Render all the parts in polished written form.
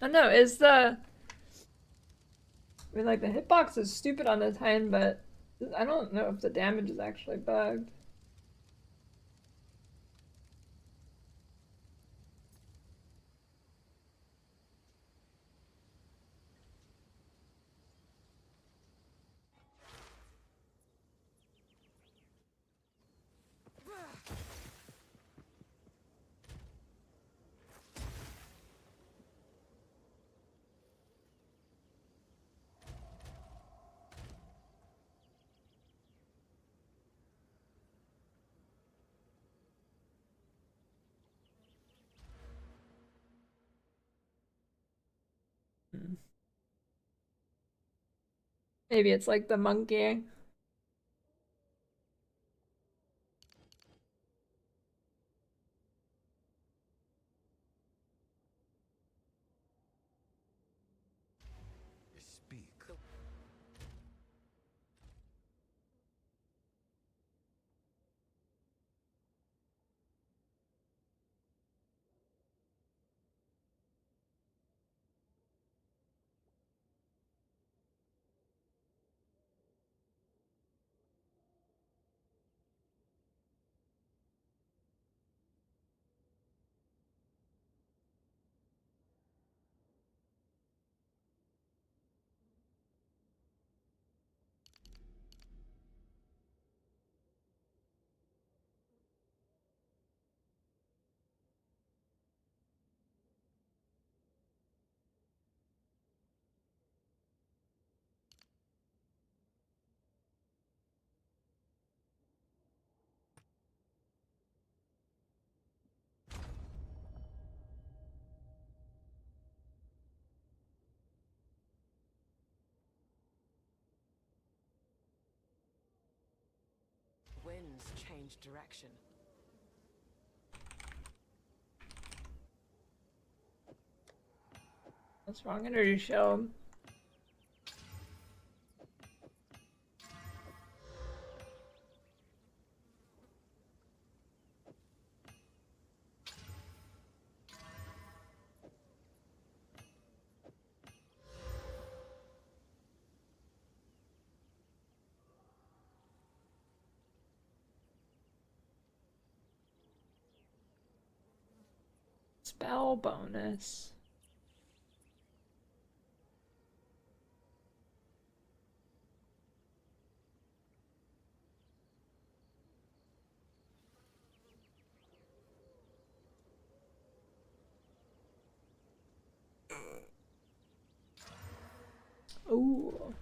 I know, is the... I mean, like, the hitbox is stupid on this hand, but I don't know if the damage is actually bugged. Hmm. Maybe it's like the monkey. Speak. Winds change direction. What's wrong? Energy shield. Spell bonus. Ooh.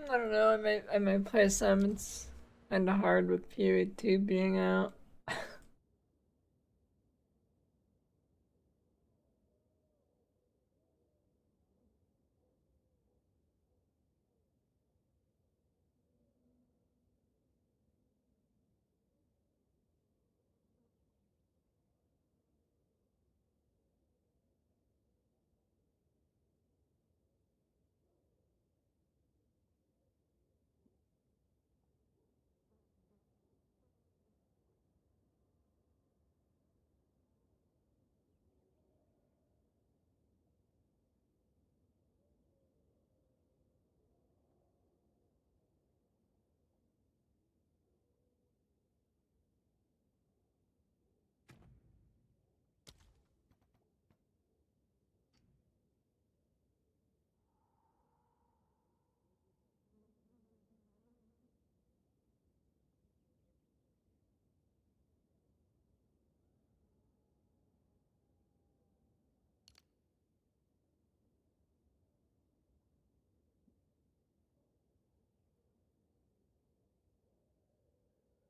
I don't know, I might play some. It's kinda hard with PoE 2 being out.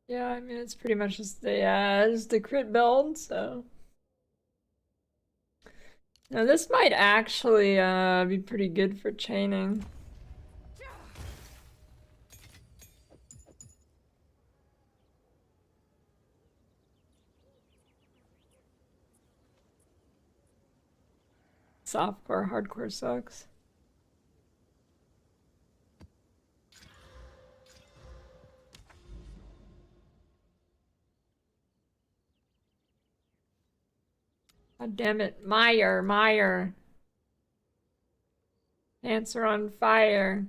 Yeah, I mean it's pretty much just the crit build, so. Now this might actually be pretty good for chaining. softcore, hardcore sucks. God damn it, Meyer. Pants are on fire.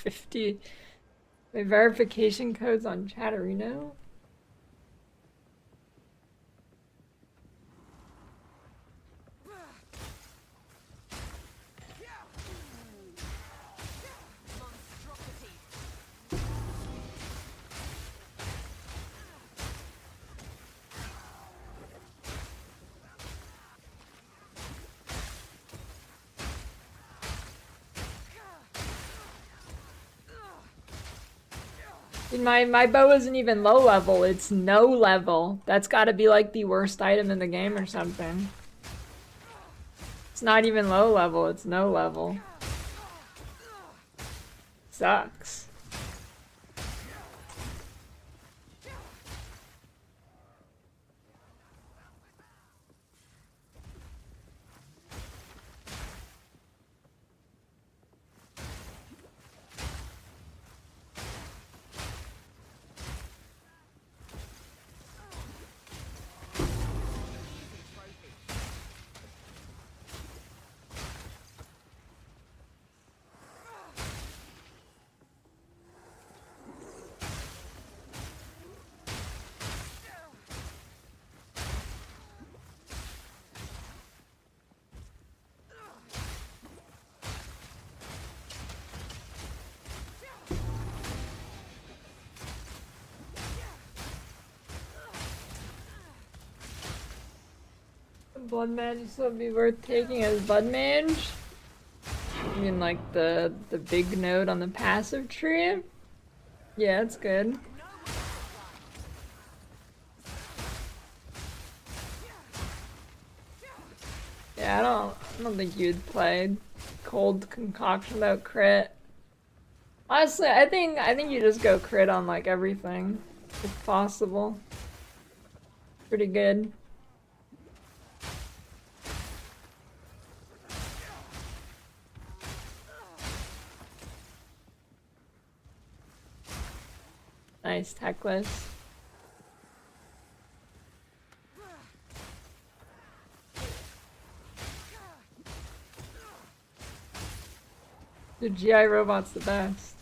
$50. My verification codes on Chatterino. My bow isn't even low level, it's no level. That's gotta be like the worst item in the game or something. It's not even low level, it's no level. Sucks. Blood mage would be worth taking as blood mage. I mean, like the big node on the passive tree. Yeah, it's good. Yeah, I don't think you'd play cold concoction without crit. Honestly, I think you just go crit on like everything, if possible. Pretty good. Nice techless. The GI robot's the best.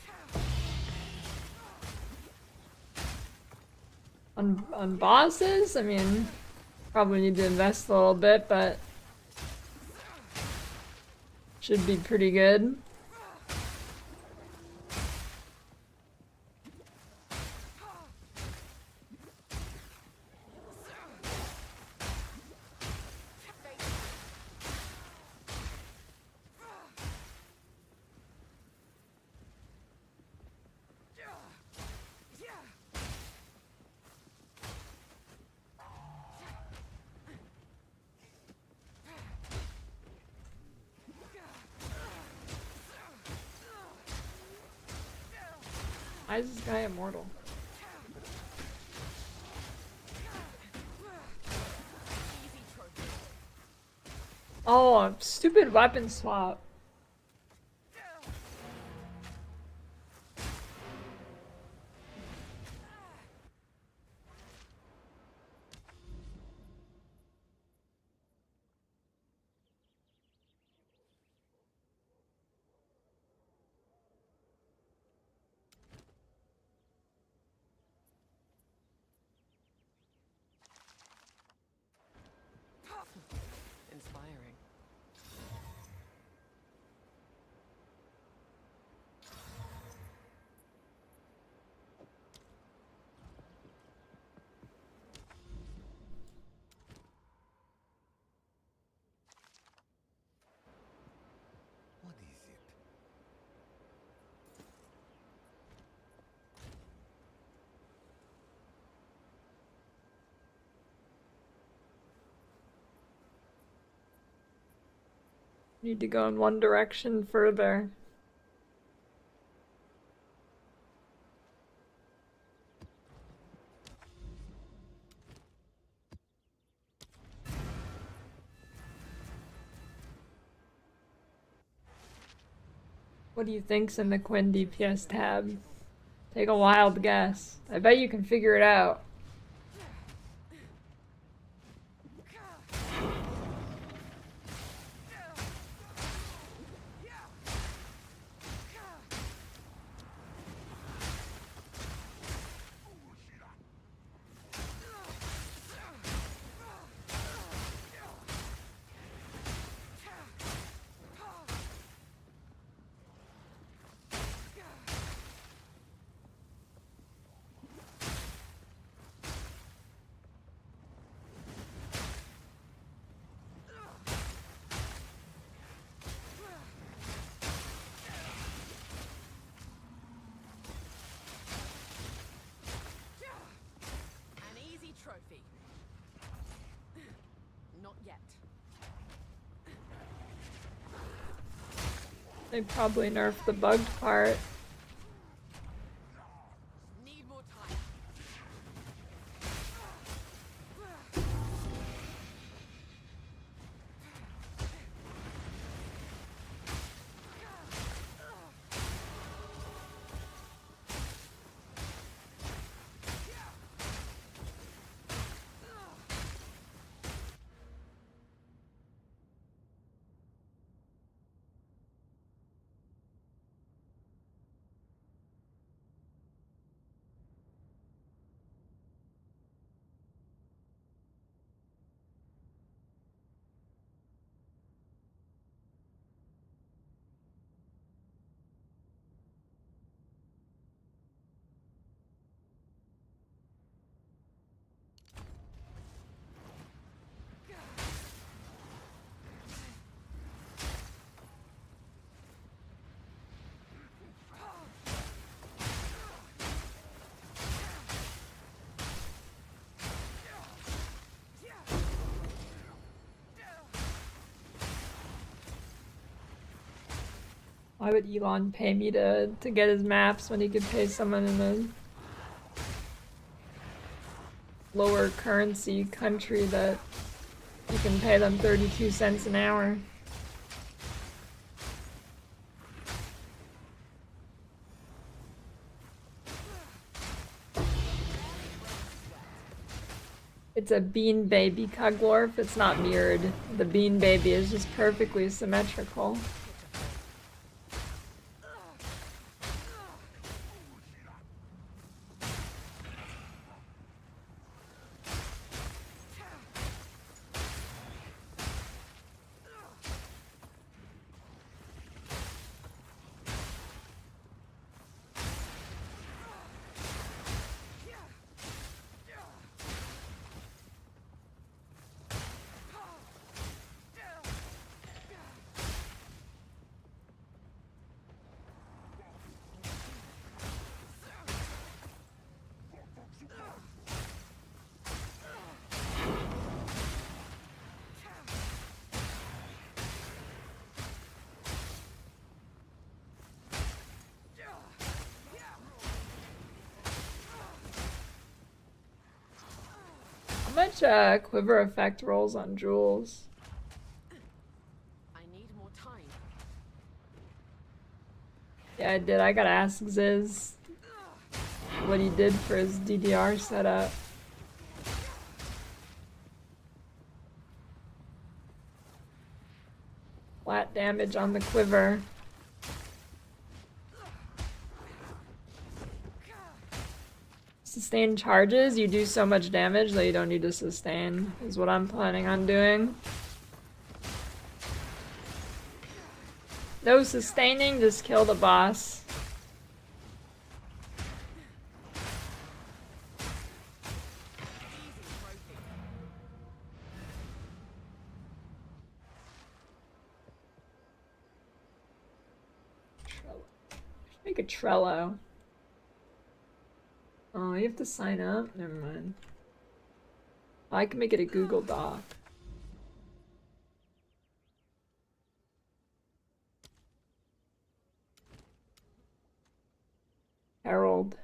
On bosses, I mean, probably need to invest a little bit, but should be pretty good. Why is this guy immortal? Oh, stupid weapon swap. Inspiring. What is it? Need to go in one direction further. What do you think's in the Quinn DPS tab? Take a wild guess. I bet you can figure it out. An easy trophy. Not yet. They probably nerfed the bugged part. Need more time. Why would Elon pay me to get his maps when he could pay someone in a lower currency country that you can pay them 32 cents an hour? It's a bean baby Cuglorf. It's not mirrored. The bean baby is just perfectly symmetrical. How much quiver effect rolls on Jules? I need more time. Yeah, I did. I gotta ask Ziz what he did for his DDR setup. Flat damage on the quiver. Sustain charges, you do so much damage that you don't need to sustain, is what I'm planning on doing. No sustaining, just kill the boss. Trello. I should make a Trello. Oh, you have to sign up? Never mind. I can make it a Google Doc. Harold.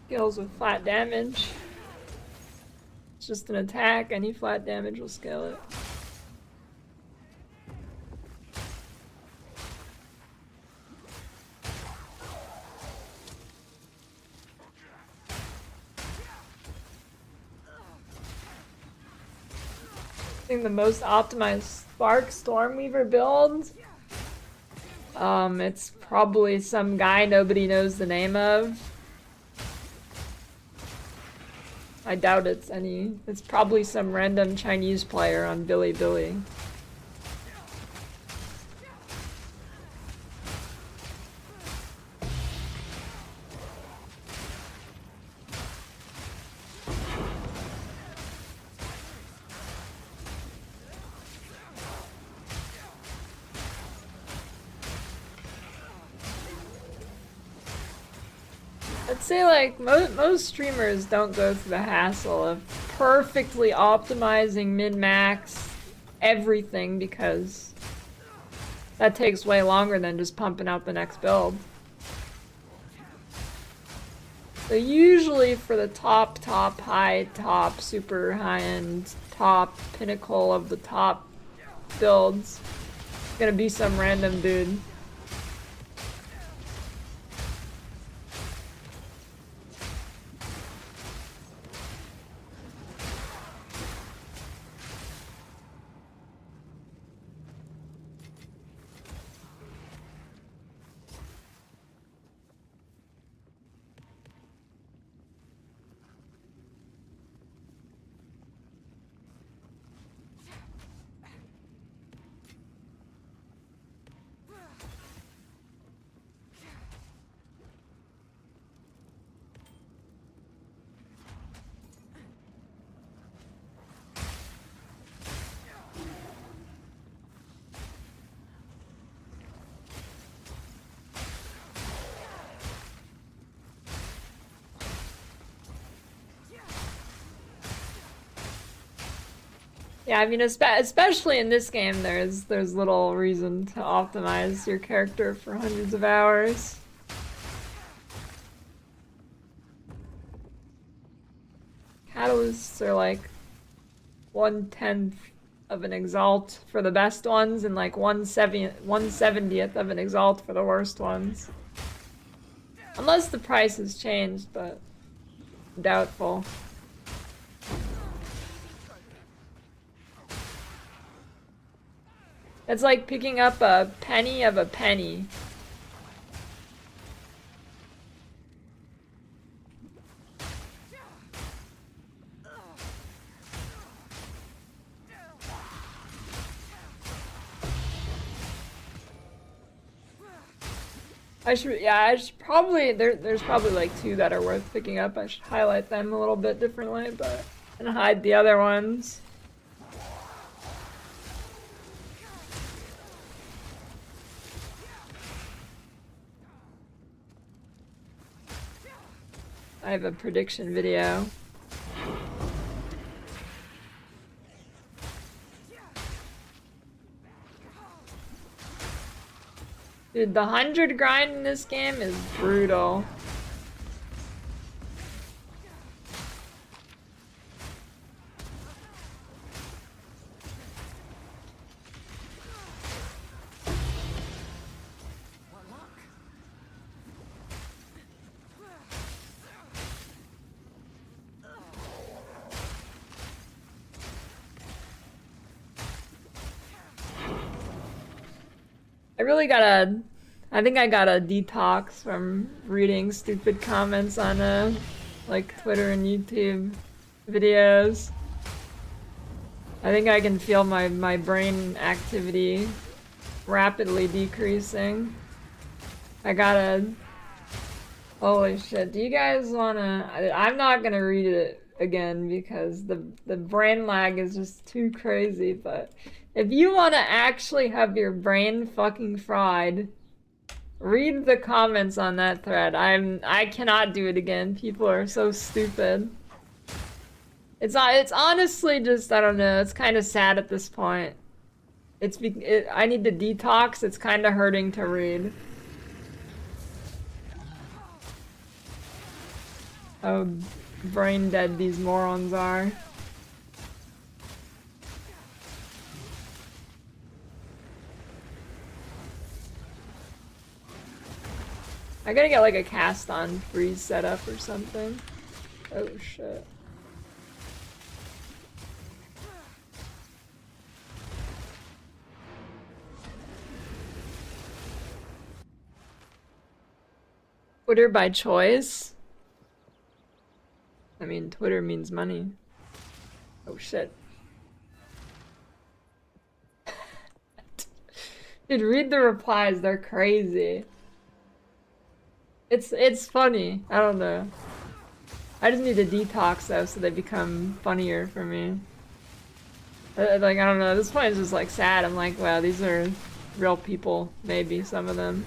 Scales with flat damage. It's just an attack, any flat damage will scale it. I think the most optimized Spark Stormweaver build. It's probably some guy nobody knows the name of. I doubt it's any. It's probably some random Chinese player on Bilibili. I'd say like most streamers don't go through the hassle of perfectly optimizing min-max everything because that takes way longer than just pumping out the next build. So usually for the top, super high-end, top pinnacle of the top builds, it's gonna be some random dude. Yeah, I mean, especially in this game, there's little reason to optimize your character for hundreds of hours. Catalysts are like 1/10 of an exalt for the best ones, and like 1/70th of an exalt for the worst ones. Unless the price has changed, but doubtful. It's like picking up a penny of a penny. I should probably, there's probably like two that are worth picking up. I should highlight them a little bit differently, but, and hide the other ones. I have a prediction video. Dude, the 100 grind in this game is brutal. I think I got a detox from reading stupid comments on like Twitter and YouTube videos. I think I can feel my brain activity rapidly decreasing. Holy shit, do you guys wanna... I'm not gonna read it again because the brain lag is just too crazy, but if you wanna actually have your brain fucking fried, read the comments on that thread. I cannot do it again. People are so stupid. It's honestly just, I don't know, it's kind of sad at this point. I need to detox, it's kind of hurting to read. how brain dead these morons are. I gotta get like a cast on freeze setup or something. Oh shit. Twitter by choice? I mean, Twitter means money. Oh shit. Dude, read the replies, they're crazy. It's funny. I don't know. I just need to detox though so they become funnier for me. Like, I don't know, this point is just like sad. I'm like, wow, these are real people, maybe, some of them.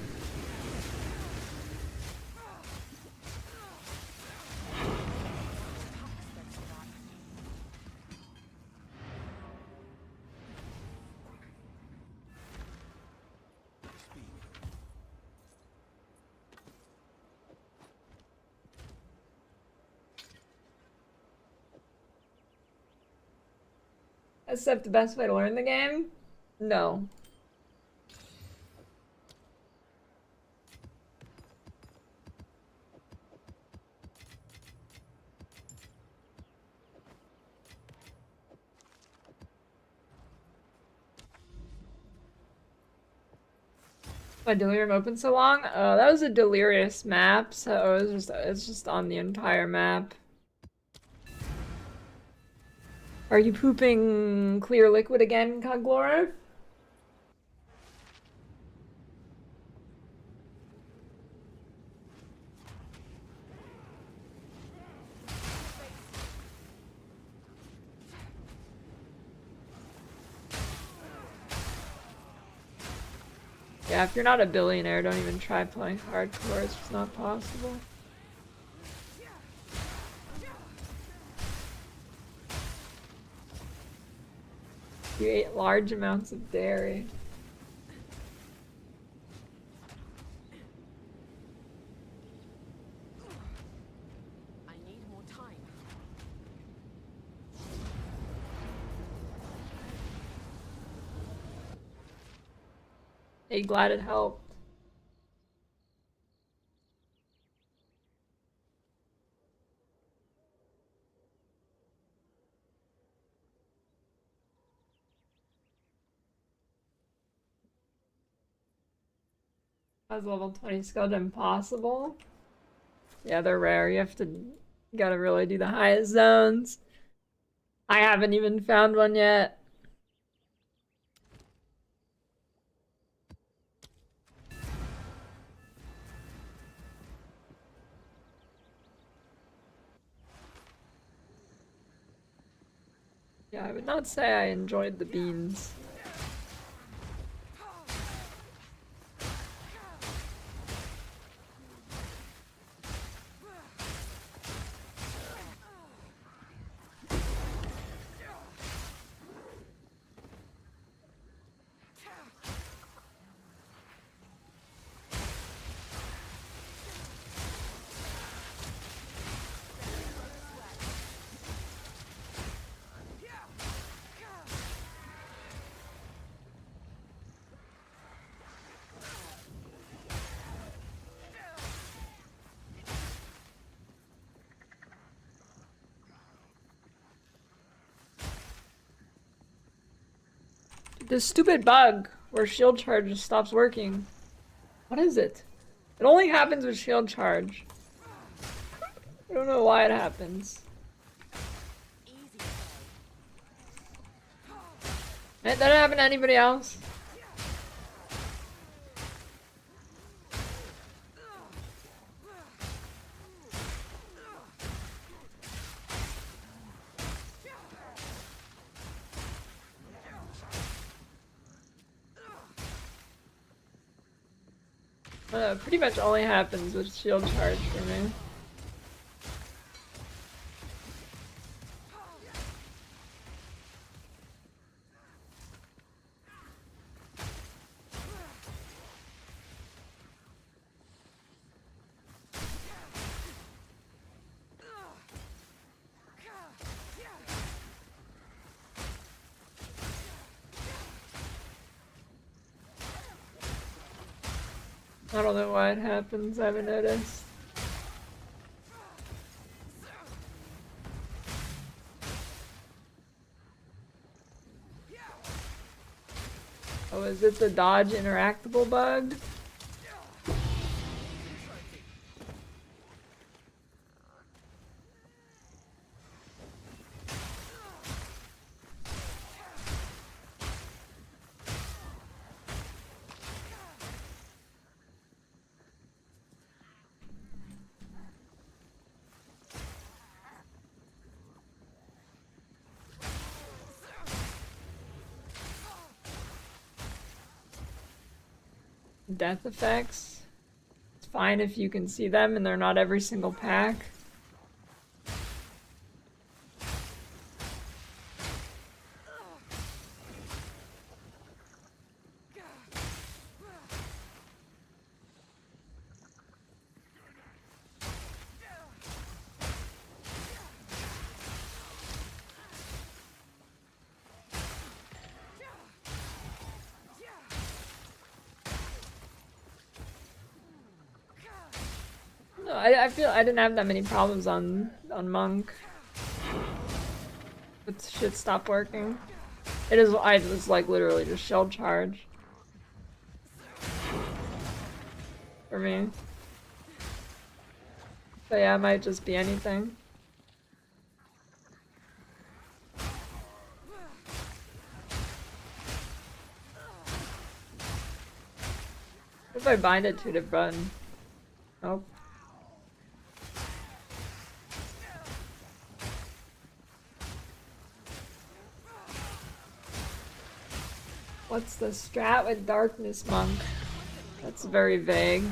Is that the best way to learn the game? No. Why Delirium open so long? That was a delirious map, so it's just on the entire map. Are you pooping clear liquid again, Coglora? Yeah, if you're not a billionaire, don't even try playing hardcore, it's just not possible. You ate large amounts of dairy. I need more time. Hey, glad it helped. How's level 20 skilled impossible? Yeah, they're rare. You gotta really do the highest zones. I haven't even found one yet. Yeah, I would not say I enjoyed the beans. This stupid bug where shield charge just stops working. What is it? It only happens with shield charge. I don't know why it happens. That didn't happen to anybody else. Pretty much only happens with shield charge for me. I don't know why it happens, I haven't noticed. Oh, is it the dodge interactable bug? Death effects. It's fine if you can see them and they're not every single pack. No, I feel I didn't have that many problems on Monk. But shit stopped working. I was like literally just shell charge. For me. But yeah, it might just be anything. If I bind it to the button. Nope. What's the strat with Darkness Monk? That's very vague.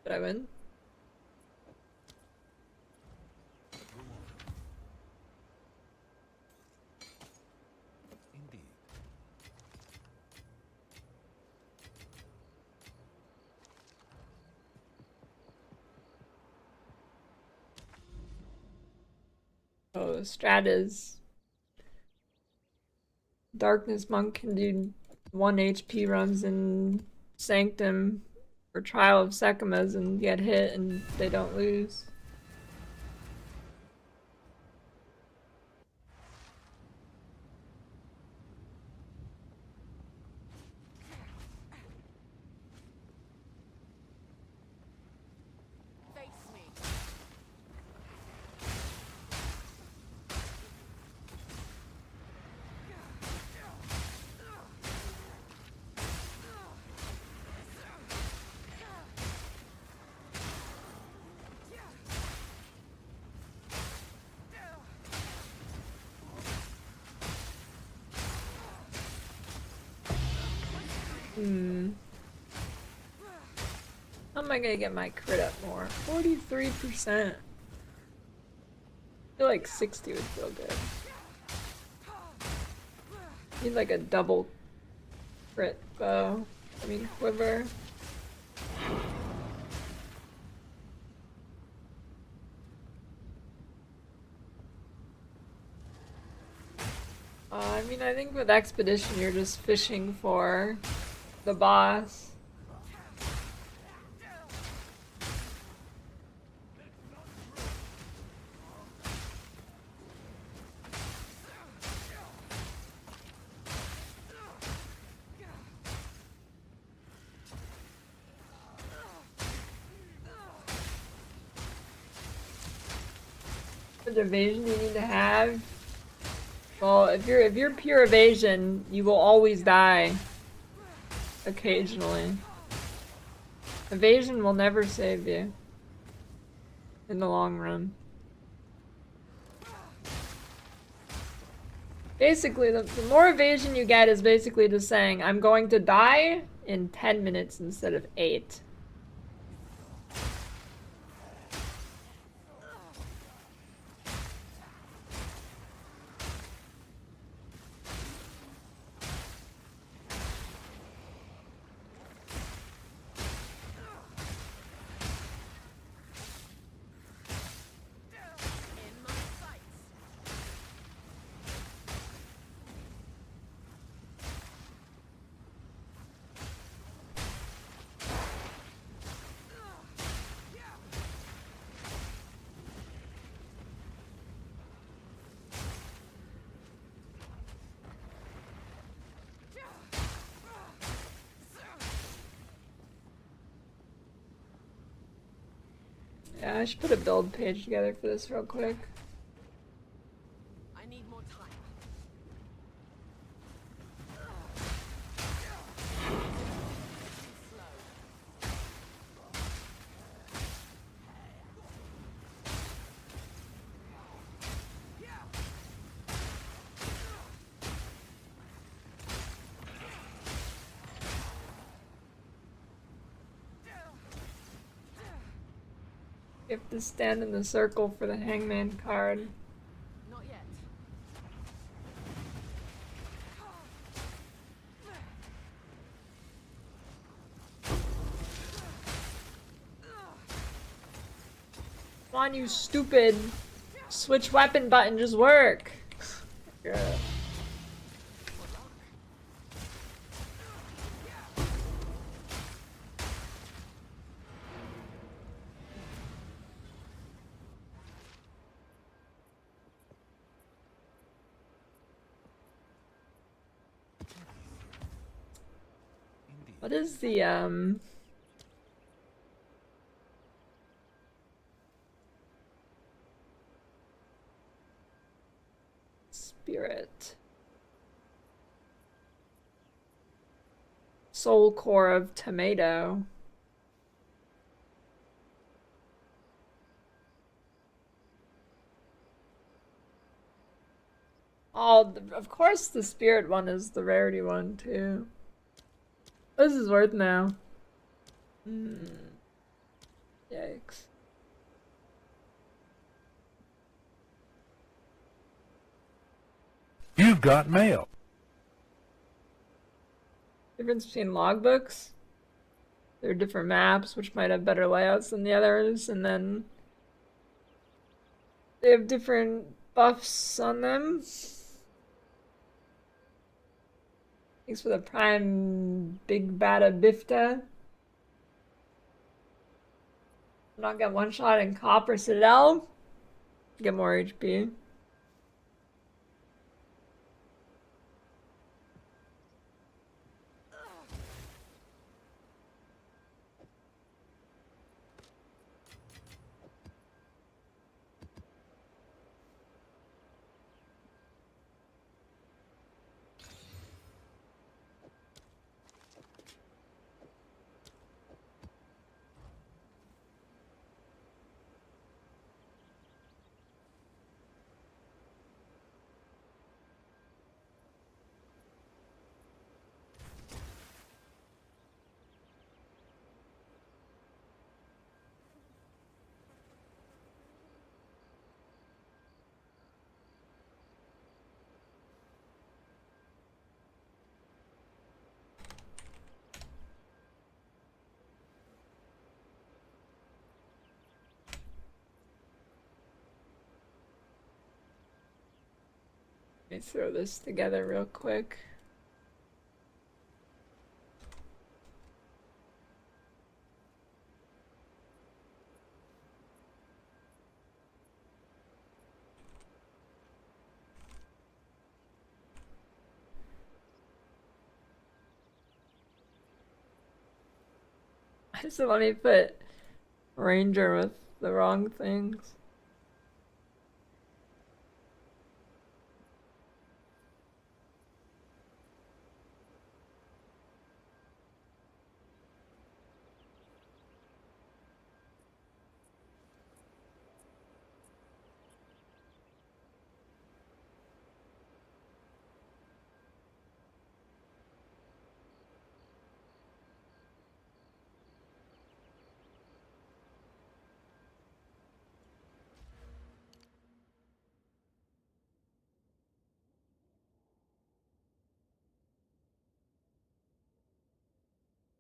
Did I win? Indeed. Oh, strat is Darkness Monk can do 1 HP runs in Sanctum or Trial of Sekimas and get hit and they don't lose. Face me. How am I gonna get my crit up more? 43%. I feel like 60 would feel good. Need like a double crit bow. I mean quiver. I mean, I think with Expedition you're just fishing for the boss. The evasion you need to have. Well, if you're pure evasion, you will always die. Occasionally. Evasion will never save you. In the long run. Basically, the more evasion you get is basically just saying, I'm going to die in 10 minutes instead of 8. In my sights. Yeah, I should put a build page together for this real quick. I need more time. Slow. You have to stand in the circle for the hangman card. Not yet. Come on, you stupid! Switch weapon button, just work! Yeah. Good luck. Indeed. What is the, Spirit. Soul core of tomato. Oh, of course the spirit one is the rarity one too. This is worth now. Yikes. You've got mail. Difference between logbooks. There are different maps which might have better layouts than the others, and then they have different buffs on them. Thanks for the prime big bada bifta. Not get one shot in Copper Citadel. Get more HP. Let me throw this together real quick. So let me put Ranger with the wrong things.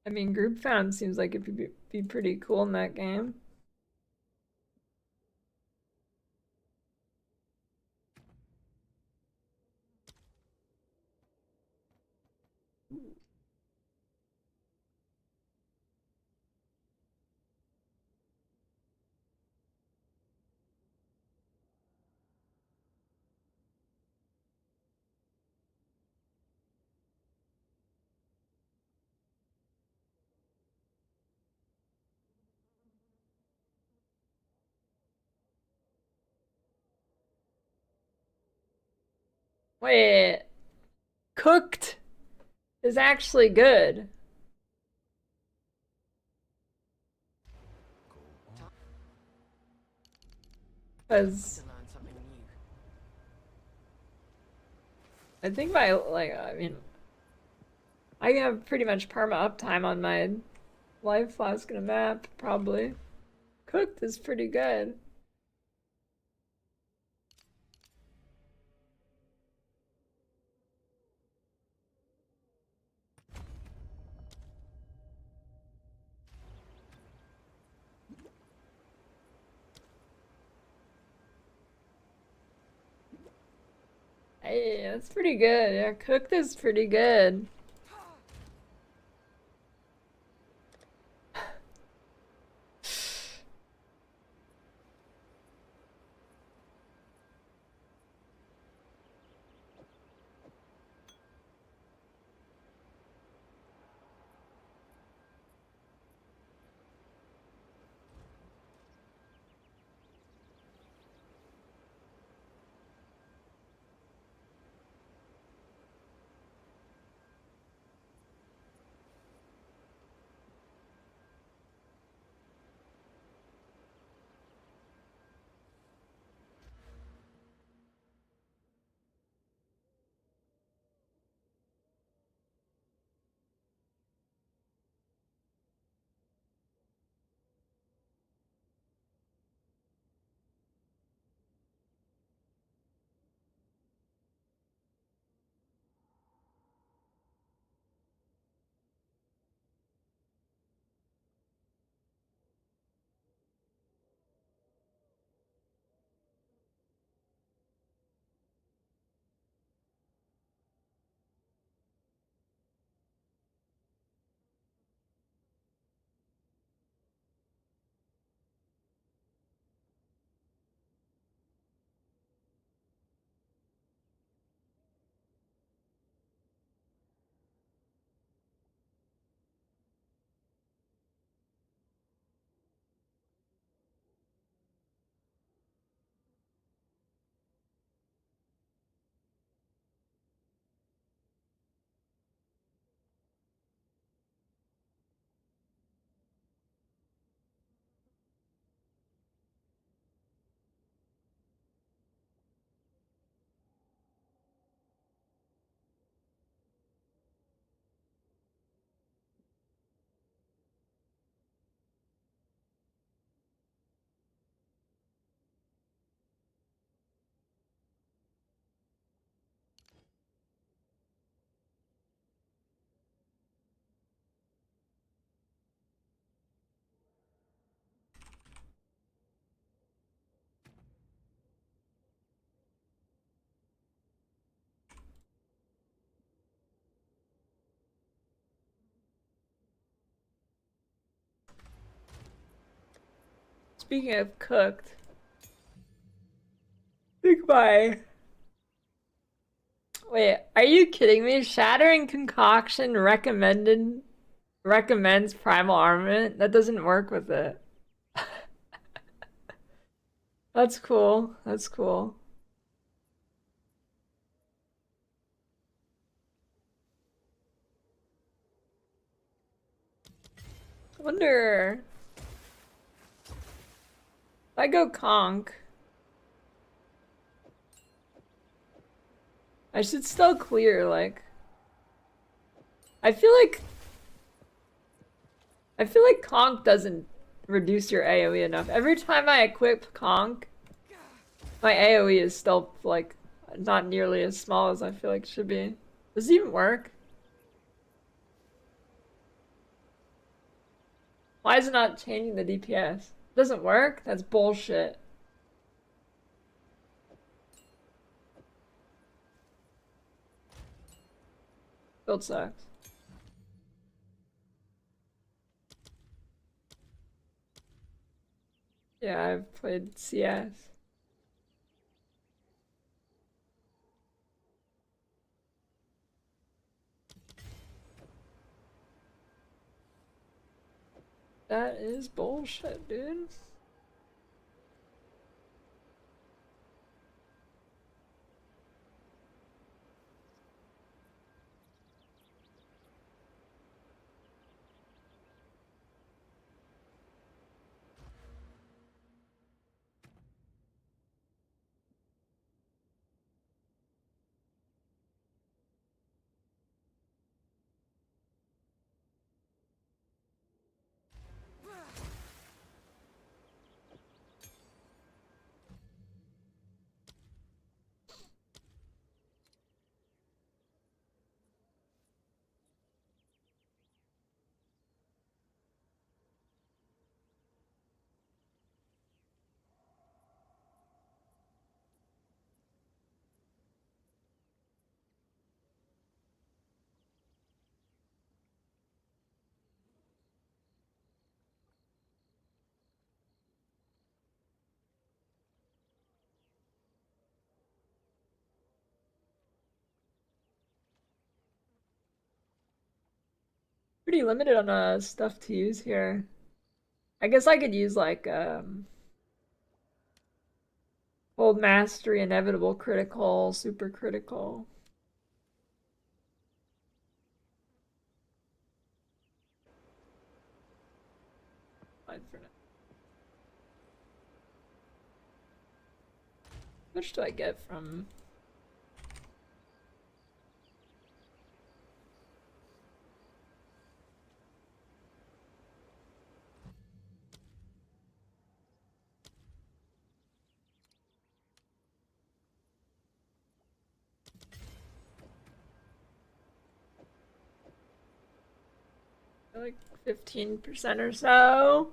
I mean, group found seems like it'd be pretty cool in that game. Wait, cooked is actually good. Go on. Because To learn something new. I think I mean, I have pretty much perma uptime on my life flask and a map, probably. Cooked is pretty good. Hey, that's pretty good. Yeah, cooked is pretty good. Speaking of cooked, think my wait, are you kidding me? Shattering concoction recommends primal armament. That doesn't work with it. That's cool. That's cool. I wonder if I go conk, I should still clear, like I feel like conk doesn't reduce your AoE enough. Every time I equip conk, my AoE is still like not nearly as small as I feel like it should be. Does it even work? Why is it not changing the DPS? Doesn't work? That's bullshit. Build sucks. Yeah, I've played CS. That is bullshit, dude. Pretty limited on stuff to use here. I guess I could use like Hold Mastery, Inevitable Critical, Super Critical. Fine for now. How much do I get from... like 15% or so?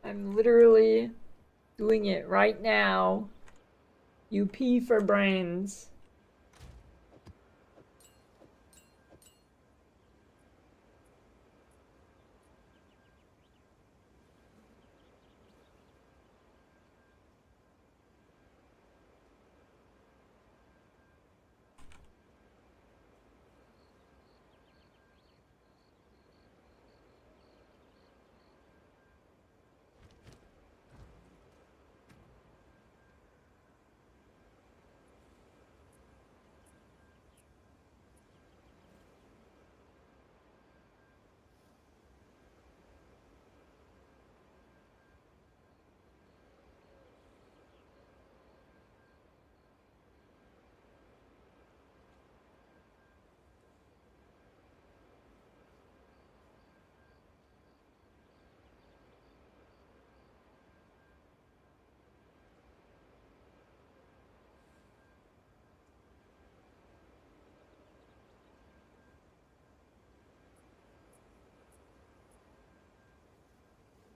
I'm literally doing it right now. UP for brains.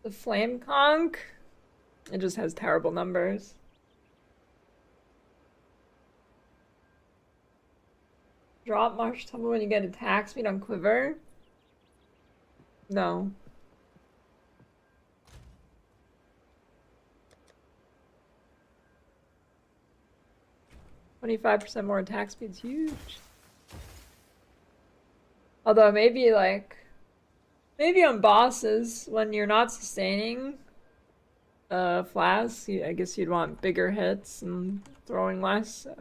The Flame Conch? It just has terrible numbers. Drop Marsh Tumble when you get attack speed on Quiver? No. %25 more attack speed's huge. Although maybe like... Maybe on bosses, when you're not sustaining flasks, I guess you'd want bigger hits and throwing less, so...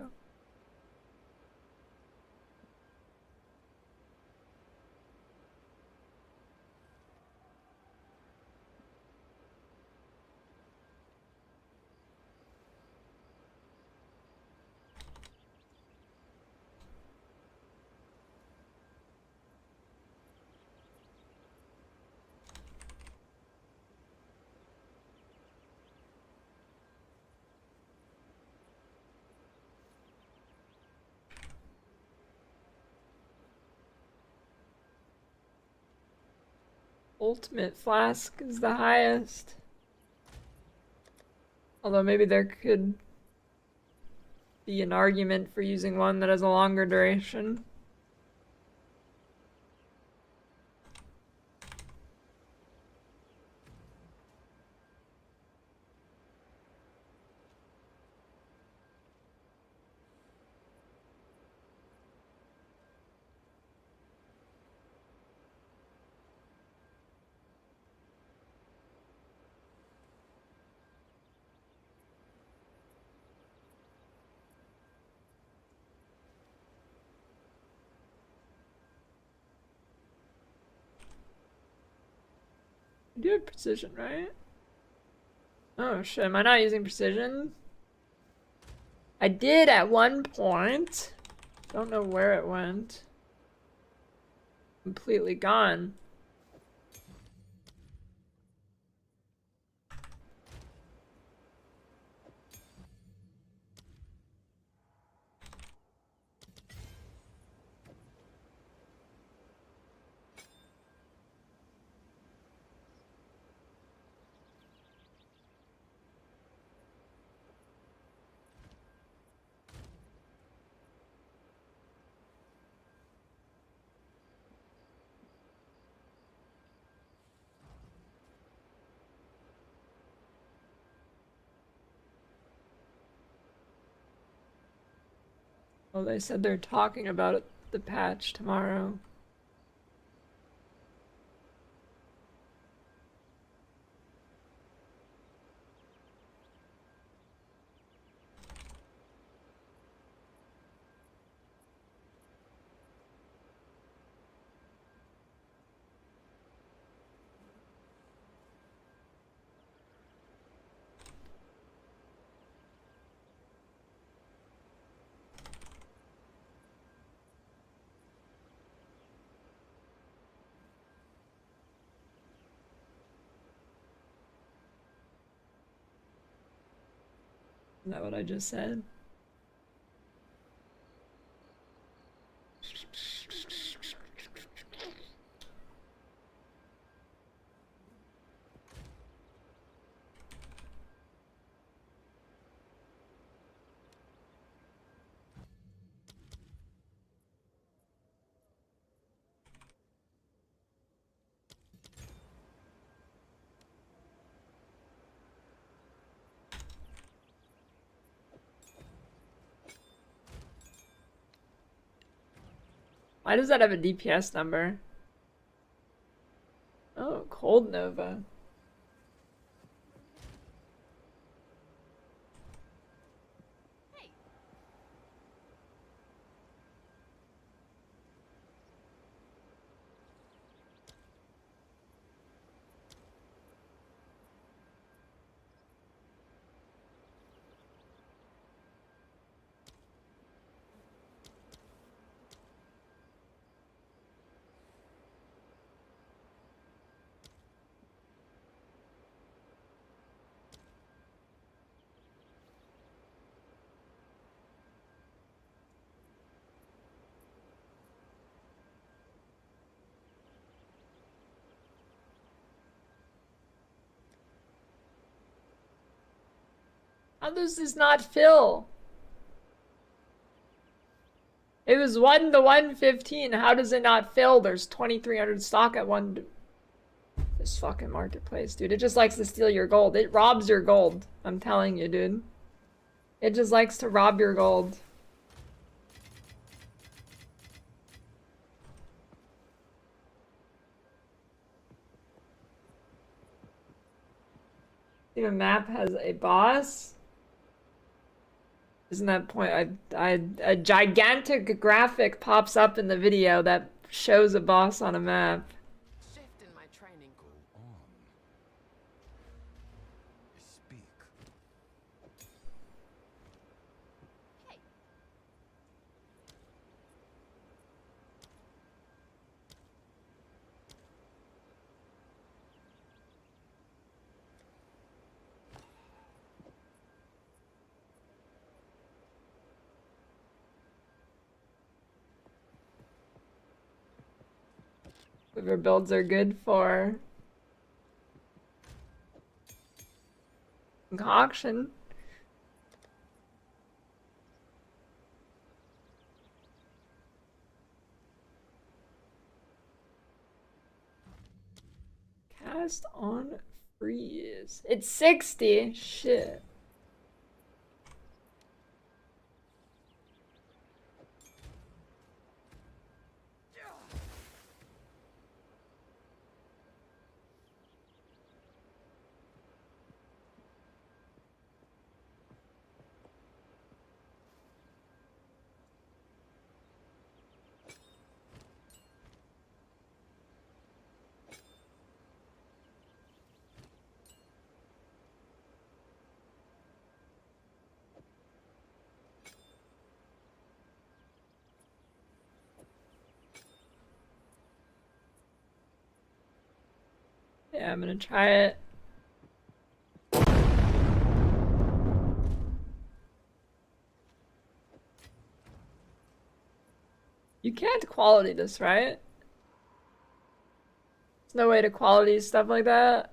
ultimate flask is the highest. Although maybe there could be an argument for using one that has a longer duration. I do have precision, right? Oh shit, am I not using precision? I did at one point. Don't know where it went. Completely gone. Well, they said they're talking about it, the patch tomorrow. Is that what I just said? Why does that have a DPS number? Oh, Cold Nova. Hey, How does this not fill? It was 1 to 115. How does it not fill? There's 2,300 stock at one. This fucking marketplace, dude. It just likes to steal your gold. It robs your gold. I'm telling you, dude. It just likes to rob your gold. The map has a boss. Isn't that point? A gigantic graphic pops up in the video that shows a boss on a map. shift in my training. Go on. Speak. Hey, Whatever builds are good for Concoction. Cast on freeze. It's 60. Shit. Yeah, I'm gonna try it. You can't quality this, right? There's no way to quality stuff like that.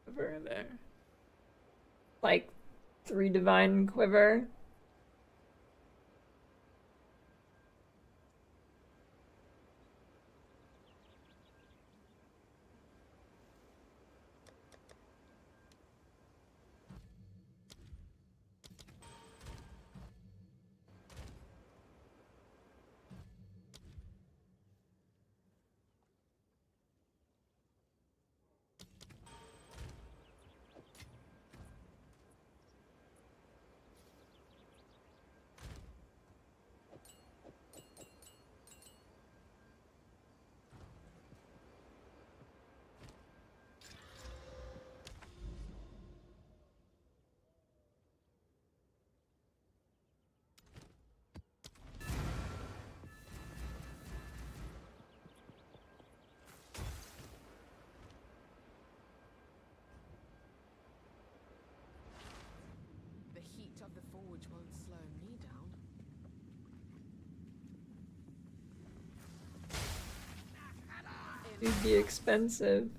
Quiver there. Like 3 divine quiver. The heat of the forge won't slow me down. It'd be expensive.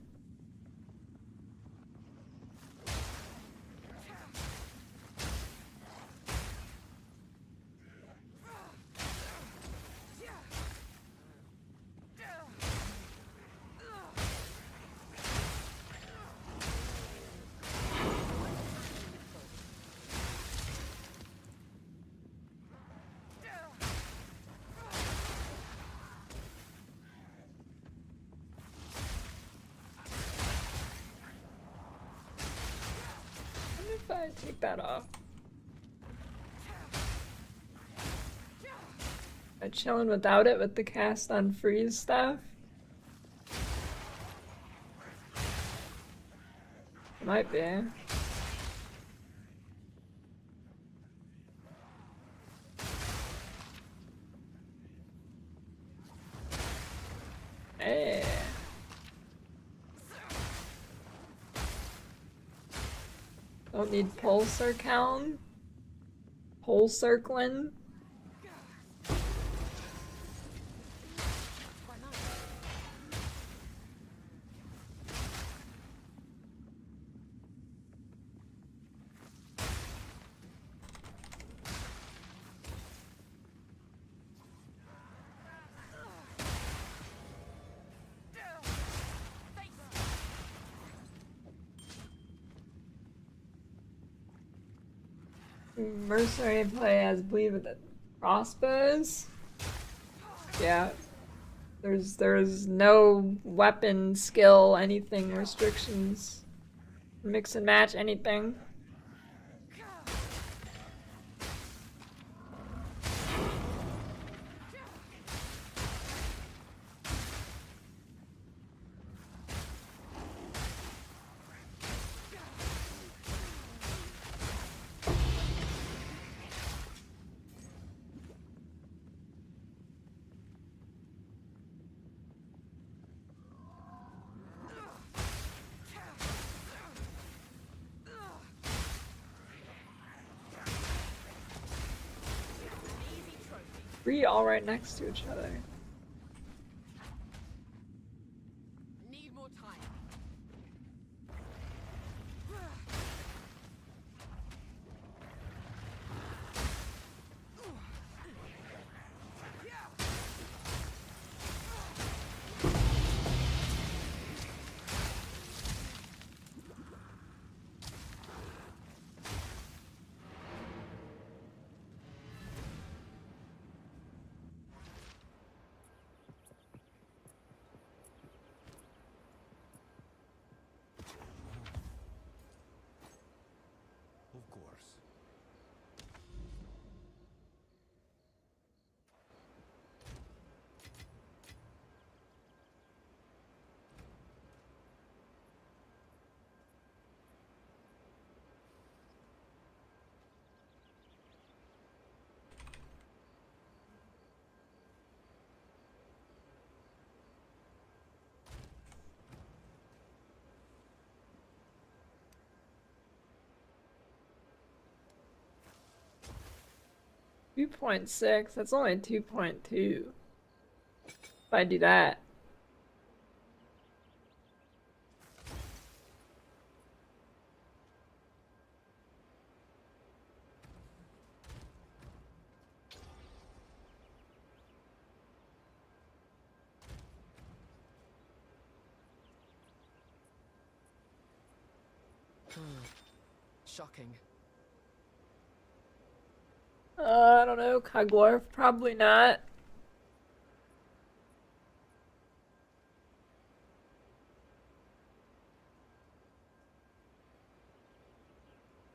If I take that off. Am I chilling without it with the cast on freeze stuff? Might be. Hey. Don't need pulsar count. Pole circling. Why not? Mercenary play as bleed with the crossbows. Yeah. There's no weapon, skill, anything restrictions. Mix and match anything. 3 all right next to each other. Need more time. Of course. 2.6, that's only 2.2. If I do that. Shocking. I don't know, Kagorf, probably not.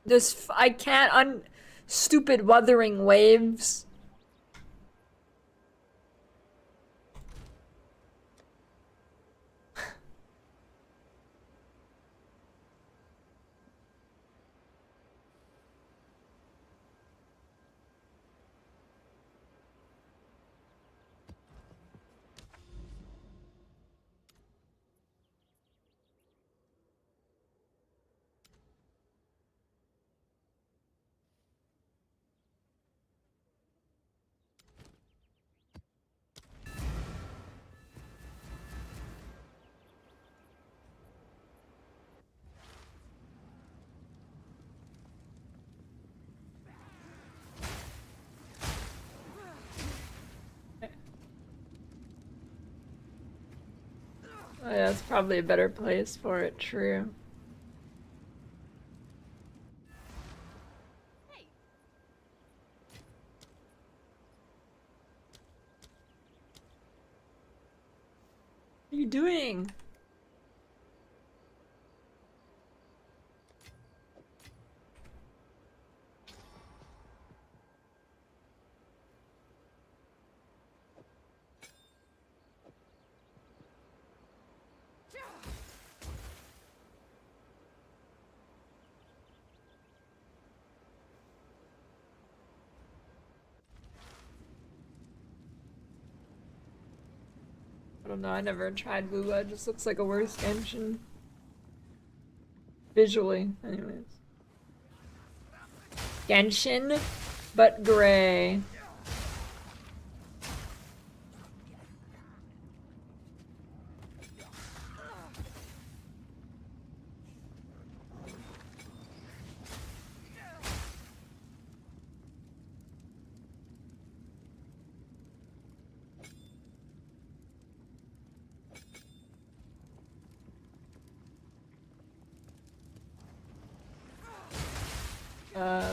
Just, I can't stupid Wuthering Waves. Oh, yeah, that's probably a better place for it, true. Hey, What are you doing? I don't know, I never tried Lula, it just looks like a worse Genshin. Visually, anyways. Genshin, but gray.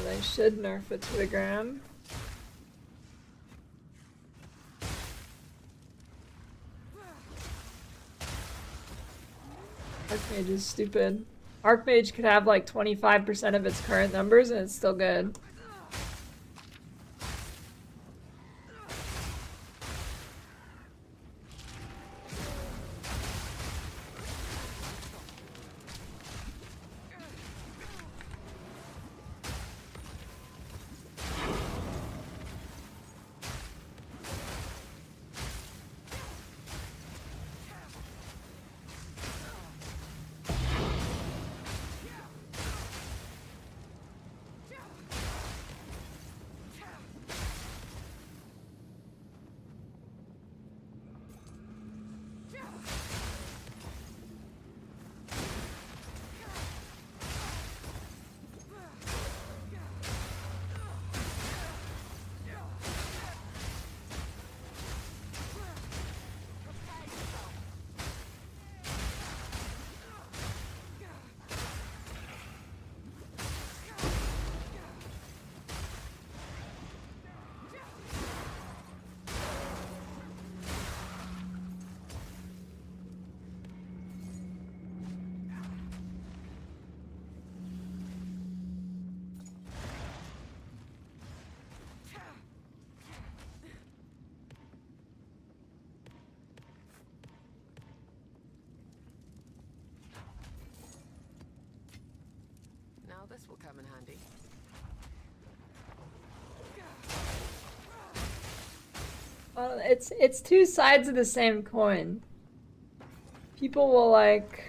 They should nerf it to the ground. Archmage is stupid. Archmage could have like 25% of its current numbers and it's still good. this will come in handy. Well, it's two sides of the same coin. People will like...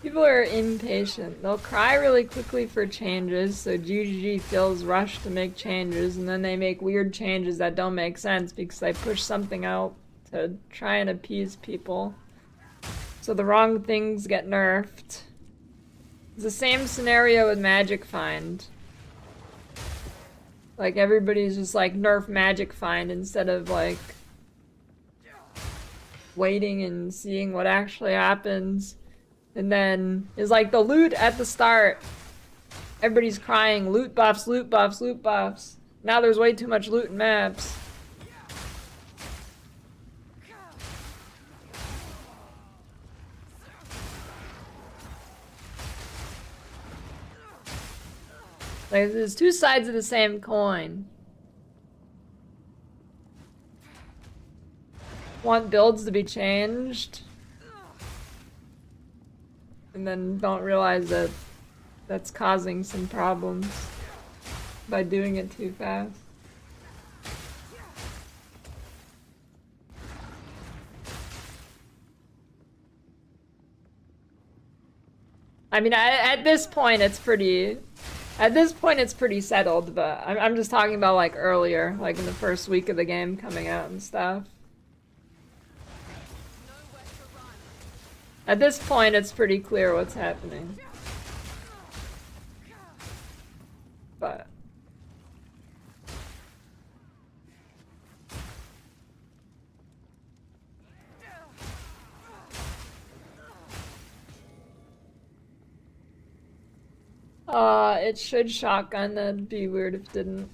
People are impatient. They'll cry really quickly for changes, so GGG feels rushed to make changes, and then they make weird changes that don't make sense because they push something out to try and appease people. So the wrong things get nerfed. It's the same scenario with Magic Find. Like, everybody's just like, nerf Magic Find instead of like waiting and seeing what actually happens. And then it's like the loot at the start. Everybody's crying, loot buffs, loot buffs, loot buffs. Now there's way too much loot in maps. Like, there's two sides of the same coin. Want builds to be changed. And then don't realize that that's causing some problems by doing it too fast. I mean, at this point it's pretty... At this point it's pretty settled, but I'm just talking about like earlier, like in the first week of the game coming out and stuff. At this point, it's pretty clear what's happening. But... it should shotgun, that'd be weird if it didn't.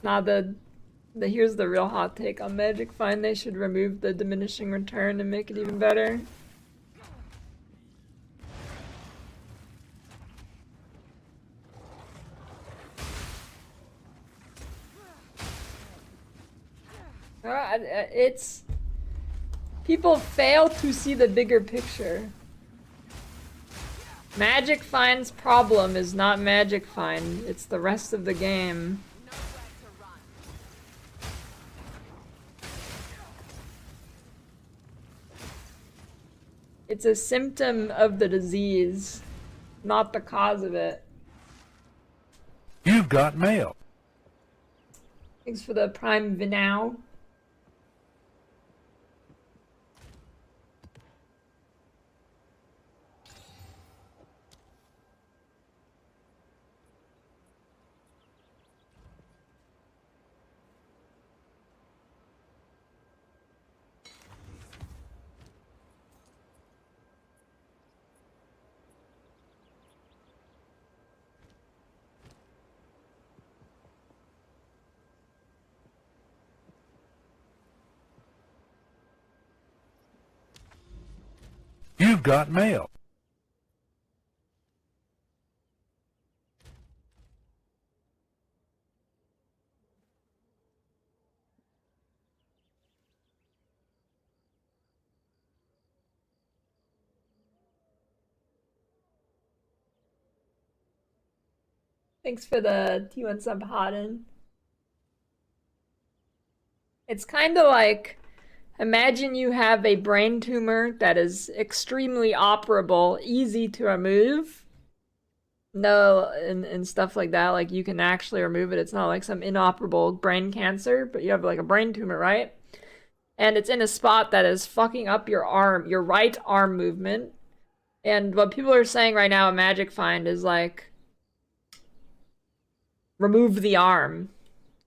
Nah, here's the real hot take on Magic Find. They should remove the diminishing return and make it even better. It's... People fail to see the bigger picture. Magic Find's problem is not Magic Find, it's the rest of the game. It's a symptom of the disease, not the cause of it. You've got mail. Thanks for the Prime Vinow. You've got mail. Thanks for the T1 sub Hodden. It's kind of like, imagine you have a brain tumor that is extremely operable, easy to remove. No, and stuff like that, like you can actually remove it. It's not like some inoperable brain cancer, but you have like a brain tumor, right? And it's in a spot that is fucking up your arm, your right arm movement. And what people are saying right now at Magic Find is like, remove the arm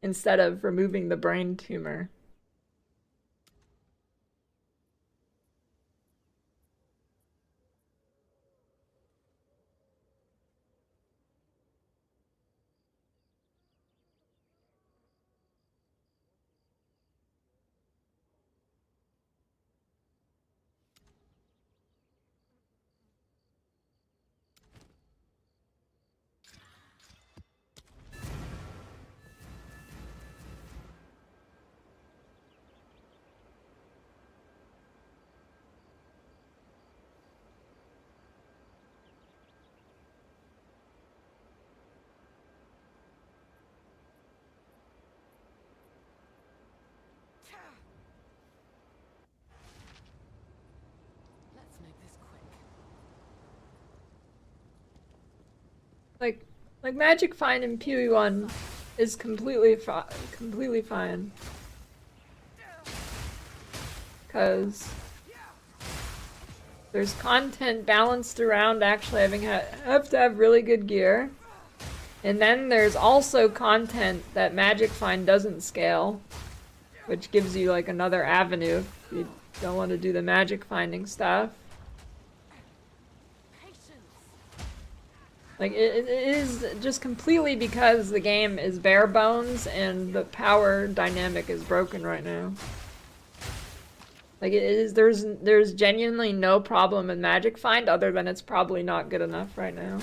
instead of removing the brain tumor. Like, Magic Find in PoE 1 is completely fine. Because there's content balanced around actually have to have really good gear. And then there's also content that Magic Find doesn't scale, which gives you like another avenue if you don't want to do the magic finding stuff. Like, it is just completely because the game is bare bones and the power dynamic is broken right now. Like, there's genuinely no problem in Magic Find other than it's probably not good enough right now.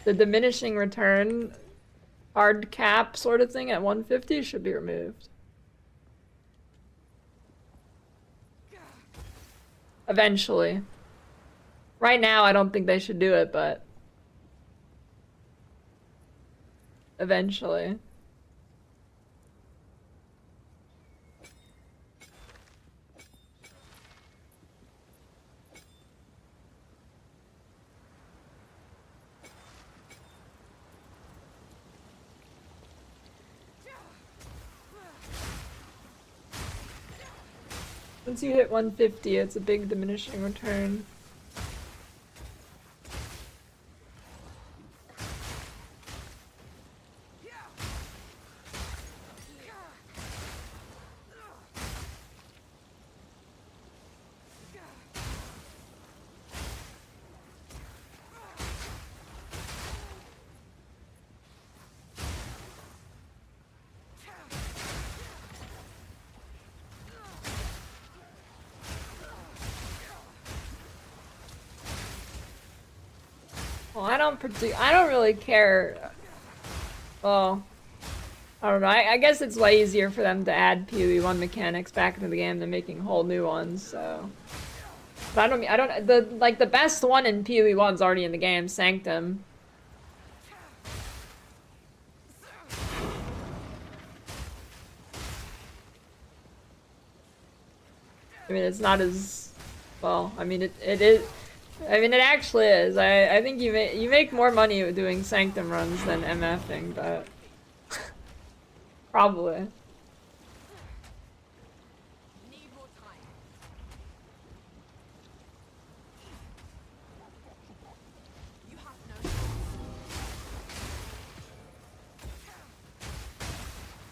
The diminishing return hard cap sort of thing at 150 should be removed. Eventually. Right now, I don't think they should do it, but eventually. Once you hit 150, it's a big diminishing return. Well, I don't really care. Well, I don't know. I guess it's way easier for them to add PoE 1 mechanics back into the game than making whole new ones, so. But the best one in PoE 1's already in the game, Sanctum. I mean, it's not as, well, I mean, it is. I mean, it actually is. I think you make more money doing Sanctum runs than MFing, but probably.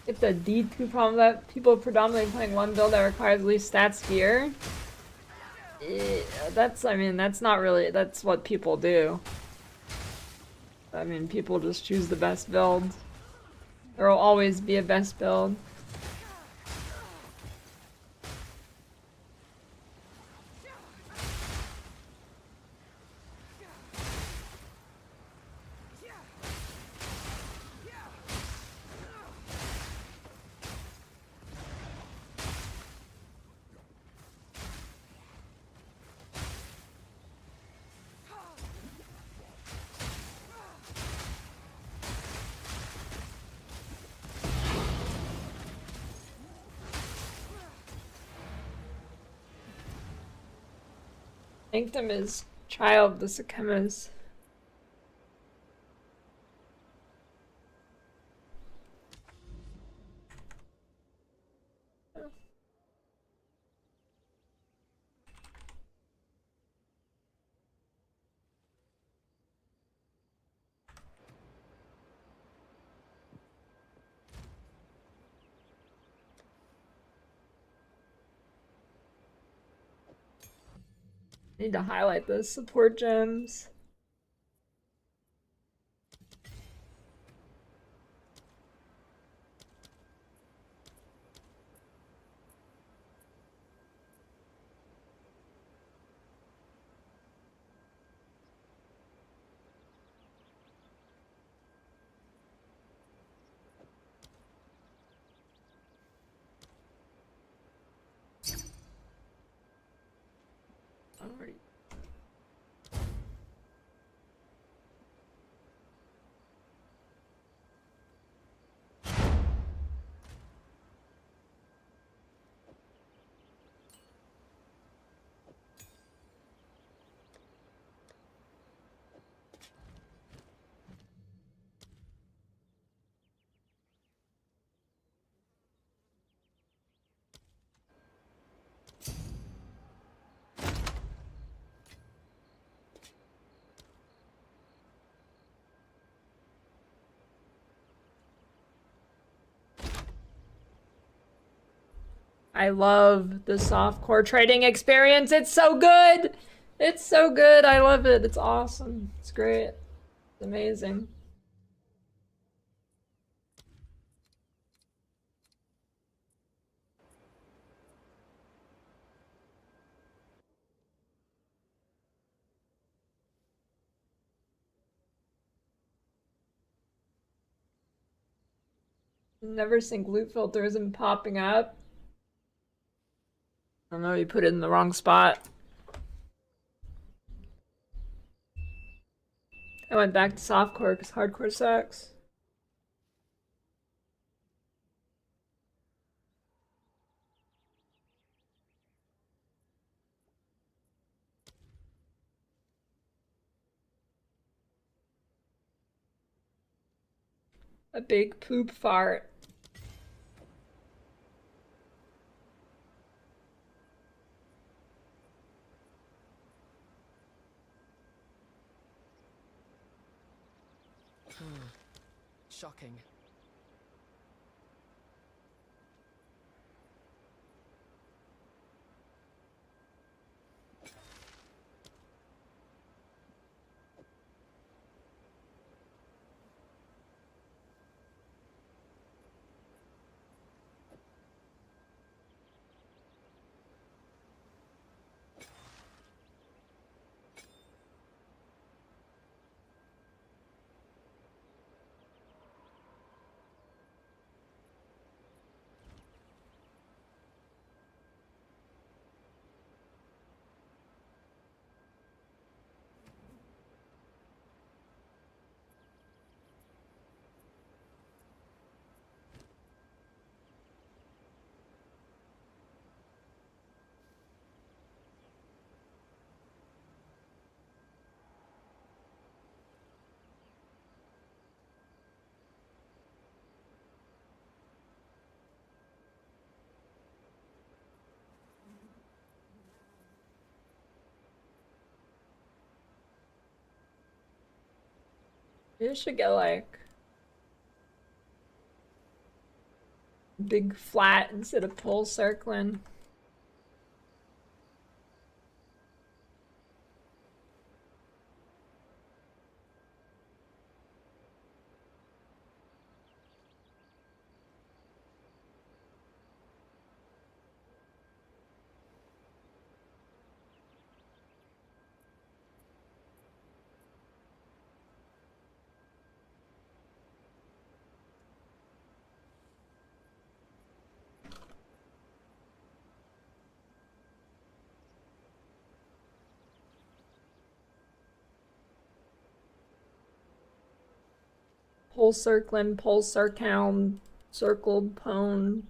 It's a D2 problem that people predominantly playing one build that requires least stats gear. I mean, that's not really, that's what people do. I mean, people just choose the best build. There will always be a best build. Sanctum is child of the Sukemas. Need to highlight those support gems. Alright. I love the softcore trading experience. It's so good. It's so good. I love it. It's awesome. It's great. It's amazing. Never sync loot filters and popping up. I don't know, you put it in the wrong spot. I went back to softcore because hardcore sucks. A big poop fart. Shocking. You should get like big flat instead of pole circling. Pole circling, pole circum, circled pone.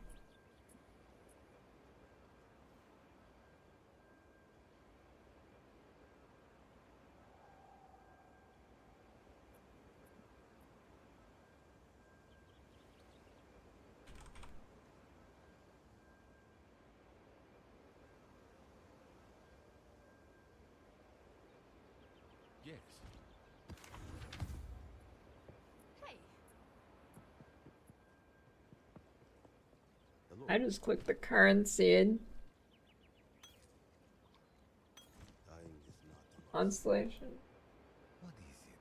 Yes. Hey. Hello. I just clicked the current seed. Dying is not an Constellation. What is it?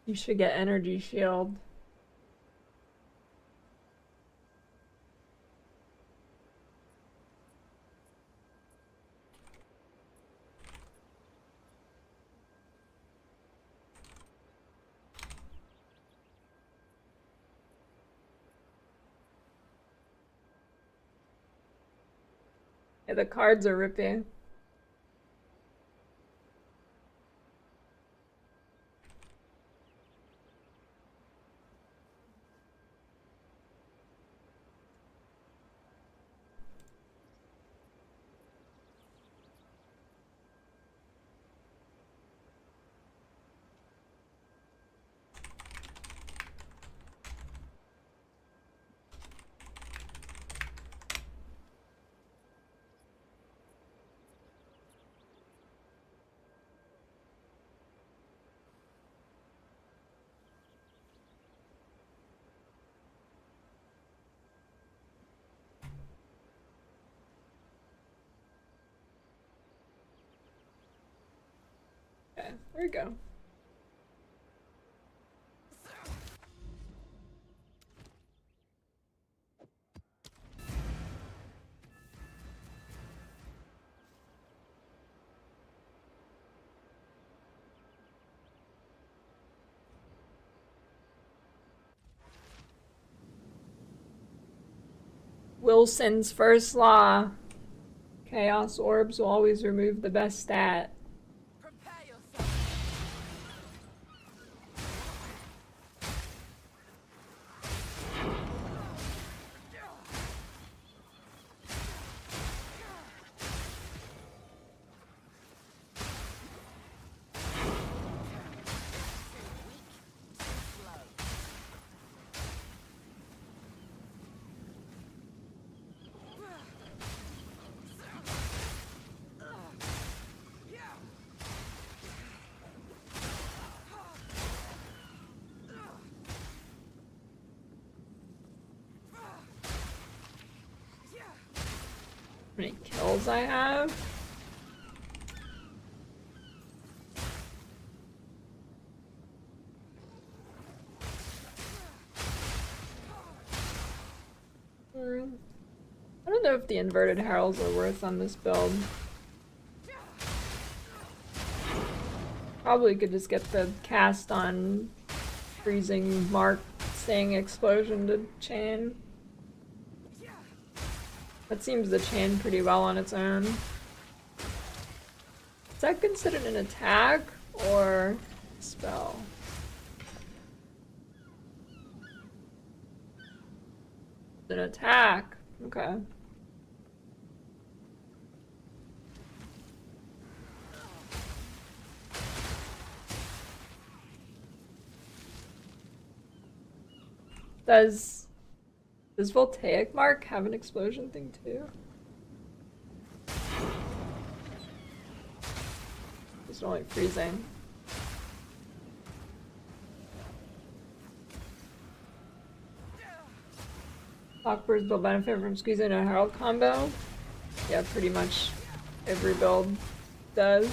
You should get energy shield. Yeah, the cards are ripping. Okay, there we go. Wilson's first law. Chaos orbs will always remove the best stat. Prepare yourself. How many kills I have? I don't know if the inverted heralds are worth on this build. Probably could just get the cast on freezing mark saying explosion to chain. That seems to chain pretty well on its own. Is that considered an attack or spell? It's an attack. Okay. Does Voltaic Mark have an explosion thing too? It's only freezing. Hawkbirds will benefit from squeezing a Herald combo. Yeah, pretty much every build does.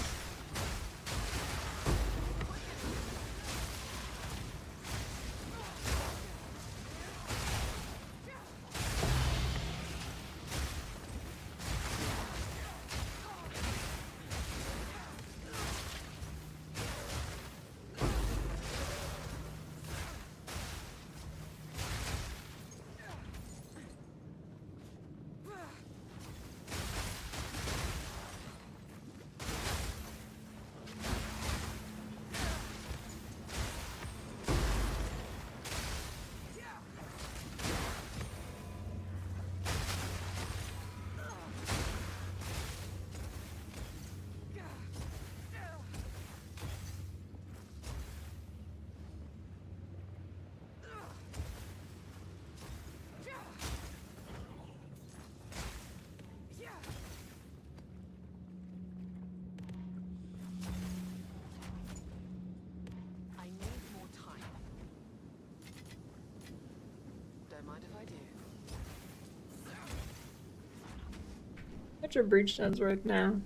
What's your breachstone's worth now?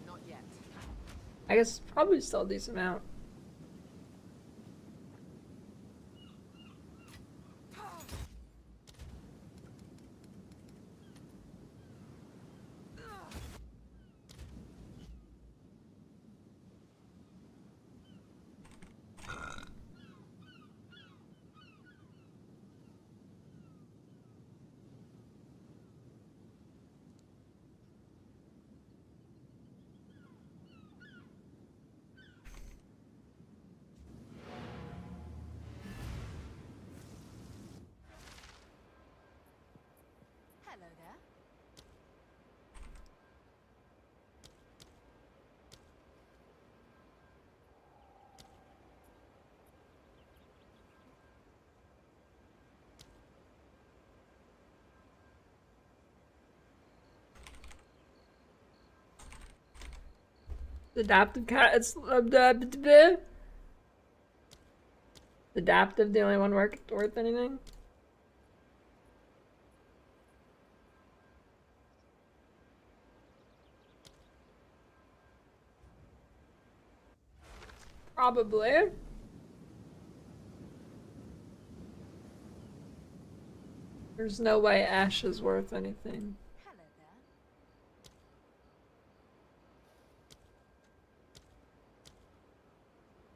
Not yet. I guess probably still a decent amount. Hello there. Adaptive Adaptive, the only one worth anything? Probably. There's no way Ash is worth anything. Hello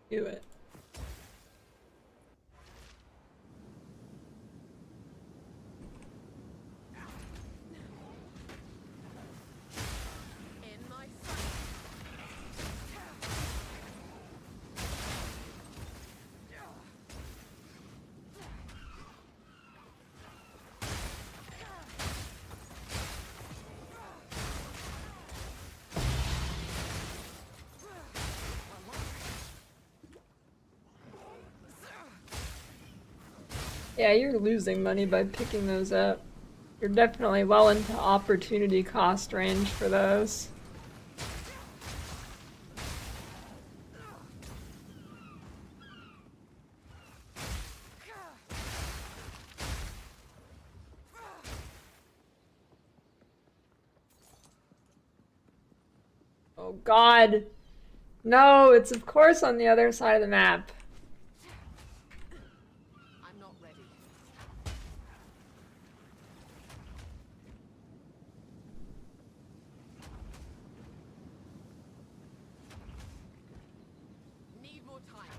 there. Do it. In my sight. Yeah, you're losing money by picking those up. You're definitely well into opportunity cost range for those. Oh god. No, it's of course on the other side of the map. I'm not ready. Need more time.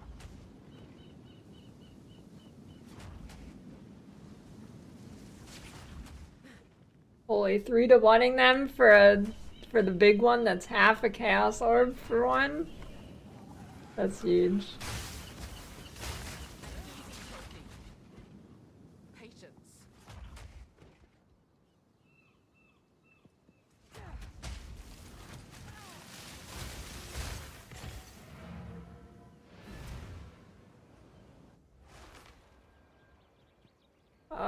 Holy 3-to-1ing them for the big one that's half a chaos orb for one. That's huge. Patience.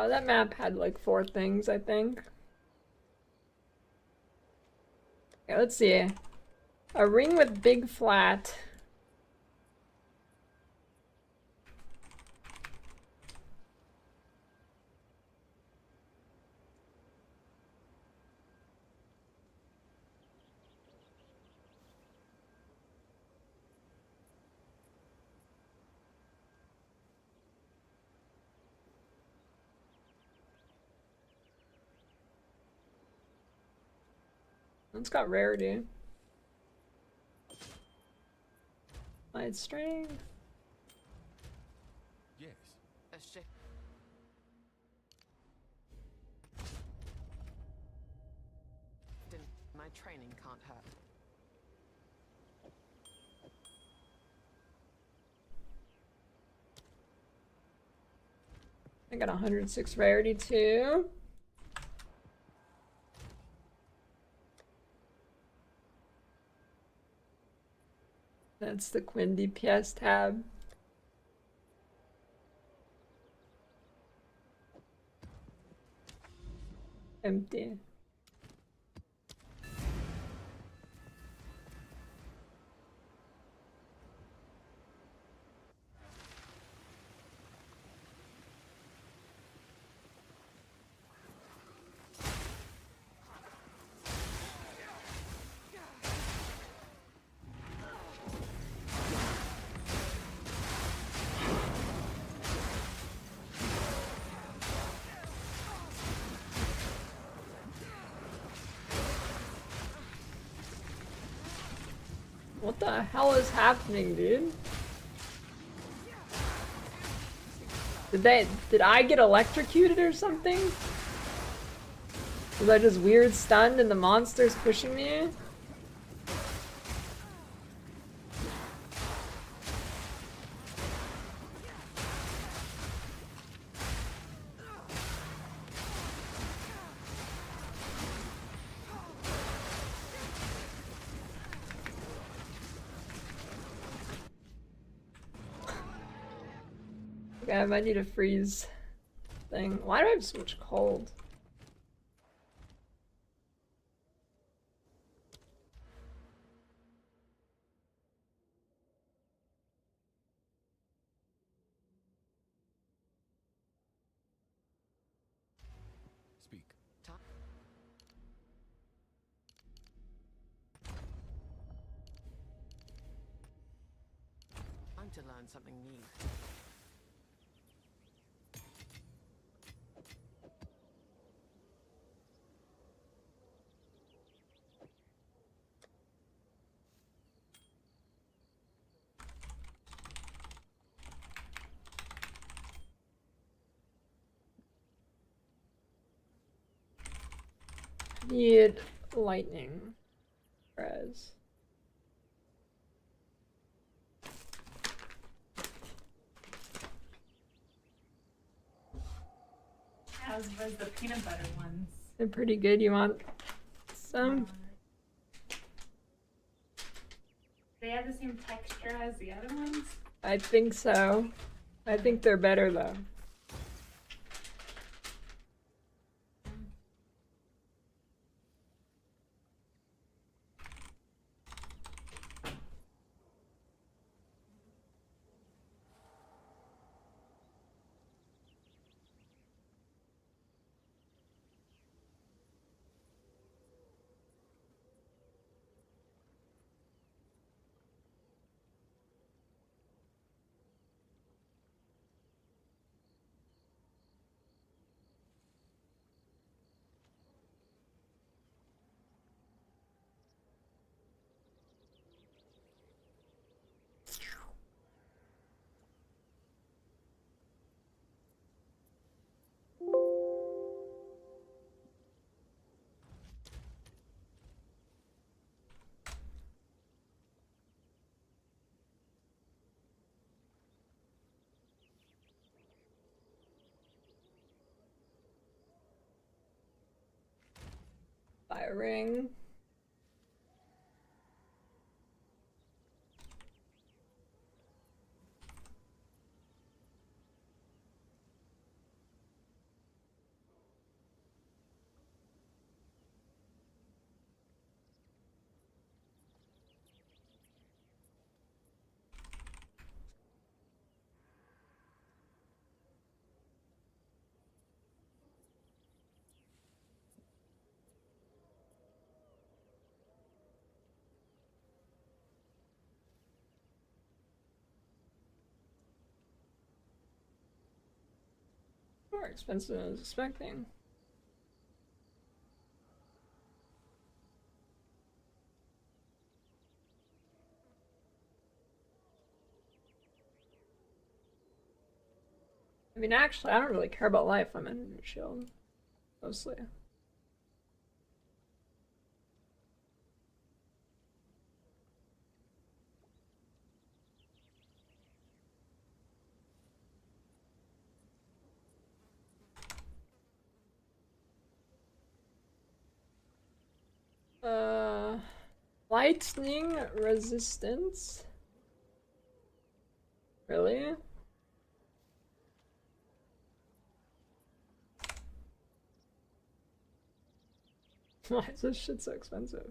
That map had like 4 things, I think. Okay, let's see. A ring with big flat. It's got rarity. Light strength. Yes. A shift. My training can't hurt. I got 106 rarity too. That's the Quinn DPS tab. Empty. What the hell is happening, dude? Did I get electrocuted or something? Was I just weird stunned and the monster's pushing me? Okay, I might need a freeze thing. Why do I have so much cold? Speak. to learn something new. Need lightning. Res. As was the peanut butter ones. They're pretty good. You want some? They have the same texture as the other ones. I think so. I think they're better though. Fire ring. More expensive than I was expecting. I mean, actually, I don't really care about life. I'm in shield, mostly. Lightning resistance? Really? Why is this shit so expensive?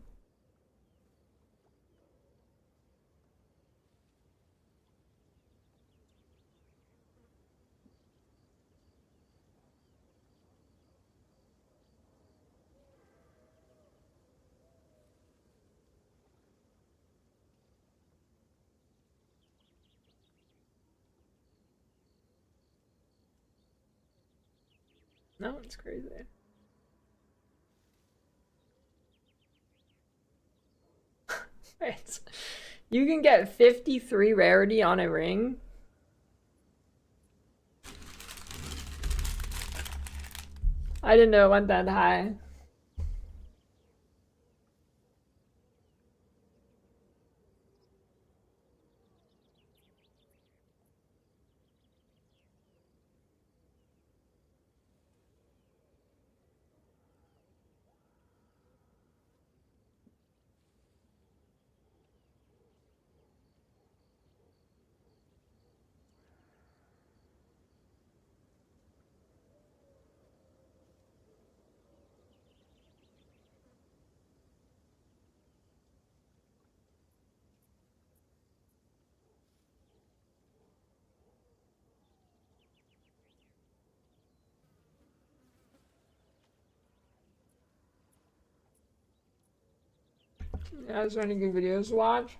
No, it's crazy. Wait, you can get 53 rarity on a ring? I didn't know it went that high. Yeah, is there any good videos to watch?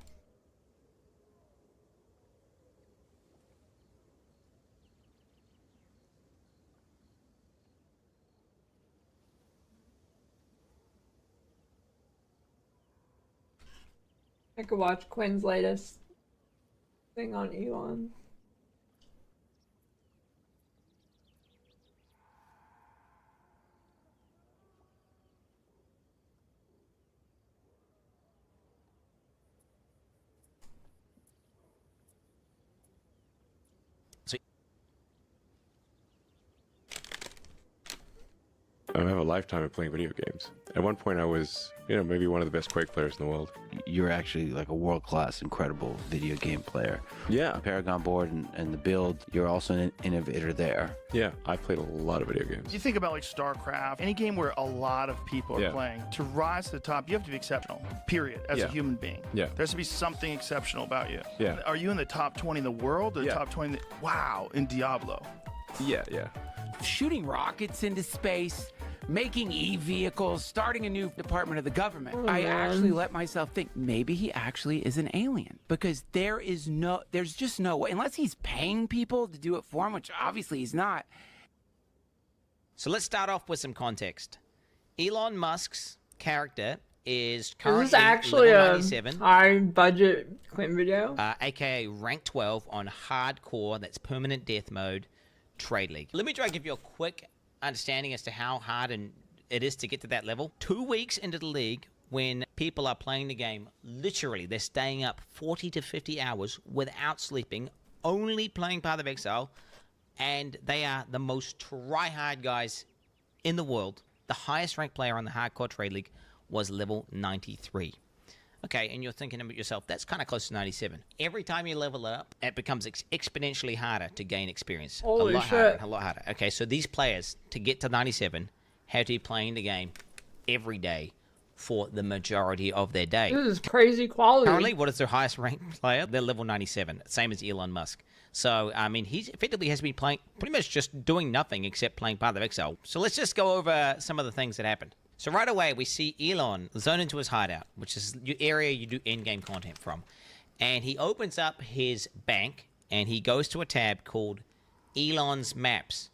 I could watch Quinn's latest thing on Elon. I have a lifetime of playing video games. At one point I was, maybe one of the best Quake players in the world. You're actually like a world-class, incredible video game player. Yeah. The Paragon board and the build, you're also an innovator there. Yeah, I played a lot of video games. You think about like StarCraft, any game where a lot of people are playing. To rise to the top, you have to be exceptional, period, as a human being. Yeah. There has to be something exceptional about you. Yeah. Are you in the top 20 in the world or the top 20 wow, in Diablo? Yeah. Shooting rockets into space, making e-vehicles, starting a new department of the government. I actually let myself think maybe he actually is an alien, because there's just no way, unless he's paying people to do it for him, which obviously he's not. So let's start off with some context. Elon Musk's character is Is currently this actually level a 97, high budget Quinn video? aka rank 12 on hardcore, that's permanent death mode, trade league. Let me try to give you a quick understanding as to how hard it is to get to that level. 2 weeks into the league, when people are playing the game, literally they're staying up 40 to 50 hours without sleeping, only playing Path of Exile, and they are the most try-hard guys in the world. The highest ranked player on the hardcore trade league was level 93. Okay, and you're thinking about yourself, that's kind of close to 97. Every time you level it up, it becomes exponentially harder to gain experience. Holy a lot shit. harder, a lot harder. Okay, so these players, to get to 97, have to be playing the game every day for the majority of their day. This is crazy quality. Currently, what is their highest ranked player? They're level 97, same as Elon Musk. So, I mean, he's effectively has been playing, pretty much just doing nothing except playing Path of Exile. So let's just go over some of the things that happened. So right away, we see Elon zone into his hideout, which is the area you do endgame content from. And he opens up his bank, and he goes to a tab called Elon's Maps,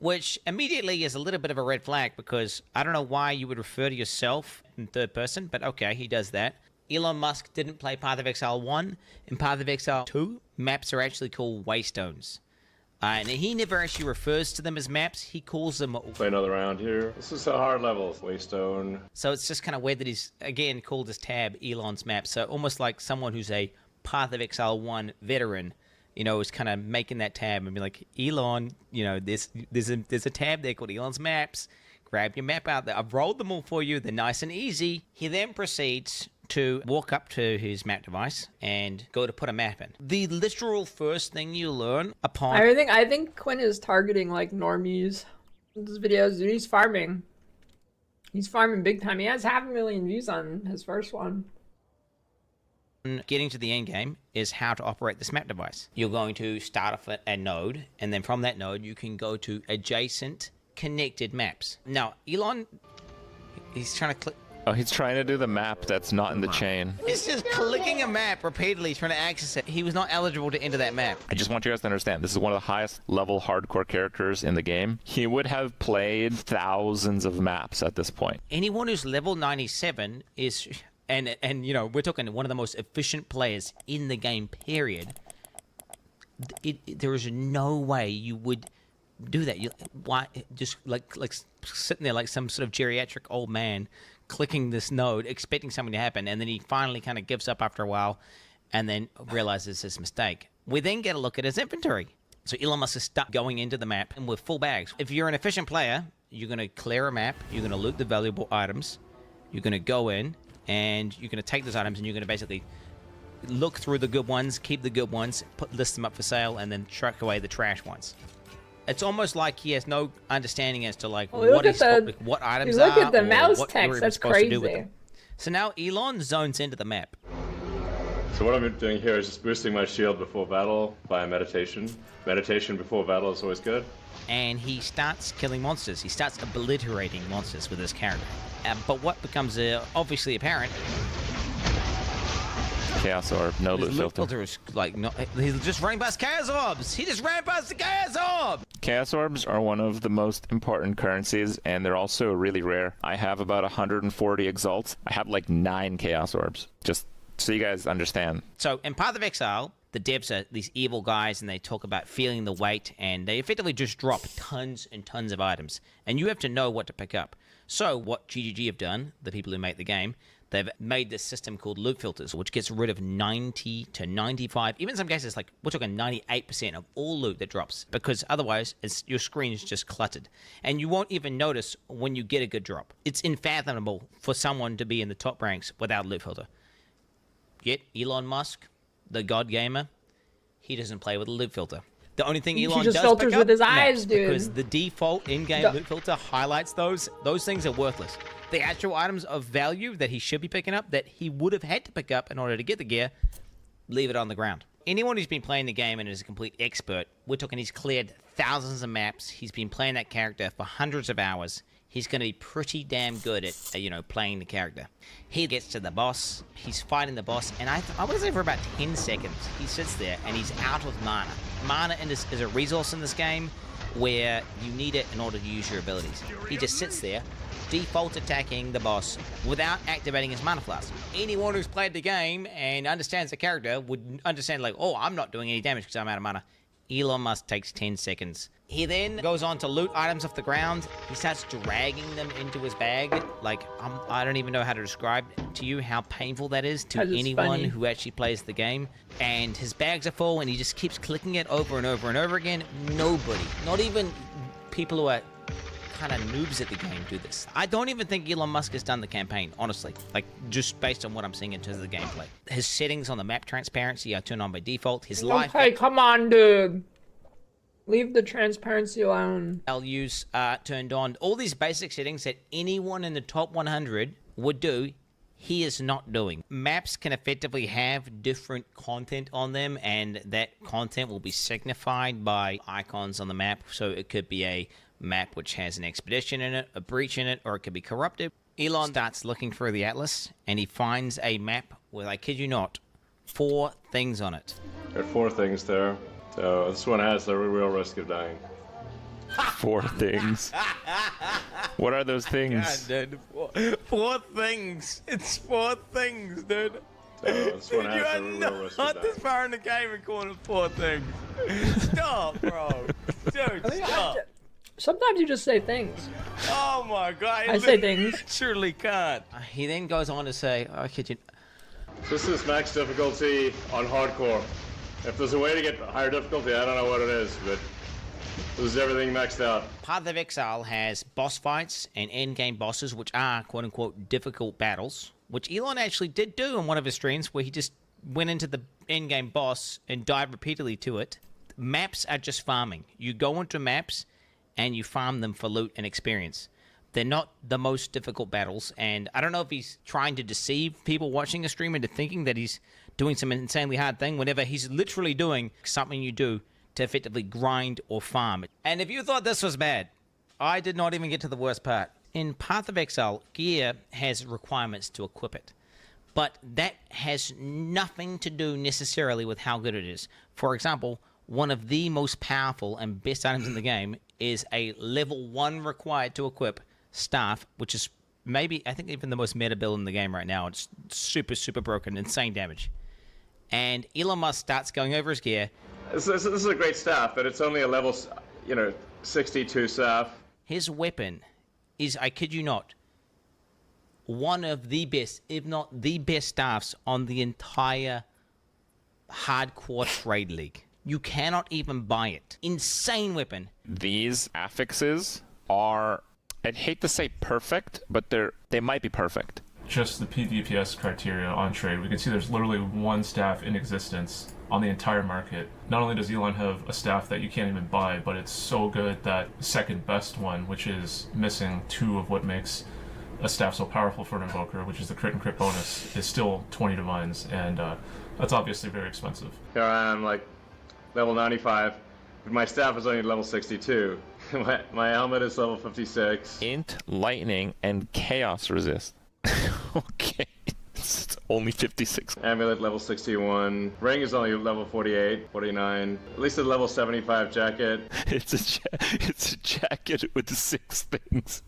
which immediately is a little bit of a red flag, because I don't know why you would refer to yourself in third person, but okay, he does that. Elon Musk didn't play Path of Exile 1. In Path of Exile 2, maps are actually called waystones. And he never actually refers to them as maps. He calls them... Play another round here. This is a hard level. Waystone. So it's just kind of weird that he's, again, called his tab Elon's Map. So almost like someone who's a Path of Exile 1 veteran, is kind of making that tab and be like, Elon, there's a tab there called Elon's Maps. Grab your map out there. I've rolled them all for you. They're nice and easy. He then proceeds to walk up to his map device and go to put a map in. The literal first thing you learn upon... I think Quinn is targeting like normies in his videos. Dude, he's farming. He's farming big time. He has 500,000 views on his first one. Getting to the end game is how to operate this map device. You're going to start off at a node, and then from that node you can go to adjacent connected maps. Now, Elon, he's trying to click... Oh, he's trying to do the map that's not in the chain. He's just clicking a map repeatedly, trying to access it. He was not eligible to enter that map. I just want you guys to understand, this is one of the highest level hardcore characters in the game. He would have played thousands of maps at this point. Anyone who's level 97 is, and we're talking one of the most efficient players in the game, period. There is no way you would do that. Why just like sitting there like some sort of geriatric old man clicking this node, expecting something to happen, and then he finally kind of gives up after a while and then realizes his mistake. We then get a look at his inventory. So Elon Musk is stuck going into the map and with full bags. If you're an efficient player, you're going to clear a map, you're going to loot the valuable items, you're going to go in, and you're going to take those items, and you're going to basically look through the good ones, keep the good ones, list them up for sale, and then truck away the trash ones. It's almost like he has no understanding as to like what items are, look at the mouse text. That's crazy. So now Elon zones into the map. So what I'm doing here is just boosting my shield before battle via meditation. Meditation before battle is always good. And he starts killing monsters. He starts obliterating monsters with his character. But what becomes obviously apparent... Chaos Orb, no loot filter. Is like he's just running past Chaos Orbs. He just ran past the Chaos Orb. Chaos Orbs are one of the most important currencies, and they're also really rare. I have about 140 Exalts. I have like 9 Chaos Orbs. Just so you guys understand. So in Path of Exile, the devs are these evil guys, and they talk about feeling the weight, and they effectively just drop tons and tons of items, and you have to know what to pick up. So what GGG have done, the people who make the game, they've made this system called loot filters, which gets rid of 90 to 95, even in some cases, like we're talking 98% of all loot that drops, because otherwise your screen is just cluttered. And you won't even notice when you get a good drop. It's unfathomable for someone to be in the top ranks without a loot filter. Yet Elon Musk, the god gamer, he doesn't play with a loot filter. The only thing Elon just does filters pick up, with his maps, eyes, dude. because the default in-game loot filter highlights those things are worthless. The actual items of value that he should be picking up, that he would have had to pick up in order to get the gear, leave it on the ground. Anyone who's been playing the game and is a complete expert, we're talking he's cleared thousands of maps, he's been playing that character for hundreds of hours, he's going to be pretty damn good at, playing the character. He gets to the boss, he's fighting the boss, and I want to say for about 10 seconds, he sits there and he's out of mana. Mana is a resource in this game where you need it in order to use your abilities. He just sits there, default attacking the boss without activating his mana flask. Anyone who's played the game and understands the character would understand, like, oh, I'm not doing any damage because I'm out of mana. Elon Musk takes 10 seconds. He then goes on to loot items off the ground. He starts dragging them into his bag. Like, I don't even know how to describe to you how painful that is to anyone who actually plays the game. And his bags are full, and he just keeps clicking it over and over and over again. Nobody, not even people who are kind of noobs at the game, do this. I don't even think Elon Musk has done the campaign, honestly. Like, just based on what I'm seeing in terms of the gameplay. His settings on the map transparency are turned on by default. His life... Okay, come on, dude. Leave the transparency alone. Values are turned on. All these basic settings that anyone in the top 100 would do, he is not doing. Maps can effectively have different content on them, and that content will be signified by icons on the map. So it could be a map which has an expedition in it, a breach in it, or it could be corrupted. Elon starts looking through the atlas, and he finds a map with, I kid you not, 4 things on it. There are 4 things there. So this one has the real risk of dying. 4 things. What are those things? God, dude. 4 things. It's 4 things, dude. So this one has the real risk of Not dying. this far in the game and calling it 4 things. Stop, bro. Dude, stop. Sometimes you just say things. Oh my god. I say things. Surely can't. He then goes on to say, oh, kid you. This is max difficulty on hardcore. If there's a way to get higher difficulty, I don't know what it is, but this is everything maxed out. Path of Exile has boss fights and endgame bosses, which are quote-unquote difficult battles, which Elon actually did do in one of his streams, where he just went into the endgame boss and died repeatedly to it. Maps are just farming. You go into maps and you farm them for loot and experience. They're not the most difficult battles, and I don't know if he's trying to deceive people watching the stream into thinking that he's doing some insanely hard thing, whenever he's literally doing something you do to effectively grind or farm. And if you thought this was bad, I did not even get to the worst part. In Path of Exile, gear has requirements to equip it, but that has nothing to do necessarily with how good it is. For example, one of the most powerful and best items in the game is a level 1 required to equip staff, which is maybe, I think, even the most meta build in the game right now. It's super, super broken, insane damage. And Elon Musk starts going over his gear. This is a great staff, but it's only a level, 62 staff. His weapon is, I kid you not, one of the best, if not the best staffs on the entire hardcore trade league. You cannot even buy it. Insane weapon. These affixes are, I'd hate to say perfect, but they might be perfect. Just the PvPS criteria on trade, we can see there's literally 1 staff in existence on the entire market. Not only does Elon have a staff that you can't even buy, but it's so good that the second best one, which is missing 2 of what makes a staff so powerful for an invoker, which is the crit and crit bonus, is still 20 divines, and that's obviously very expensive. Here I am, like, level 95, but my staff is only level 62. my helmet is level 56. Int, lightning, and chaos resist. Okay, it's only 56. Amulet level 61. Ring is only level 48, 49. At least a level 75 jacket. It's a jacket with 6 things.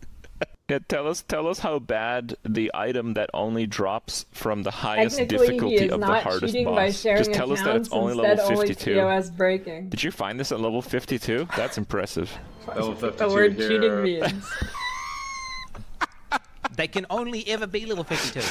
Yeah, tell us how bad the item that only drops from the highest Technically, he difficulty is of the not hardest cheating by boss. sharing Just tell us that it's accounts, only instead level only 52. POS breaking. Did you find this at level 52? That's impressive. Level 52 The word here. cheating means. They can only ever be level 52.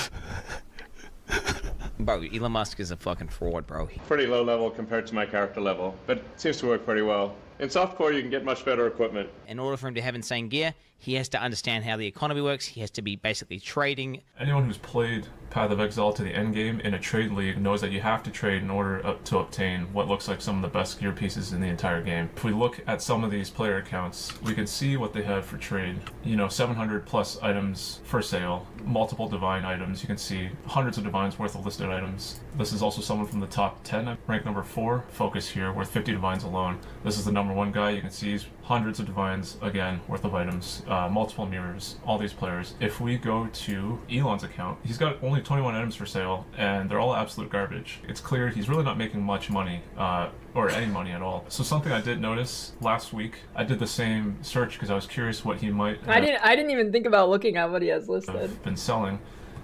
Bro, Elon Musk is a fucking fraud, bro. Pretty low level compared to my character level, but it seems to work pretty well. In softcore, you can get much better equipment. In order for him to have insane gear, he has to understand how the economy works. He has to be basically trading. Anyone who's played Path of Exile to the endgame in a trade league knows that you have to trade in order to obtain what looks like some of the best gear pieces in the entire game. If we look at some of these player accounts, we can see what they have for trade. You know, 700 plus items for sale, multiple divine items. You can see hundreds of divines worth of listed items. This is also someone from the top 10, ranked number 4, Focus here, worth 50 divines alone. This is the number 1 guy. You can see he's hundreds of divines, again, worth of items, multiple mirrors, all these players. If we go to Elon's account, he's got only 21 items for sale, and they're all absolute garbage. It's clear he's really not making much money, or any money at all. So something I did notice last week, I did the same search because I was curious what he might I didn't even think about looking at what he has listed. have been selling.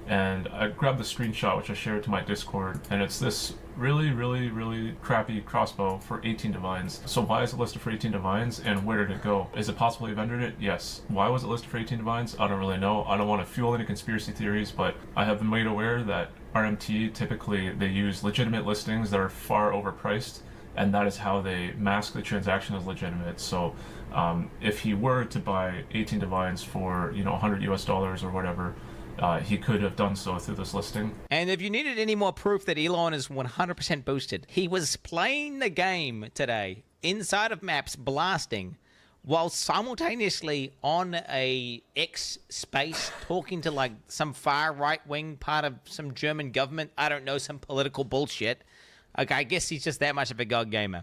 And I grabbed the screenshot, which I shared to my Discord, and it's this really crappy crossbow for 18 divines. So why is it listed for 18 divines, and where did it go? Is it possible he vendored it? Yes. Why was it listed for 18 divines? I don't really know. I don't want to fuel any conspiracy theories, but I have been made aware that RMT, typically they use legitimate listings that are far overpriced, and that is how they mask the transaction as legitimate. So if he were to buy 18 divines for, you know, $100 US or whatever, he could have done so through this listing. And if you needed any more proof that Elon is 100% boosted, he was playing the game today inside of maps, blasting, while simultaneously on a X space talking to like some far right wing part of some German government. I don't know, some political bullshit. Okay, I guess he's just that much of a god gamer.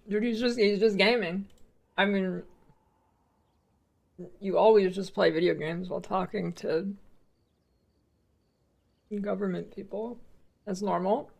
Dude, he's just gaming. I mean, you always just play video games while talking to government people. That's normal.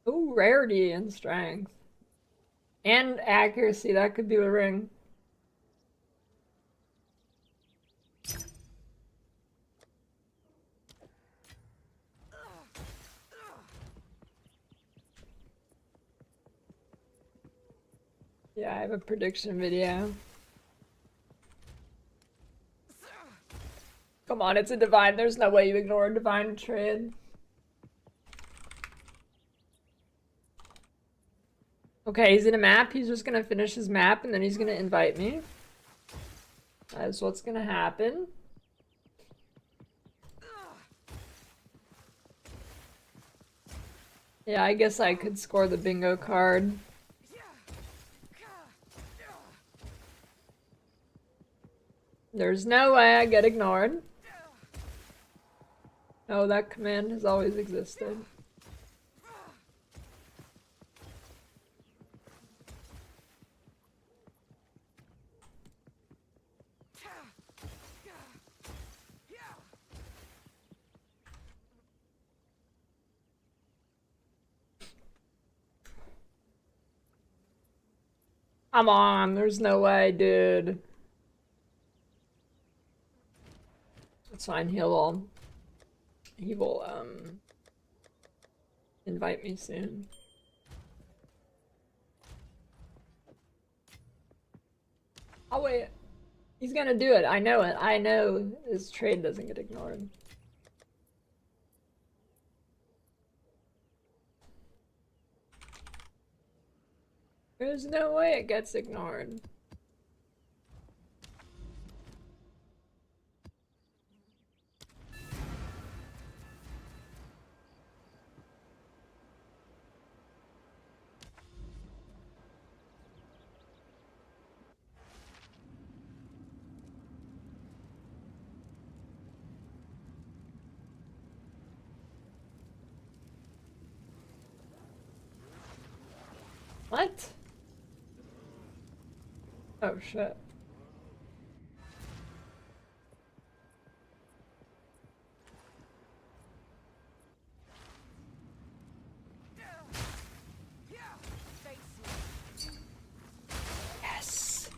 Ooh, rarity and strength. And accuracy, that could be the ring. Yeah, I have a prediction video. Come on, it's a divine. There's no way you ignore a divine trade. Okay, he's in a map. He's just gonna finish his map and then he's gonna invite me. That's what's gonna happen. Yeah, I guess I could score the bingo card. There's no way I get ignored. Oh, that command has always existed. Come on, there's no way, dude. It's fine, he'll He will invite me soon. I'll wait. He's gonna do it. I know it. I know his trade doesn't get ignored. There's no way it gets ignored. What? Oh shit. Yes.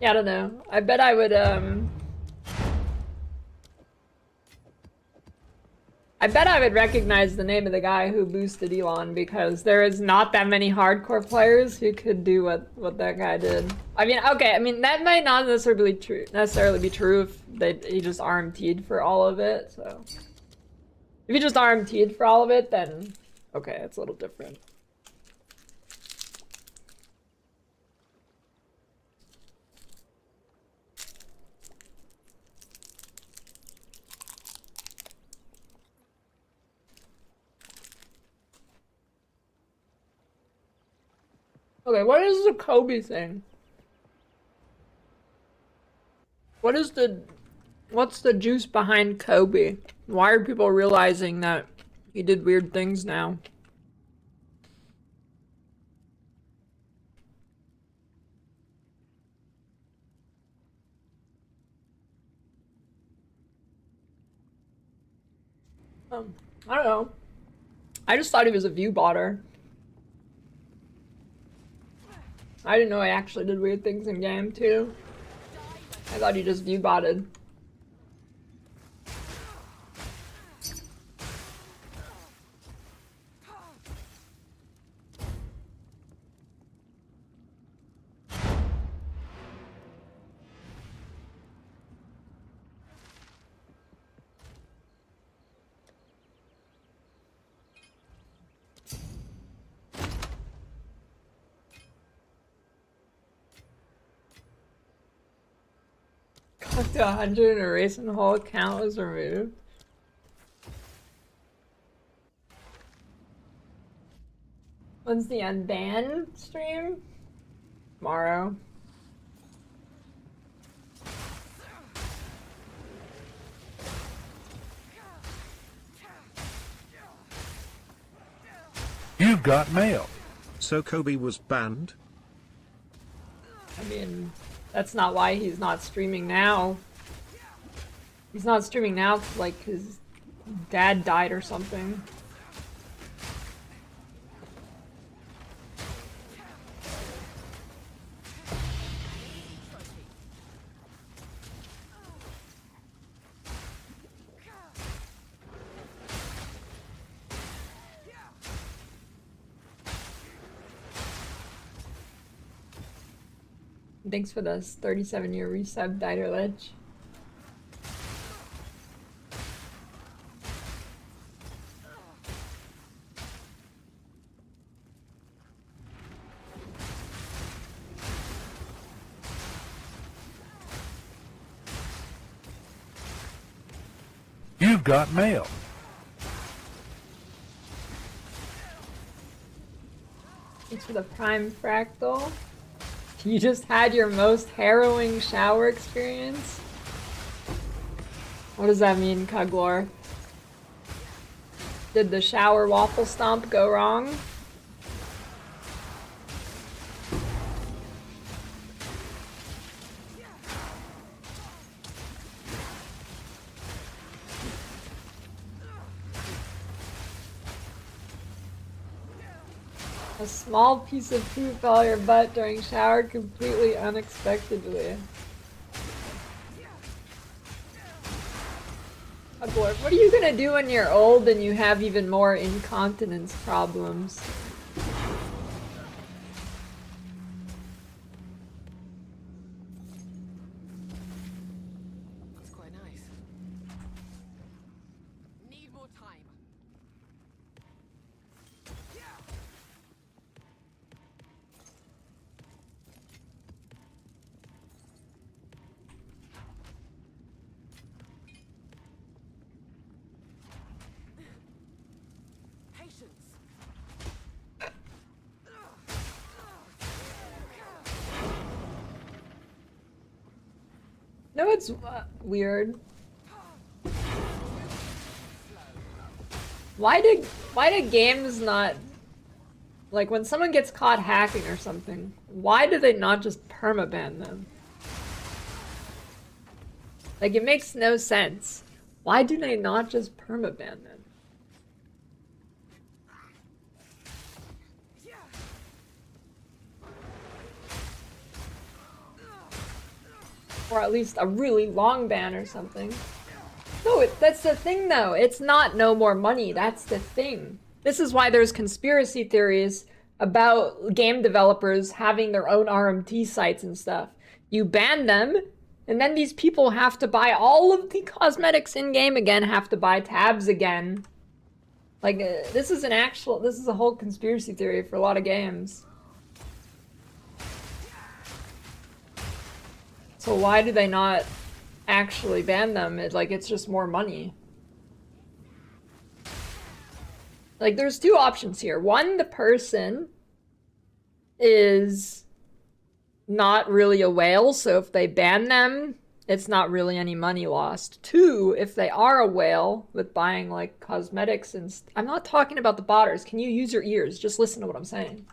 Yeah, I don't know. I bet I would I bet I would recognize the name of the guy who boosted Elon because there is not that many hardcore players who could do what that guy did. I mean, okay, I mean that might not necessarily be true if he just RMT'd for all of it. So if he just RMT'd for all of it, then okay, it's a little different. Okay, what is the Kobe thing? What's the juice behind Kobe? Why are people realizing that he did weird things now? I don't know. I just thought he was a view botter. I didn't know I actually did weird things in game too. I thought he just view botted. Got to 100 and erase and the whole account was removed. When's the unban stream? Tomorrow. You've got mail. So Kobe was banned? I mean, that's not why he's not streaming now. He's not streaming now because, like, his dad died or something. Thanks for this 37-year resub, Dieter Lich. You've got mail. Thanks for the prime fractal. You just had your most harrowing shower experience? What does that mean, Cuglor? Did the shower waffle stomp go wrong? A small piece of poo fell out your butt during shower completely unexpectedly. Abort. What are you gonna do when you're old and you have even more incontinence problems? That's quite nice. Need more time. Patience. No, it's weird. Why did games not, like, when someone gets caught hacking or something, why do they not just permaban them? Like, it makes no sense. Why do they not just permaban them? Or at least a really long ban or something. No, that's the thing though. It's not no more money. That's the thing. This is why there's conspiracy theories about game developers having their own RMT sites and stuff. You ban them, and then these people have to buy all of the cosmetics in game again, have to buy tabs again. Like, this is a whole conspiracy theory for a lot of games. So why do they not actually ban them? It's just more money. Like, there's two options here. One, the person is not really a whale, so if they ban them, it's not really any money lost. Two, if they are a whale with buying, like, cosmetics and I'm not talking about the botters. Can you use your ears? Just listen to what I'm saying.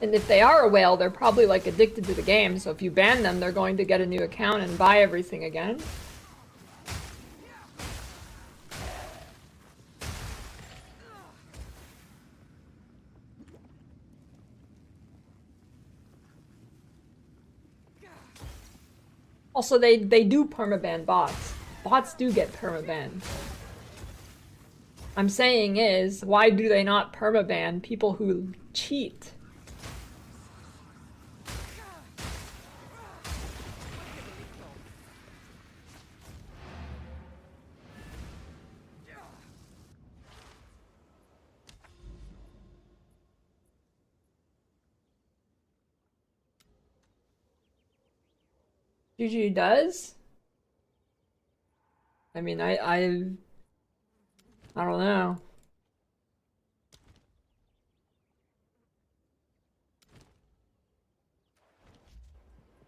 And if they are a whale, they're probably like addicted to the game, so if you ban them, they're going to get a new account and buy everything again. Also, they do permaban bots. Bots do get permabanned. I'm saying is, why do they not permaban people who cheat? GG does? I mean, I don't know.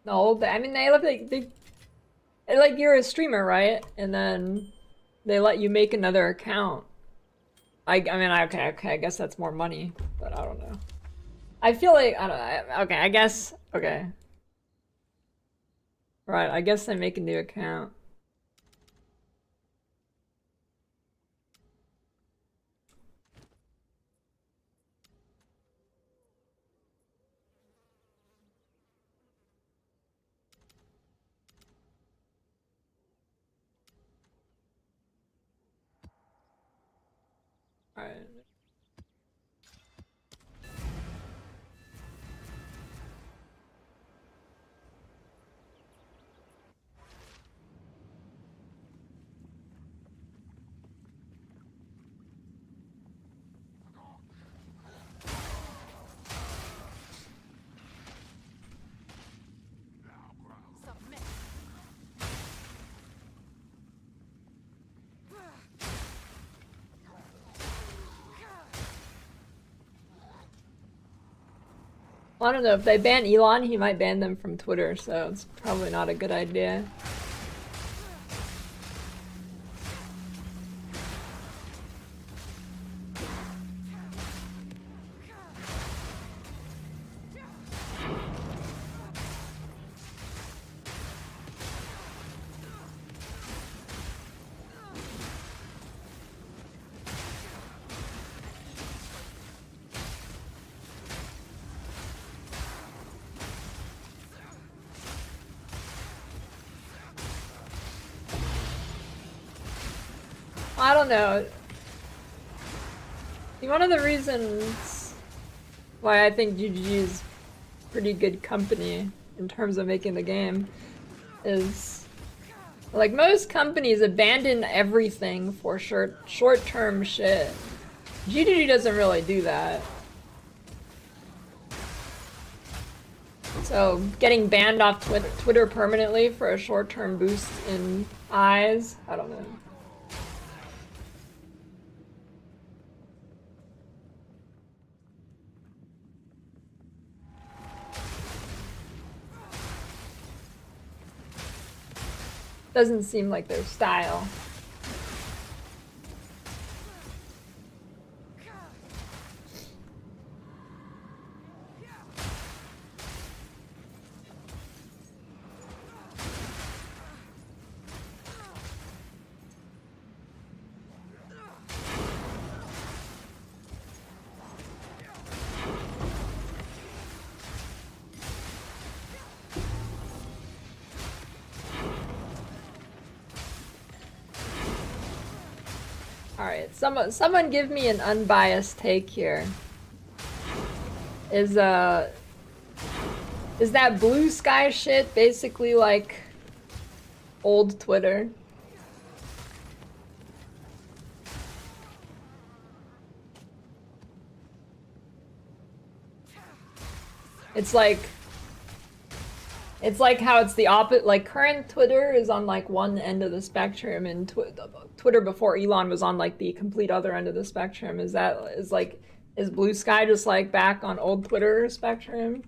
No, I mean, they look like you're a streamer, right? And then they let you make another account. I mean, okay, I guess that's more money, but I don't know. I feel like, I don't know, okay, I guess, okay. Right, I guess they make a new account. Alright. I don't know, if they ban Elon, he might ban them from Twitter, so it's probably not a good idea. I don't know. One of the reasons why I think GGG is pretty good company in terms of making the game is, like, most companies abandon everything for short-term shit. GGG doesn't really do that. So getting banned off Twitter permanently for a short-term boost in eyes, I don't know. Doesn't seem like their style. Alright, someone give me an unbiased take here. Is that blue sky shit basically like old Twitter? It's like how it's the opposite. Like, current Twitter is on like one end of the spectrum, and Twitter before Elon was on like the complete other end of the spectrum. Is Blue Sky just like back on old Twitter spectrum?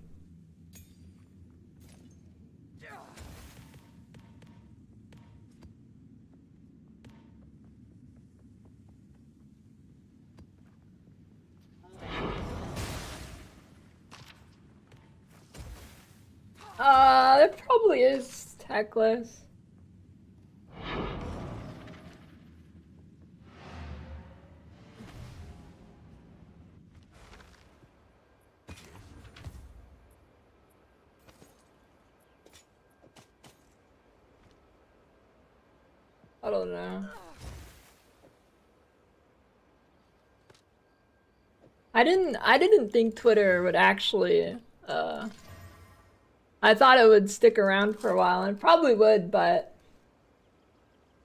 It probably is techless. I don't know. I didn't think Twitter would actually, I thought it would stick around for a while, and it probably would, but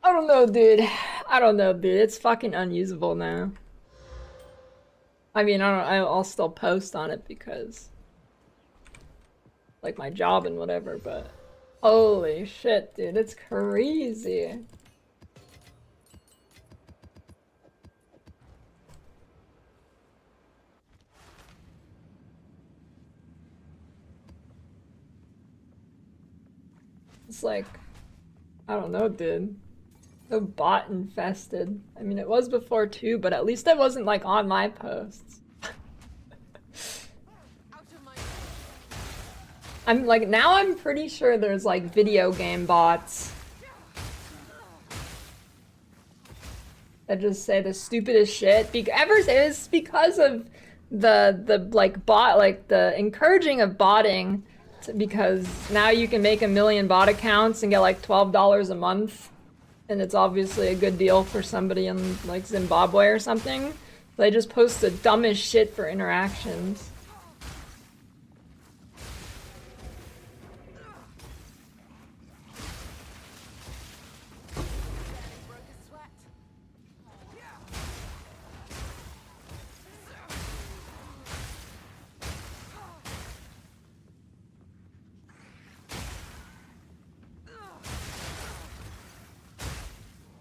I don't know, dude. I don't know, dude. It's fucking unusable now. I mean, I'll still post on it because, like, my job and whatever, but holy shit, dude, it's crazy. It's like, I don't know, dude. So bot infested. I mean, it was before too, but at least it wasn't like on my posts. I'm like, now I'm pretty sure there's like video game bots that just say the stupidest shit. It's because of the like bot, like the encouraging of botting. Because now you can make 1 million bot accounts and get like $12 a month, and it's obviously a good deal for somebody in like Zimbabwe or something. They just post the dumbest shit for interactions.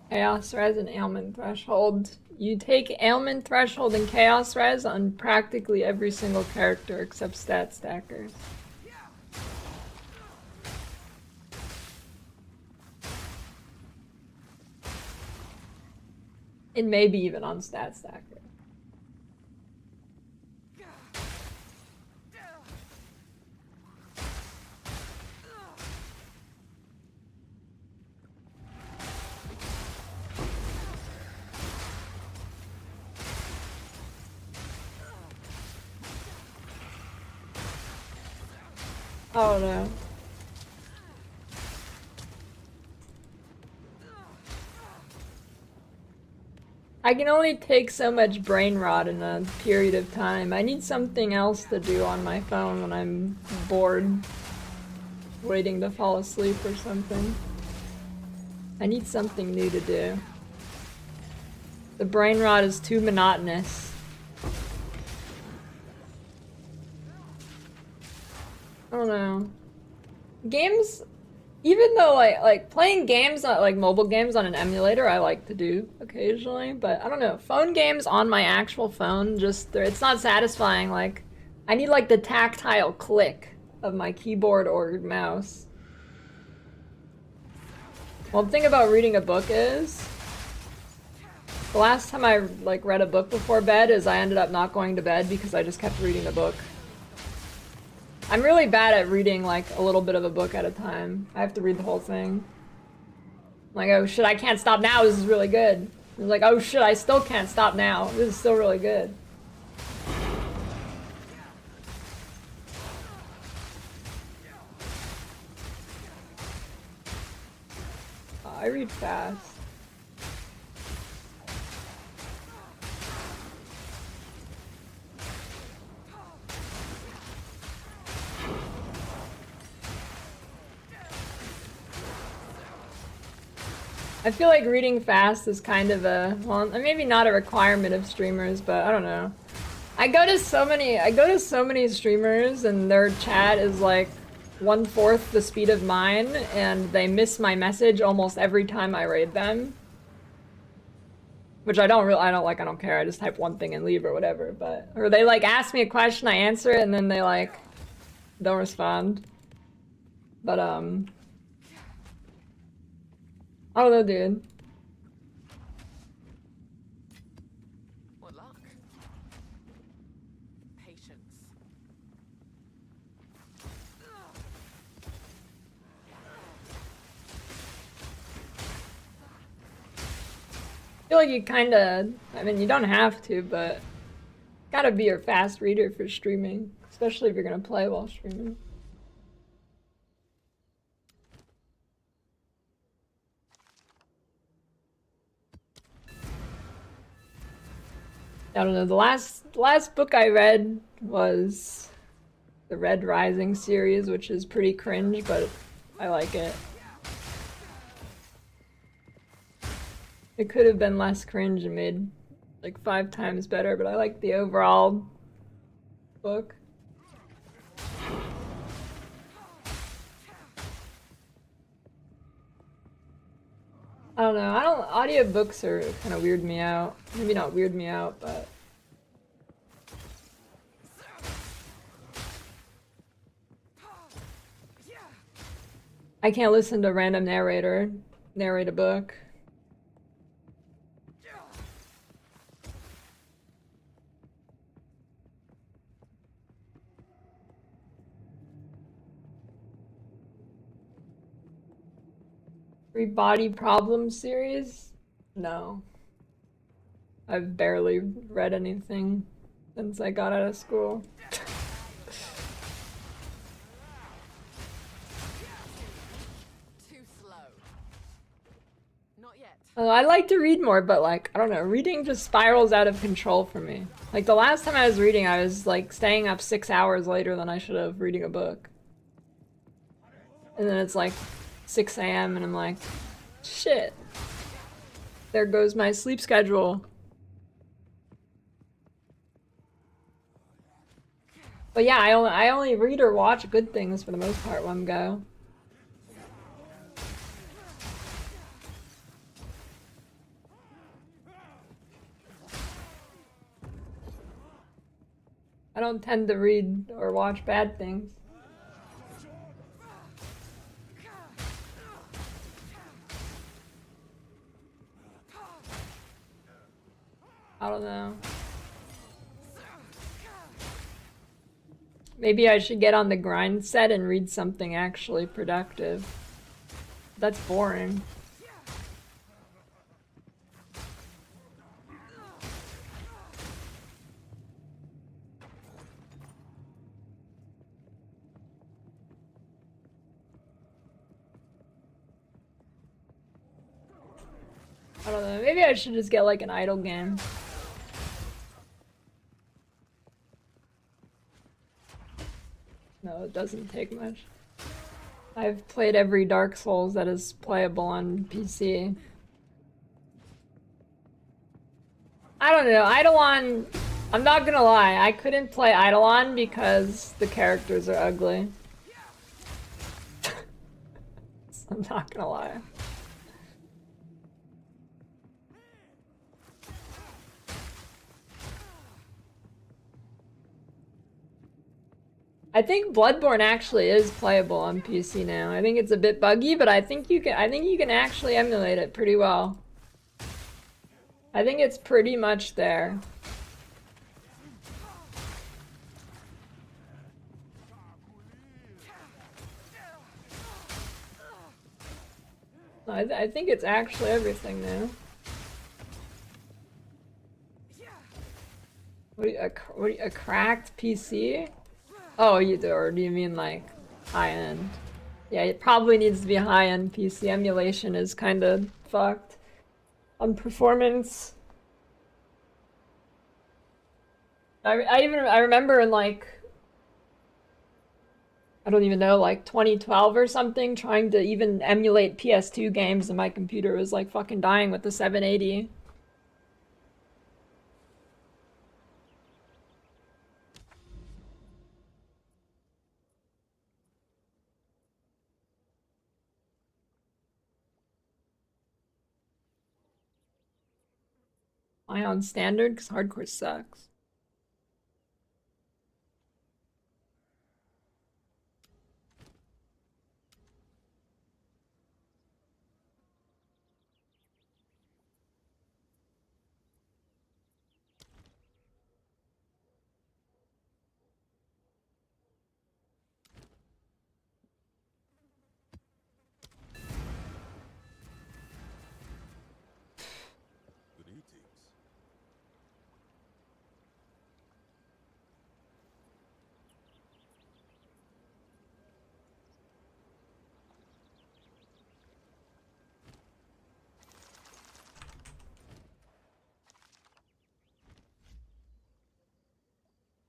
Chaos Res and Ailment Threshold. You take Ailment Threshold and Chaos Res on practically every single character except Stat Stackers. And maybe even on Stat Stacker. Oh no. I can only take so much brain rot in a period of time. I need something else to do on my phone when I'm bored, waiting to fall asleep or something. I need something new to do. The brain rot is too monotonous. I don't know. Games, even though like playing games, like mobile games on an emulator, I like to do occasionally, but I don't know. Phone games on my actual phone, just it's not satisfying. Like, I need like the tactile click of my keyboard or mouse. Well, the thing about reading a book is, the last time I like read a book before bed is I ended up not going to bed because I just kept reading the book. I'm really bad at reading like a little bit of a book at a time. I have to read the whole thing. Like, oh shit, I can't stop now, this is really good. It's like, oh shit, I still can't stop now, this is still really good. I read fast. I feel like reading fast is kind of a, well, maybe not a requirement of streamers, but I don't know. I go to so many streamers and their chat is like 1/4 the speed of mine, and they miss my message almost every time I raid them. Which I don't care, I just type one thing and leave or whatever, but, or they like ask me a question, I answer it, and then they like don't respond. But I don't know, dude. What luck? Patience. I feel like you kinda, I mean, you don't have to, but gotta be a fast reader for streaming, especially if you're gonna play while streaming. I don't know, the last book I read was the Red Rising series, which is pretty cringe, but I like it. It could have been less cringe and made like 5 times better, but I like the overall book. I don't know, audiobooks are kind of weird me out. Maybe not weird me out, but I can't listen to a random narrator narrate a book. Free Body Problem series? No. I've barely read anything since I got out of school. Too slow. Not yet. I like to read more, but like, I don't know, reading just spirals out of control for me. Like the last time I was reading, I was like staying up 6 hours later than I should have reading a book. And then it's like 6 a.m. and I'm like, shit. There goes my sleep schedule. But yeah, I only read or watch good things for the most part one go. I don't tend to read or watch bad things. I don't know. Maybe I should get on the grind set and read something actually productive. That's boring. I don't know, maybe I should just get like an idle game. No, it doesn't take much. I've played every Dark Souls that is playable on PC. I don't know, Eidolon, I'm not gonna lie, I couldn't play Eidolon because the characters are ugly. I'm not gonna lie. I think Bloodborne actually is playable on PC now. I think it's a bit buggy, but I think you can actually emulate it pretty well. I think it's pretty much there. I think it's actually everything now. A cracked PC? Oh, you do, or do you mean like high-end? Yeah, it probably needs to be high-end PC. Emulation is kind of fucked on performance. I remember in like, I don't even know, like 2012 or something, trying to even emulate PS2 games and my computer was like fucking dying with the 780. Am I on standard? Because hardcore sucks.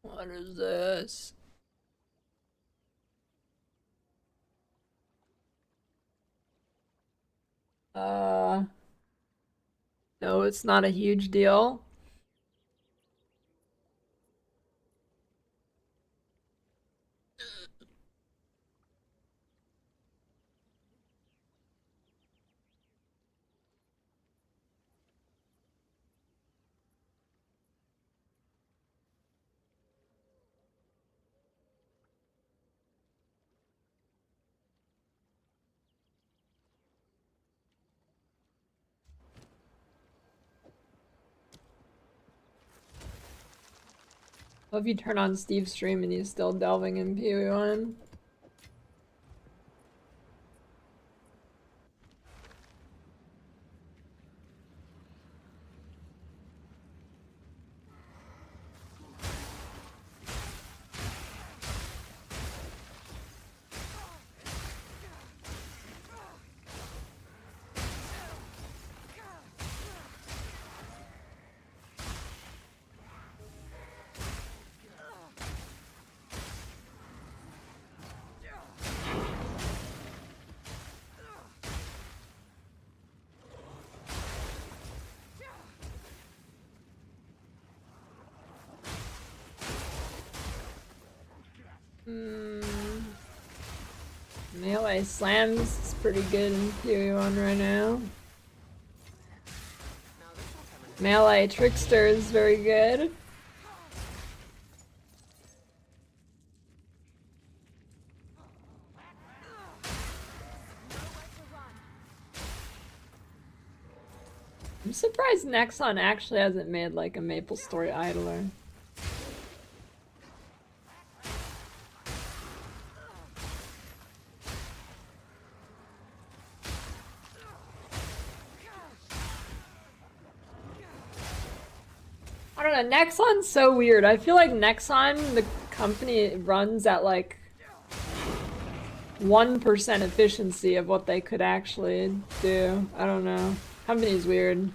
What is this? No, it's not a huge deal. What if you turn on Steve's stream and he's still delving in PoE 1? Melee slams is pretty good in PoE 1 right now. Melee trickster is very good. I'm surprised Nexon actually hasn't made like a MapleStory idler. I don't know, Nexon's so weird. I feel like Nexon, the company, runs at like 1% efficiency of what they could actually do. I don't know. Company's weird.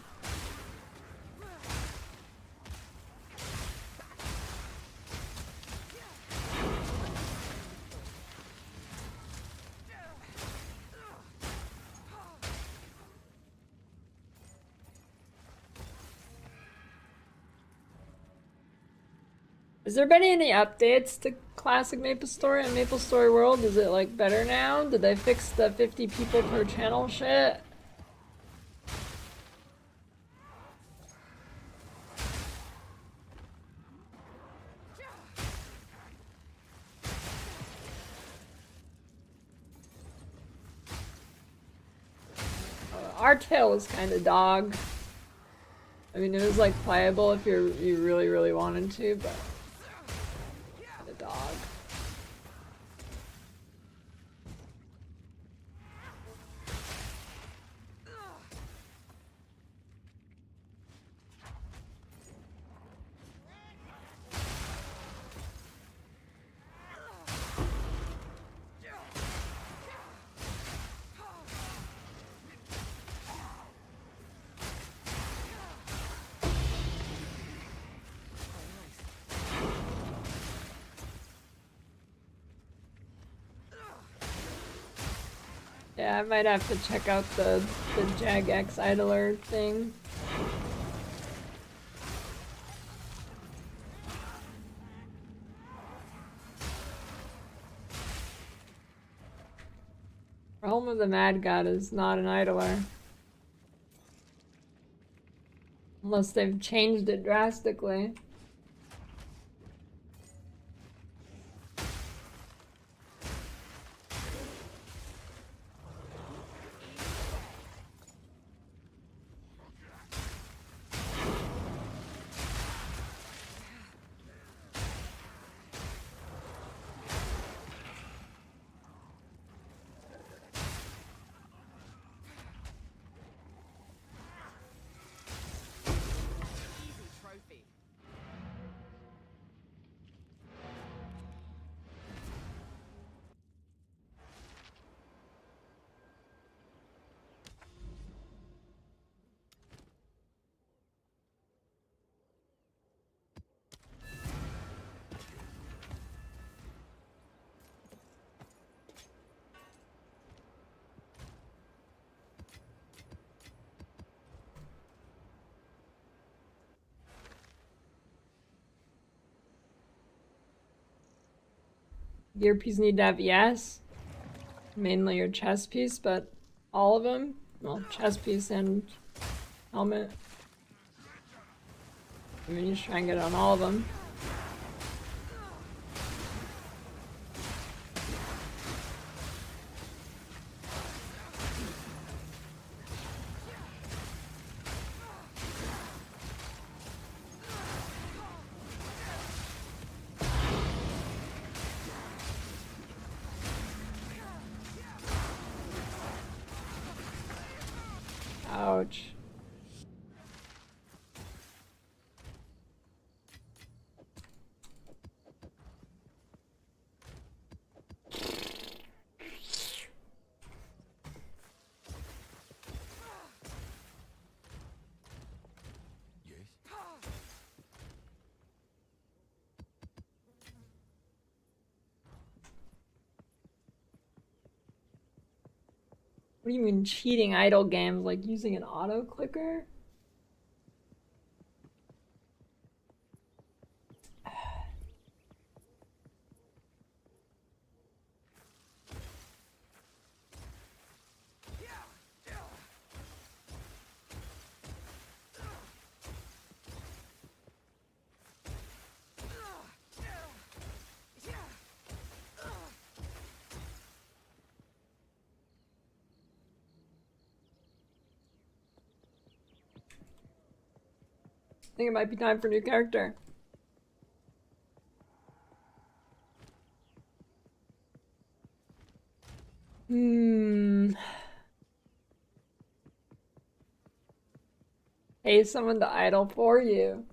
Has there been any updates to Classic MapleStory and MapleStory World? Is it like better now? Did they fix the 50 people per channel shit? Our tail was kind of dog. I mean, it was like playable if you really, really wanted to, but the dog. Yeah, I might have to check out the Jagex idler thing. Realm of the Mad God is not an idler. Unless they've changed it drastically. Gear piece need to have yes. Mainly your chest piece, but all of them? Well, chest piece and helmet. I mean, you just try and get it on all of them. Ouch. What do you mean cheating idle games, like using an auto clicker? I think it might be time for a new character. Pay someone to idle for you.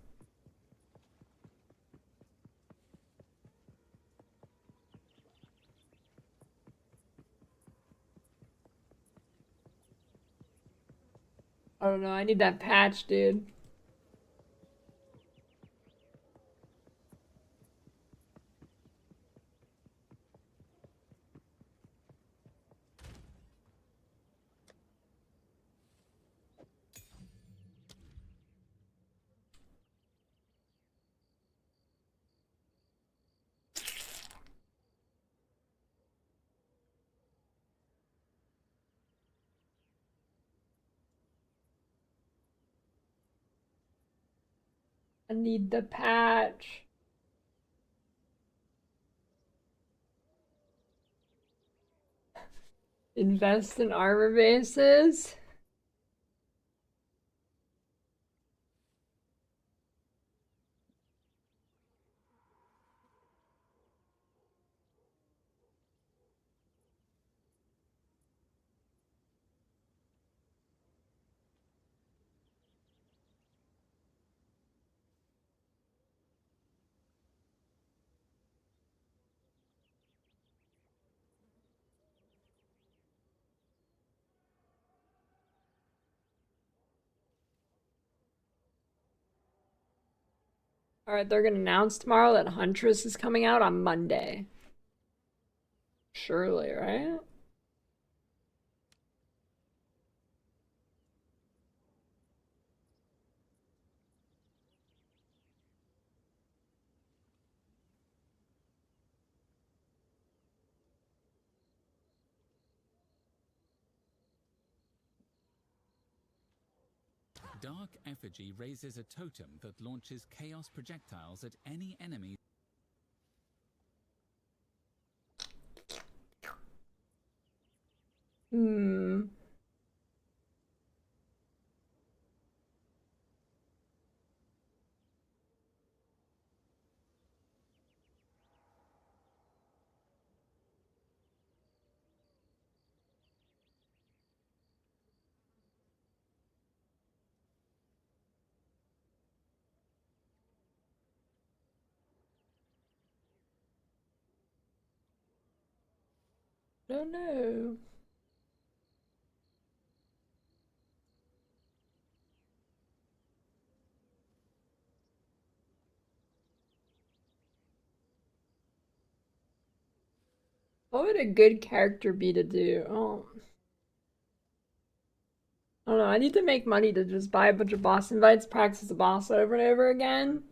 I don't know, I need that patch, dude. I need the patch. Invest in armor bases. Alright, they're gonna announce tomorrow that Huntress is coming out on Monday. Surely, right? Dark Effigy raises a totem that launches chaos projectiles at any enemy. Hmm. Don't know. What would a good character be to do? Oh. I don't know, I need to make money to just buy a bunch of boss invites, practice the boss over and over again.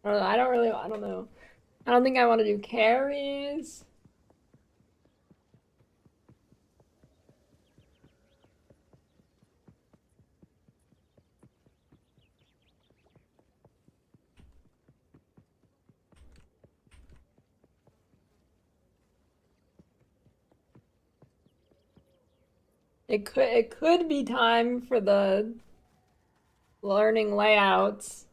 I don't know. I don't think I want to do carries. It could be time for the learning layouts.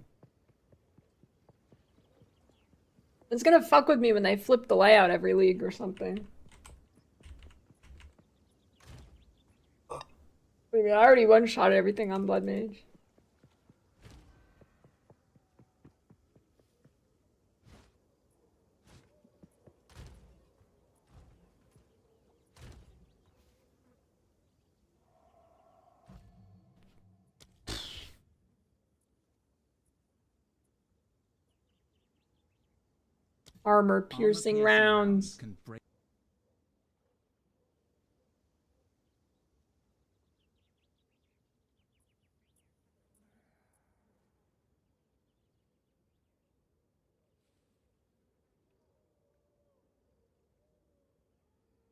It's gonna fuck with me when they flip the layout every league or something. I mean, I already one-shot everything on Blood Mage. Armor-piercing rounds. Can break.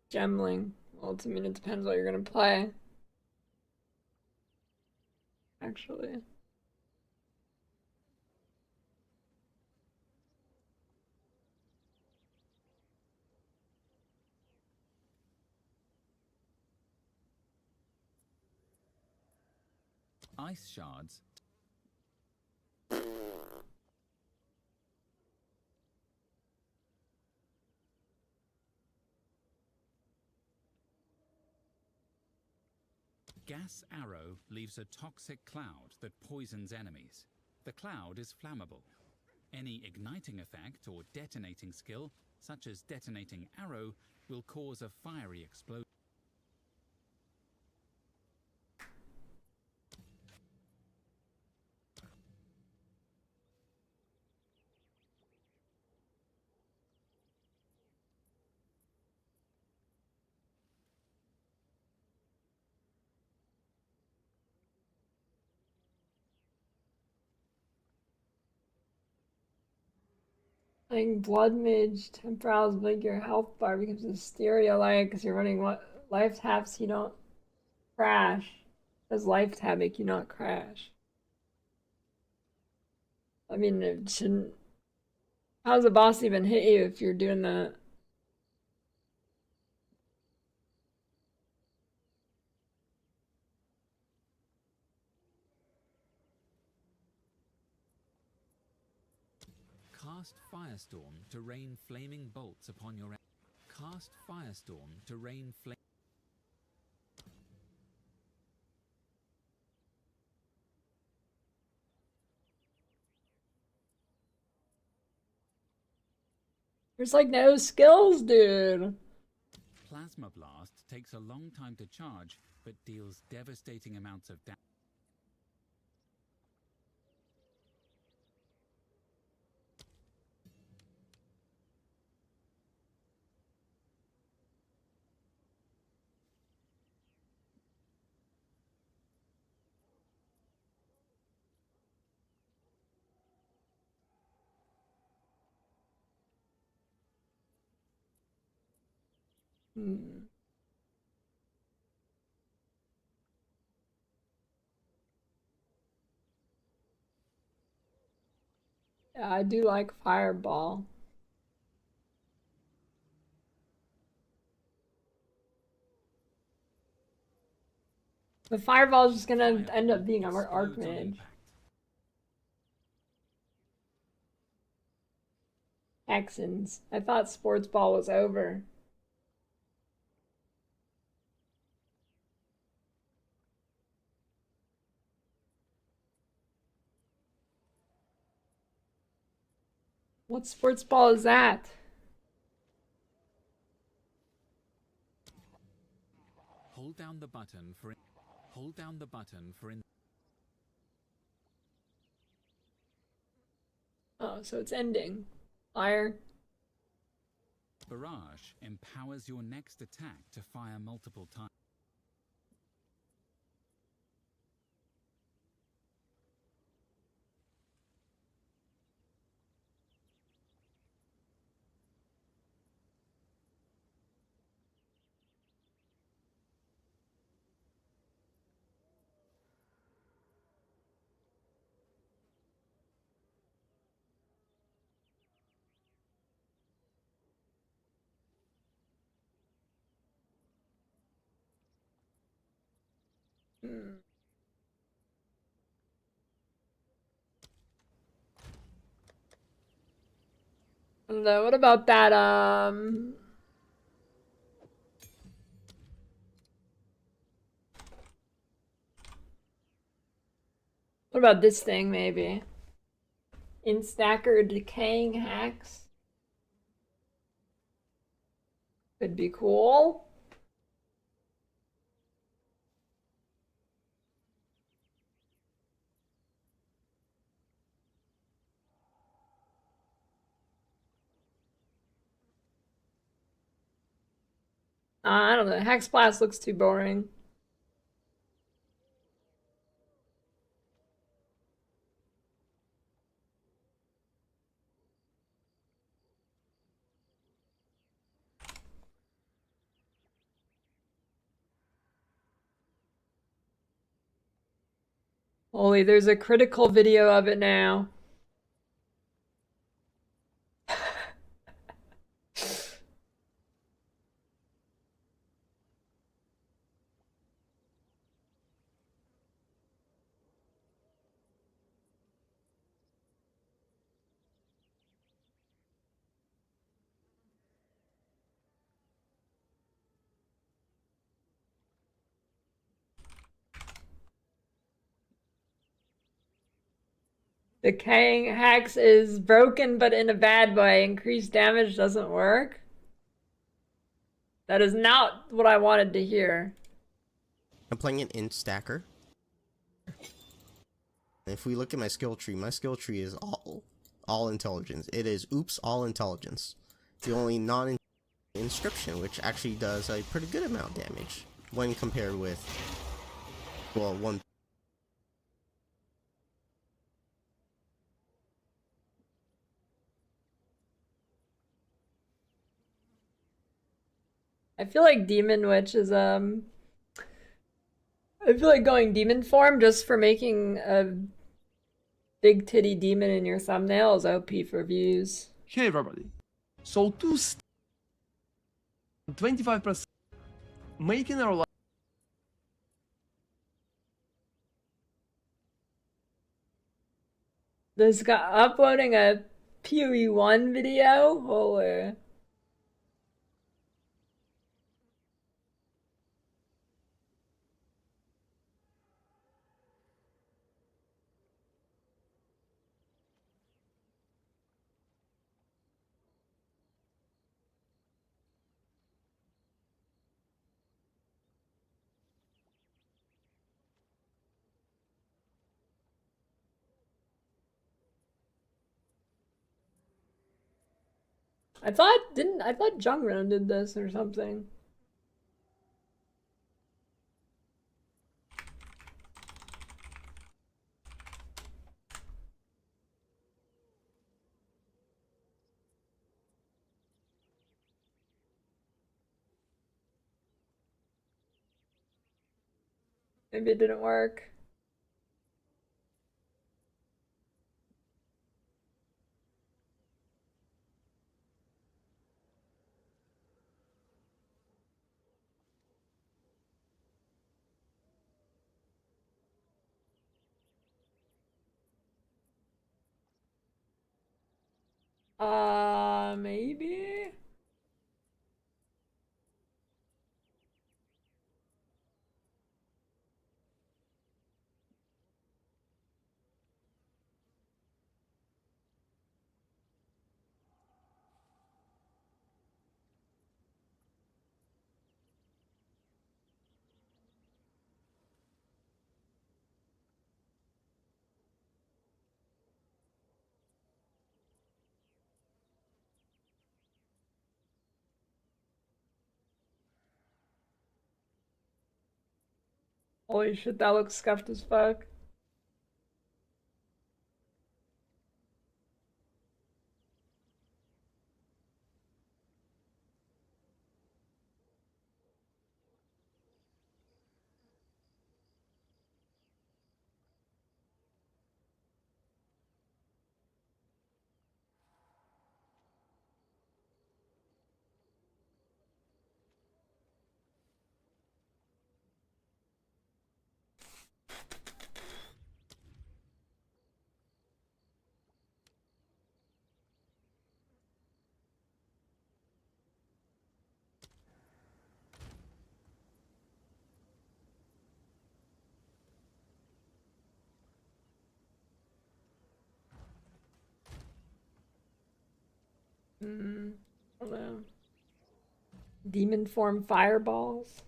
Gemling. Well, I mean, it depends what you're gonna play. Actually. Ice shards. Gas arrow leaves a toxic cloud that poisons enemies. The cloud is flammable. Any igniting effect or detonating skill, such as detonating arrow, will cause a fiery explosion. Playing Blood Mage temporals like your health bar becomes a stereo light because you're running what life taps you don't crash. Does life tab make you not crash? I mean, it shouldn't. How's the boss even hit you if you're doing that? Cast Firestorm to rain flaming bolts upon your... Cast Firestorm to rain flame... There's like no skills, dude. Plasma Blast takes a long time to charge, but deals devastating amounts of damage. Yeah, I do like Fireball. The Fireball is just gonna end up being an Archmage. Texans. I thought Sports Ball was over. What Sports Ball is that? Hold down the button for... Hold down the button for... Oh, so it's ending. Fire. Barrage empowers your next attack to fire multiple times. No, what about that, what about this thing, maybe? In stacker decaying hacks? Could be cool. I don't know. Hexblast looks too boring. Holy, there's a critical video of it now. Decaying Hex is broken, but in a bad way. Increased damage doesn't work. That is not what I wanted to hear. I'm playing an int stacker. If we look at my skill tree is all intelligence. It is oops, all intelligence. The only non-inscription, which actually does a pretty good amount of damage when compared with, well, one. I feel like Demon Witch is I feel like going demon form just for making a big titty demon in your thumbnail is OP for views. Hey everybody. So to 25% making our life. This guy uploading a PoE 1 video? Holy. I thought Jungran did this or something. Maybe it didn't work. Maybe? Holy shit, that looks scuffed as fuck. Hello. Demon form fireballs.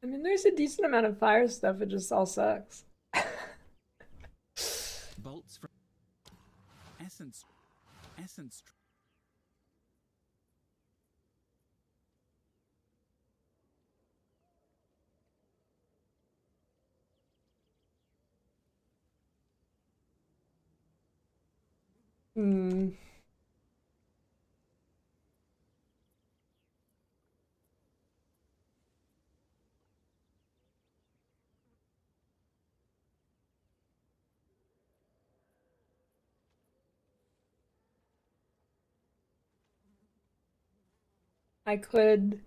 I mean, there's a decent amount of fire stuff, it just all sucks. Bolts from essence. Hmm. I could.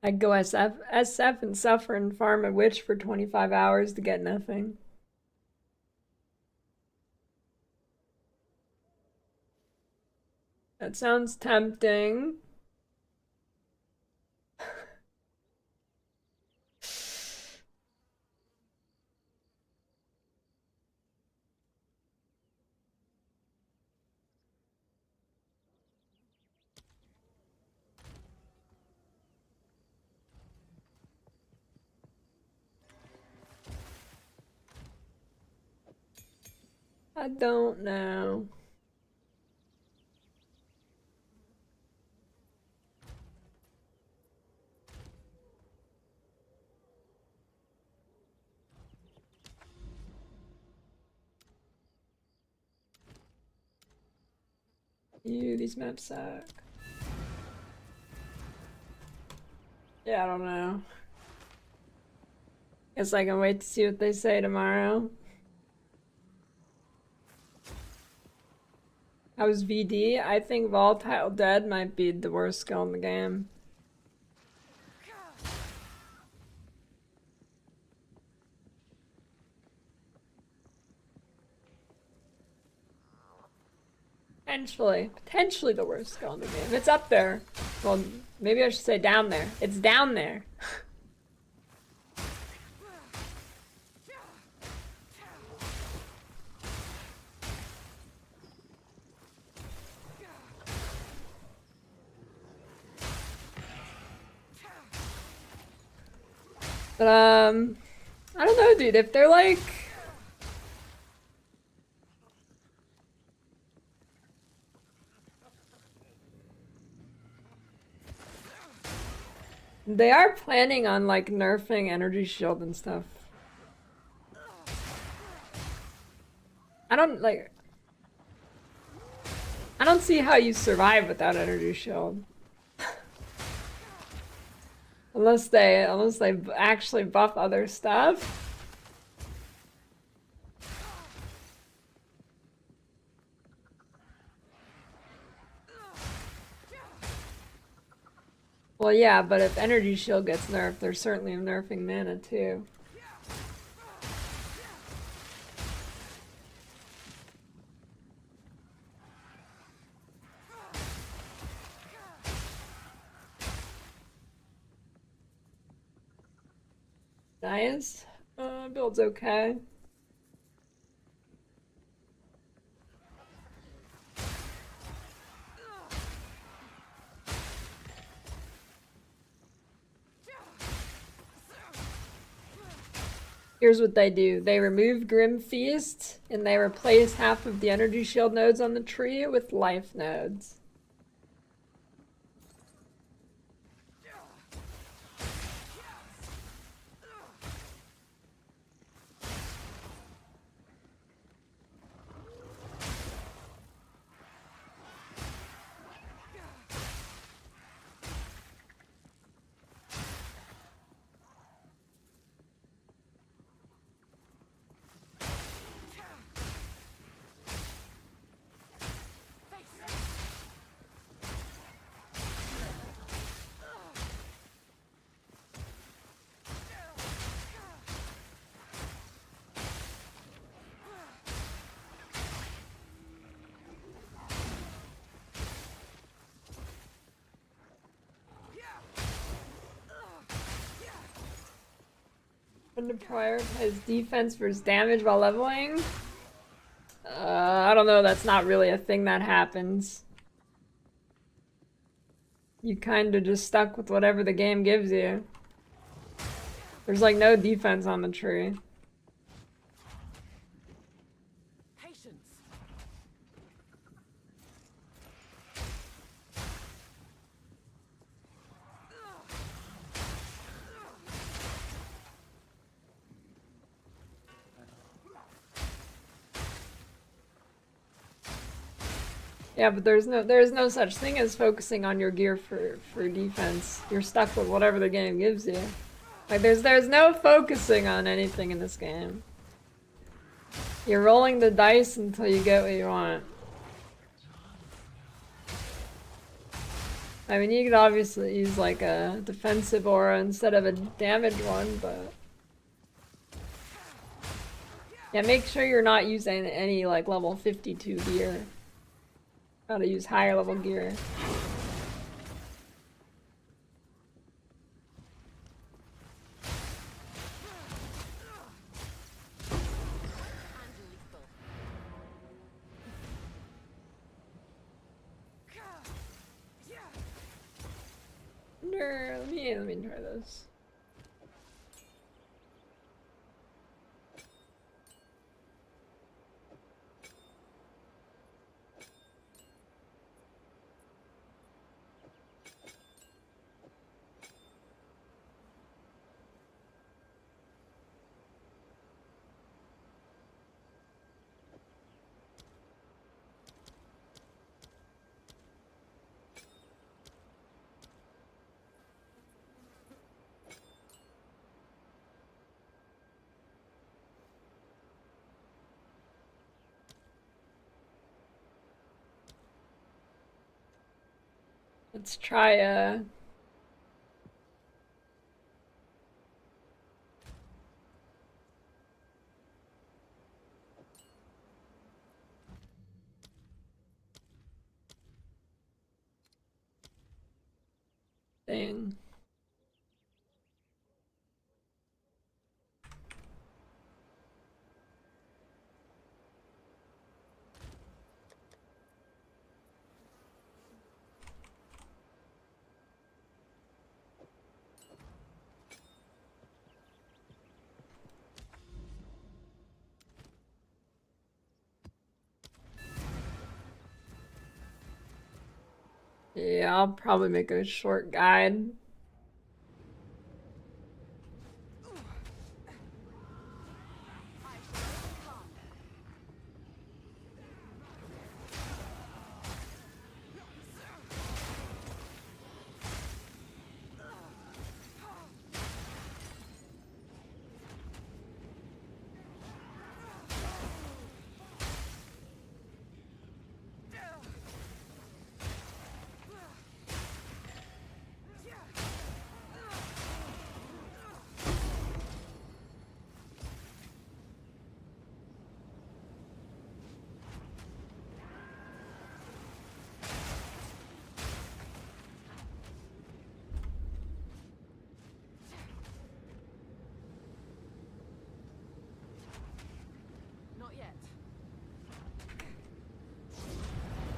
I'd go SF and suffer and farm a witch for 25 hours to get nothing. That sounds tempting. I don't know. These maps suck. Yeah, I don't know. Guess I can wait to see what they say tomorrow. How's VD? I think Volatile Dead might be the worst skill in the game. Potentially the worst skill in the game. It's up there. Well, maybe I should say down there. It's down there. But, I don't know, dude. If they're like... They are planning on, like, nerfing energy shield and stuff. I don't see how you survive without energy shield. Unless they actually buff other stuff. Well, yeah, but if energy shield gets nerfed, they're certainly nerfing mana too. Nice. Build's okay. Here's what they do. They remove Grim Feast, and they replace half of the energy shield nodes on the tree with life nodes. To prioritize defense versus damage while leveling? I don't know, that's not really a thing that happens. You kinda just stuck with whatever the game gives you. There's like no defense on the tree. Yeah, but there's no such thing as focusing on your gear for defense. You're stuck with whatever the game gives you. Like there's no focusing on anything in this game. You're rolling the dice until you get what you want. I mean, you could obviously use like a defensive aura instead of a damage one, but yeah, make sure you're not using any like level 52 gear. Gotta use higher level gear. Let me try this. Let's try a... thing. Yeah, I'll probably make a short guide.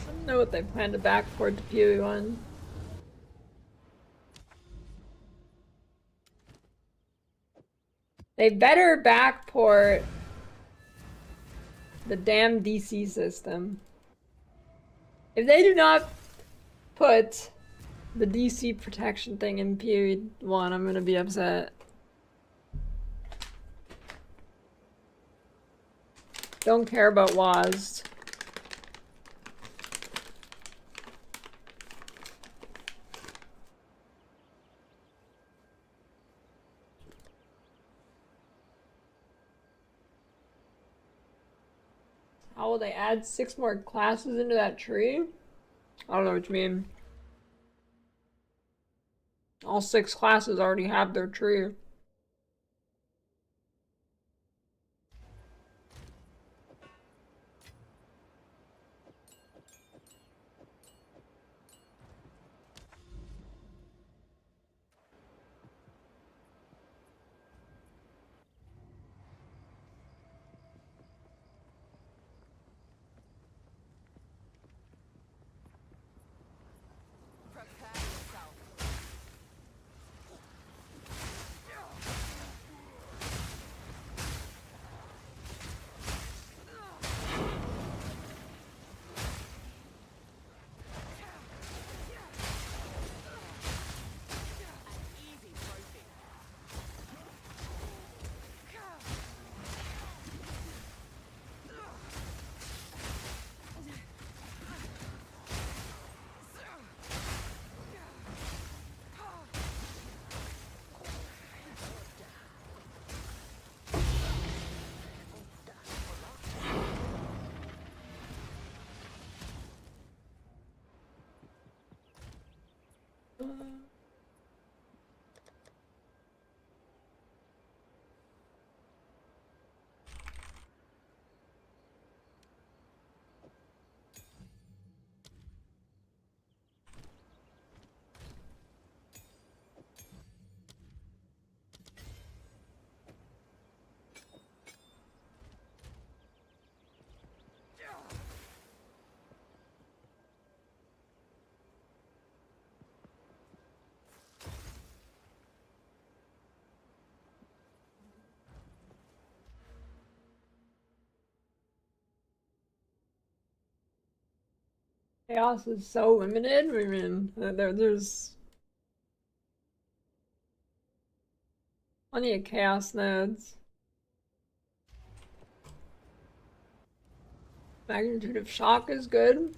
I don't know what they plan to backport to PoE 1. They better backport the damn DC system. If they do not put the DC protection thing in PoE 1, I'm gonna be upset. Don't care about WASD. How will they add 6 more classes into that tree? I don't know what you mean. All 6 classes already have their tree. Chaos is so limited. I mean, there's plenty of chaos nodes. Magnitude of shock is good.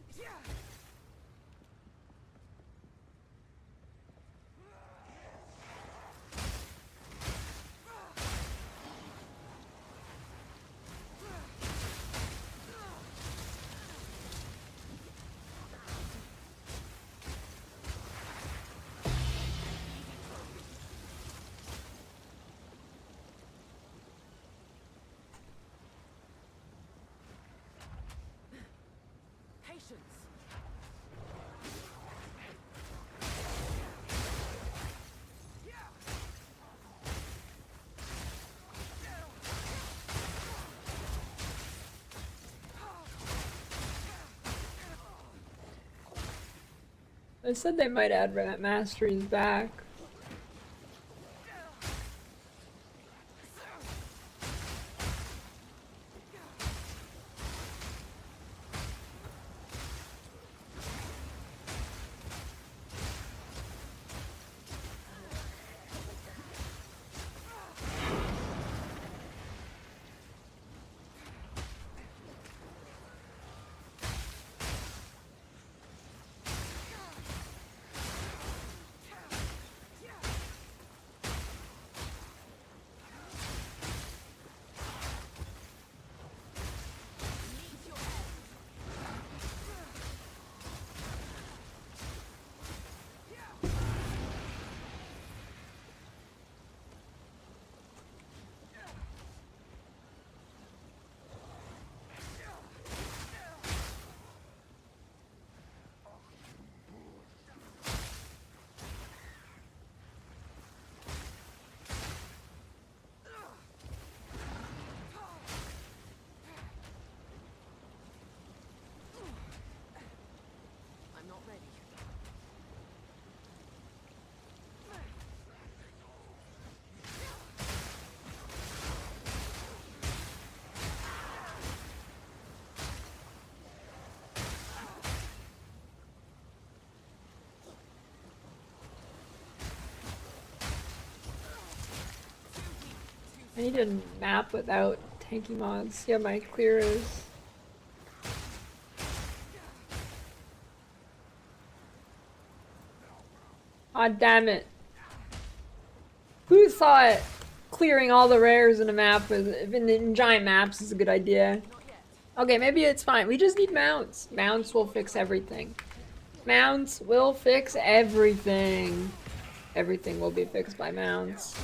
They said they might add masteries back. I need a map without tanky mods. Yeah, my clear is. God damn it. Who thought clearing all the rares in a map in giant maps is a good idea? Okay, maybe it's fine. We just need mounts. Mounts will fix everything. Mounts will fix everything. Everything will be fixed by mounts.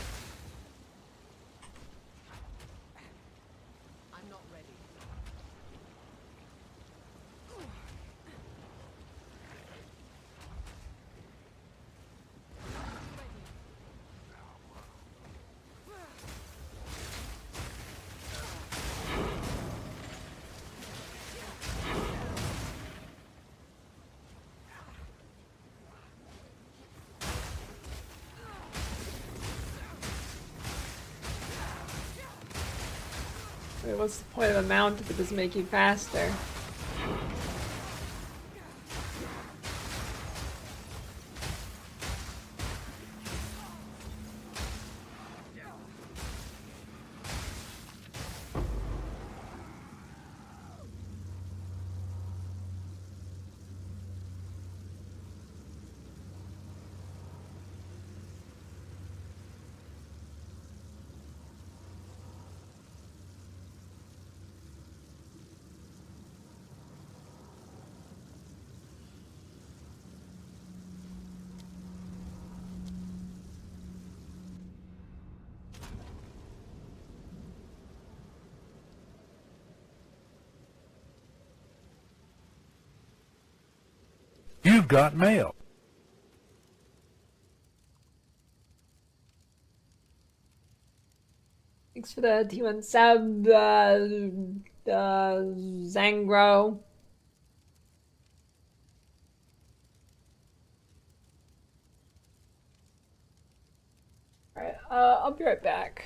Wait, what's the point of a mount if it doesn't make you faster? You've got mail. Thanks for the T1 sub, Zangro. Alright, I'll be right back.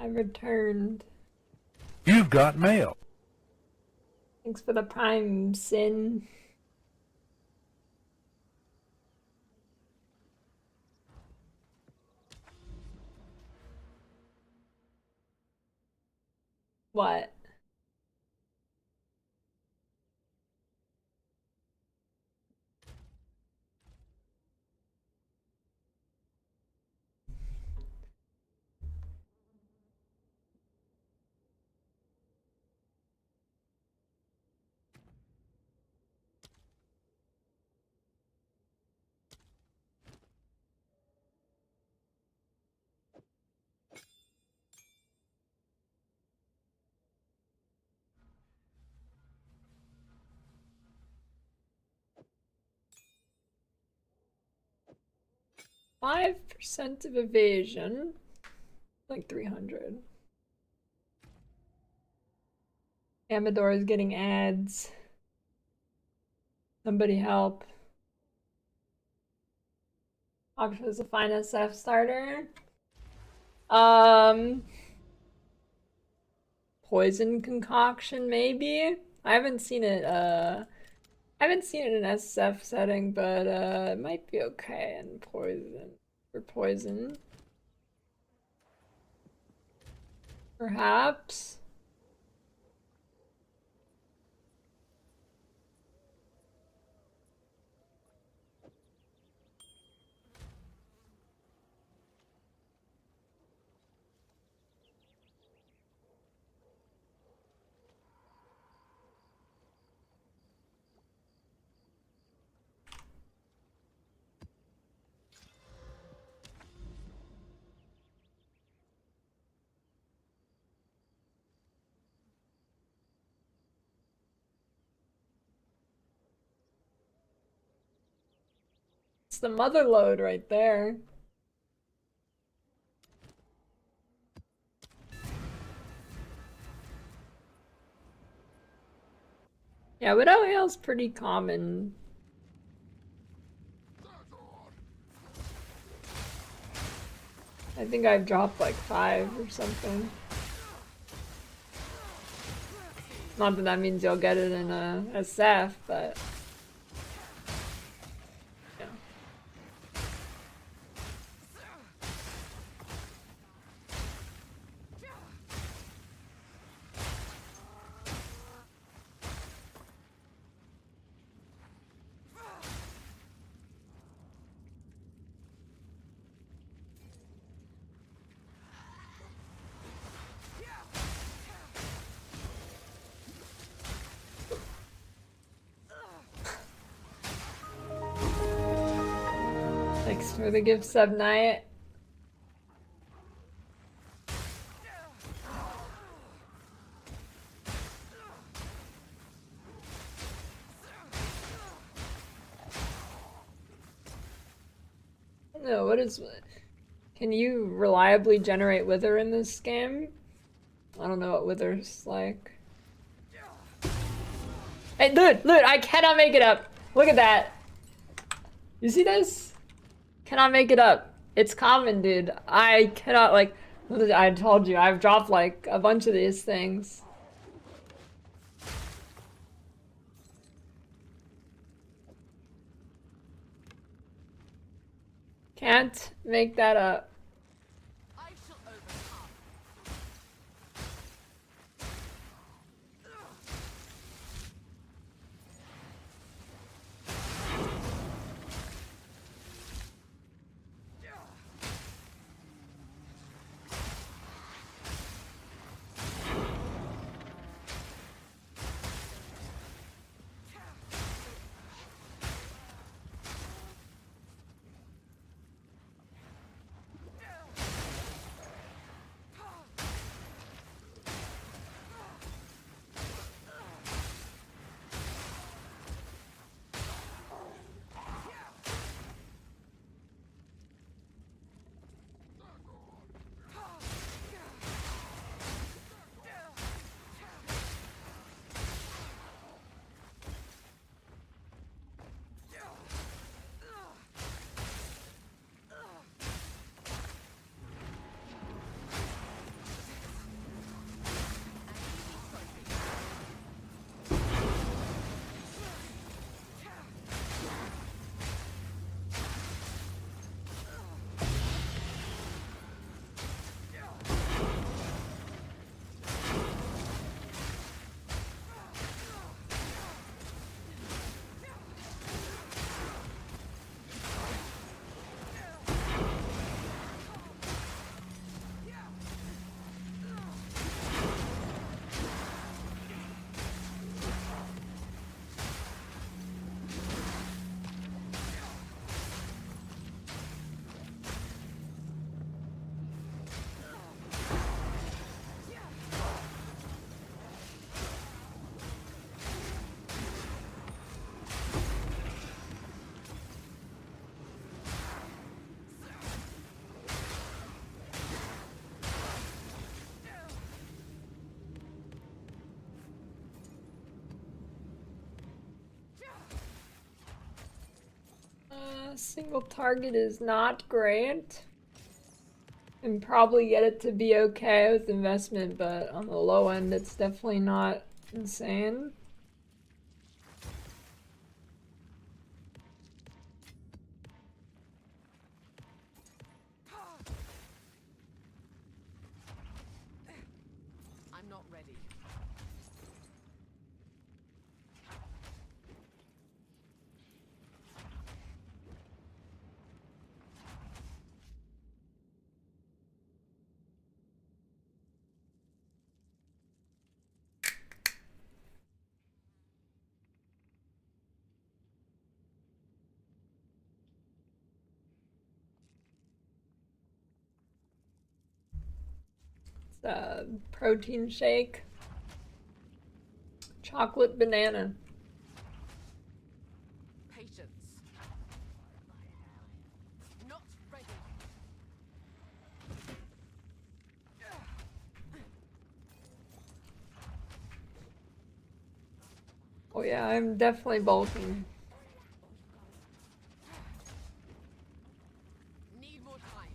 I returned. You've got mail. Thanks for the prime, Sin. What? %5 of evasion, like 300. Amador is getting ads. Somebody help. Oxford is a fine SF starter. Poison concoction, maybe? I haven't seen it, in an SF setting, but, it might be okay in poison. For poison. Perhaps? It's the mother load right there. Yeah, Widow Hail's pretty common. I think I've dropped like 5 or something. Not that that means you'll get it in a SF, but... yeah. Thanks for the gift sub night. No, what is... Can you reliably generate wither in this game? I don't know what wither's like. Hey, dude, I cannot make it up. Look at that. You see this? Cannot make it up. It's common, dude. I cannot, like, I told you, I've dropped like a bunch of these things. Can't make that up. Yeah, single target is not great. And probably get it to be okay with investment, but on the low end, it's definitely not insane. I'm not ready. It's a protein shake. Chocolate banana. Patience. Not ready. Oh yeah, I'm definitely bulking. Need more time.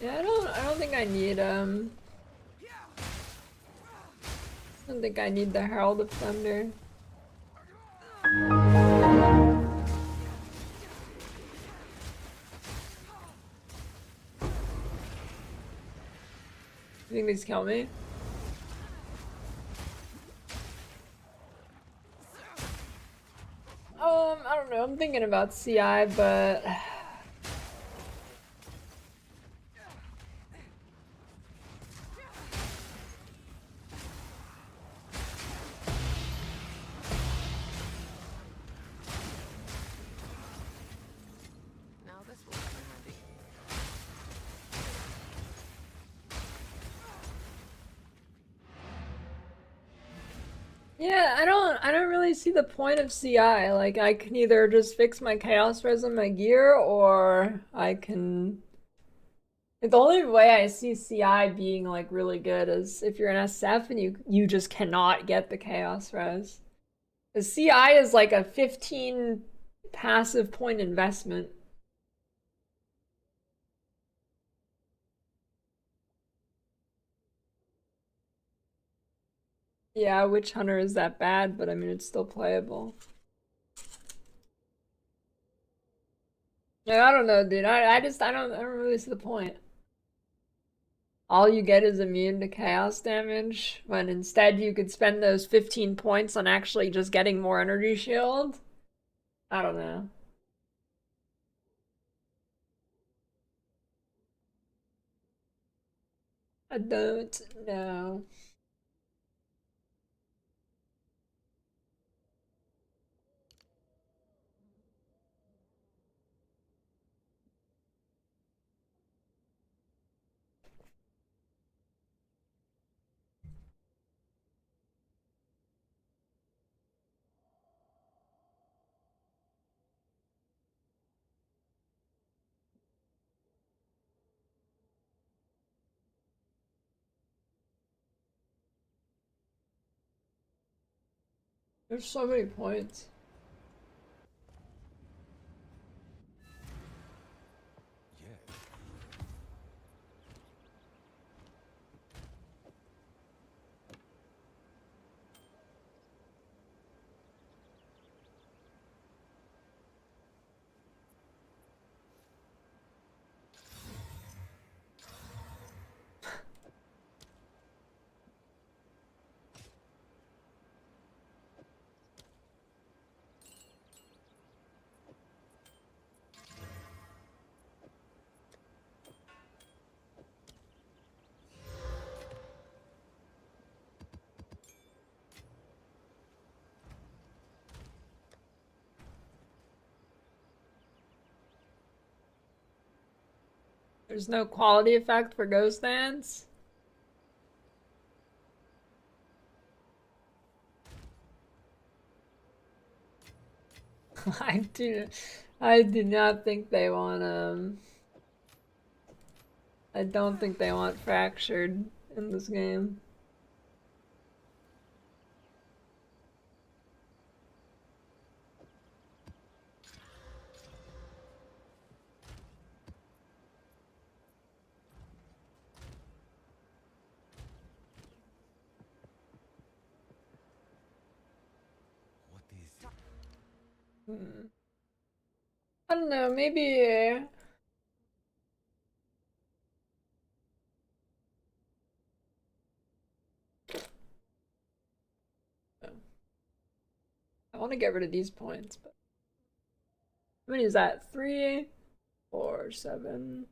Yeah, I don't think I need I don't think I need the Herald of Thunder. You think these kill me? I don't know, I'm thinking about CI, but Now this will come in handy. yeah, I don't really see the point of CI. Like I can either just fix my chaos res on my gear or I can the only way I see CI being like really good is if you're an SF and you just cannot get the chaos res. The CI is like a 15 passive point investment. Yeah, Witch Hunter is that bad, but I mean it's still playable. Yeah, I don't know, dude. I don't really see the point. All you get is immune to chaos damage, when instead you could spend those 15 points on actually just getting more energy shield. I don't know. I don't know. There's so many points. There's no quality effect for Ghost Dance? I do not think they want I don't think they want fractured in this game. I don't know, maybe I want to get rid of these points, but how many is that? 3, 4, 7.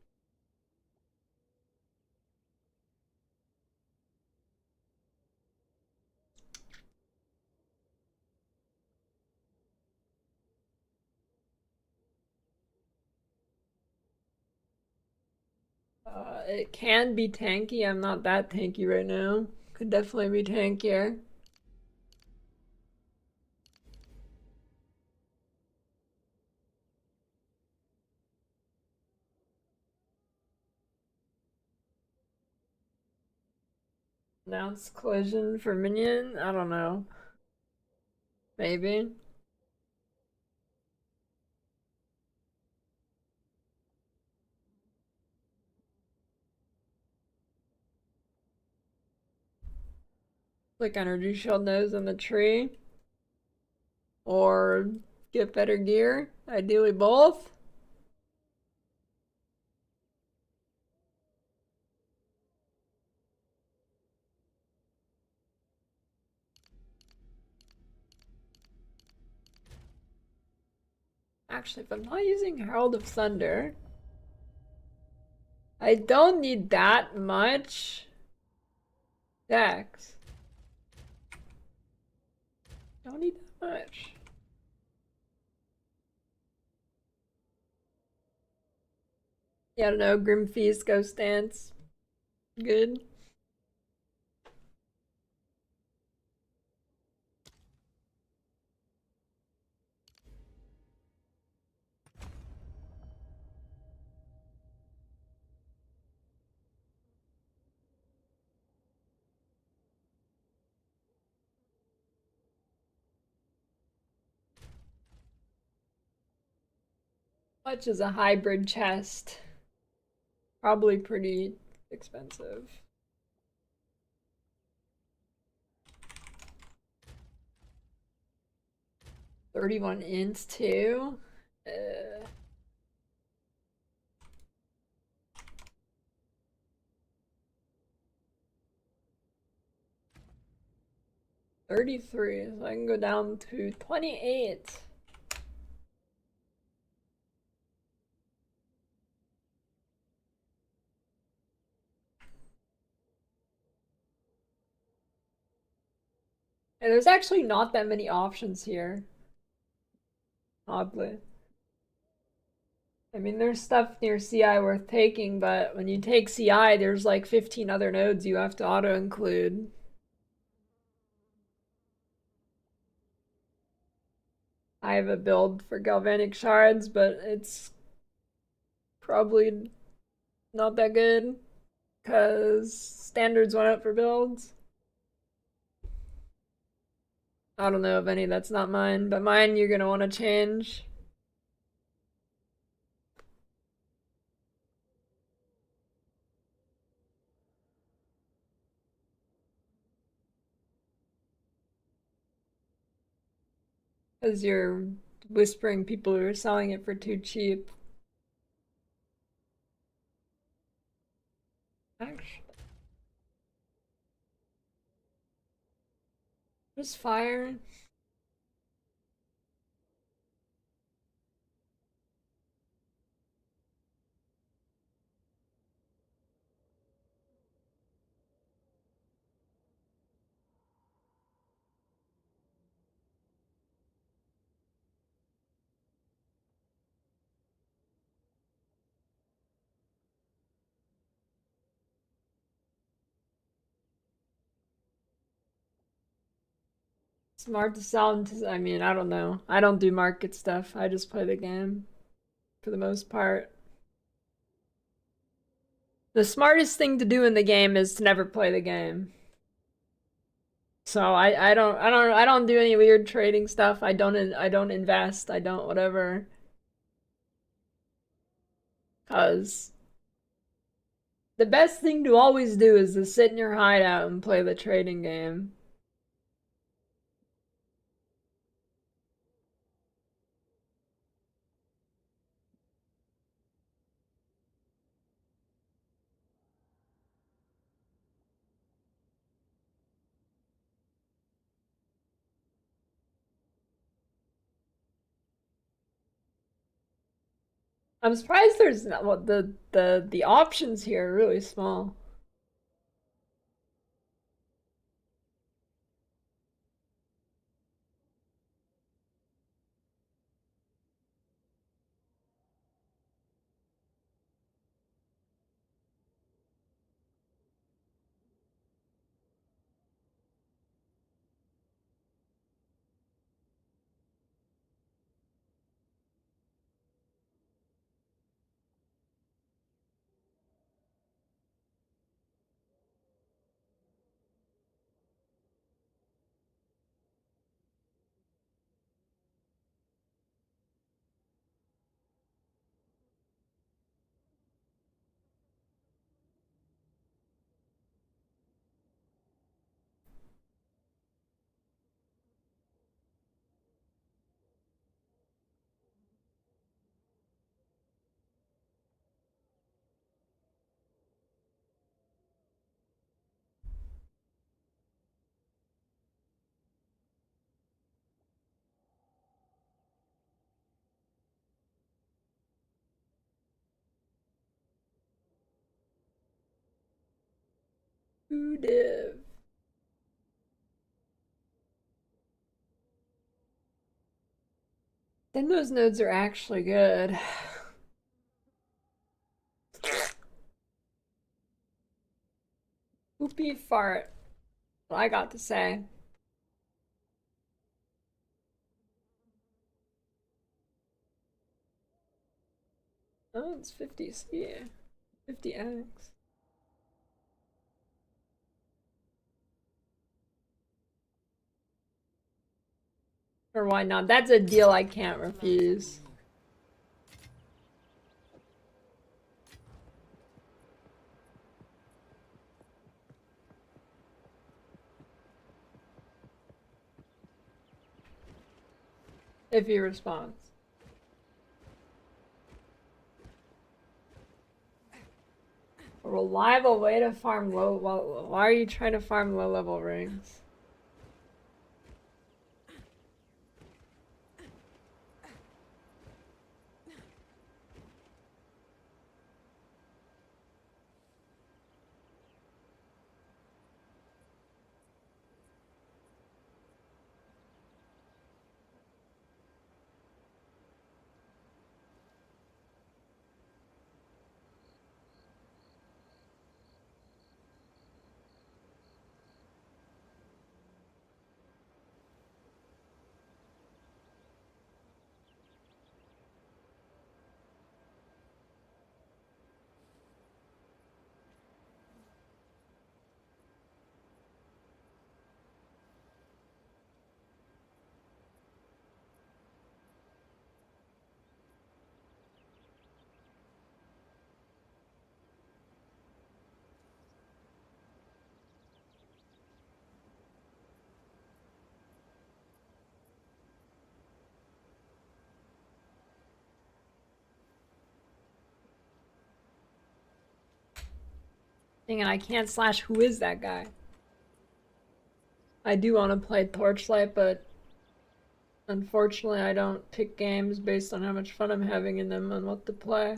It can be tanky. I'm not that tanky right now. Could definitely be tankier. Announce collision for minion? I don't know. Maybe. Like energy shield nose in the tree. Or get better gear. Ideally both. Actually, if I'm not using Herald of Thunder, I don't need that much dex. Don't need that much. Yeah, I don't know. Grim Feast, Ghost Dance. Good. Much is a hybrid chest? Probably pretty expensive. $31 ints too? 33, so I can go down to 28. And there's actually not that many options here. Oddly. I mean, there's stuff near CI worth taking, but when you take CI, there's like 15 other nodes you have to auto-include. I have a build for galvanic shards, but it's probably not that good because standards went up for builds. I don't know of any that's not mine, but mine you're gonna want to change. Because you're whispering people who are selling it for too cheap. Actually, just fire. Smart to sound. I mean, I don't know. I don't do market stuff. I just play the game for the most part. The smartest thing to do in the game is to never play the game. So I don't do any weird trading stuff. I don't invest. I don't whatever. 'Cause the best thing to always do is to sit in your hideout and play the trading game. I'm surprised there's not, well, the options here are really small. Who div? Then those nodes are actually good. Whoopie fart. What I got to say. Oh, it's 50, yeah. 50x. Or why not? That's a deal I can't refuse. If he responds. A reliable way to farm low. Well, why are you trying to farm low level rings? Dang it, I can't slash who is that guy? I do want to play Torchlight, but unfortunately I don't pick games based on how much fun I'm having in them and what to play.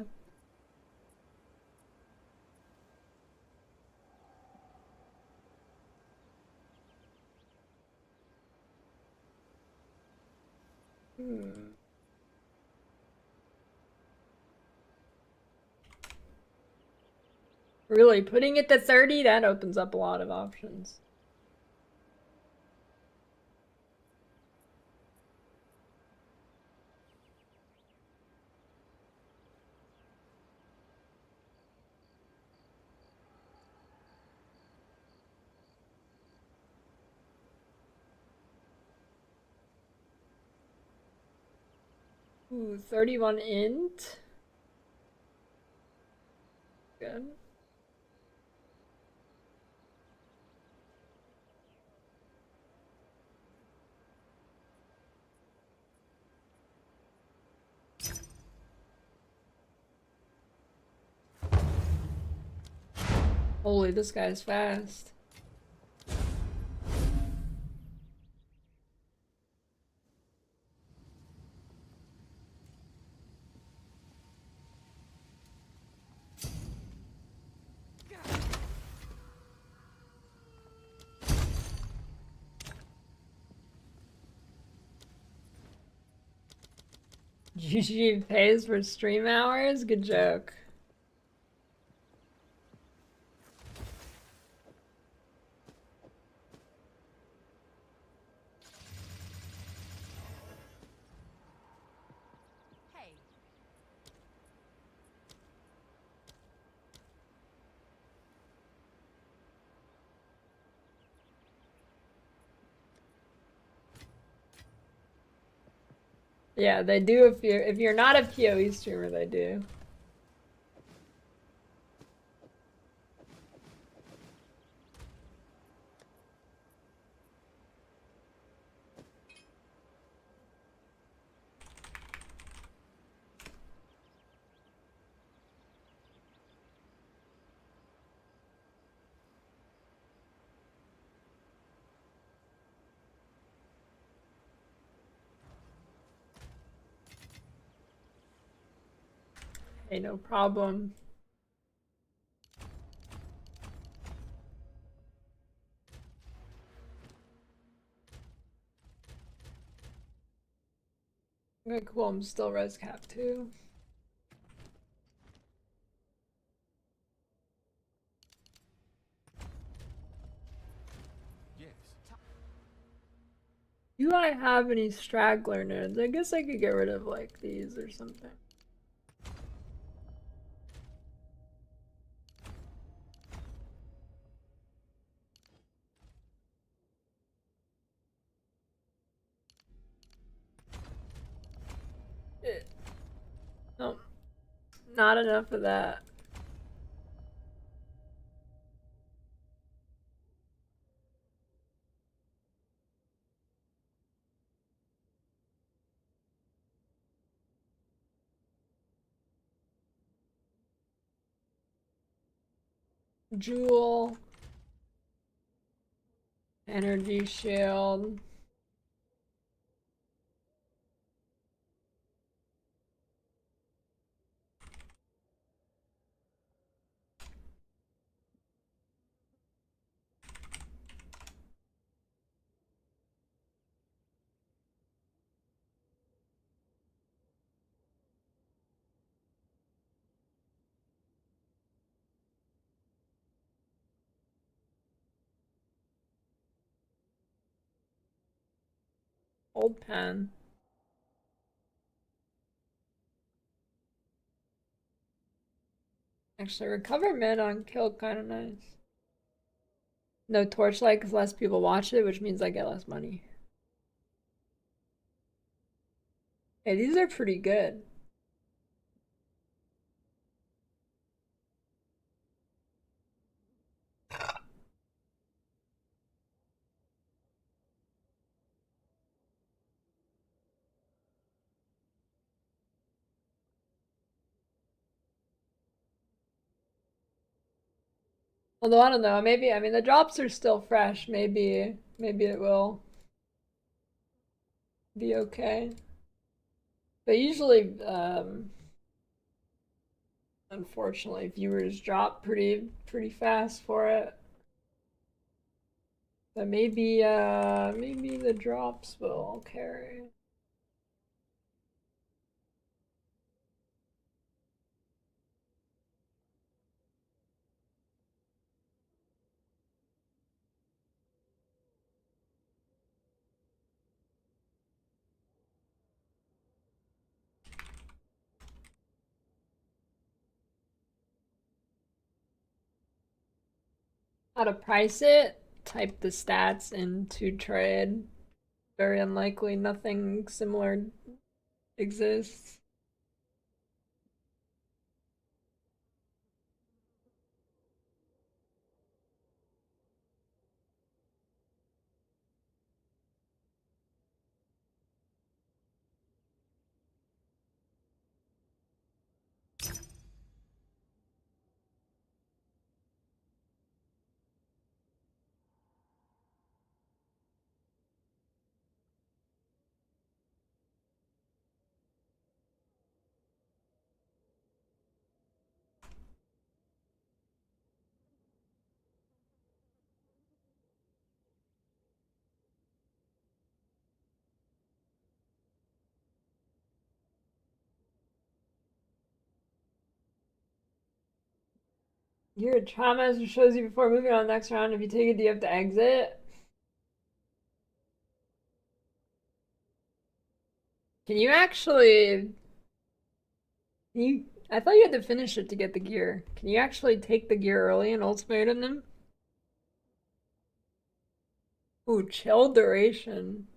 Really, putting it to 30, that opens up a lot of options. Ooh, 31 int. Good. Holy, this guy's fast. GG pays for stream hours? Good joke. Hey. Yeah, they do if you're not a PoE streamer, they do. Hey, no problem. Okay, cool. I'm still res cap too. Do I have any straggler nodes? I guess I could get rid of like these or something. No, not enough of that. Jewel. Energy shield. Old pen. Actually, recover mid on kill kind of nice. No torchlight because less people watch it, which means I get less money. Hey, these are pretty good. Although I don't know, maybe I mean the drops are still fresh. Maybe it will be okay. But usually, unfortunately, viewers drop pretty fast for it. But maybe maybe the drops will carry. How to price it? Type the stats into trade. Very unlikely, nothing similar exists. Your trauma shows you before moving on the next round. If you take it, do you have to exit? Can you actually... I thought you had to finish it to get the gear. Can you actually take the gear early in ultimatum them? Ooh, chill duration.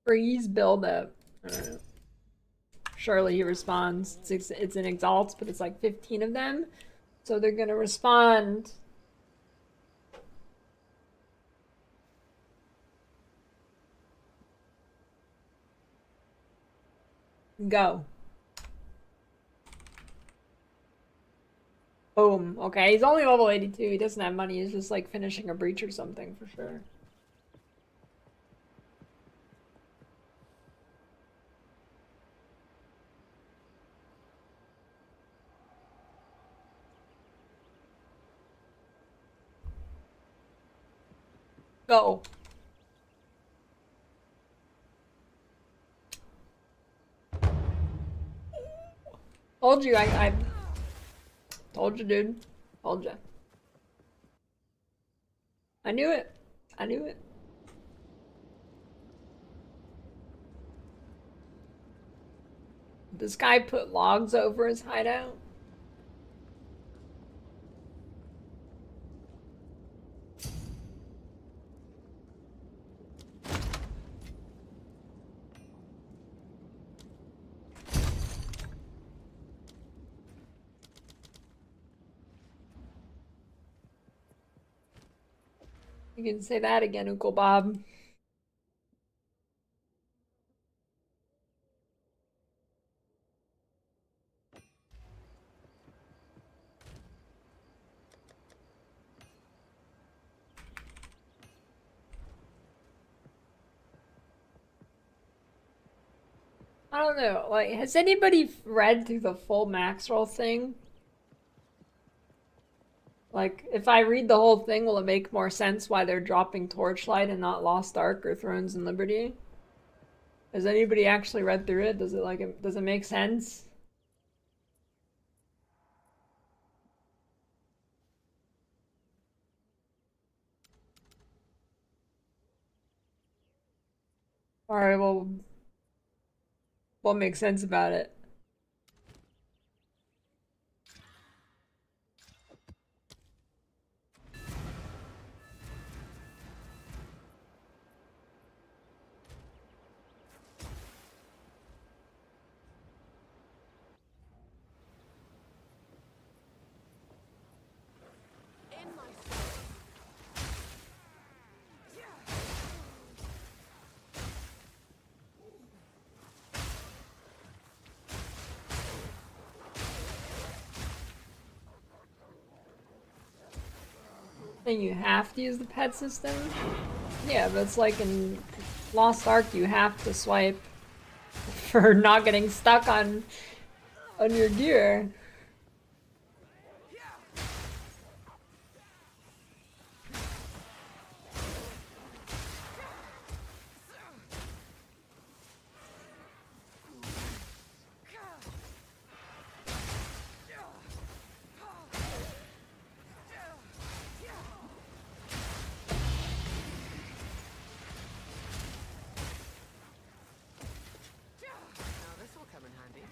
Freeze buildup. Surely he responds. It's an exalts, but it's like 15 of them. So they're gonna respond. Go. Boom. Okay, he's only level 82. He doesn't have money. He's just like finishing a breach or something for sure. Go. Told you, I told you, dude. Told you. I knew it. I knew it. This guy put logs over his hideout. You can say that again, Uncle Bob. I don't know, like, has anybody read through the full Maxwell thing? Like, if I read the whole thing, will it make more sense why they're dropping Torchlight and not Lost Ark or Thrones and Liberty? Has anybody actually read through it? Does it make sense? Alright, well, what makes sense about it? Then you have to use the pet system? Yeah, but it's like in Lost Ark you have to swipe for not getting stuck on your gear. Now this will come in handy.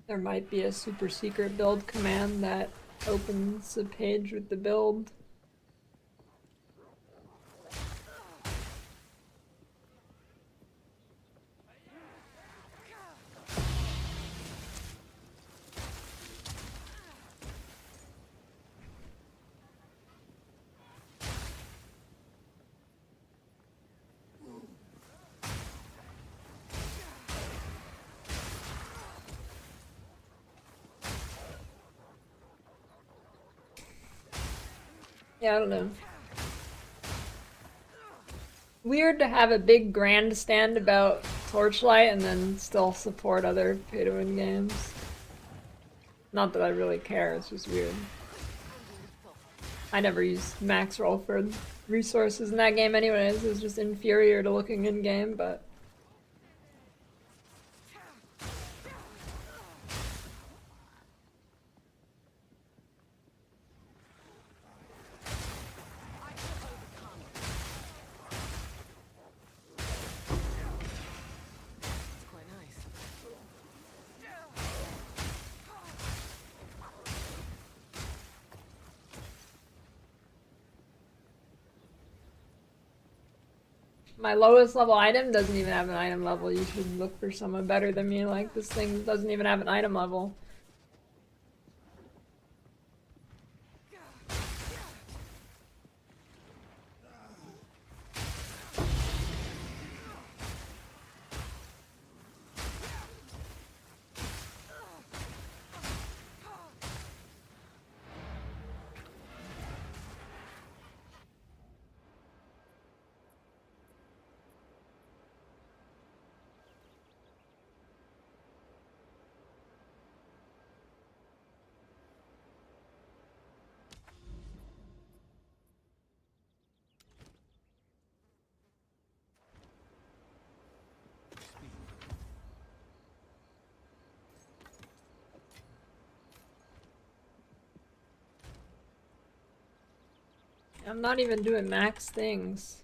There might be a super secret build command that opens a page with the build. Yeah, I don't know. Weird to have a big grandstand about Torchlight and then still support other pay-to-win games. Not that I really care, it's just weird. I never used max roll for resources in that game anyways, it was just inferior to looking in-game, but... My lowest level item doesn't even have an item level. You should look for someone better than me. Like, this thing doesn't even have an item level. I'm not even doing max things.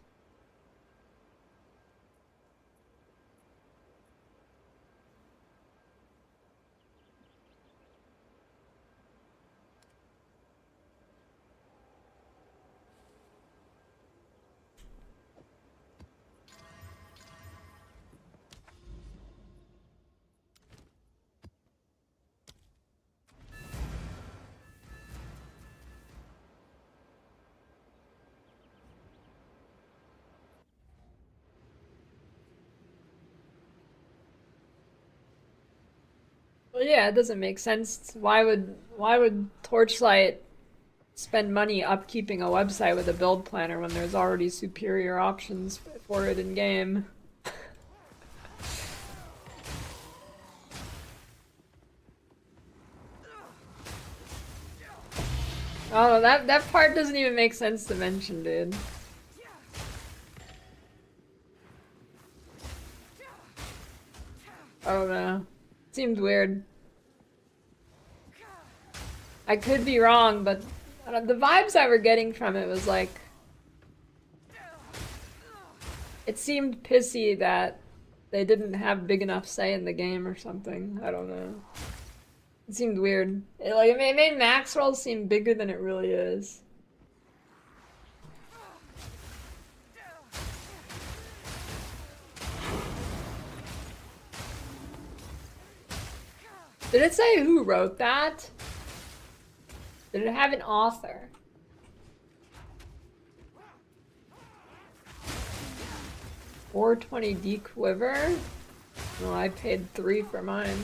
Well, yeah, it doesn't make sense. Why would Torchlight spend money upkeeping a website with a build planner when there's already superior options for it in game? Oh, that part doesn't even make sense to mention, dude. I don't know. Seemed weird. I could be wrong, but the vibes I were getting from it was like... It seemed pissy that they didn't have big enough say in the game or something. I don't know. It seemed weird. It made max rolls seem bigger than it really is. Did it say who wrote that? Did it have an author? $420 quiver? No, I paid 3 for mine.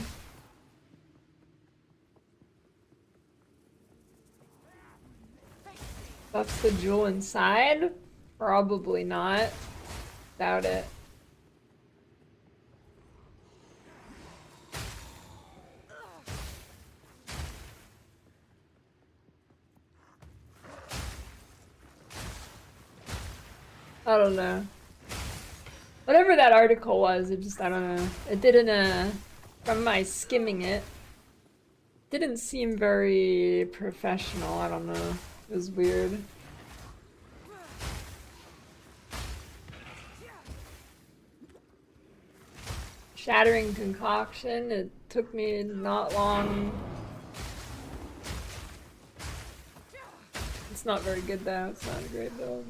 Buffs the jewel inside? Probably not. Doubt it. I don't know. Whatever that article was, it just, I don't know. It didn't, from my skimming it, didn't seem very professional. I don't know. It was weird. Shattering concoction. It took me not long. It's not very good though. It's not a great build.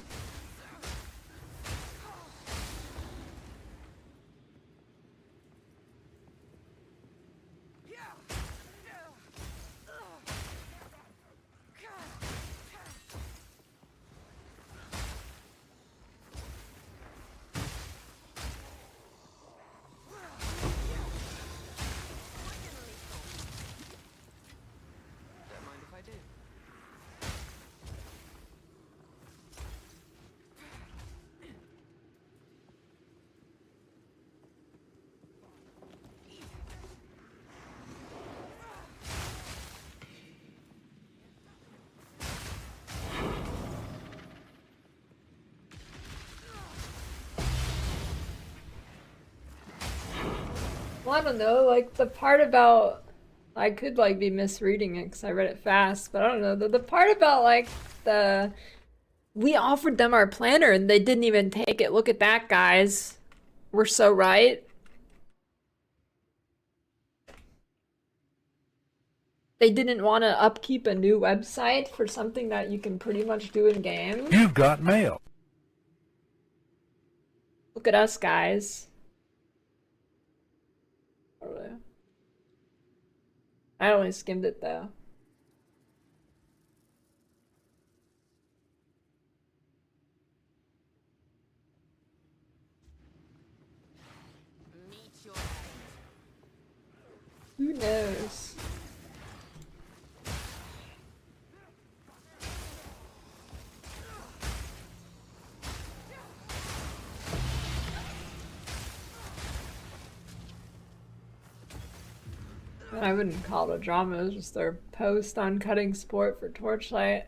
Well, I don't know, like, the part about... I could, like, be misreading it because I read it fast, but I don't know. The part about, like, the... We offered them our planner and they didn't even take it. Look at that, guys. We're so right. They didn't want to upkeep a new website for something that you can pretty much do in game. You've got mail. Look at us, guys. I only skimmed it though. Who knows? I wouldn't call it a drama, it was just their post on cutting sport for Torchlight.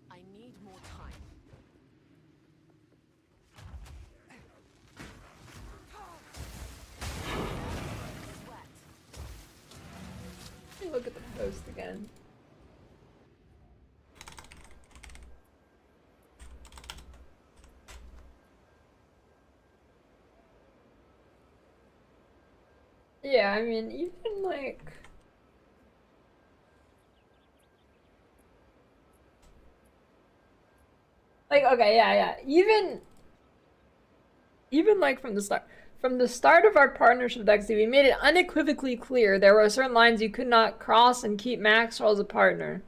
I need more time. Let me look at the post again. Yeah, I mean, even like... Like, okay, yeah. Even like from the start. From the start of our partnership with XD, we made it unequivocally clear there were certain lines you could not cross and keep Maxwell as a partner.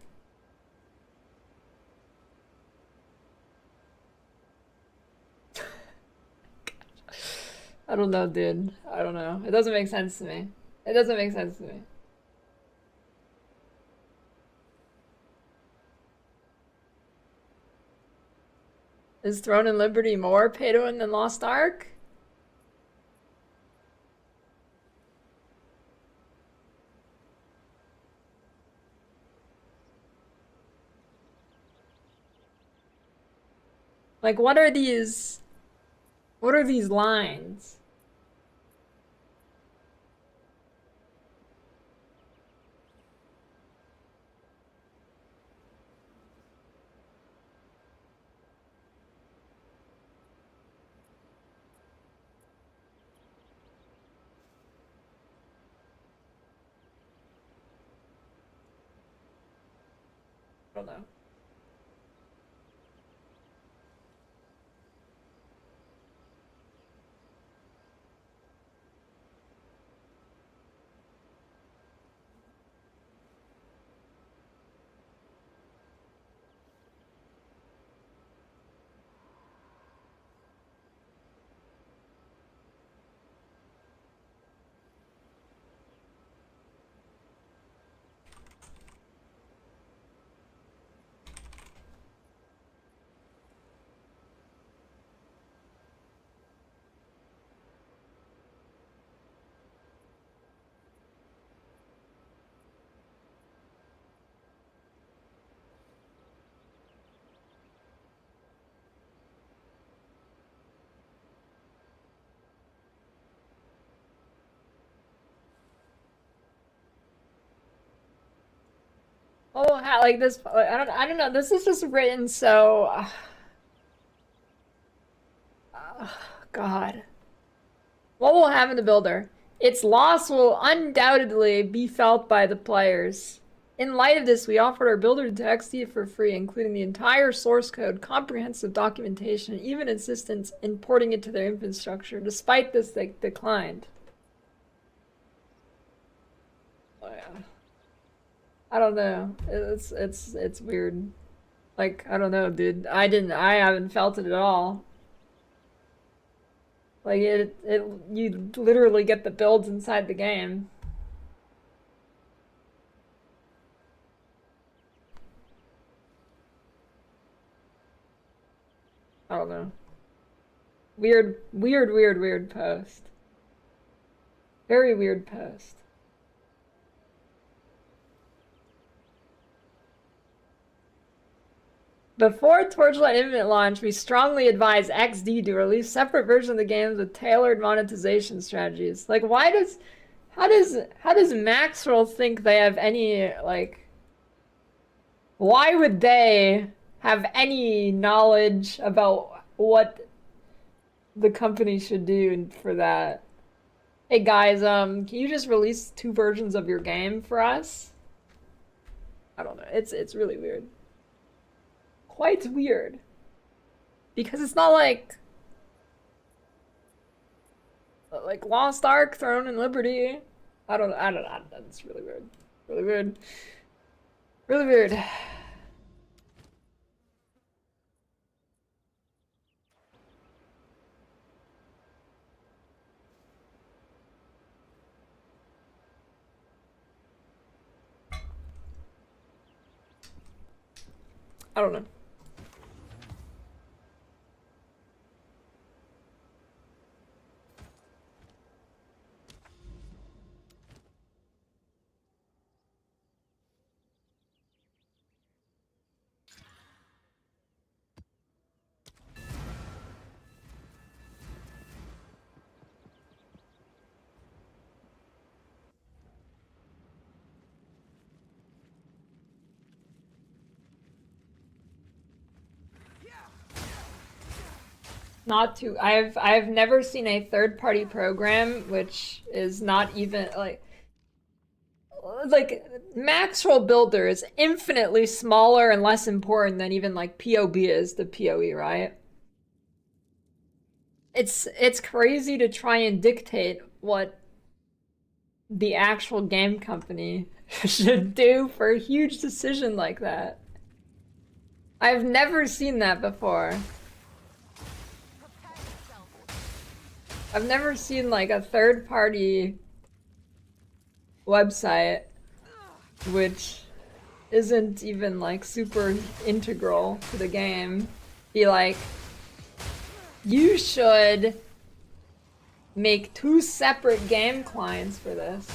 I don't know, dude. I don't know. It doesn't make sense to me. It doesn't make sense to me. Is Throne and Liberty more pay to win than Lost Ark? Like, what are these lines? I don't know. Oh, like this. I don't know. This is just written so. God. What will happen to Builder? Its loss will undoubtedly be felt by the players. In light of this, we offered our Builder to XD for free, including the entire source code, comprehensive documentation, and even assistance in porting it to their infrastructure. Despite this, they declined. Oh, yeah. I don't know. It's weird. Like, I don't know, dude. I haven't felt it at all. Like you literally get the builds inside the game. I don't know. Weird post. Very weird post. Before Torchlight Infinite launch, we strongly advise XD to release separate versions of the games with tailored monetization strategies. Like, how does Maxwell think they have any, like, why would they have any knowledge about what the company should do for that? Hey guys, can you just release 2 versions of your game for us? I don't know. It's really weird. Quite weird. Because it's not like Lost Ark, Throne and Liberty. I don't know. It's really weird. Really weird. Really weird. I don't know. Not to. I've never seen a third-party program which is not even like Maxwell Builder is infinitely smaller and less important than even like POB is the PoE, right? It's crazy to try and dictate what the actual game company should do for a huge decision like that. I've never seen that before. I've never seen like a third-party website which isn't even like super integral to the game be like, you should make 2 separate game clients for this.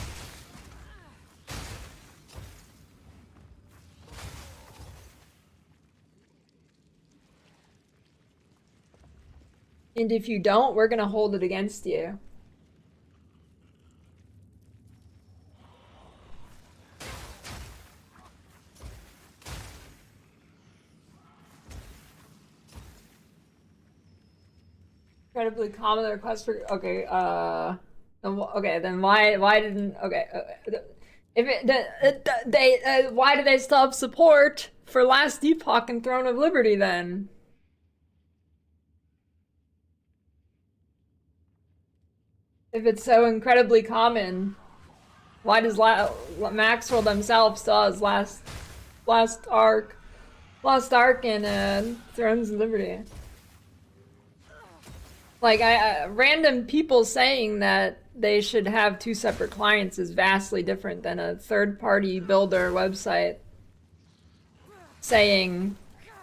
And if you don't, we're gonna hold it against you. Incredibly common request for okay. Okay, then why didn't if it, why do they still have support for Last Epoch and Throne of Liberty then? If it's so incredibly common, why does Maxwell themselves still has Lost Ark and Thrones of Liberty? Like, random people saying that they should have 2 separate clients is vastly different than a third-party builder website saying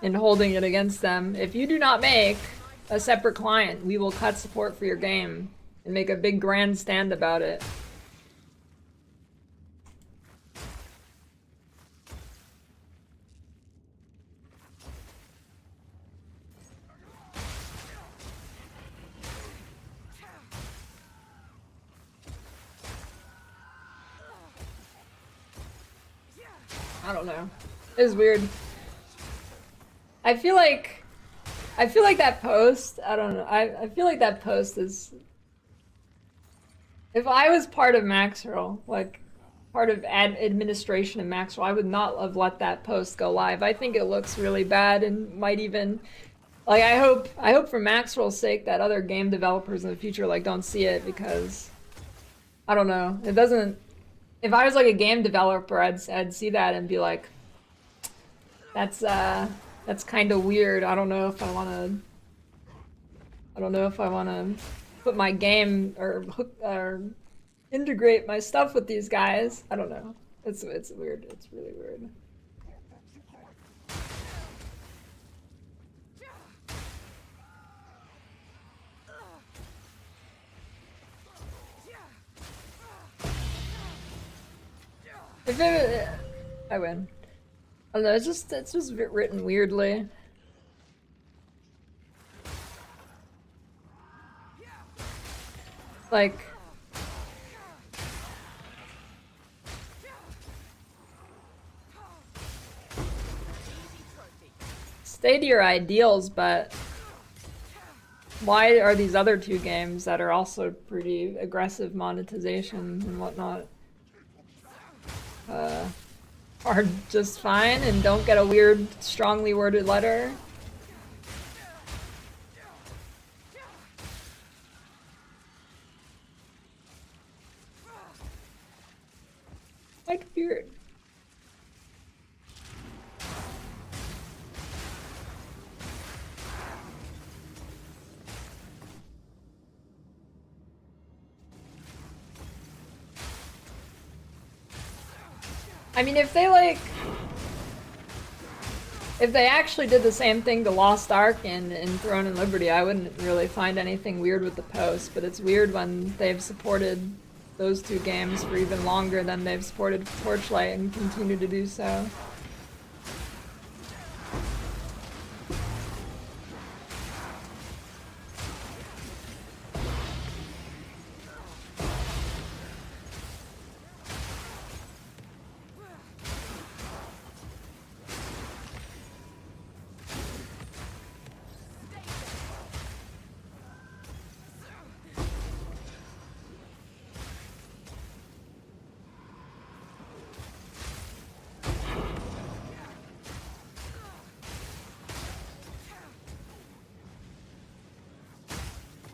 and holding it against them. If you do not make a separate client, we will cut support for your game and make a big grandstand about it. I don't know. It's weird. I feel like that post, I don't know. I feel like that post is, if I was part of Maxwell, like part of administration of Maxwell, I would not have let that post go live. I think it looks really bad and might even, like, I hope for Maxwell's sake that other game developers in the future like don't see it, because I don't know. It doesn't. If I was like a game developer, I'd see that and be like, that's kind of weird. I don't know if I want to put my game or hook or integrate my stuff with these guys. I don't know. It's weird. It's really weird. If it, I win. I don't know. It's just written weirdly. Like, stay to your ideals, but why are these other 2 games that are also pretty aggressive monetization and whatnot are just fine and don't get a weird, strongly worded letter? My computer. I mean, if they actually did the same thing to Lost Ark and Throne and Liberty, I wouldn't really find anything weird with the post, but it's weird when they've supported those 2 games for even longer than they've supported Torchlight and continue to do so.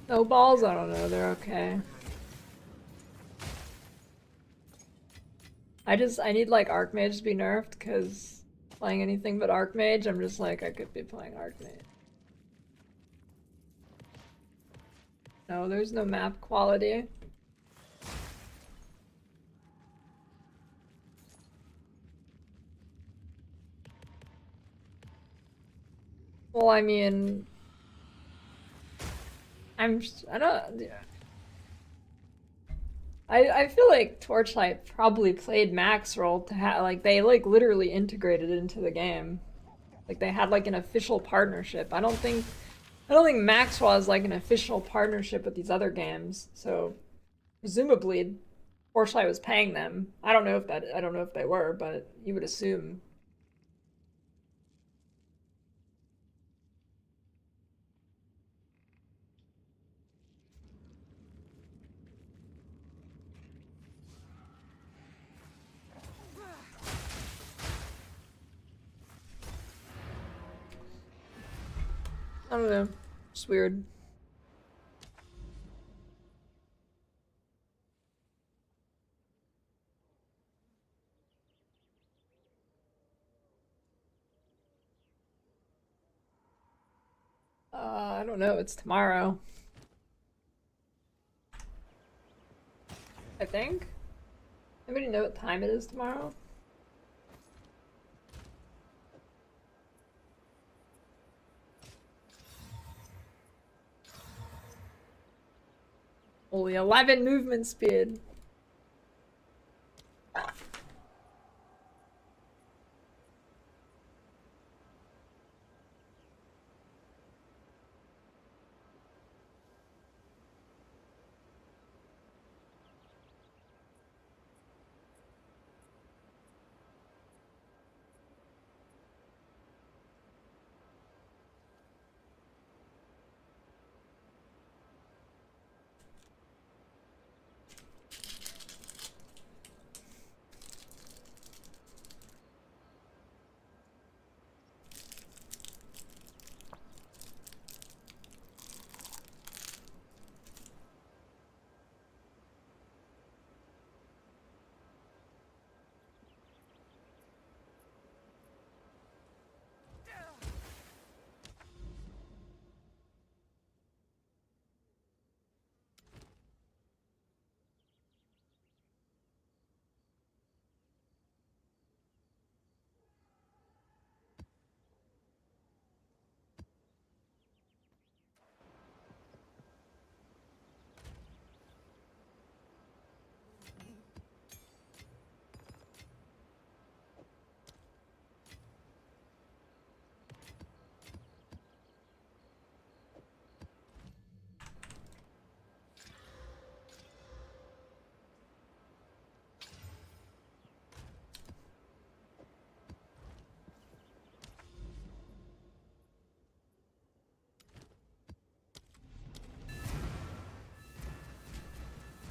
Snowballs? I don't know, they're okay. I need like Archmage to be nerfed, because playing anything but Archmage, I'm just like, I could be playing Archmage. No, there's no map quality. Well, I mean, I feel like Torchlight probably played Maxwell to have, like, they like literally integrated it into the game. Like, they had like an official partnership. I don't think Maxwell has like an official partnership with these other games. So presumably Torchlight was paying them. I don't know if they were, but you would assume. I don't know. It's weird. I don't know. It's tomorrow. I think. Anybody know what time it is tomorrow? Only 11 movement speed.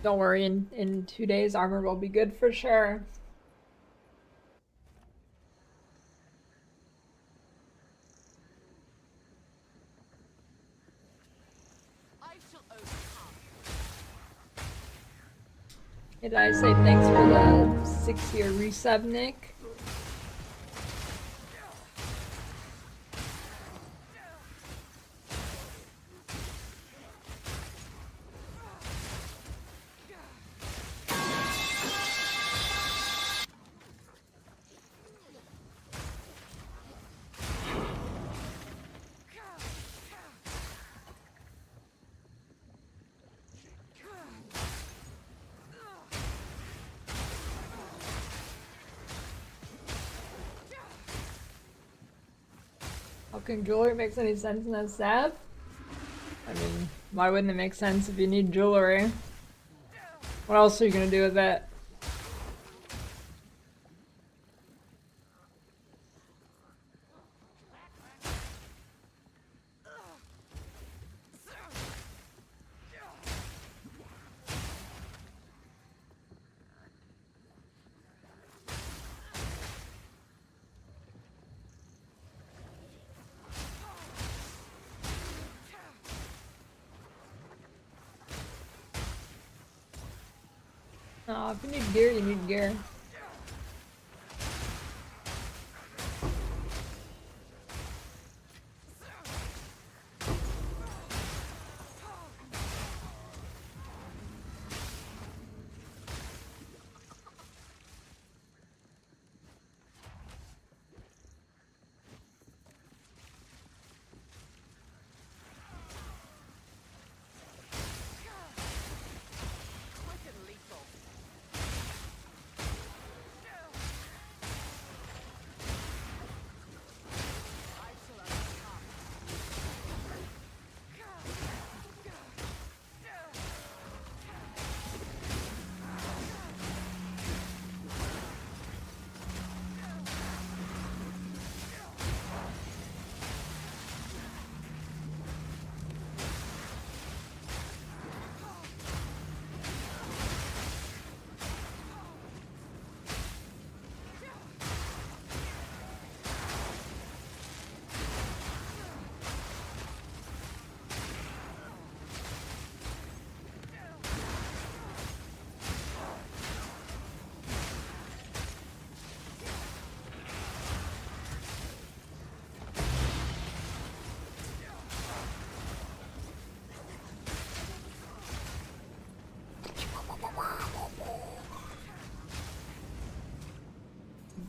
Don't worry, in 2 days armor will be good for sure. Did I say thanks for the 6-year resub, Nick? How can jewelry makes any sense in a staff? I mean, why wouldn't it make sense if you need jewelry? What else are you gonna do with it? If you need gear, you need gear.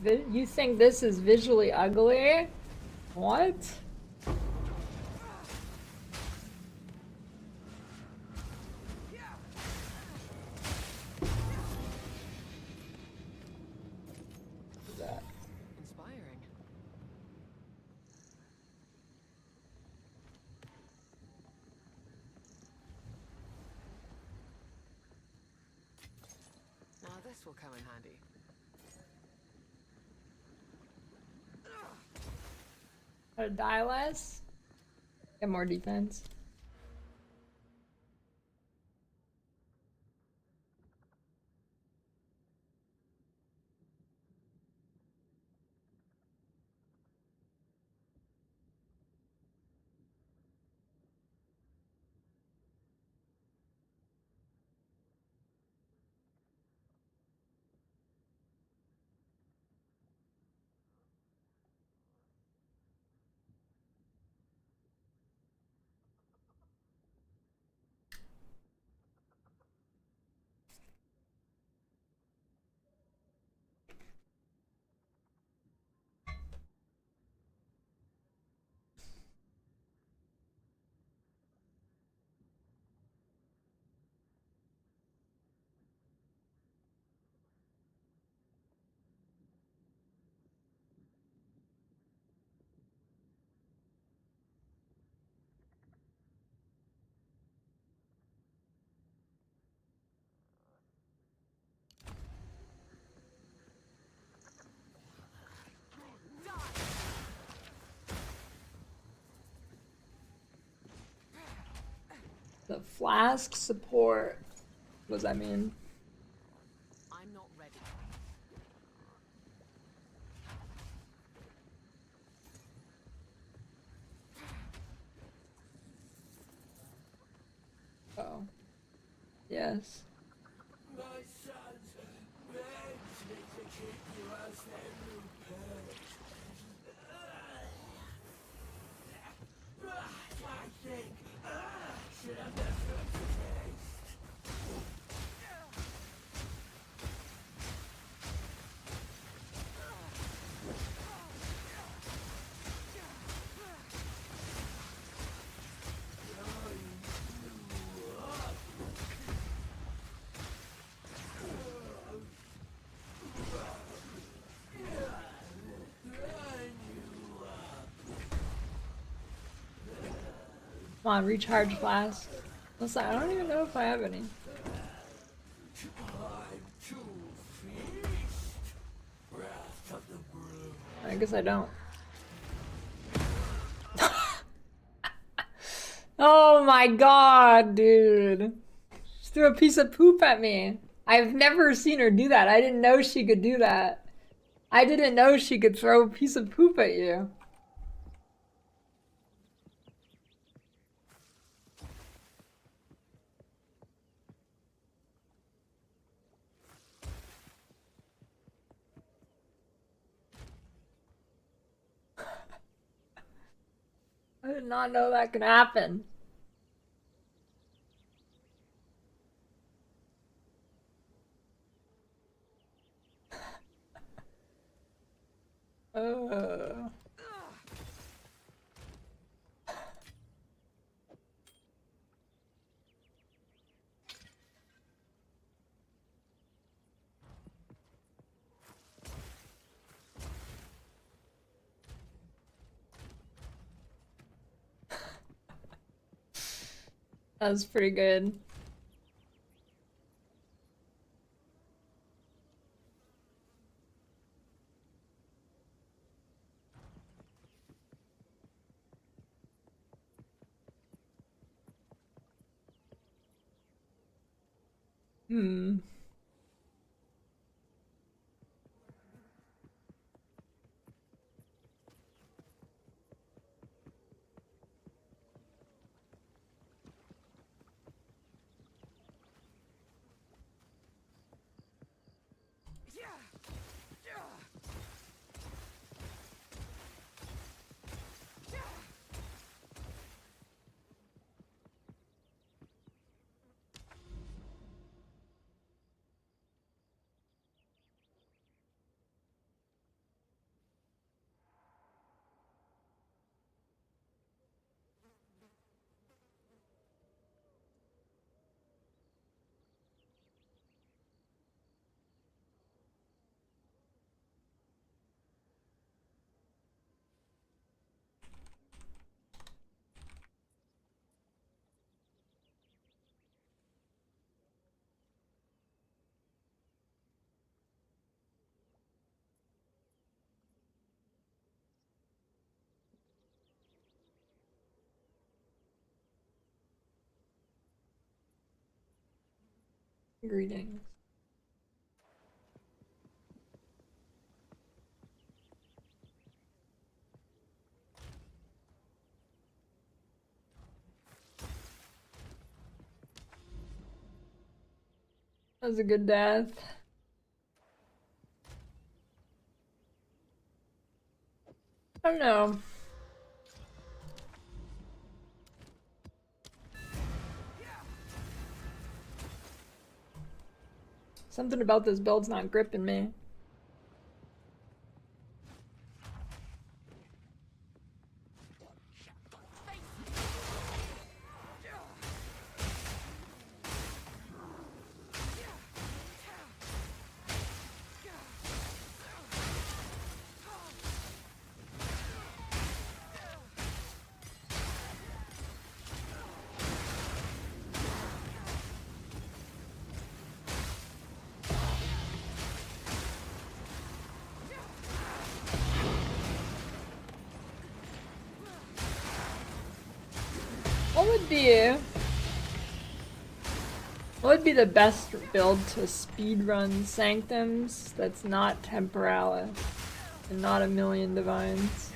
You think this is visually ugly? What? Inspiring. Now this will come in handy. How to die less? Get more defense. The flask support. What does that mean? I'm not ready. Oh. Yes. My sons begged me to keep you as their new pet. I think I should have left them to taste. Come on, recharge flask. Listen, I don't even know if I have any. I guess I don't. Oh my god, dude. She threw a piece of poop at me. I've never seen her do that. I didn't know she could do that. I didn't know she could throw a piece of poop at you. I did not know that could happen. Uh. That was pretty good. Hmm. Greetings. That was a good death. I don't know. Something about this build's not gripping me. What would be the best build to speedrun Sanctums that's not Temporalis and not a million divines?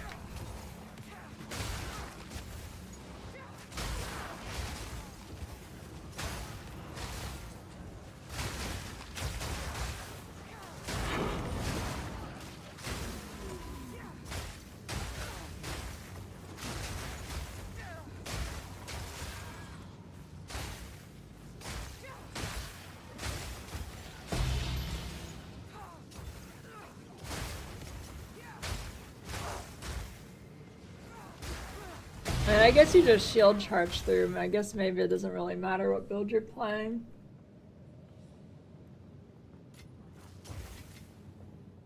I guess you just shield charge through. I guess maybe it doesn't really matter what build you're playing.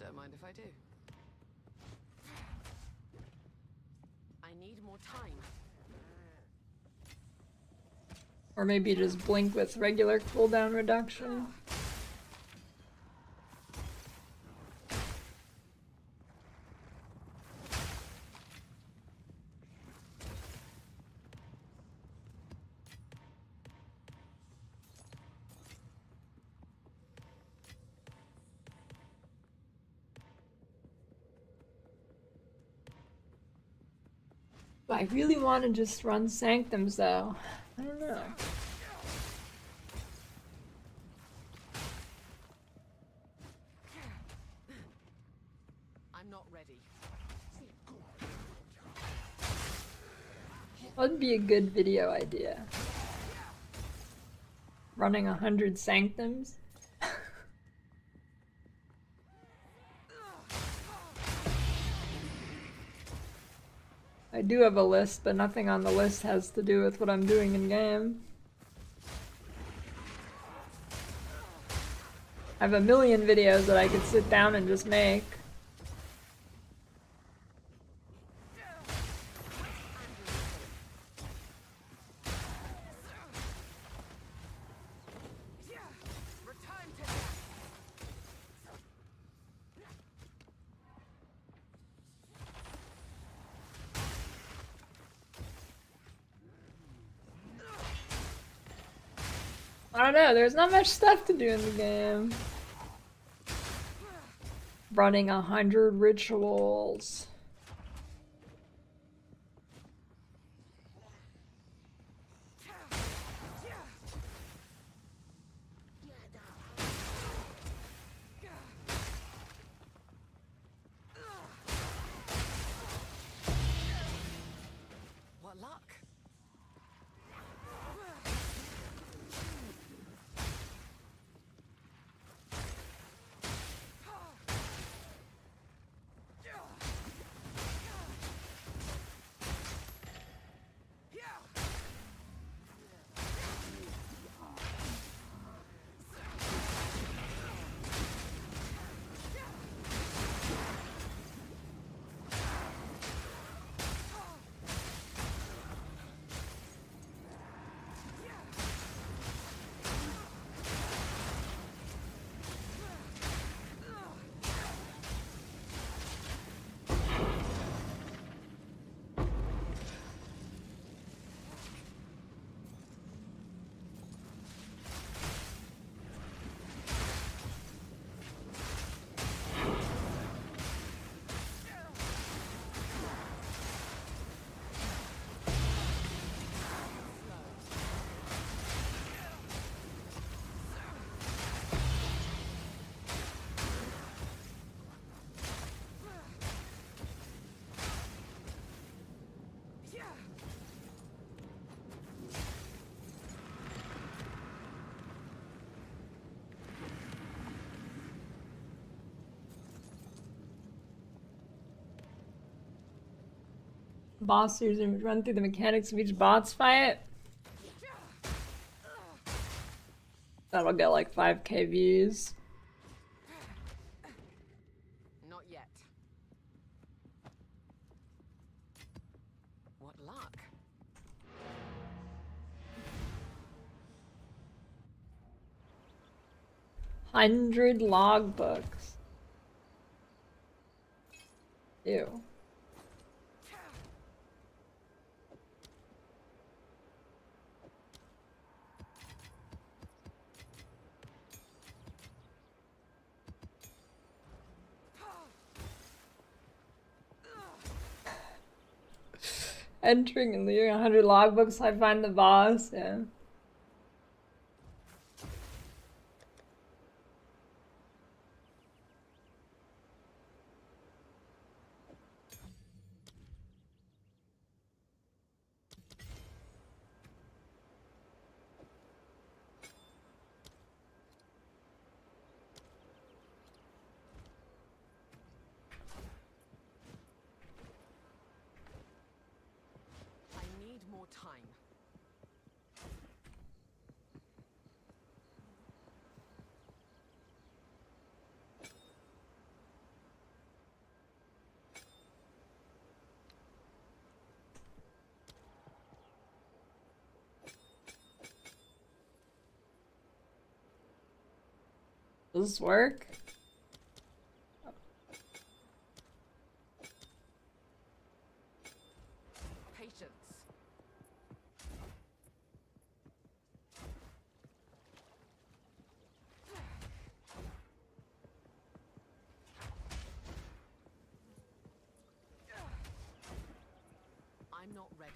Don't mind if I do. I need more time. Or maybe you just blink with regular cooldown reduction. I really want to just run Sanctums though. I don't know. I'm not ready. What would be a good video idea? Running 100 Sanctums? I do have a list, but nothing on the list has to do with what I'm doing in game. I have a million videos that I could sit down and just make. I don't know, there's not much stuff to do in the game. Running 100 rituals. What luck? boss series and run through the mechanics of each boss fight. That'll get like 5k views. Not yet. What luck? $100 logbooks. Ew. Entering and leaving 100 logbooks, I find the boss, yeah. I need more time. Does this work? Patience. I'm not ready.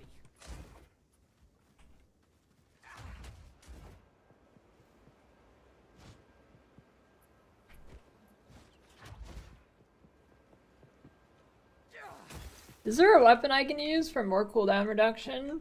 Is there a weapon I can use for more cooldown reduction?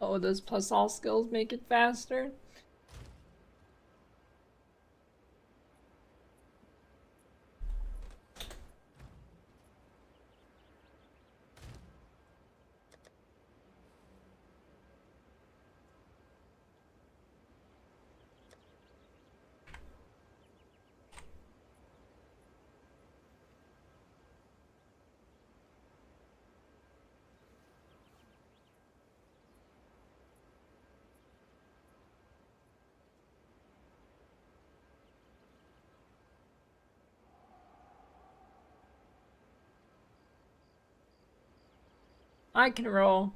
Oh, does plus all skills make it faster? I can roll.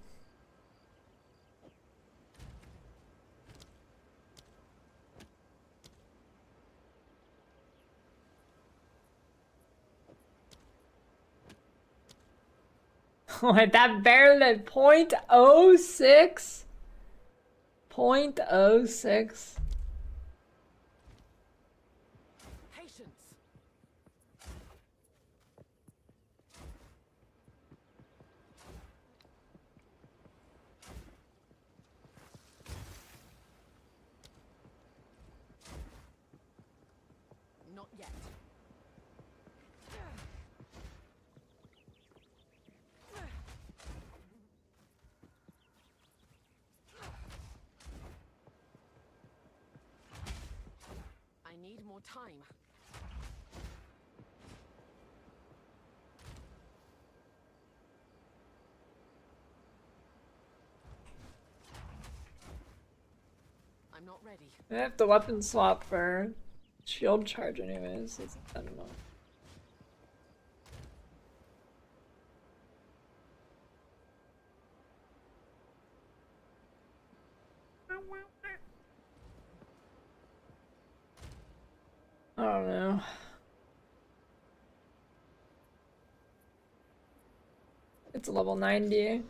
Wait, that barely 0.06? 0.06? Patience. Not yet. I need more time. I'm not ready. I have to weapon swap for shield charge anyways. I don't know. I don't know. It's a level 90.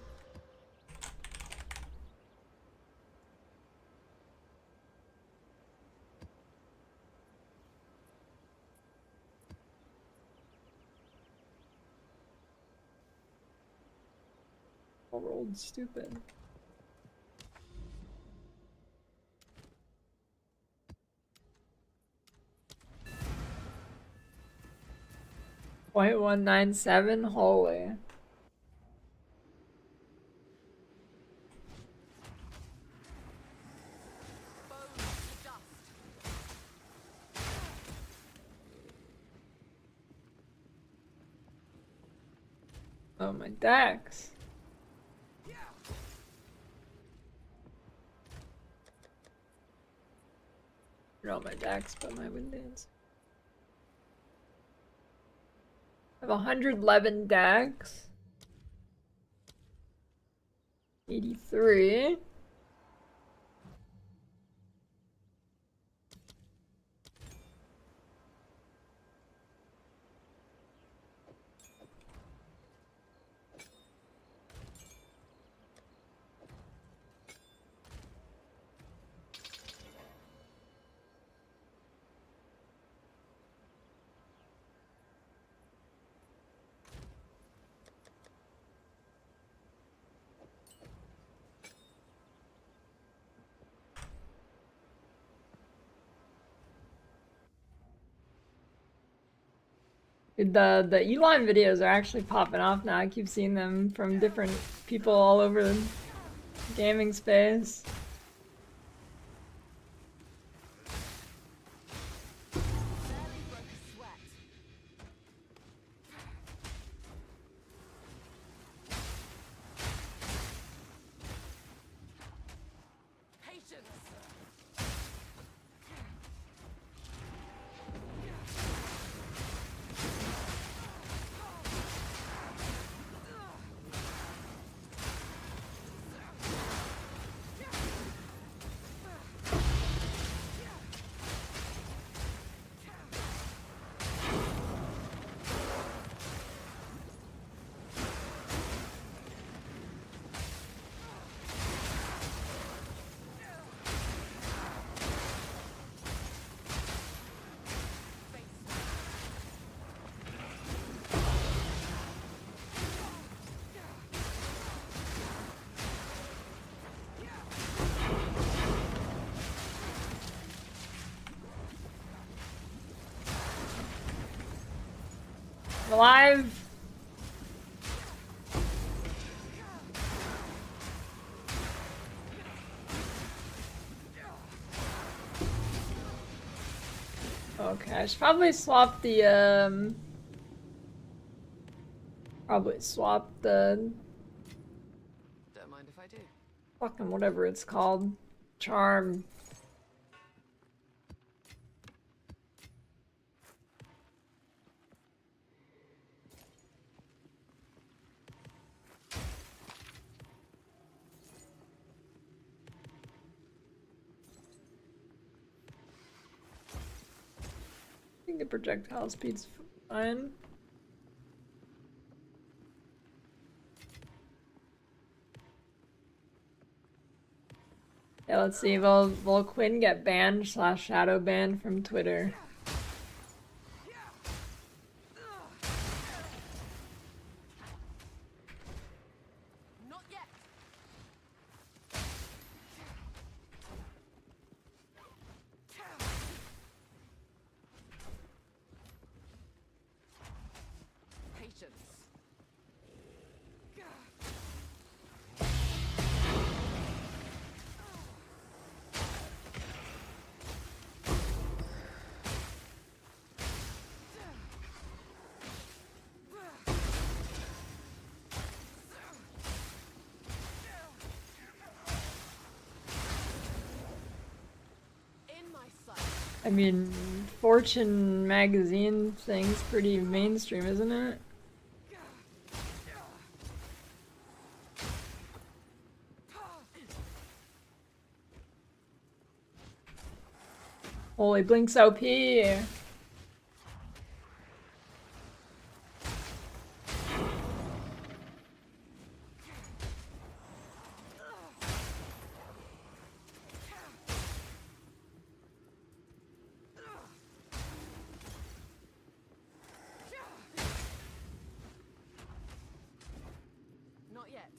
All rolled stupid. .197, holy. Oh, my decks. Not my decks, but my Windows. I have 111 decks. 83. The Elon videos are actually popping off now. I keep seeing them from different people all over the gaming space. Alive. Okay, I should probably swap the probably swap the Don't mind if I do. fucking whatever it's called. Charm. I think the projectile speed's fine. Yeah, let's see. Will Quinn get banned / shadow banned from Twitter? Not yet. Patience. I mean, Fortune magazine thing's pretty mainstream, isn't it? Holy Blink's OP! Not yet.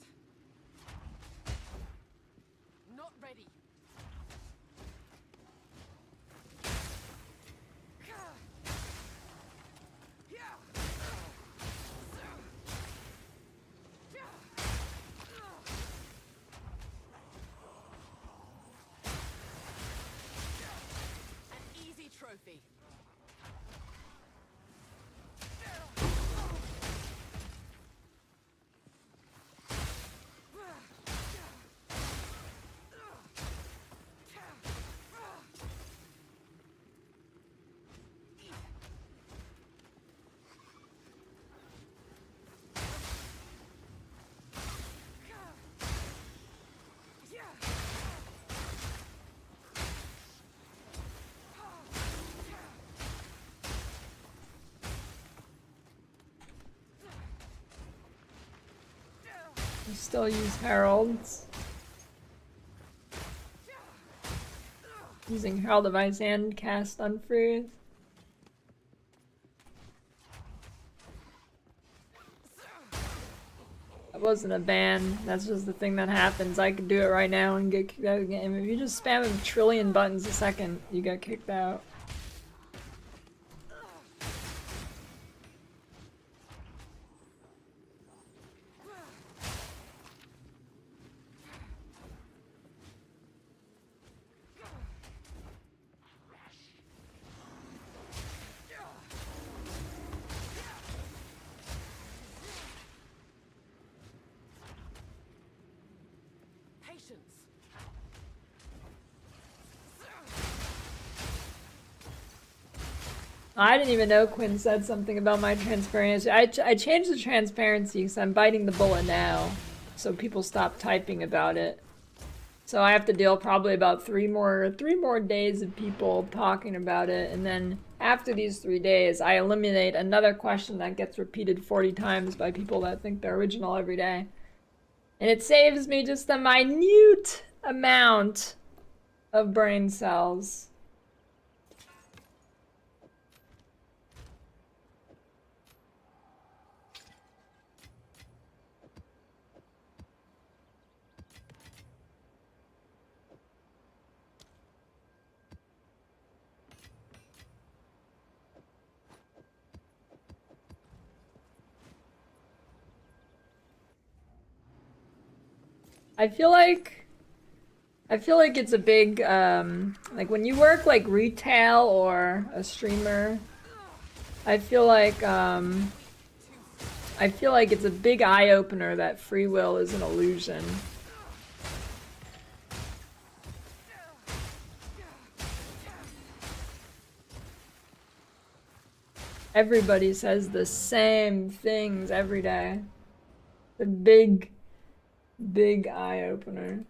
I still use heralds. Using Herald of Ice and cast Unfreeze. That wasn't a ban, that's just the thing that happens. I could do it right now and get kicked out of the game. If you just spam a trillion buttons a second, you get kicked out. I didn't even know Quinn said something about my transparency. I changed the transparency because I'm biting the bullet now, so people stop typing about it. So I have to deal probably about three more days of people talking about it, and then after these 3 days, I eliminate another question that gets repeated 40 times by people that think they're original every day, and it saves me just a minute amount of brain cells. I feel like it's a big, like when you work like retail or a streamer, I feel like it's a big eye-opener that free will is an illusion. Everybody says the same things every day. The big eye-opener.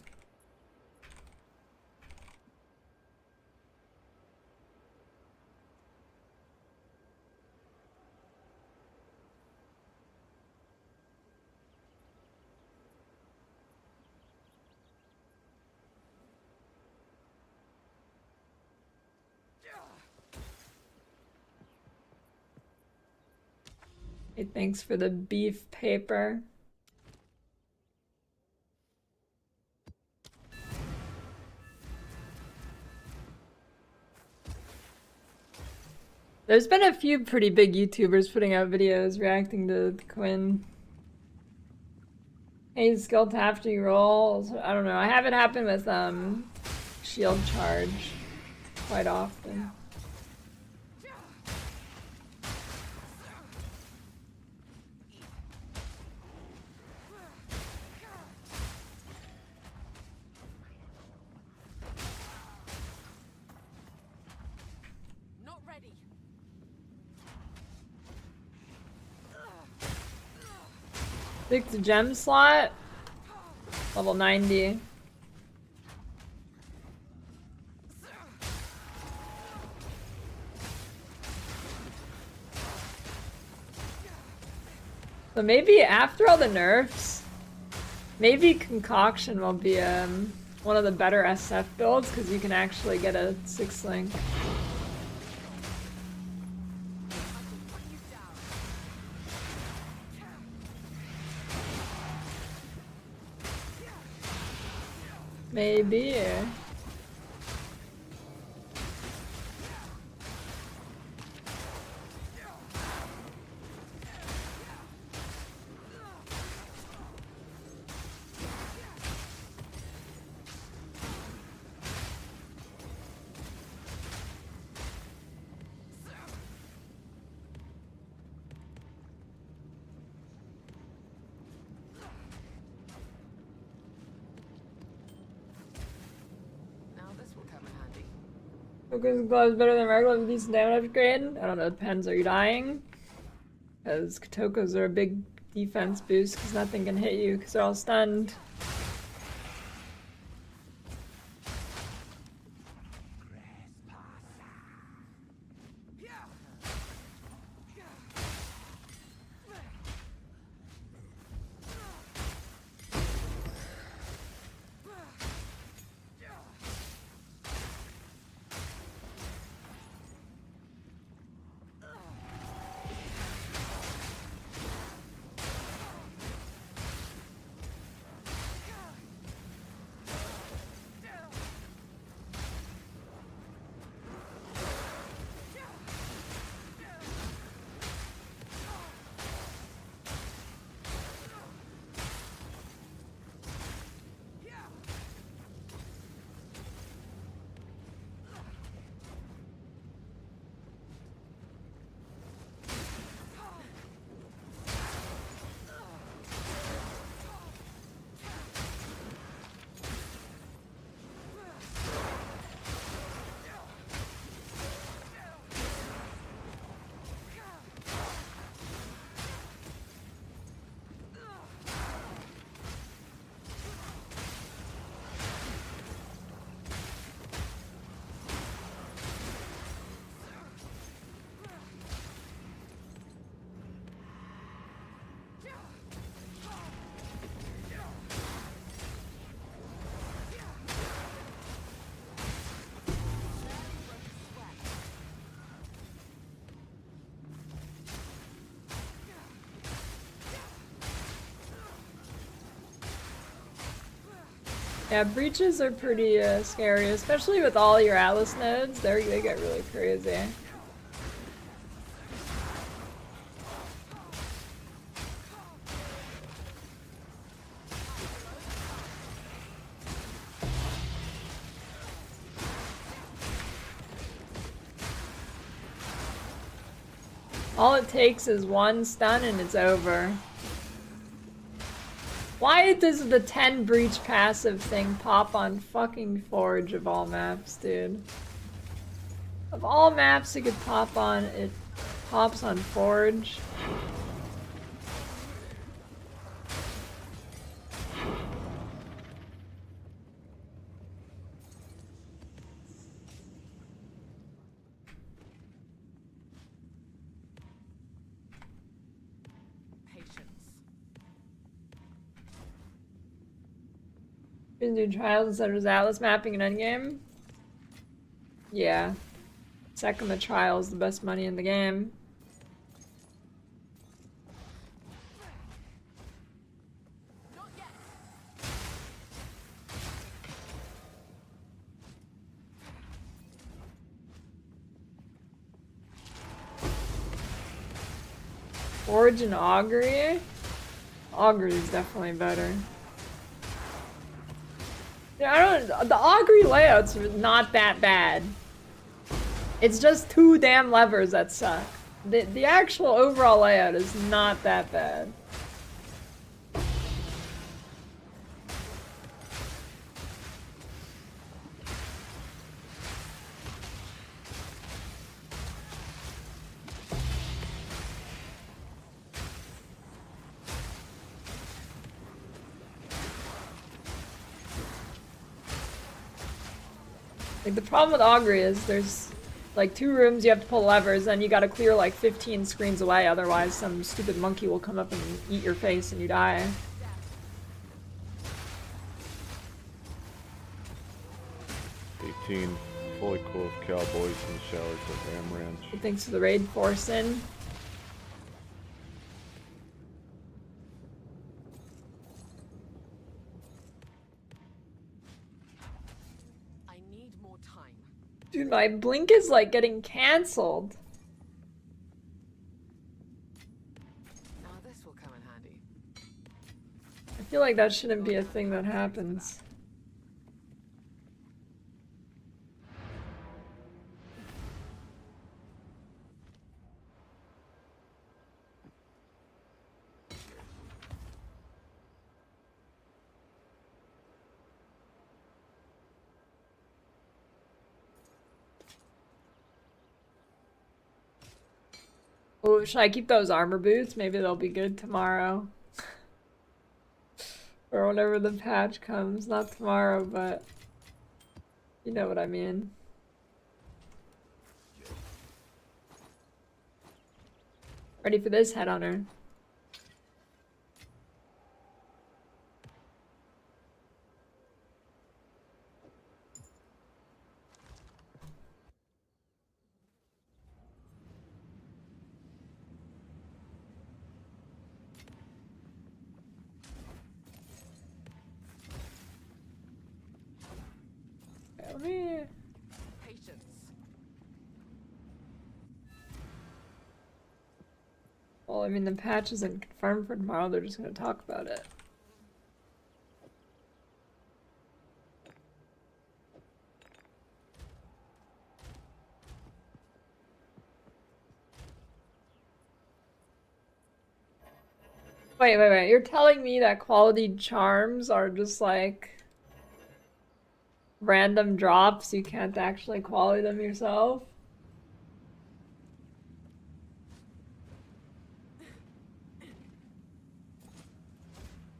Hey, thanks for the beef paper. There's been a few pretty big YouTubers putting out videos reacting to Quinn. Hey, skill to after you roll. I don't know. I have it happen with shield charge quite often. Pick the gem slot. Level 90. So maybe after all the nerfs, maybe concoction will be one of the better SF builds because you can actually get a 6-link. Maybe. Focus gloves better than regular with decent damage upgrade? I don't know, it depends. Are you dying? Because Kotokos are a big defense boost because nothing can hit you because they're all stunned. Yeah, breaches are pretty scary, especially with all your Atlas nodes. They get really crazy. All it takes is one stun and it's over. Why does the 10 breach passive thing pop on fucking Forge of all maps, dude? Of all maps it could pop on, it pops on Forge. You can do trials instead of Atlas mapping in Endgame? Yeah. Second the trials, the best money in the game. Forge and Augury? Augury is definitely better. Yeah, the Augury layout's not that bad. It's just two damn levers that suck. The actual overall layout is not that bad. Like, the problem with Augury is there's like 2 rooms you have to pull levers, and you gotta clear like 15 screens away, otherwise some stupid monkey will come up and eat your face and you die. 18 fully clothed cowboys in the showers at Ram Ranch. Thanks for the raid, Forsen. Dude, my blink is like getting cancelled. Now this will come in handy. I feel like that shouldn't be a thing that happens. Oh, should I keep those armor boots? Maybe they'll be good tomorrow. Or whenever the patch comes. Not tomorrow, but you know what I mean. Ready for this, Headhunter? Patience. Well, I mean, the patch isn't confirmed for tomorrow, they're just gonna talk about it. Wait, you're telling me that quality charms are just like random drops, you can't actually quality them yourself?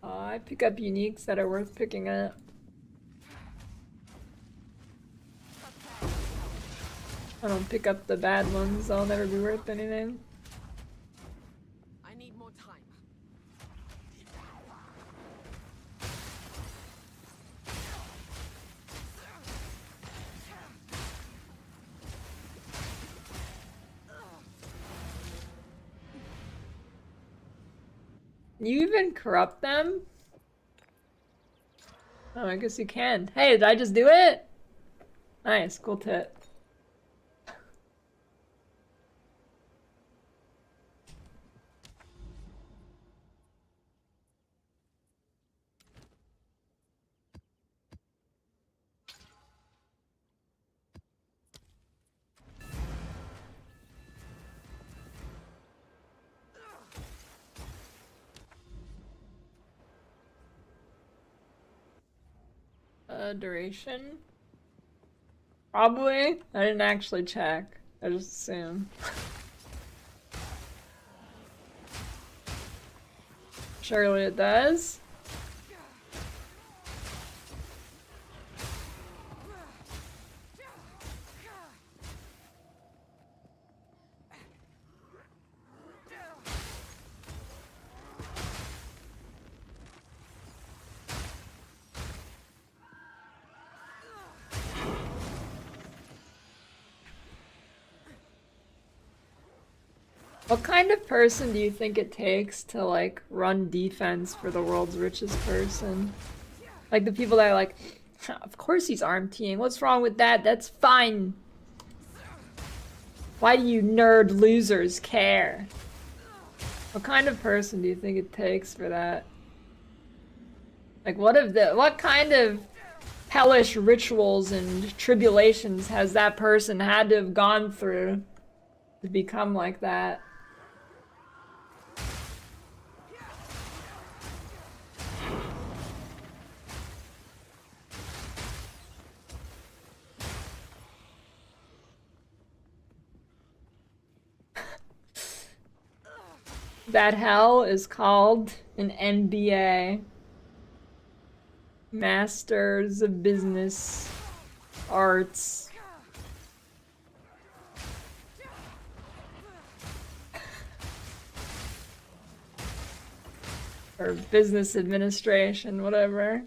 I pick up uniques that are worth picking up. I don't pick up the bad ones, they'll never be worth anything. I need more time. You even corrupt them? Oh, I guess you can. Hey, did I just do it? Nice, cool tip. Duration? Probably. I didn't actually check. I just assume. Surely it does. What kind of person do you think it takes to, like, run defense for the world's richest person? Like, the people that are like, of course he's arm teeing. What's wrong with that? That's fine. Why do you nerd losers care? What kind of person do you think it takes for that? Like, what kind of hellish rituals and tribulations has that person had to have gone through to become like that? That hell is called an MBA. Masters of Business Arts. Or Business Administration, whatever.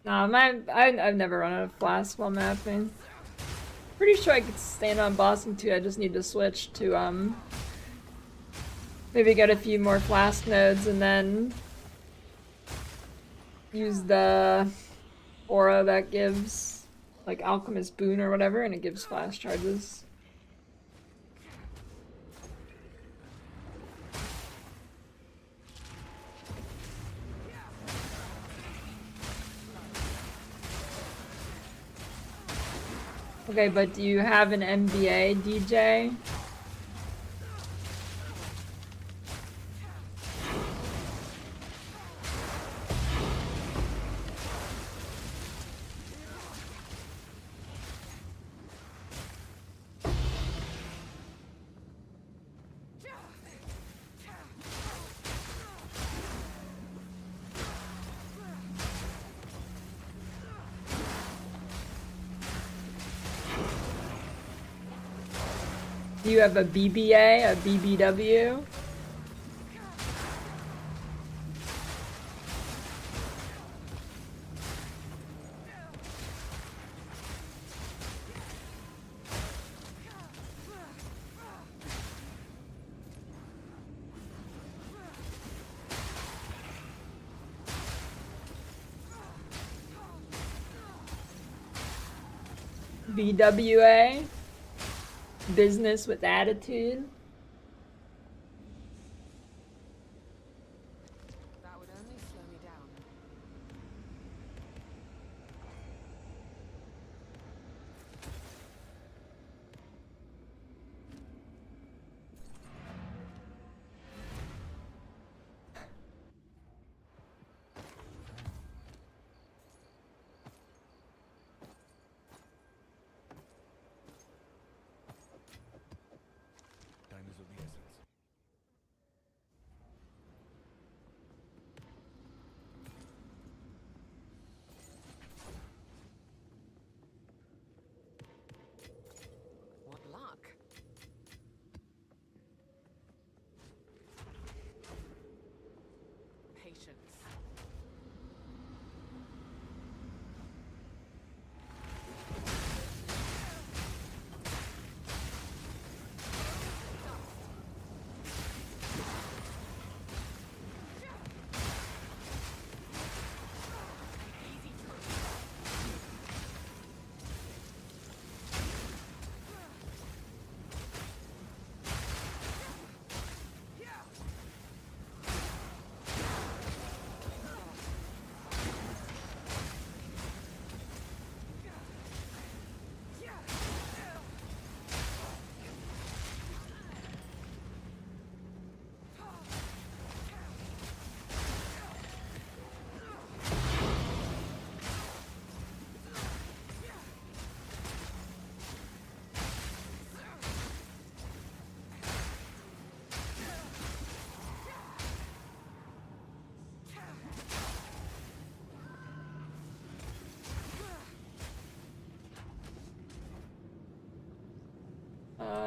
Nah, I've never run out of flasks while mapping. Pretty sure I could stand on Boston too. I just need to switch to maybe get a few more flask nodes and then use the aura that gives like Alchemist Boon or whatever, and it gives flash charges. Okay, but do you have an MBA, DJ? Do you have a BBA, a BBW? BWA? Business with attitude? That would only slow me down.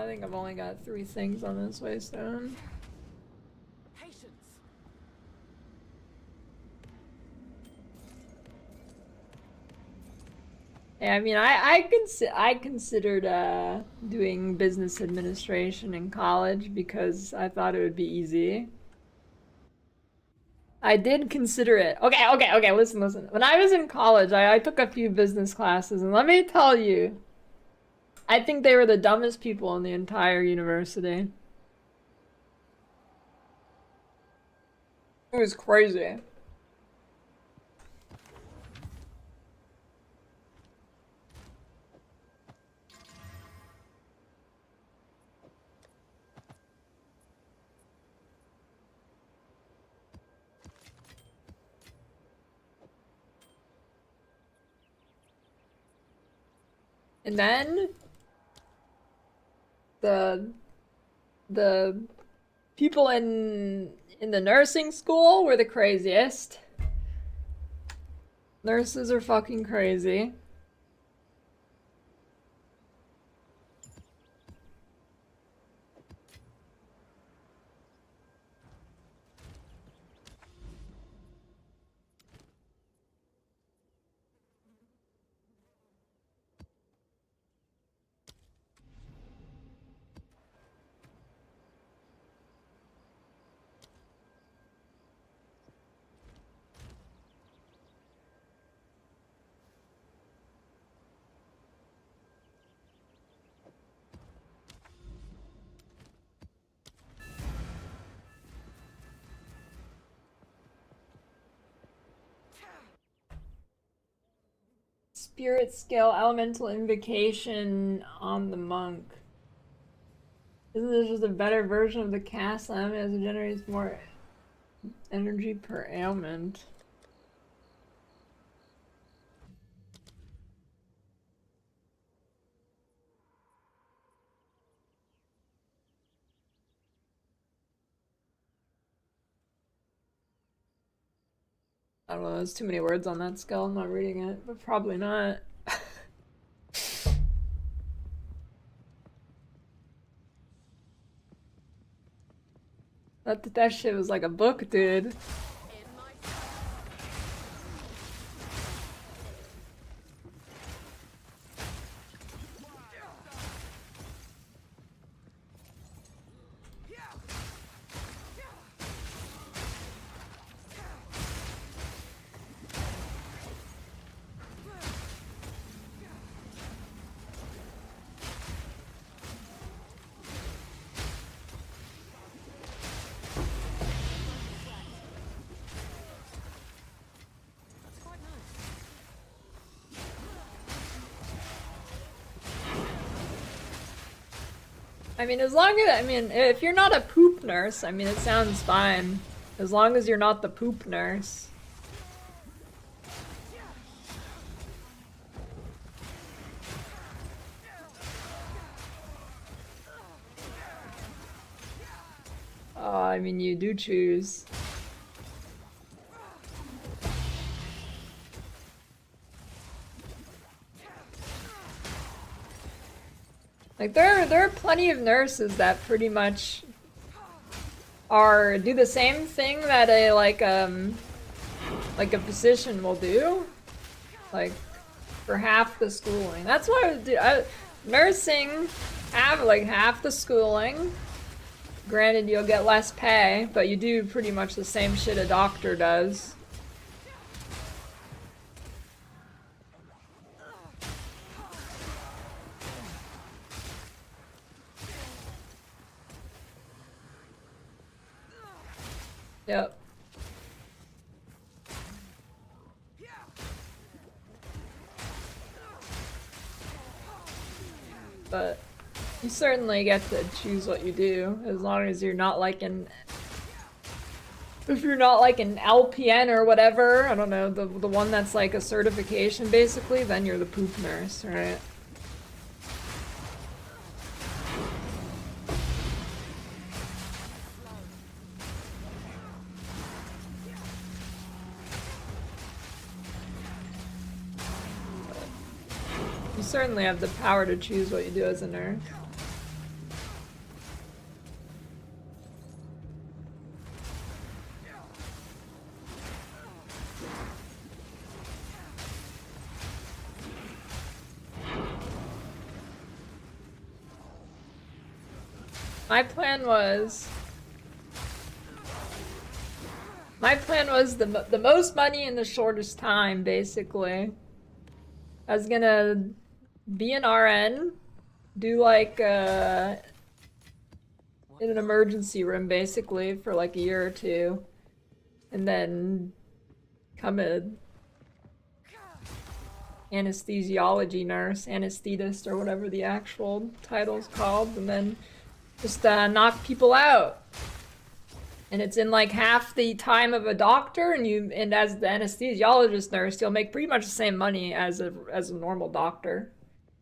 think I've only got 3 things on this waystone. Yeah, I mean, I considered doing business administration in college because I thought it would be easy. I did consider it. Okay, listen. When I was in college, I took a few business classes, and let me tell you, I think they were the dumbest people in the entire university. It was crazy. And then the people in the nursing school were the craziest. Nurses are fucking crazy. Spirit scale elemental invocation on the monk. Isn't this just a better version of the cast limit as it generates more energy per ailment? I don't know, there's too many words on that skill. I'm not reading it, but probably not. That shit was like a book, dude. I mean, if you're not a poop nurse, I mean, it sounds fine. As long as you're not the poop nurse. Oh, I mean, you do choose. Like there are plenty of nurses that pretty much do the same thing that a physician will do, like for half the schooling. That's why nursing have like half the schooling. Granted, you'll get less pay, but you do pretty much the same shit a doctor does. Yep. But you certainly get to choose what you do, as long as you're not like if you're not like an LPN or whatever, I don't know, the one that's like a certification basically, then you're the poop nurse, right? You certainly have the power to choose what you do as a nurse. My plan was the most money in the shortest time, basically. I was gonna be an RN, do like in an emergency room basically for like a year or two, and then become a anesthesiology nurse, anesthetist, or whatever the actual title's called, and then just knock people out. And it's in like half the time of a doctor, and as the anesthesiologist nurse, you'll make pretty much the same money as a normal doctor.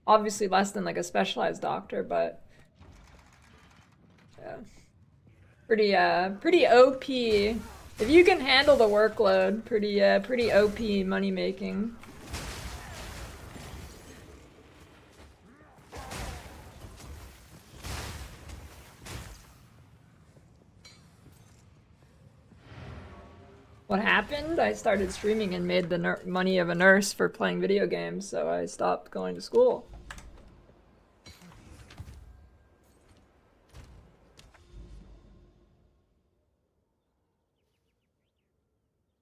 Obviously less than like a specialized doctor, but yeah. Pretty OP. If you can handle the workload, pretty OP money making. What happened? I started streaming and made the money of a nurse for playing video games, so I stopped going to school.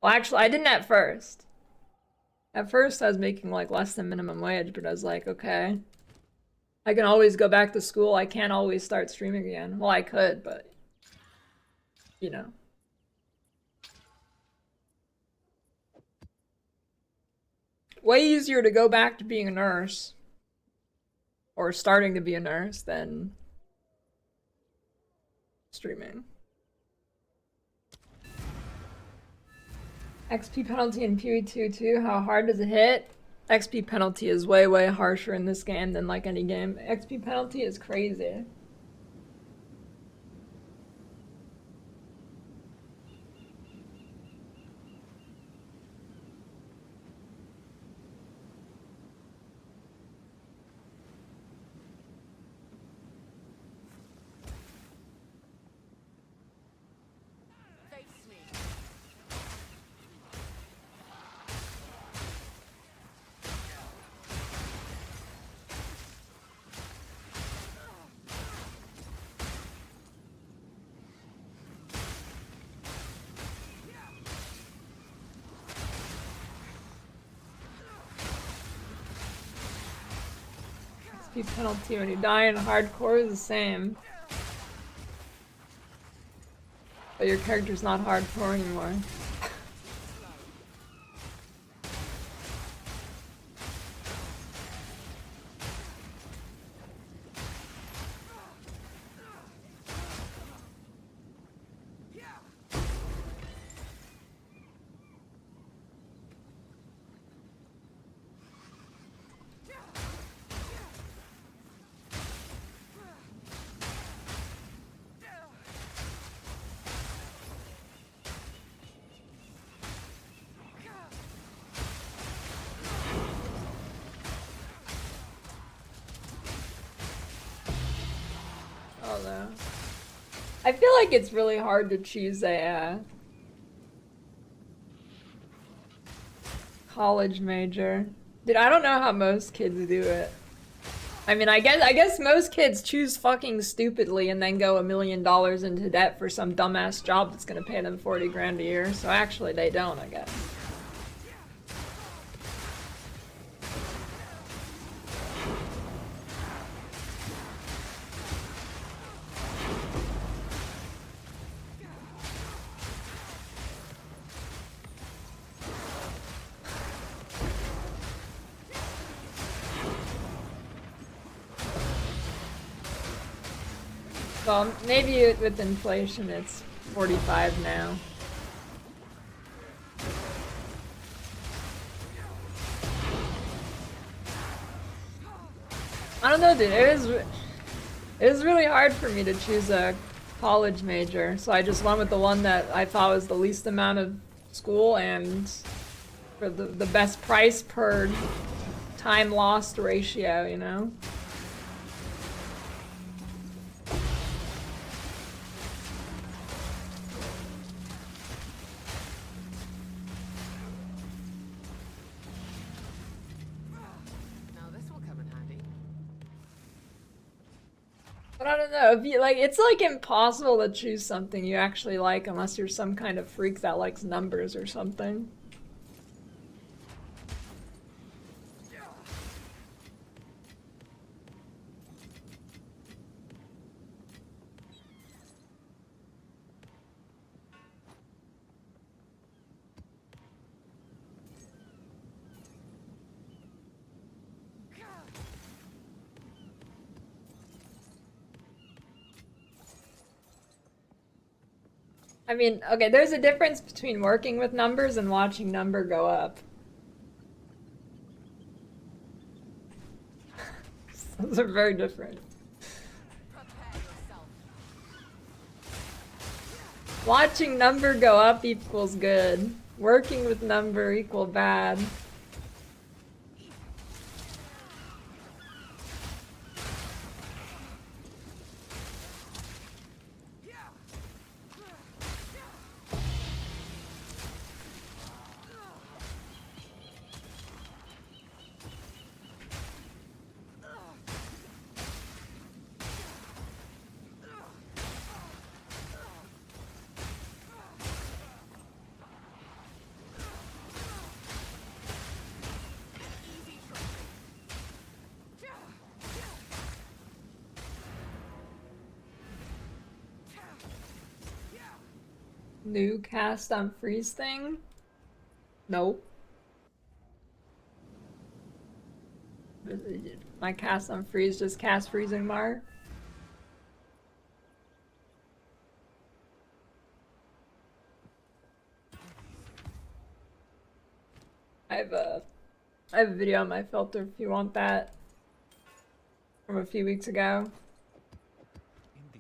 Well, actually, I didn't at first. At first, I was making like less than minimum wage, but I was like, okay, I can always go back to school. I can't always start streaming again. Well, I could, but you know. Way easier to go back to being a nurse or starting to be a nurse than streaming. XP penalty in PoE 2 too, how hard does it hit? XP penalty is way harsher in this game than like any game. XP penalty is crazy. XP penalty when you die in hardcore is the same. But your character's not hardcore anymore. I feel like it's really hard to choose a college major. Dude, I don't know how most kids do it. I mean, I guess most kids choose fucking stupidly and then go $1 million into debt for some dumbass job that's gonna pay them 40 grand a year. So actually they don't, I guess. Well, maybe with inflation it's 45 now. I don't know, dude. It was really hard for me to choose a college major, so I just went with the one that I thought was the least amount of school and for the best price per time lost ratio, you know? But I don't know, if you like, it's like impossible to choose something you actually like unless you're some kind of freak that likes numbers or something. I mean, okay, there's a difference between working with numbers and watching number go up. Those are very different. Watching number go up equals good. Working with number equal bad. New cast on freeze thing? Nope. My cast on freeze just cast freezing mar. I have a video on my filter if you want that from a few weeks ago.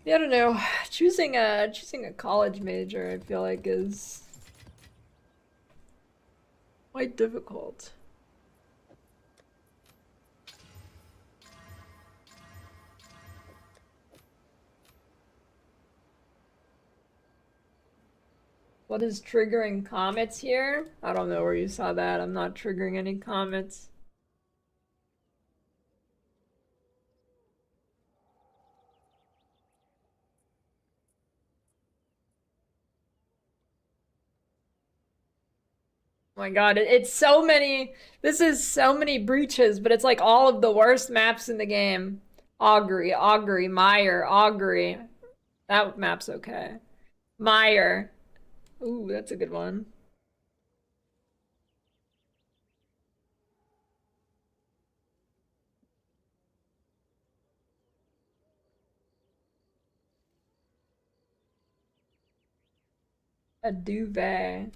Yeah, I don't know. Choosing a college major, I feel like, is quite difficult. What is triggering comets here? I don't know where you saw that. I'm not triggering any comets. Oh my god, it's so many. This is so many breaches, but it's like all of the worst maps in the game. Augury, Augury, Mire, Augury. That map's okay. Mire. Ooh, that's a good one. A duvet.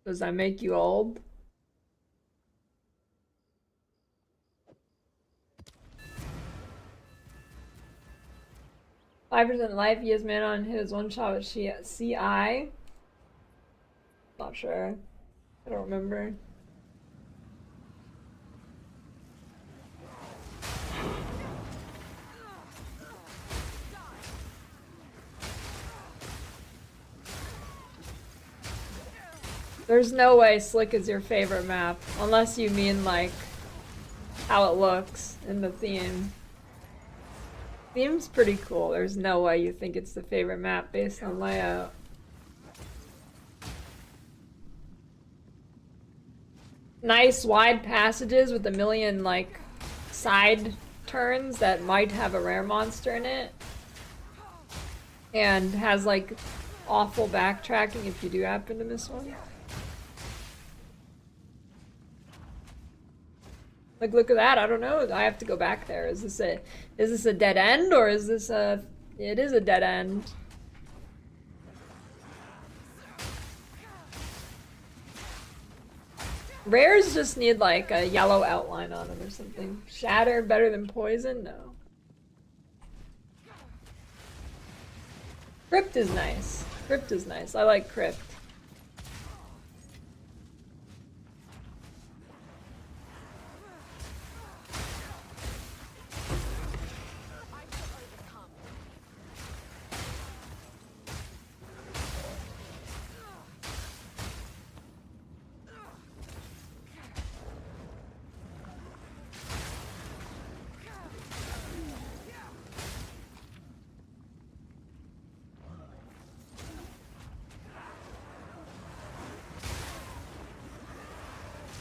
Does that make you old? $5% life, he has man on his one shot with CI. Not sure. I don't remember. There's no way Slick is your favorite map, unless you mean like how it looks in the theme. Theme's pretty cool. There's no way you think it's the favorite map based on layout. Nice wide passages with a million like side turns that might have a rare monster in it. And has like awful backtracking if you do happen to miss one. Like, look at that. I don't know. I have to go back there. Is this a dead end, or is this a... It is a dead end. Rares just need like a yellow outline on them or something. Shatter better than poison? No. Crypt is nice. Crypt is nice. I like Crypt.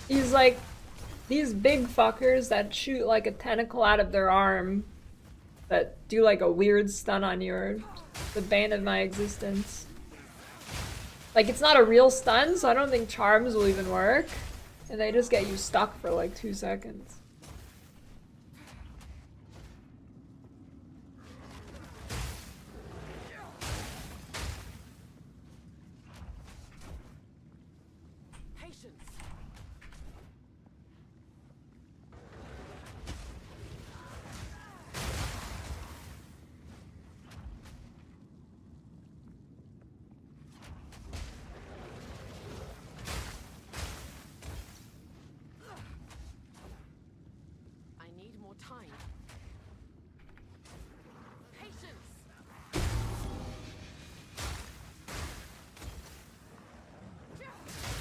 He's like these big fuckers that shoot like a tentacle out of their arm that do like a weird stun on you are the bane of my existence. Like, it's not a real stun, so I don't think charms will even work. And they just get you stuck for like 2 seconds.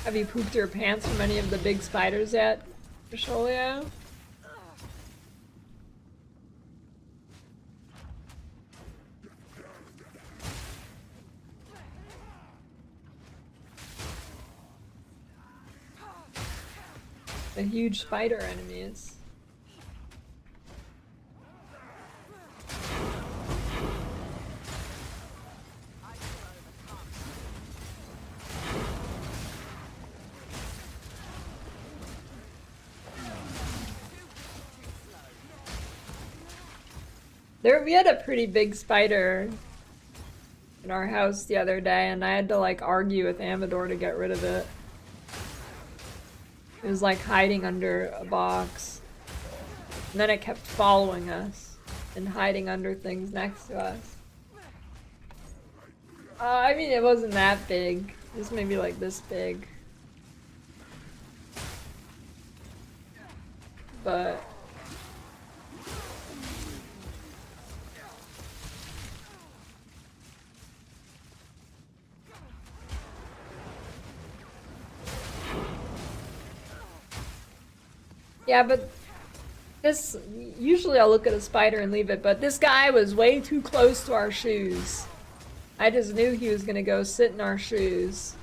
Have you pooped your pants from any of the big spiders yet, Bisholio? The huge spider enemies. We had a pretty big spider in our house the other day, and I had to like argue with Amador to get rid of it. It was like hiding under a box. And then it kept following us and hiding under things next to us. I mean, it wasn't that big. It was maybe like this big. But yeah, but this, usually I'll look at a spider and leave it, but this guy was way too close to our shoes. I just knew he was gonna go sit in our shoes.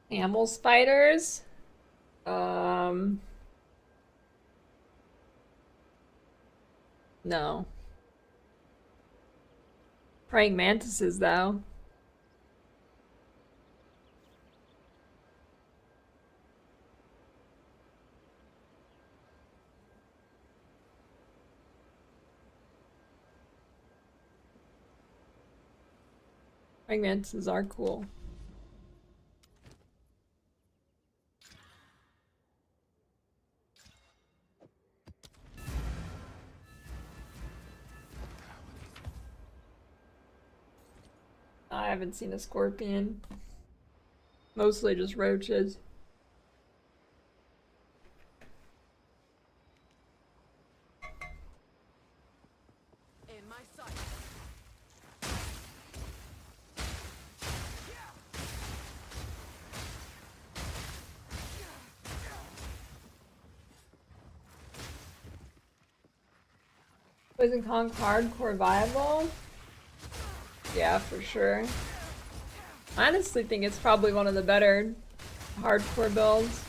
Camel spiders? No. Praying mantises, though. Praying mantises are cool. I haven't seen a scorpion. Mostly just roaches. In my sight. Poison Kong hardcore viable? Yeah, for sure. I honestly think it's probably one of the better hardcore builds.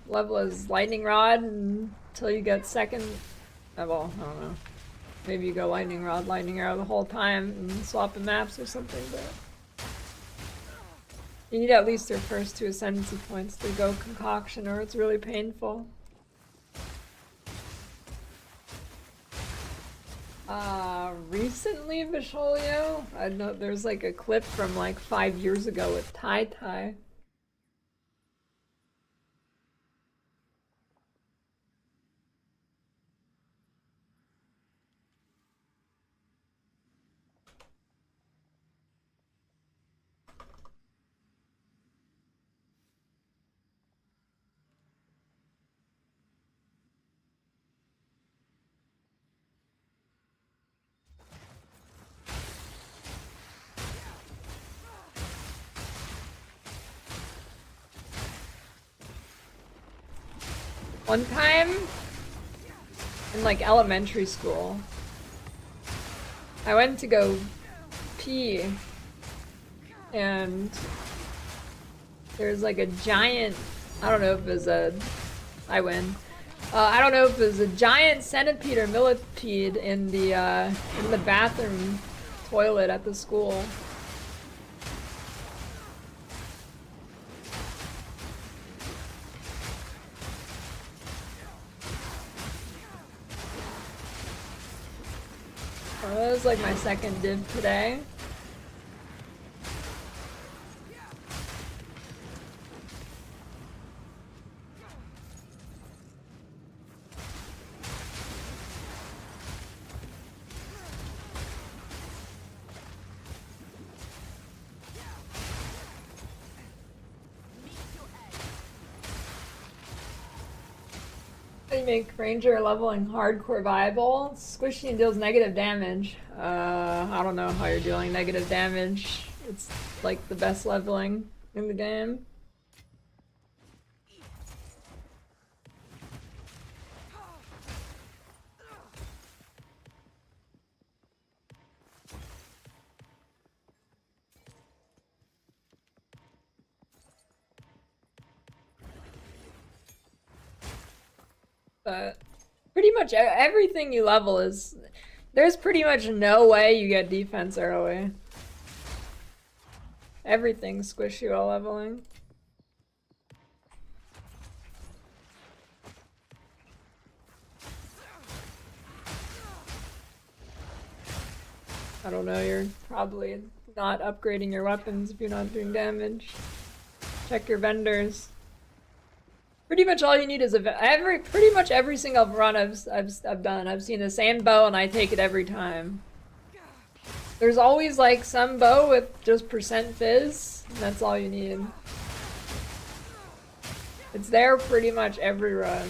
Level is lightning rod until you get second. Oh, well, I don't know. Maybe you go lightning rod, lightning arrow the whole time and swap the maps or something, but you need at least your first 2 ascendancy points to go concoction or it's really painful. Recently, Visholio? I know there's like a clip from like 5 years ago with Tai Tai. One time, in like elementary school, I went to go pee, and there's like a giant, I don't know if it was a, I win. I don't know if it was a giant centipede or millipede in the bathroom toilet at the school. Oh, that was like my second div today. How do you make ranger leveling hardcore viable? Squishy and deals negative damage. I don't know how you're dealing negative damage. It's like the best leveling in the game. But pretty much everything you level is... There's pretty much no way you get defense early. Everything's squishy while leveling. I don't know, you're probably not upgrading your weapons if you're not doing damage. Check your vendors. Pretty much all you need is pretty much every single run I've done. I've seen the same bow and I take it every time. There's always like some bow with just percent fizz, and that's all you need. It's there pretty much every run.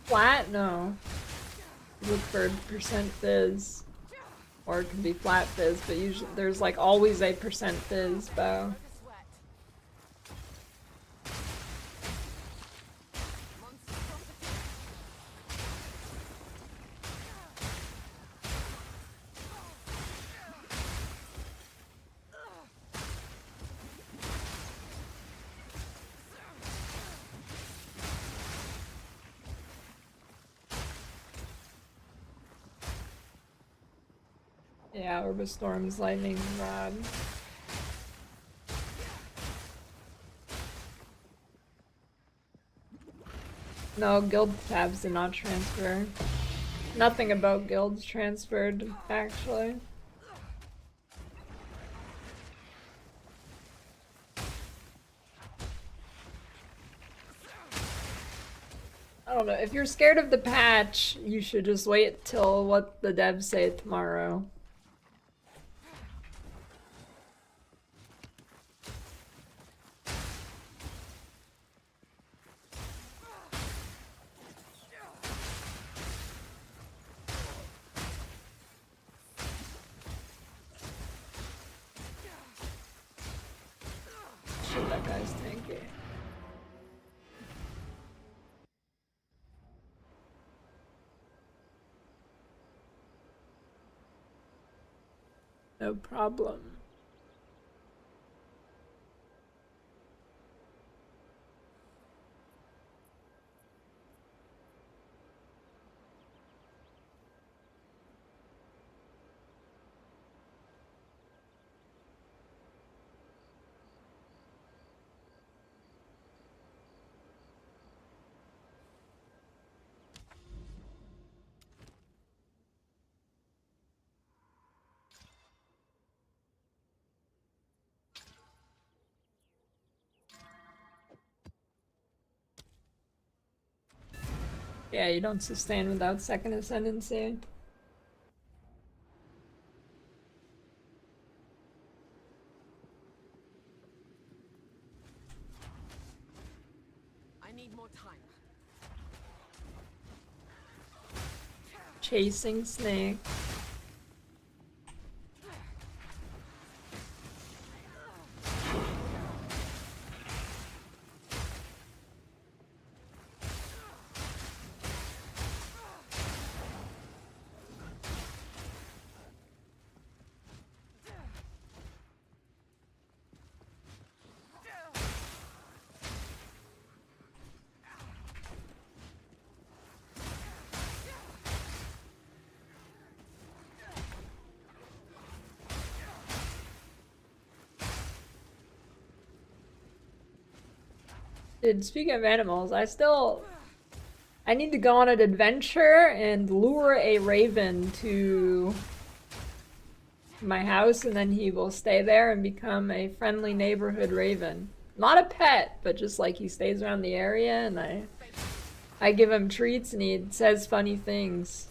Flat? No. Look for percent fizz. Or it can be flat fizz, but usually there's like always a percent fizz bow. Yeah, Orbistorm's lightning rod. No, guild tabs did not transfer. Nothing about guilds transferred, actually. I don't know, if you're scared of the patch, you should just wait till what the devs say tomorrow. Shit, that guy's tanky. No problem. Yeah, you don't sustain without second ascendancy. chasing snake. Dude, speaking of animals, I need to go on an adventure and lure a raven to my house, and then he will stay there and become a friendly neighborhood raven. Not a pet, but just like he stays around the area, and I give him treats and he says funny things.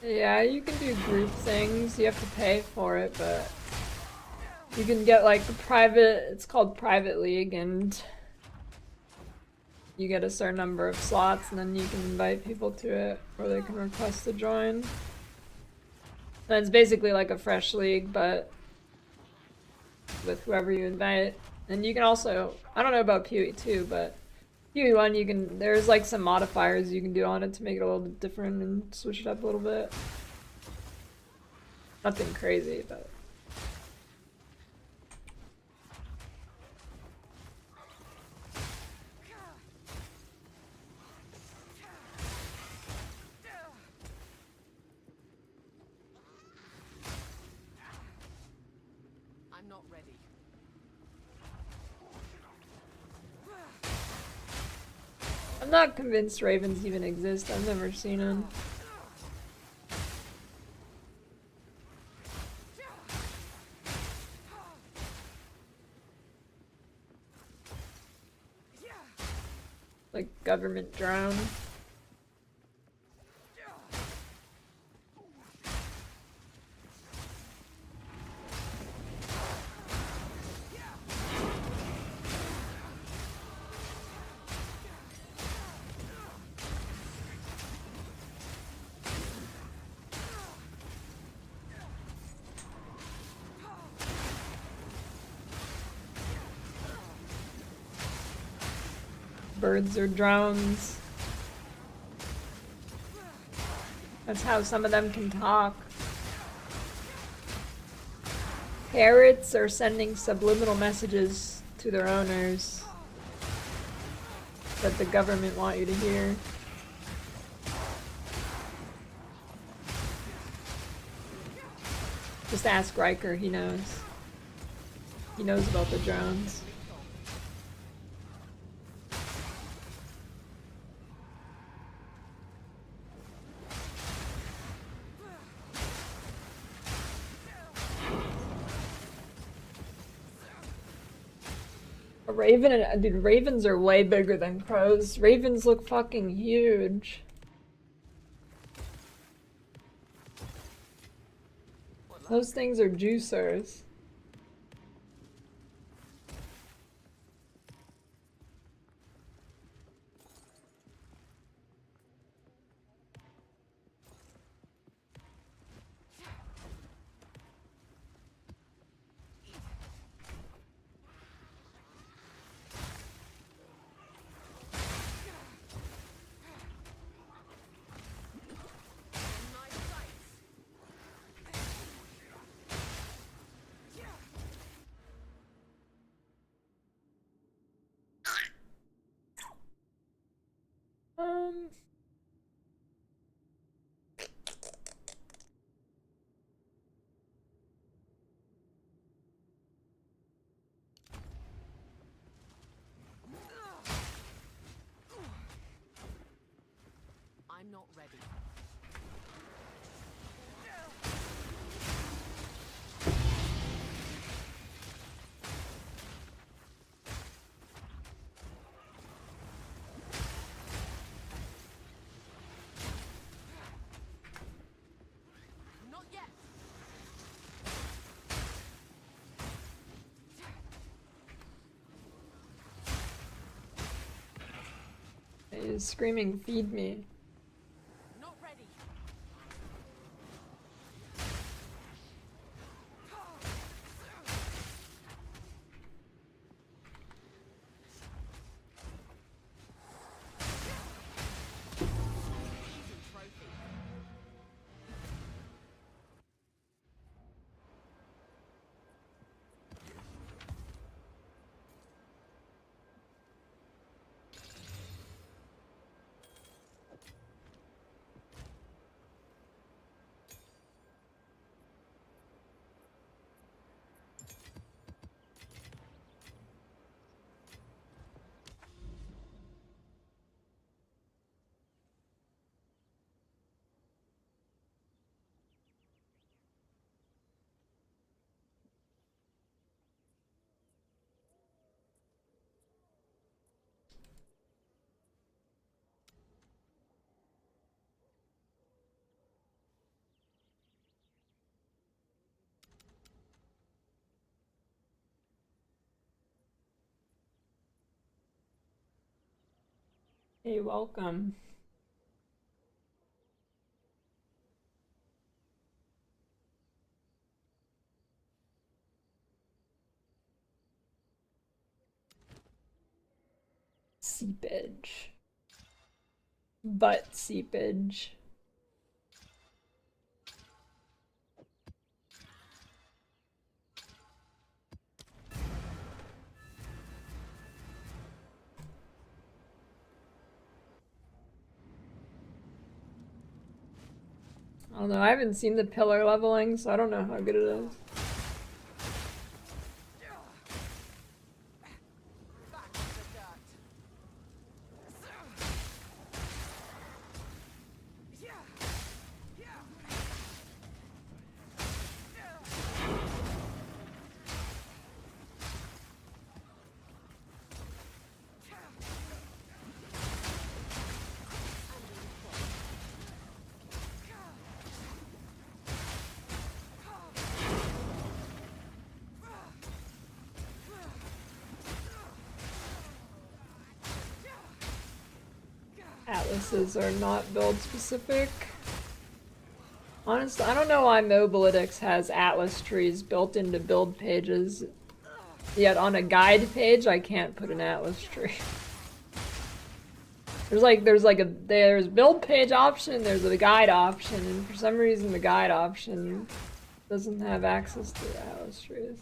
Yeah, you can do group things. You have to pay for it, but you can get like the private, it's called private league, and you get a certain number of slots and then you can invite people to it, or they can request to join. And it's basically like a fresh league, but with whoever you invite. And you can also, I don't know about PoE 2, but PoE 1 you can, there's like some modifiers you can do on it to make it a little bit different and switch it up a little bit. Nothing crazy, but... I'm not ready. I'm not convinced ravens even exist. I've never seen them. Like government drone. Birds or drones. That's how some of them can talk. Parrots are sending subliminal messages to their owners that the government want you to hear. Just ask Riker, he knows. He knows about the drones. A raven and dude, ravens are way bigger than crows. Ravens look fucking huge. Those things are juicers. I'm not ready. He's screaming, feed me. Not ready. Hey, welcome. Seepage. Butt seepage. I don't know, I haven't seen the pillar leveling, so I don't know how good it is. Atlases are not build specific. Honestly, I don't know why Mobalytics has atlas trees built into build pages, yet on a guide page I can't put an atlas tree. There's build page option, there's a guide option, and for some reason the guide option doesn't have access to atlas trees.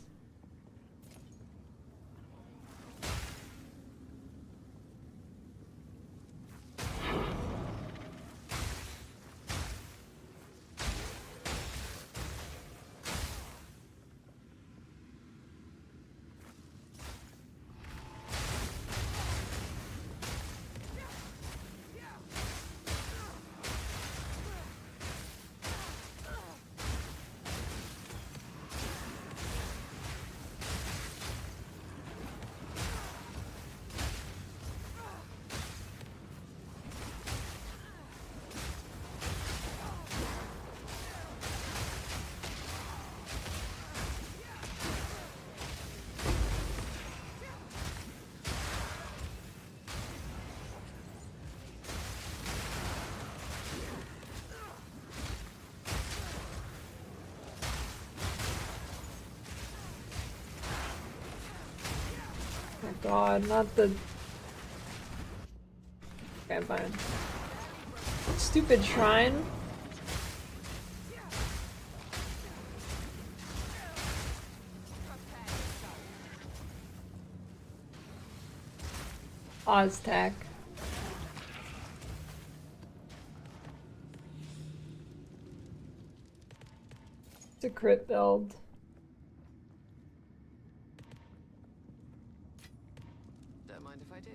Oh god, not the... Okay, I'm fine. Stupid shrine. Oztec. It's a crit build. Don't mind if I do.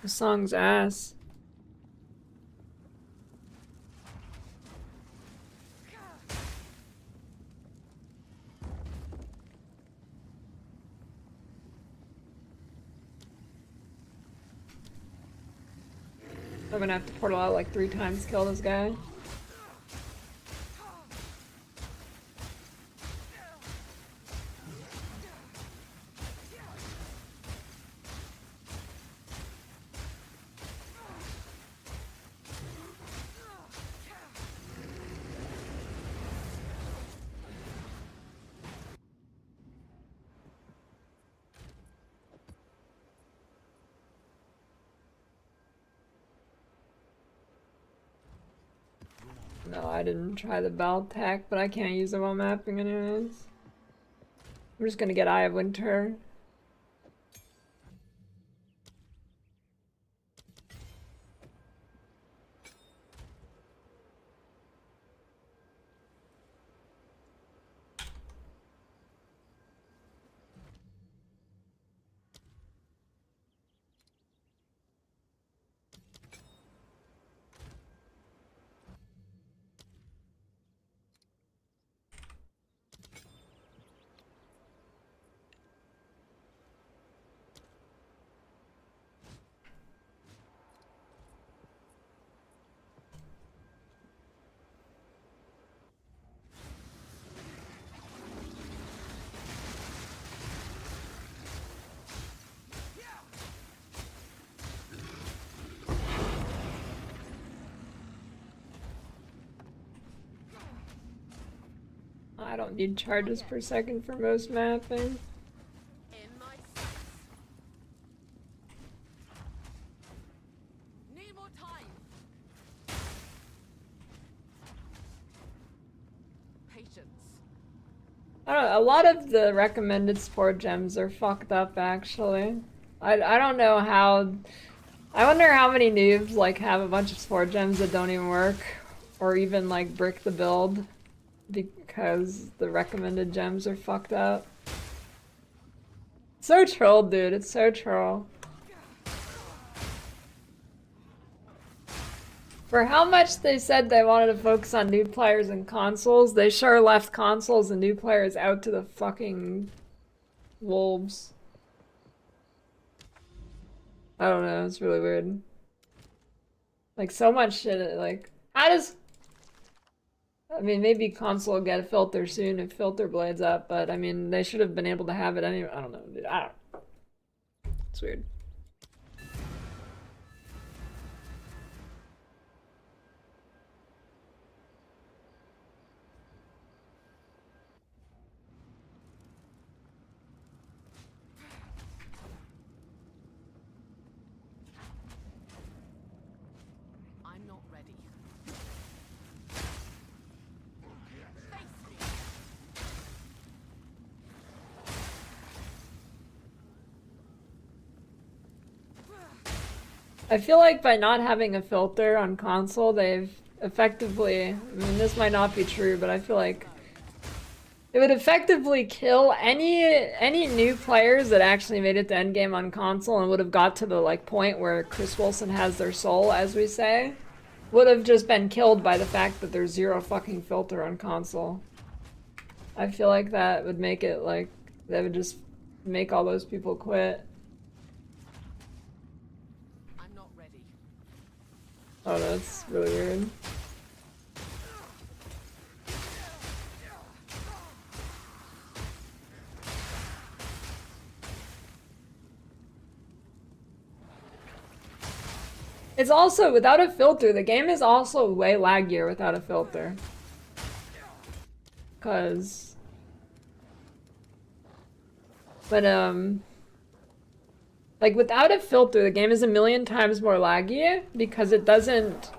The song's ass. I'm gonna have to portal out like 3 times to kill this guy. No, I didn't try the bell tech, but I can't use it while mapping anyways. I'm just gonna get Eye of Winter. I don't need charges per second for most mapping. Need more time. Patience. I don't know, a lot of the recommended sport gems are fucked up actually. I don't know how. I wonder how many noobs like have a bunch of sport gems that don't even work, or even like brick the build because the recommended gems are fucked up. So troll, dude. It's so troll. For how much they said they wanted to focus on new players and consoles, they sure left consoles and new players out to the fucking wolves. I don't know, it's really weird. Like, so much shit, like, how does... I mean, maybe console will get a filter soon if filter blades up, but I mean, they should have been able to have it anyway. I don't know, dude. I don't know. It's weird. I'm not ready. I feel like by not having a filter on console, they've effectively, I mean, this might not be true, but I feel like it would effectively kill any new players that actually made it to endgame on console and would have got to the like point where Chris Wilson has their soul, as we say, would have just been killed by the fact that there's zero fucking filter on console. I feel like that would make it like, that would just make all those people quit. Oh, that's really weird. It's also, without a filter, the game is also way laggier without a filter. Like, without a filter, the game is a million times more laggy because it doesn't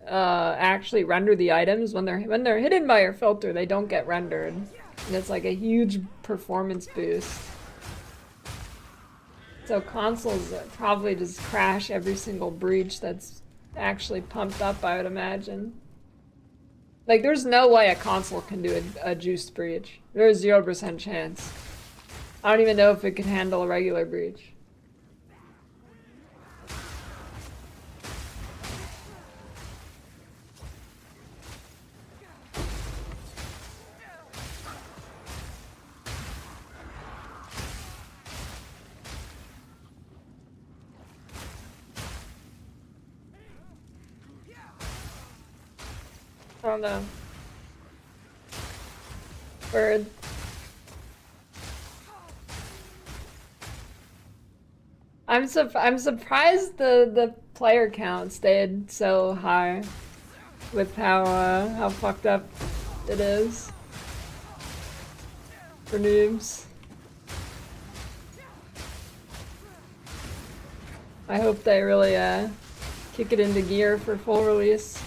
actually render the items. When they're hidden by your filter, they don't get rendered. And it's like a huge performance boost. So consoles probably just crash every single breach that's actually pumped up, I would imagine. Like, there's no way a console can do a juiced breach. There's 0% chance. I don't even know if it can handle a regular breach. I don't know. Bird. I'm surprised the player count stayed so high with how fucked up it is for noobs. I hope they really kick it into gear for full release.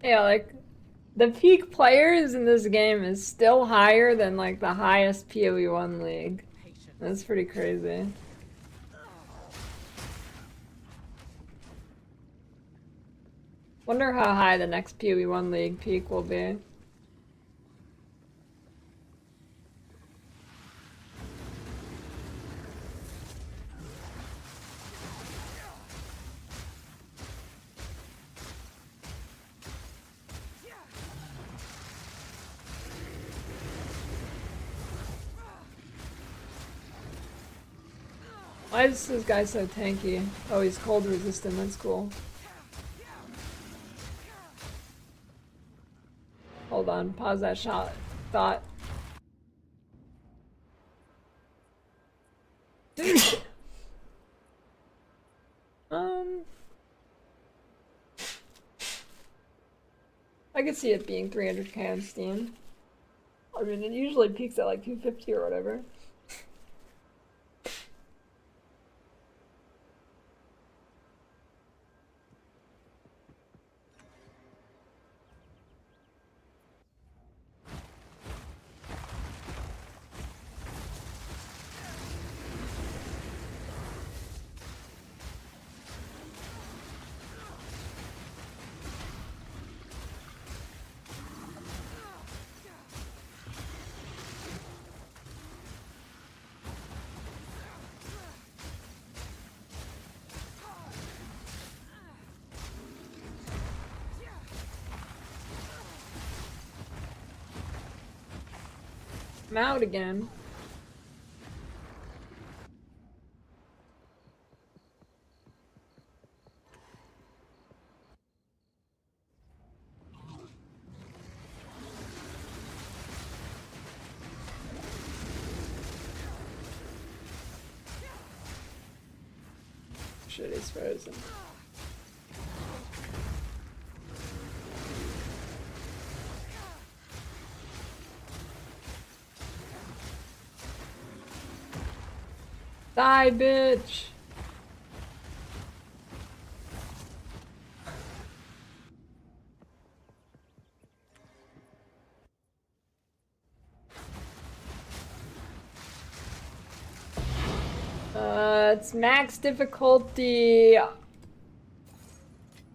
Yeah, like, the peak players in this game is still higher than, like, the highest PoE 1 league. That's pretty crazy. Wonder how high the next PoE 1 league peak will be. Why is this guy so tanky? Oh, he's cold resistant, that's cool. Hold on, pause that thought. I could see it being 300k on Steam. I mean, it usually peaks at like 250 or whatever. I'm out again. Shit, he's frozen. Die, bitch! It's max difficulty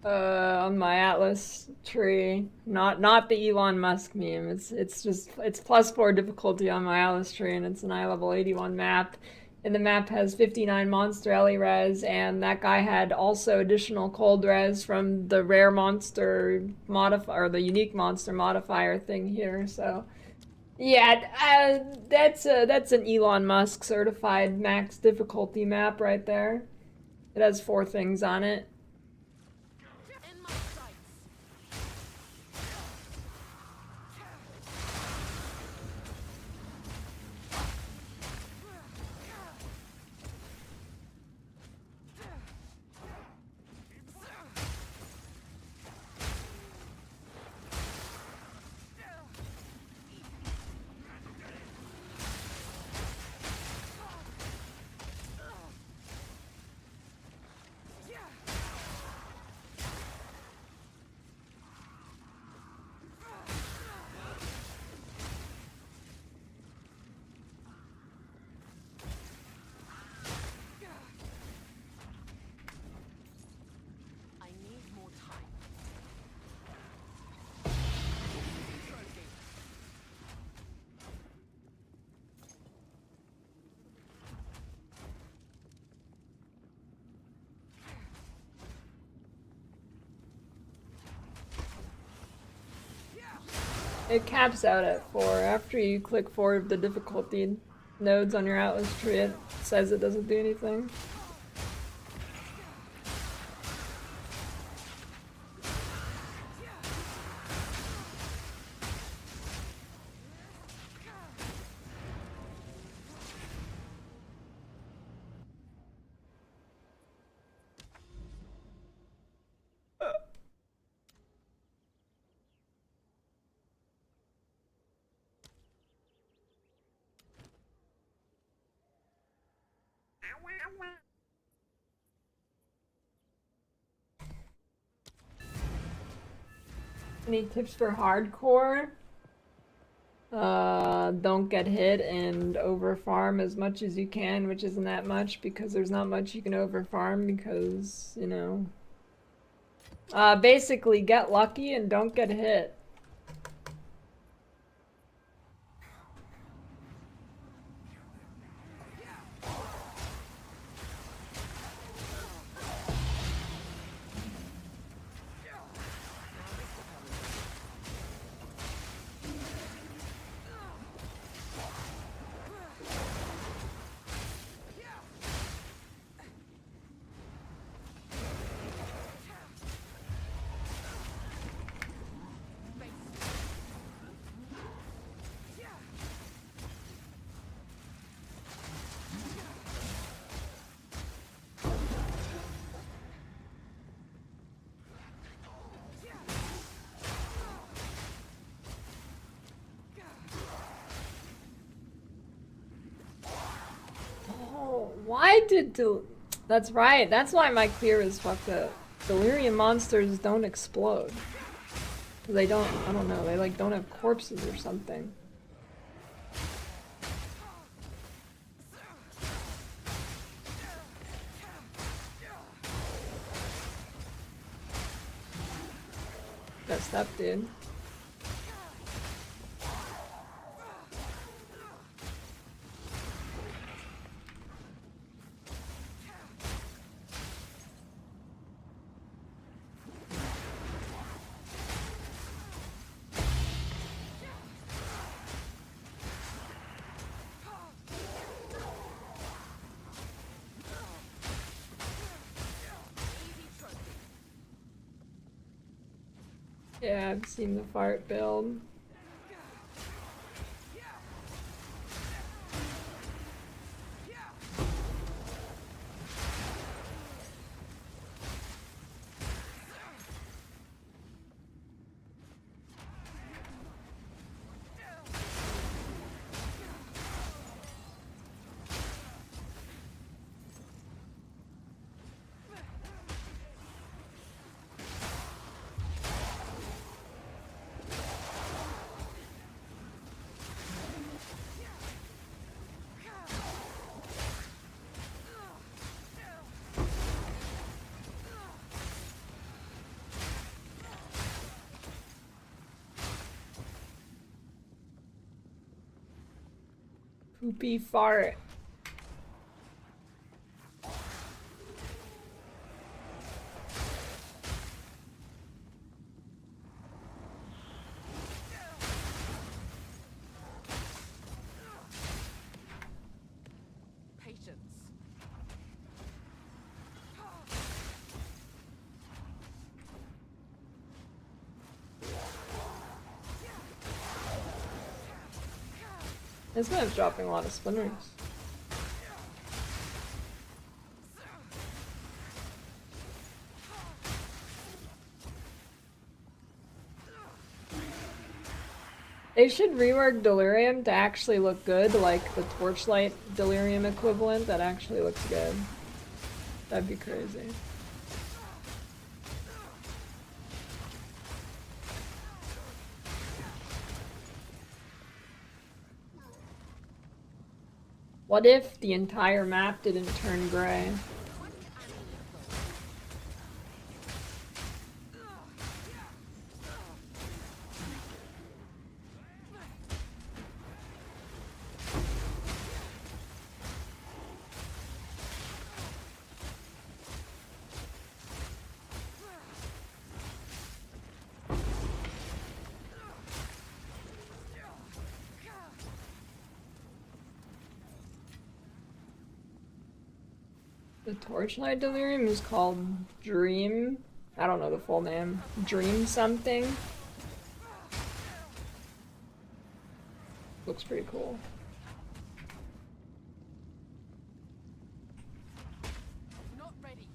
on my Atlas tree. Not the Elon Musk meme. It's +4 difficulty on my Atlas tree, and it's an eye level 81 map. And the map has 59 monster ele res, and that guy had also additional cold res from the rare monster modifier, or the unique monster modifier thing here. So, yeah, that's an Elon Musk certified max difficulty map right there. It has 4 things on it. In my sights. I need more time. It caps out at 4. After you click 4 of the difficulty nodes on your Atlas tree, it says it doesn't do anything. Any tips for hardcore? Don't get hit and over farm as much as you can, which isn't that much because there's not much you can over farm because, you know. Basically get lucky and don't get hit. Why did That's right. That's why my clear is fucked up. Delirium monsters don't explode. They don't, I don't know, they like don't have corpses or something. Messed up, dude. Yeah, I've seen the fart build. Poopy fart. Patience. This man's dropping a lot of spinners. They should rework Delirium to actually look good, like the Torchlight Delirium equivalent that actually looks good. That'd be crazy. What if the entire map didn't turn gray? The Torchlight Delirium is called Dream. I don't know the full name. Dream something. Looks pretty cool. Not ready.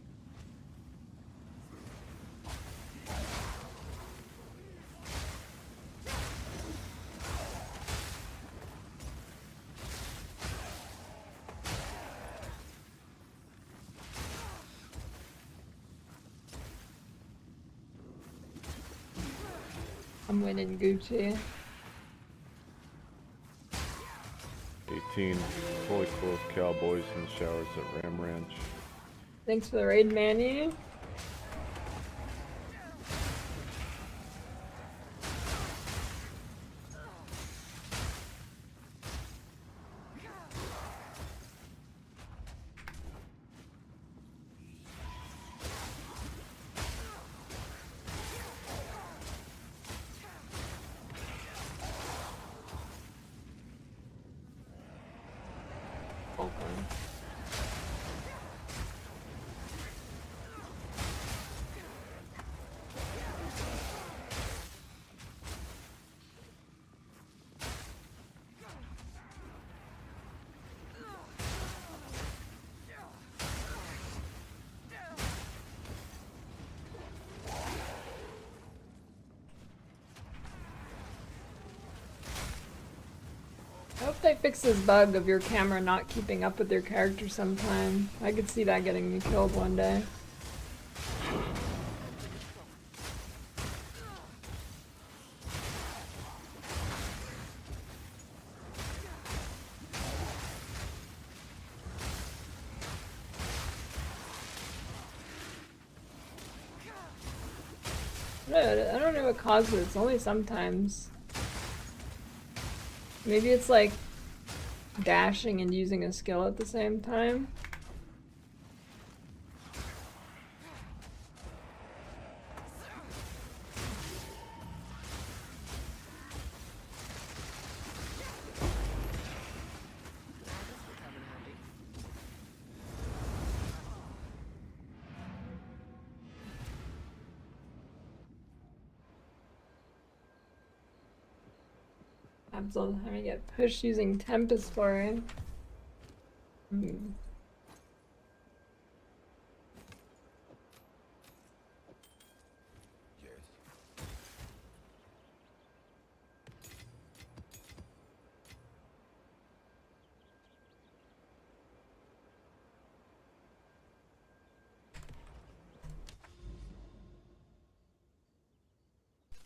I'm winning Gucci. 18 fully clothed cowboys in the showers at Ram Ranch. Thanks for the raid, Manny. I hope they fix this bug of your camera not keeping up with your character sometime. I could see that getting me killed one day. I don't know what causes it. It's only sometimes. Maybe it's like dashing and using a skill at the same time. Happens all the time. I get pushed using Tempest for it.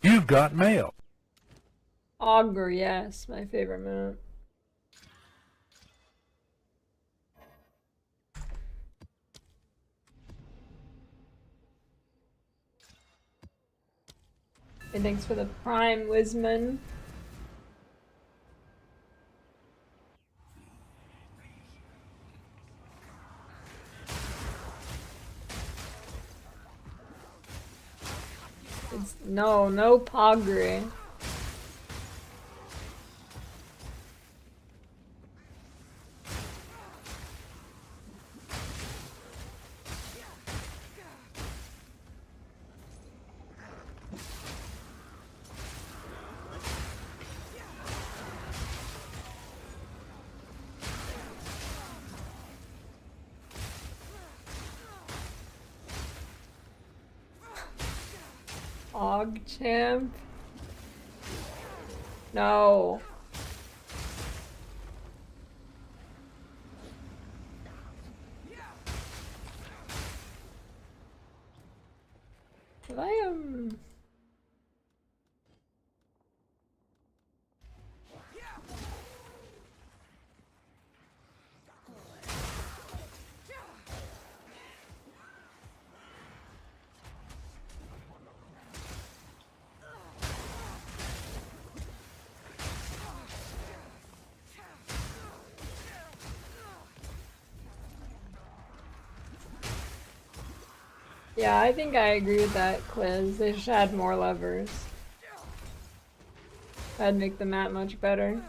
You've got mail. Augur, yes, my favorite move. And thanks for the Prime, Wisman. It's no Pogri. PogChamp? No. Did I Yeah, I think I agree with that quiz. They should add more levers. That'd make the map much better.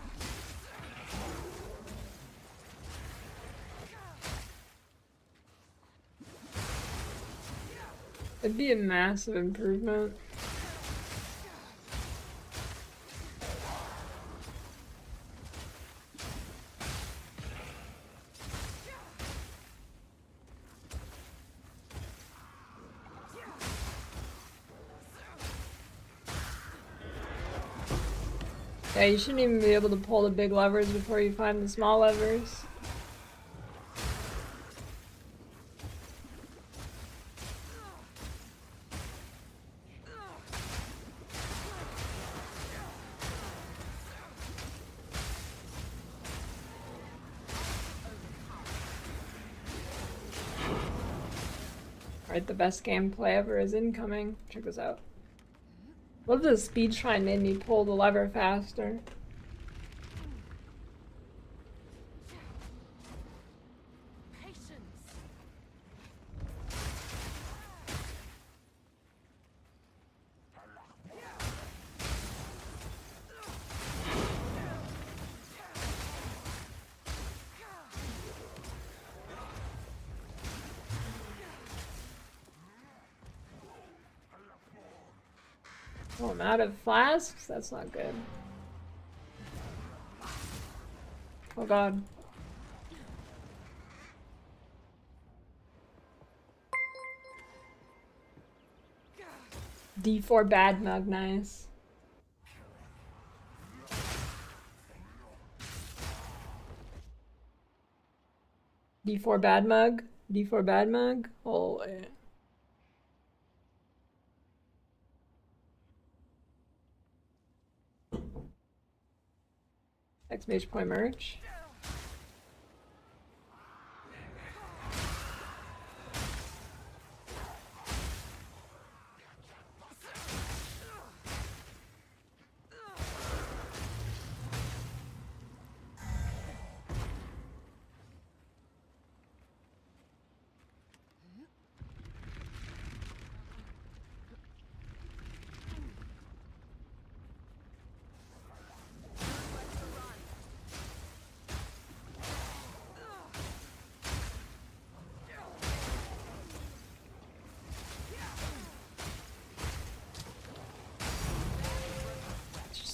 It'd be a massive improvement. Yeah, you shouldn't even be able to pull the big levers before you find the small levers. Alright, the best gameplay ever is incoming. Check this out. What if the speed shrine made me pull the lever faster? Oh, I'm out of flasks? That's not good. Oh god. D4 bad mug, nice. D4 bad mug? D4 bad mug? Holy. Exclamation point merch.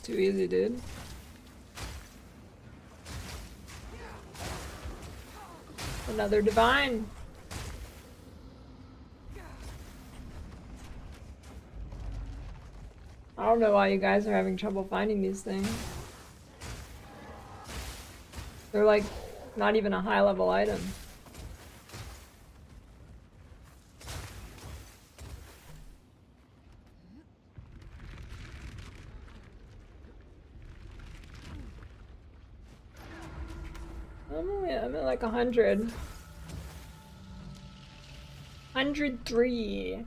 Too easy, dude. Another divine. I don't know why you guys are having trouble finding these things. They're like not even a high level item. I'm at like 100. 103.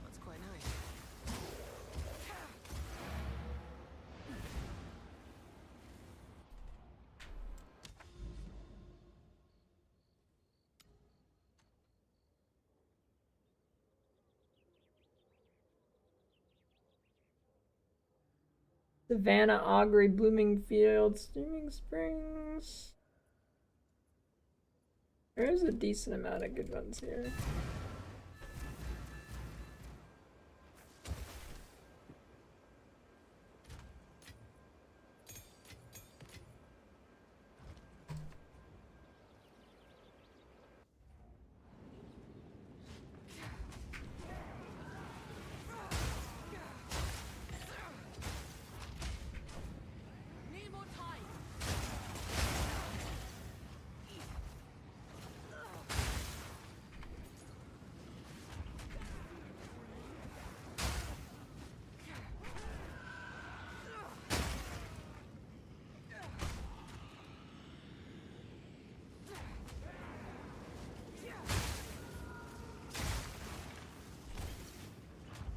That's quite nice. Savannah, Augury, Blooming Fields, Steaming Springs. There is a decent amount of good ones here.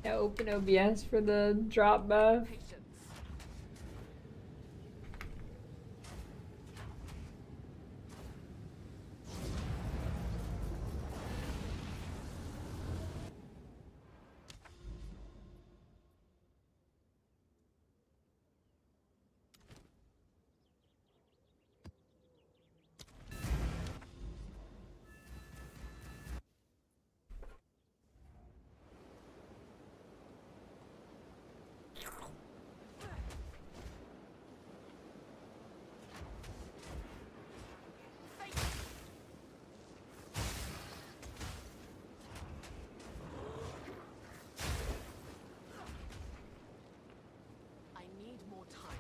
Yeah, open OBS for the drop buff. I need more time.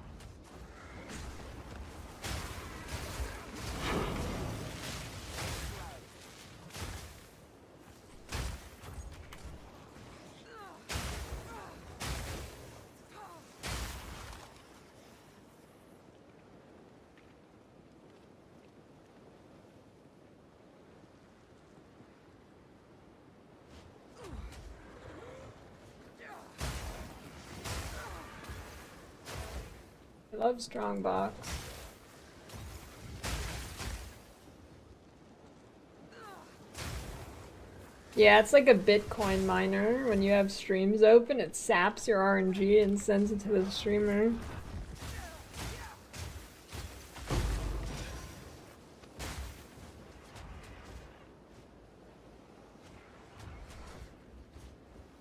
I love Strongbox. Yeah, it's like a Bitcoin miner. When you have streams open, it saps your RNG and sends it to the streamer.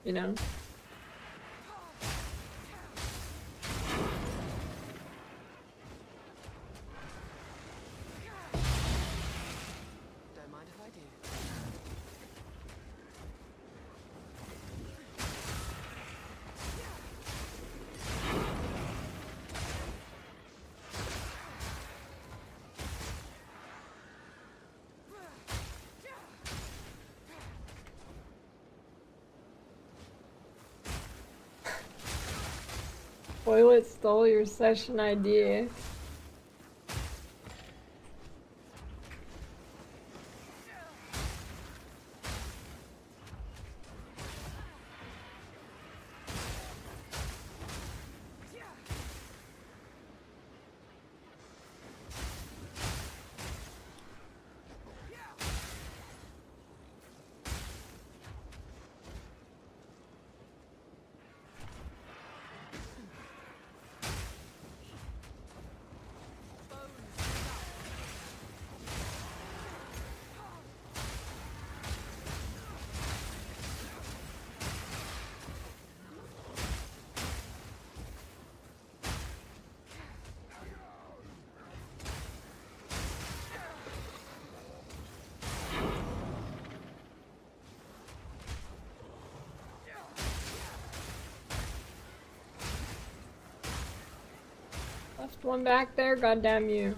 You know? Don't mind if I do. Toilet stole your session idea. Left one back there, goddamn you.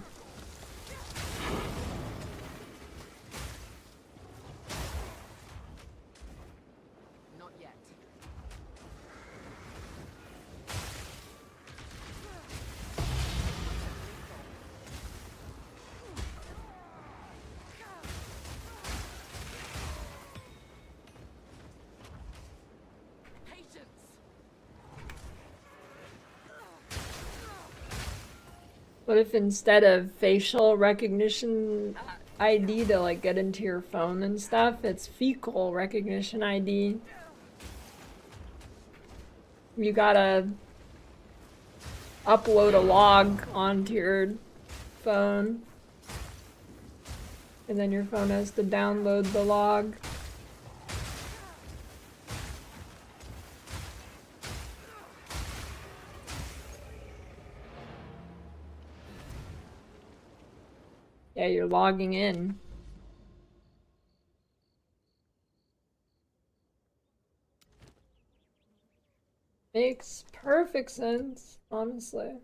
Not yet. Patience. What if instead of facial recognition ID to like get into your phone and stuff, it's fecal recognition ID? You gotta upload a log onto your phone, and then your phone has to download the log. Yeah, you're logging in. Makes perfect sense, honestly.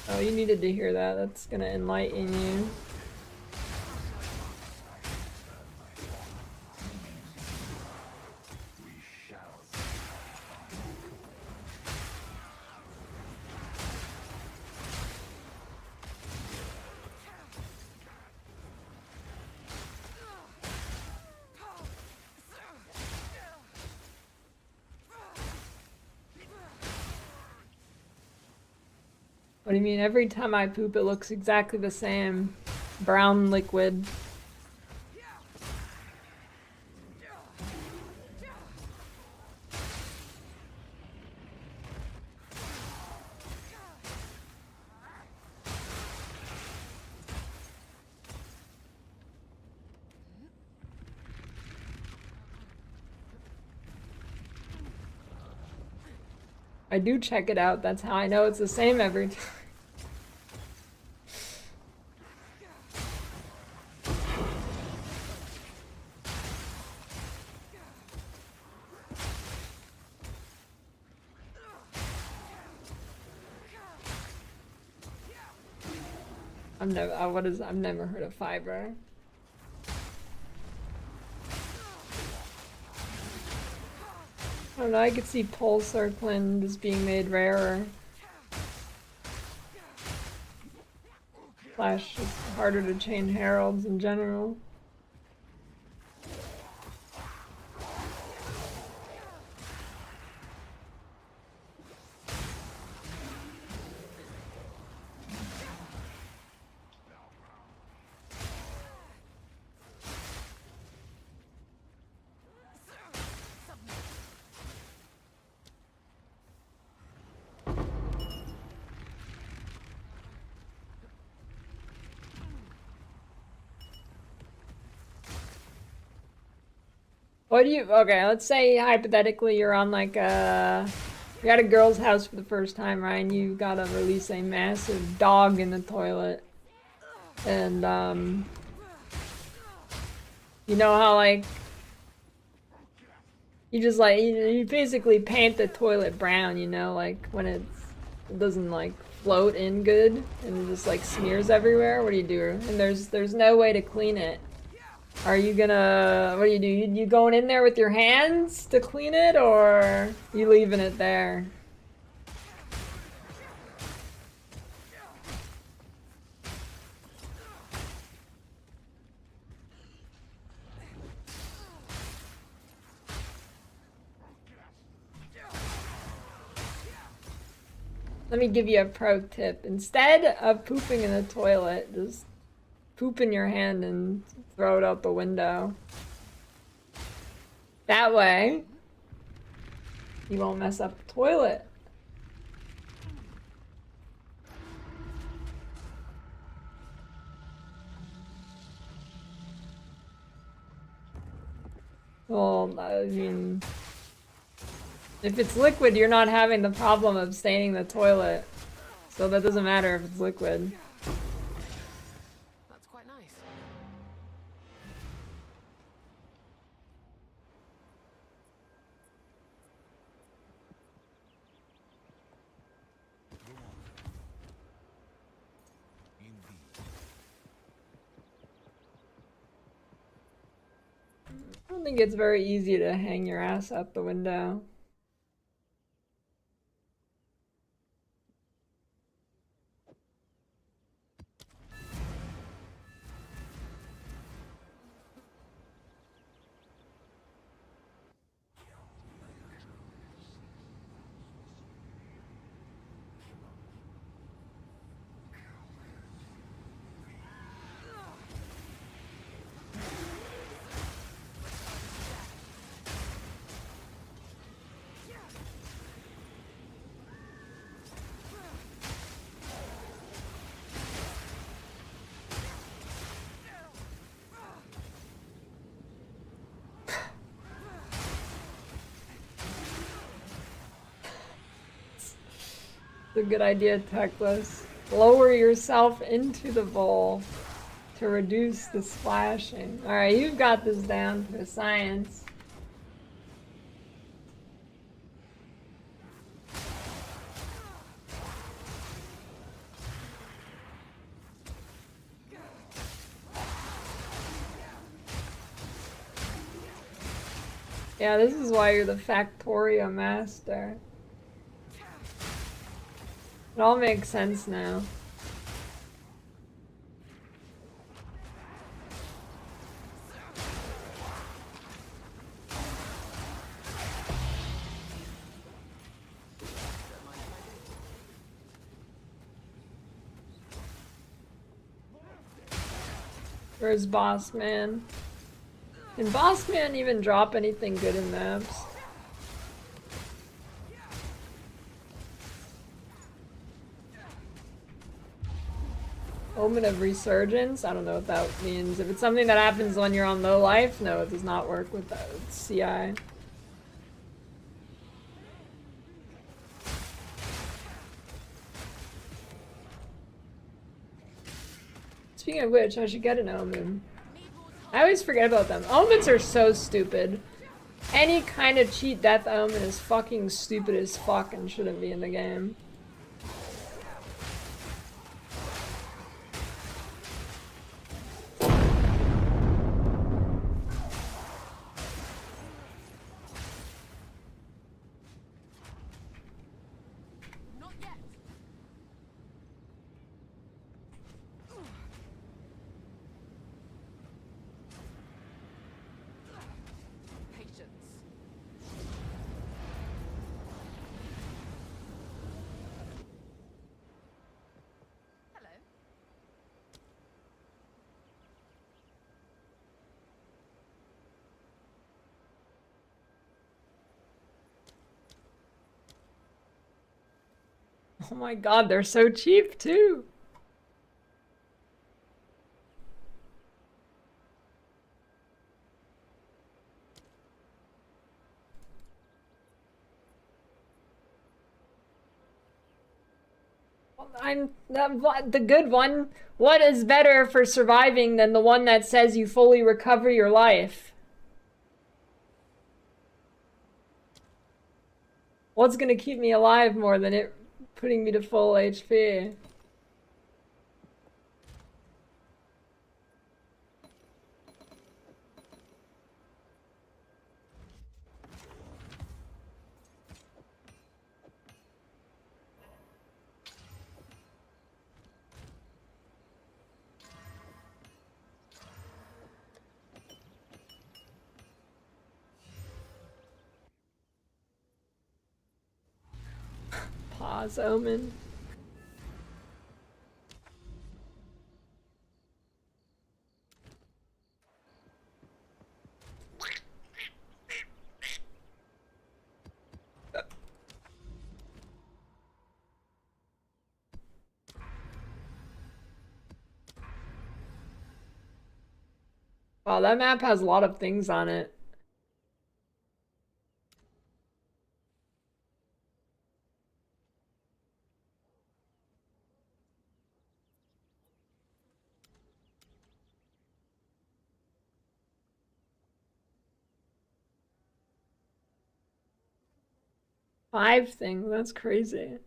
Oh, you needed to hear that. That's gonna enlighten you. do you mean? Every time I poop, it looks exactly the same. Brown liquid. I do check it out. That's how I know it's the same every time. I've never heard of fiber. I don't know, I could see pole circling just being made rarer. Slash, it's harder to chain heralds in general. What do you, okay, let's say hypothetically you're on like you're at a girl's house for the first time, right? And you gotta release a massive dog in the toilet. And, you know how like, you just like, you basically paint the toilet brown, you know, like when it doesn't like float in good and it just like smears everywhere. What do you do? And there's no way to clean it. Are you gonna, what do? You going in there with your hands to clean it, or you leaving it there? Let me give you a pro tip. Instead of pooping in the toilet, just poop in your hand and throw it out the window. That way, you won't mess up the toilet. Well, I mean, if it's liquid, you're not having the problem of staining the toilet. So that doesn't matter if it's liquid. That's quite nice. I don't think it's very easy to hang your ass out the window. It's a good idea, Techless. Lower yourself into the bowl to reduce the splashing. Alright, you've got this down to a science. Yeah, this is why you're the Factorio Master. It all makes sense now. Where's Boss Man? Can Boss Man even drop anything good in maps? Omen of Resurgence? I don't know what that means. If it's something that happens when you're on low life, no, it does not work with that CI. Speaking of which, I should get an Omen. I always forget about them. Omens are so stupid. Any kind of cheat death Omen is fucking stupid as fuck and shouldn't be in the game. Oh my god, they're so cheap too. The good one. What is better for surviving than the one that says you fully recover your life? What's gonna keep me alive more than it putting me to full HP? Pause, Omen. Wow, that map has a lot of things on it. Five things, that's crazy.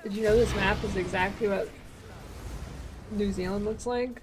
Did you know this map is exactly what New Zealand looks like?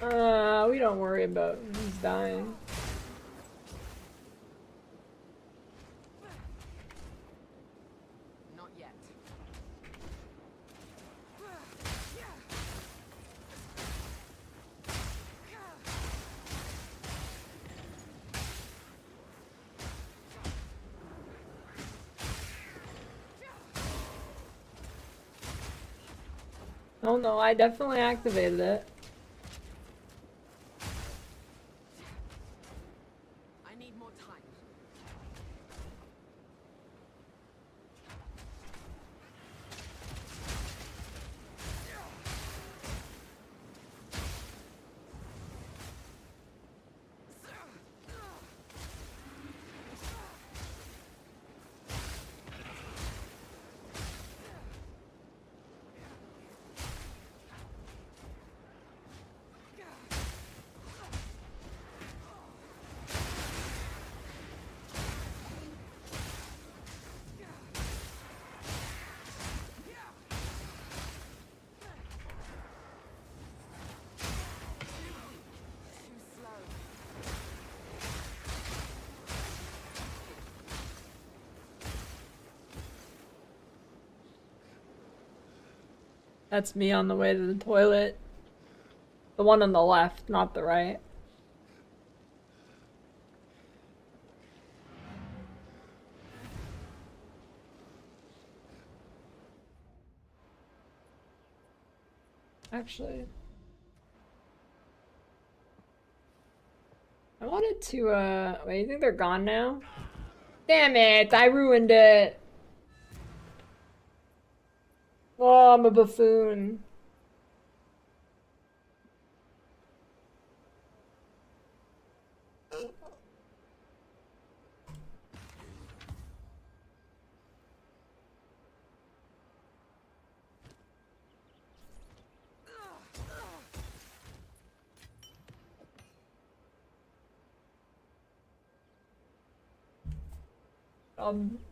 We don't worry about who's dying. Not yet. Oh no, I definitely activated it. I need more time. That's me on the way to the toilet. The one on the left, not the right. Actually, I wanted to, wait, you think they're gone now? Damn it, I ruined it. Oh, I'm a buffoon.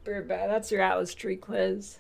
Very bad. That's your Atlas tree quiz.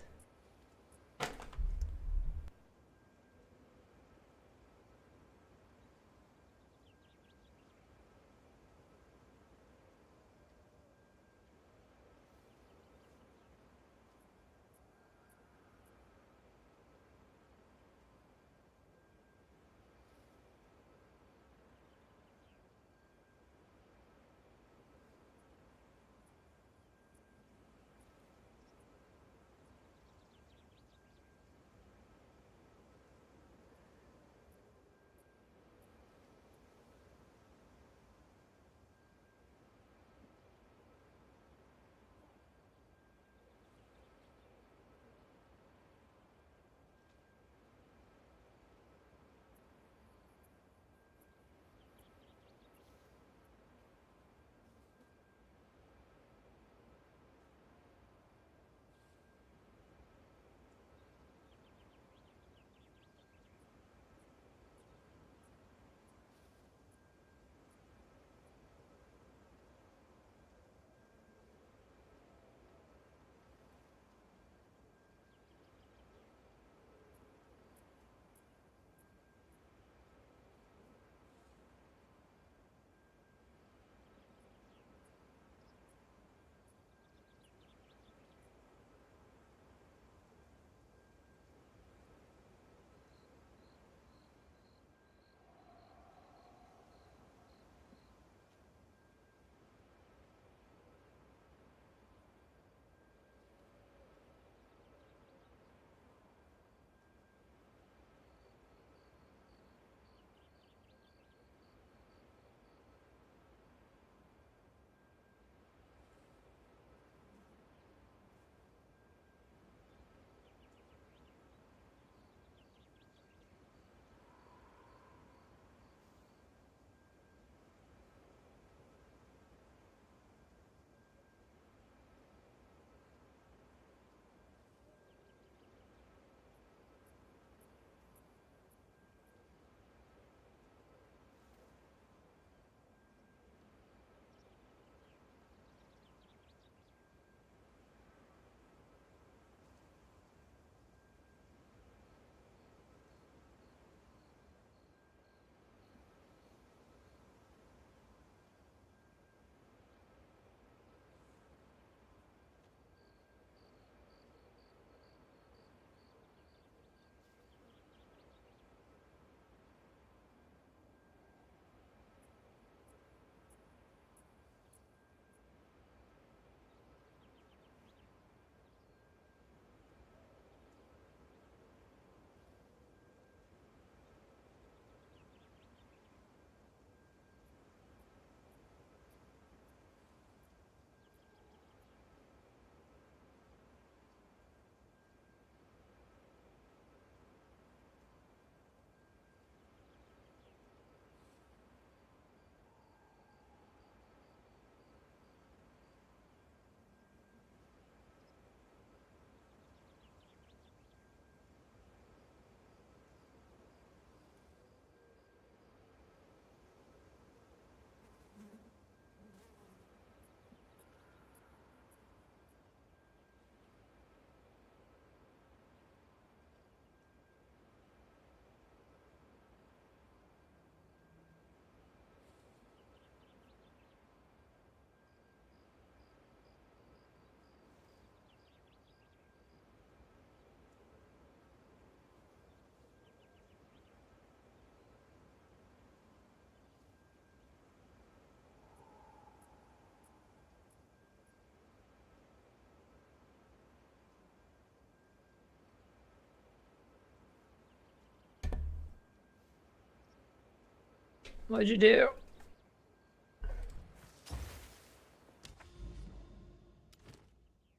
What'd you do?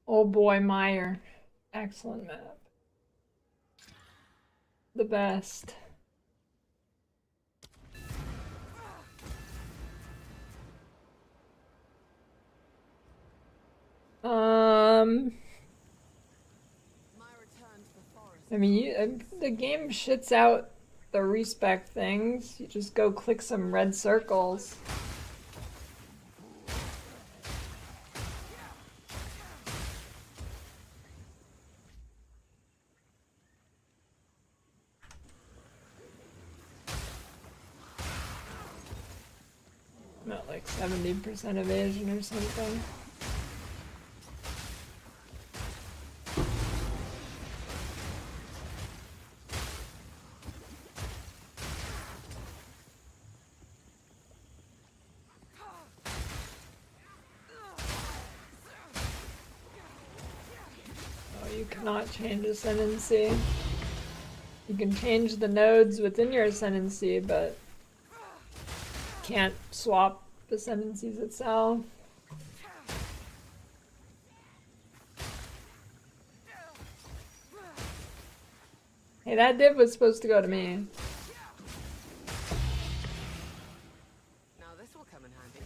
Oh boy, Meyer. Excellent map. The best. I mean, the game shits out the respec things. You just go click some red circles. Not like 70% evasion or something. You cannot change ascendancy. You can change the nodes within your ascendancy, but can't swap ascendancies itself. Hey, that div was supposed to go to me. Now this will come in handy.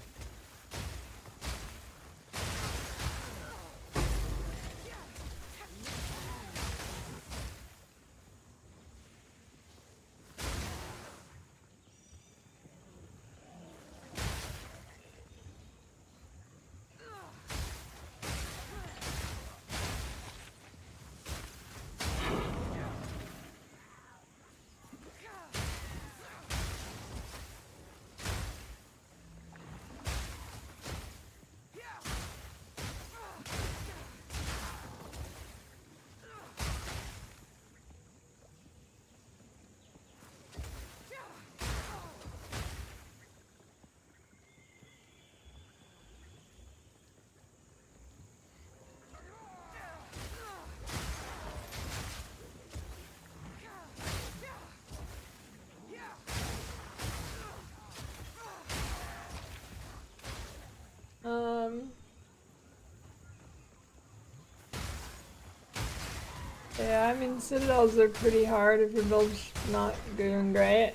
Yeah, I mean, citadels are pretty hard if your build's not doing great.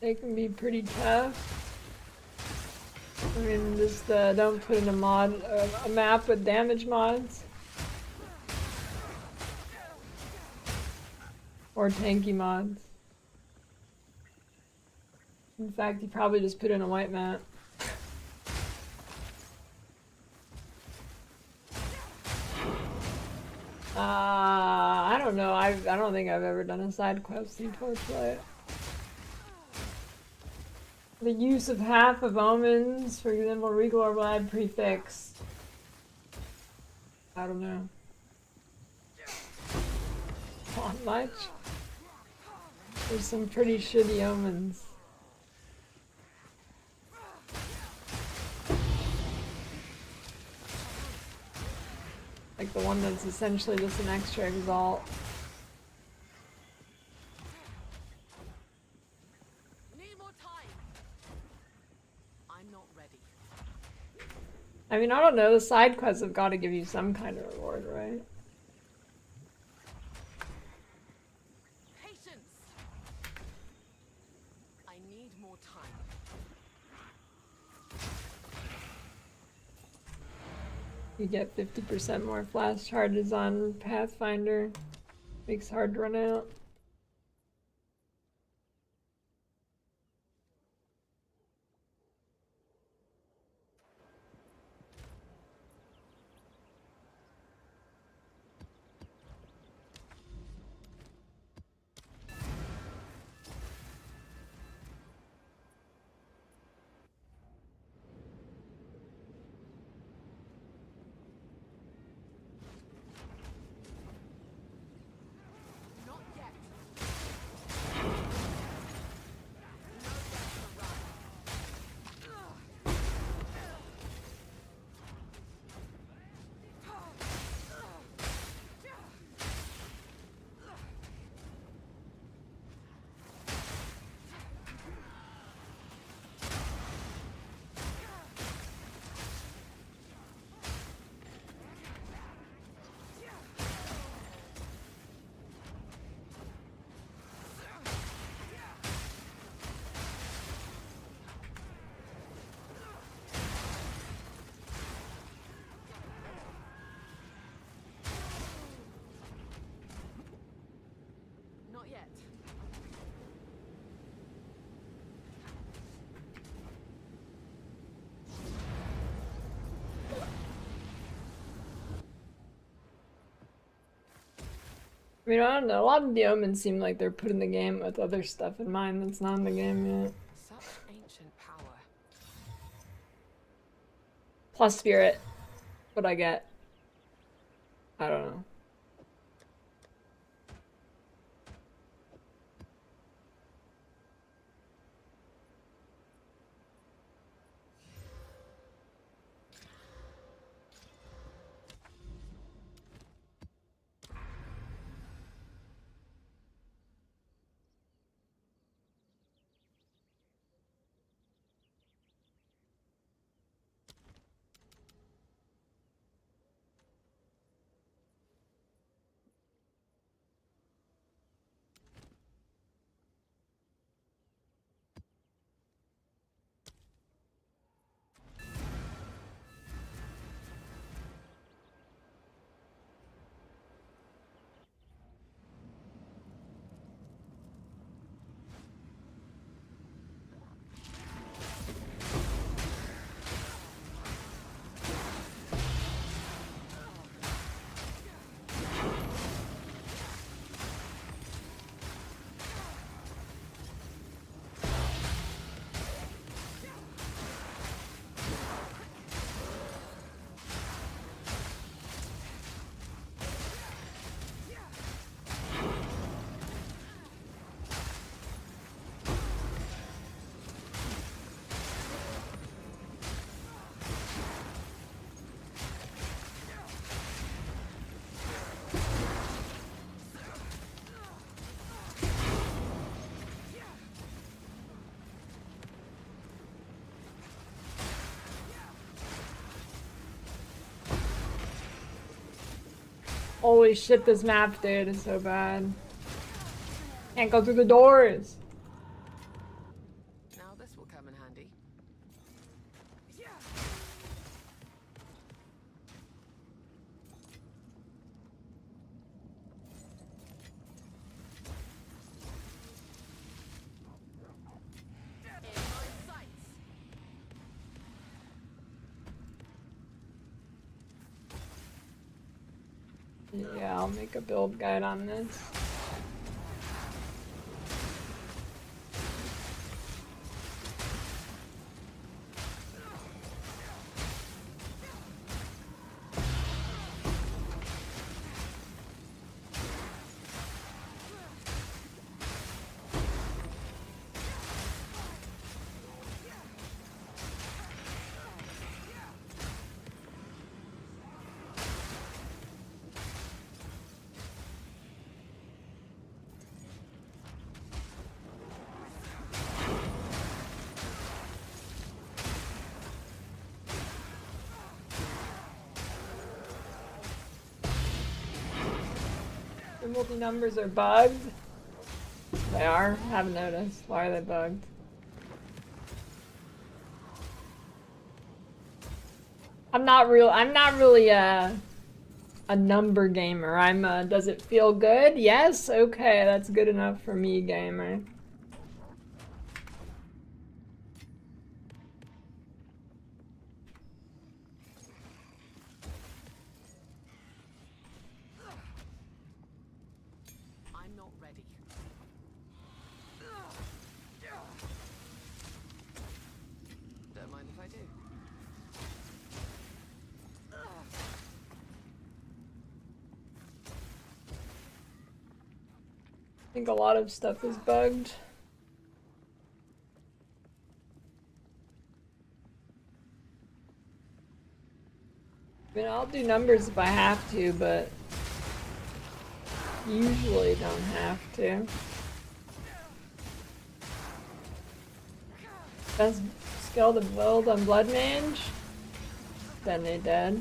They can be pretty tough. I mean, just don't put in a map with damage mods. Or tanky mods. In fact, you probably just put in a white map. I don't know. I don't think I've ever done a side quest in Torchlight. The use of half of omens, for example, Regal Blood prefix. I don't know. Not much. There's some pretty shitty omens. Like the one that's essentially just an extra exalt. I mean, I don't know, the side quests have got to give you some kind of reward, right? Patience. I need more time. You get 50% more flash charges on Pathfinder. Makes it hard to run out. Not yet. I mean, I don't know. A lot of the omens seem like they're putting the game with other stuff in mind that's not in the game yet. Such ancient power. Plus spirit. What I get. I don't know. Holy shit, this map, dude, is so bad. Can't go through the doors. Now this will come in handy. Yeah, I'll make a build guide on this. The multi-numbers are bugged. They are? Haven't noticed. Why are they bugged? I'm not really a number gamer. I'm a does it feel good? Yes? Okay, that's good enough for me, gamer. I'm not ready. Don't mind if I do. I think a lot of stuff is bugged. I mean, I'll do numbers if I have to, but usually don't have to. Best skill to build on Blood Mage? Then they dead.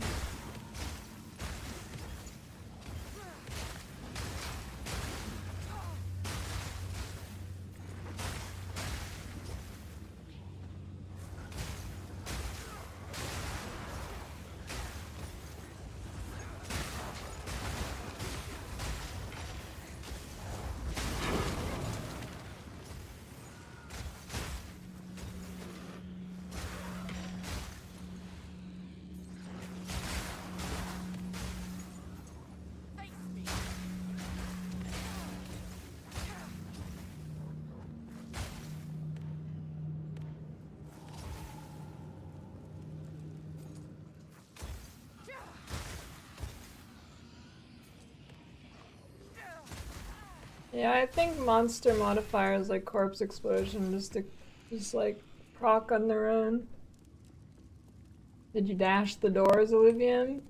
Yeah, I think monster modifiers like corpse explosion just like proc on their own. Did you dash the doors, Olivian?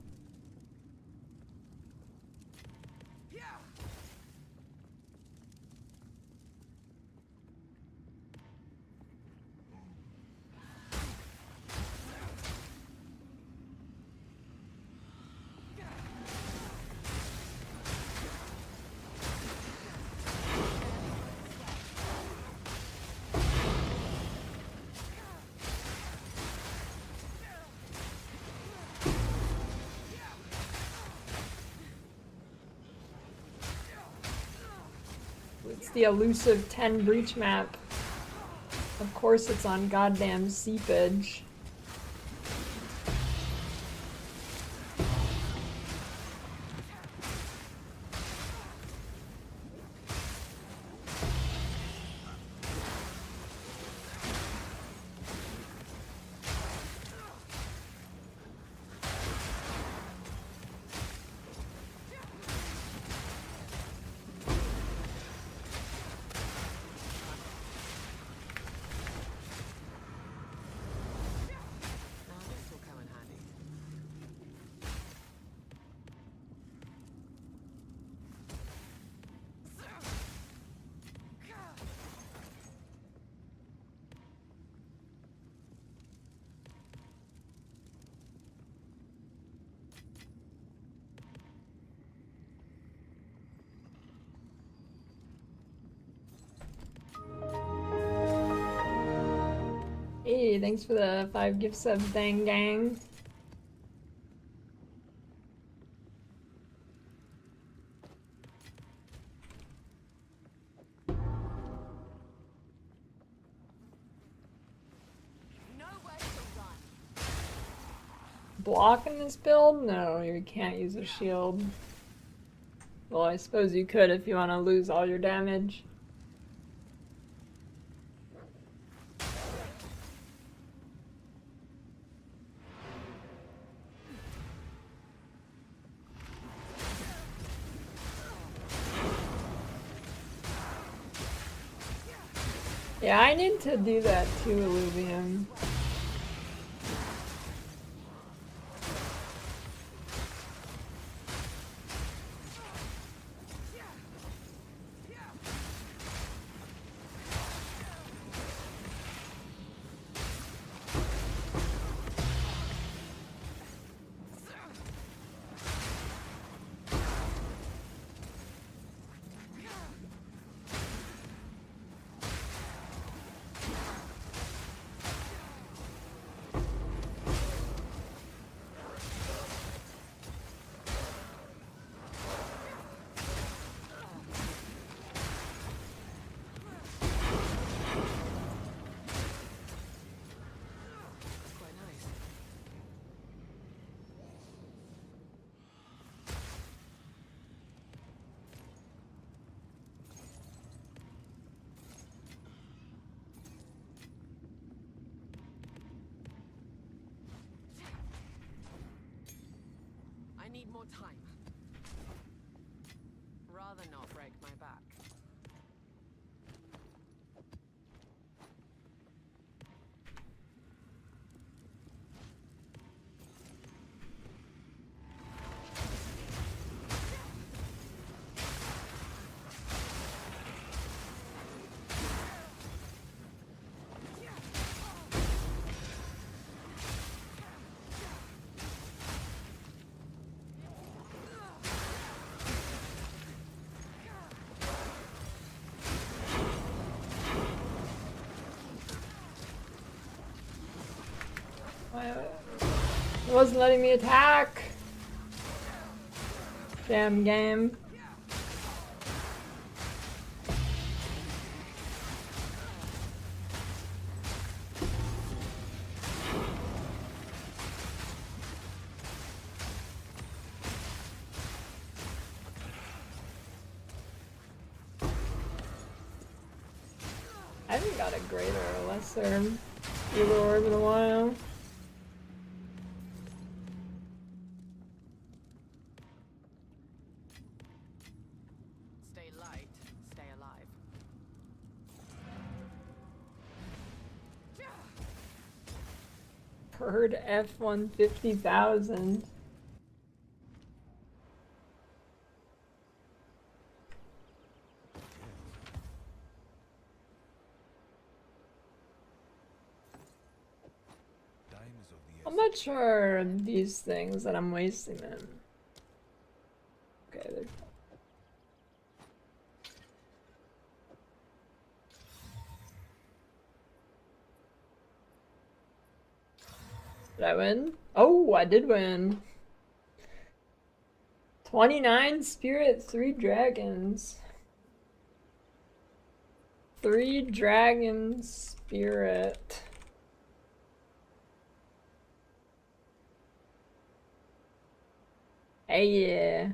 It's the elusive 10 breach map. Of course it's on goddamn seepage. Hey, thanks for the 5 gift subs, dang gang. Block in this build? No, you can't use a shield. Well, I suppose you could if you want to lose all your damage. Yeah, I need to do that too, Illuvium. I need more time. Rather not break my back. It wasn't letting me attack. Damn game. I haven't got a greater or lesser healer orb in a while. Stay light, stay Bird F1 50,000. I'm not sure of these things that I'm wasting them. Okay, they're... Did I win? Oh, I did win. 29 spirit, 3 dragons. 3 dragon spirit. Hey, yeah.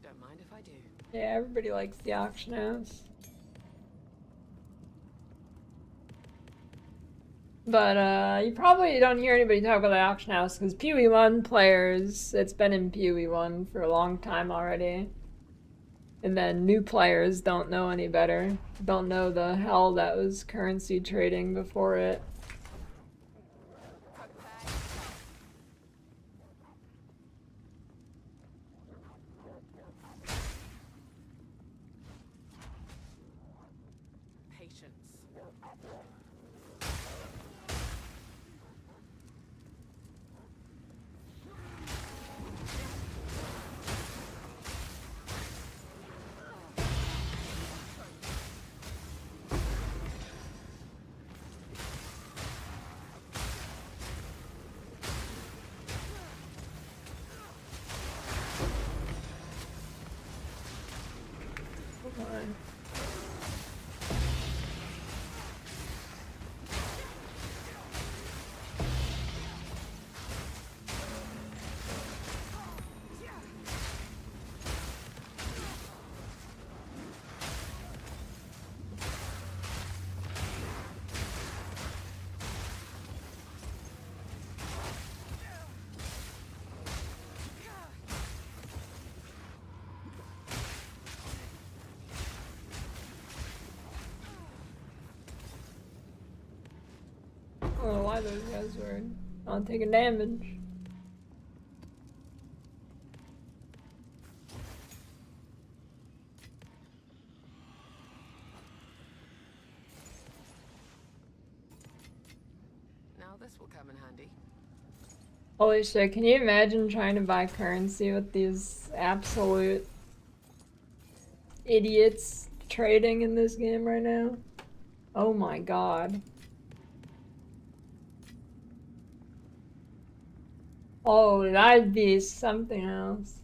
Don't mind if I do. Yeah, everybody likes the auction house. But you probably don't hear anybody talk about the auction house because PoE 1 players, it's been in PoE 1 for a long time already. And then new players don't know any better. Don't know the hell that was currency trading before it. I don't know why those guys were not taking damage. Now this will come in handy. Holy shit, can you imagine trying to buy currency with these absolute idiots trading in this game right now? Oh my god. Oh, that'd be something else.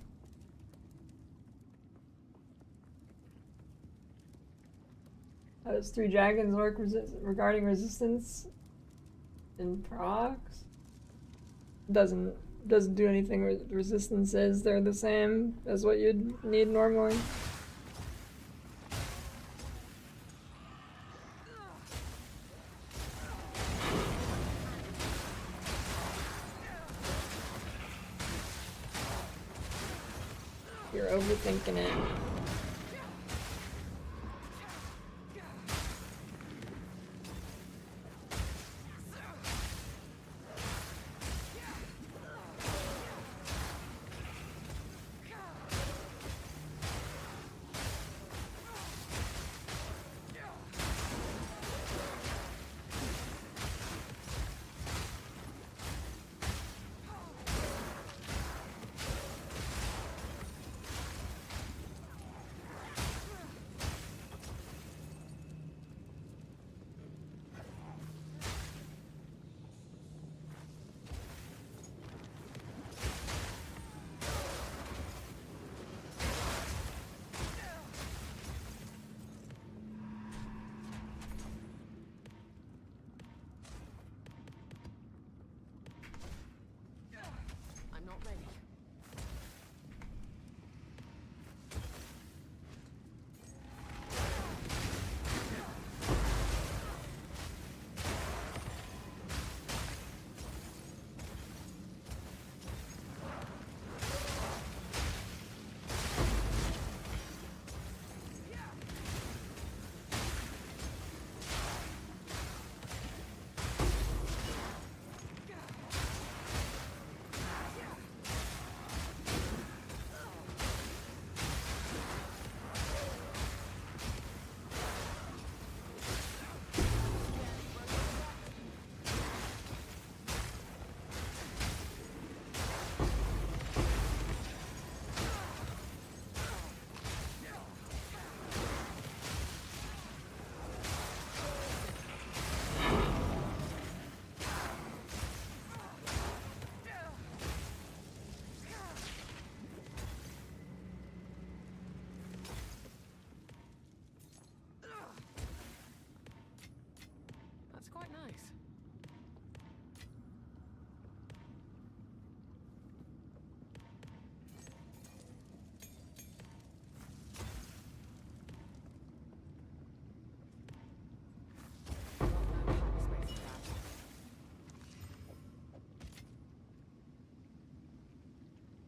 How does 3 dragons work regarding resistance and procs? Doesn't do anything with resistances. They're the same as what you'd need normally. You're overthinking it.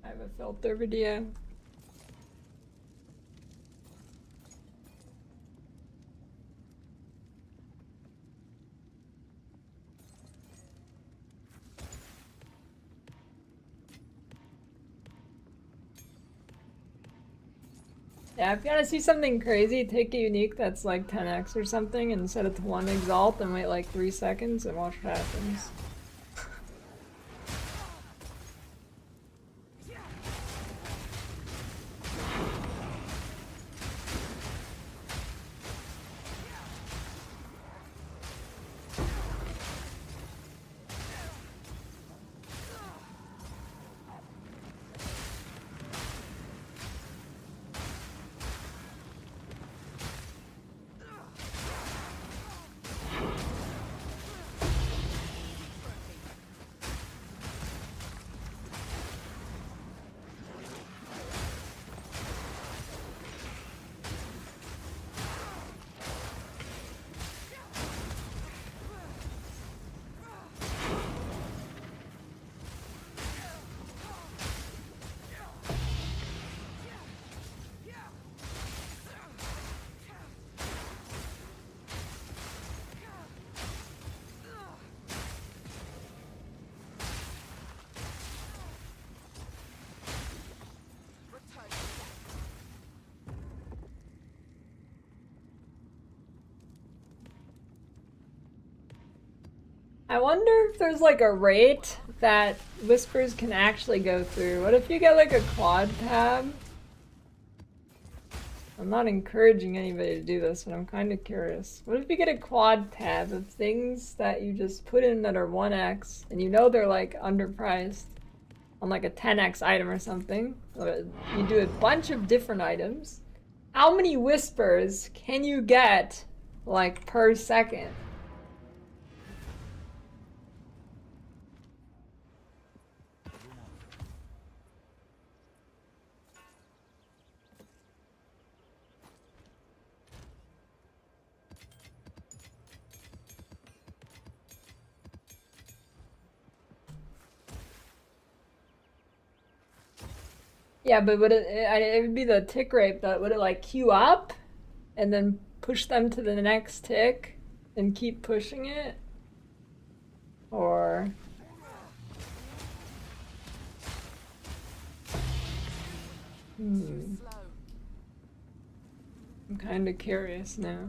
I have a filter video. Yeah, if you want to see something crazy, take a unique that's like 10x or something and set it to 1 exalt and wait like 3 seconds and watch what happens. I wonder if there's like a rate that whispers can actually go through. What if you get like a quad tab? I'm not encouraging anybody to do this, but I'm kind of curious. What if you get a quad tab of things that you just put in that are 1x and you know they're like underpriced on like a 10x item or something? You do a bunch of different items. How many whispers can you get like per second? Yeah, but would it would be the tick rate, but would it like queue up and then push them to the next tick and keep pushing it? Or I'm kind of curious now.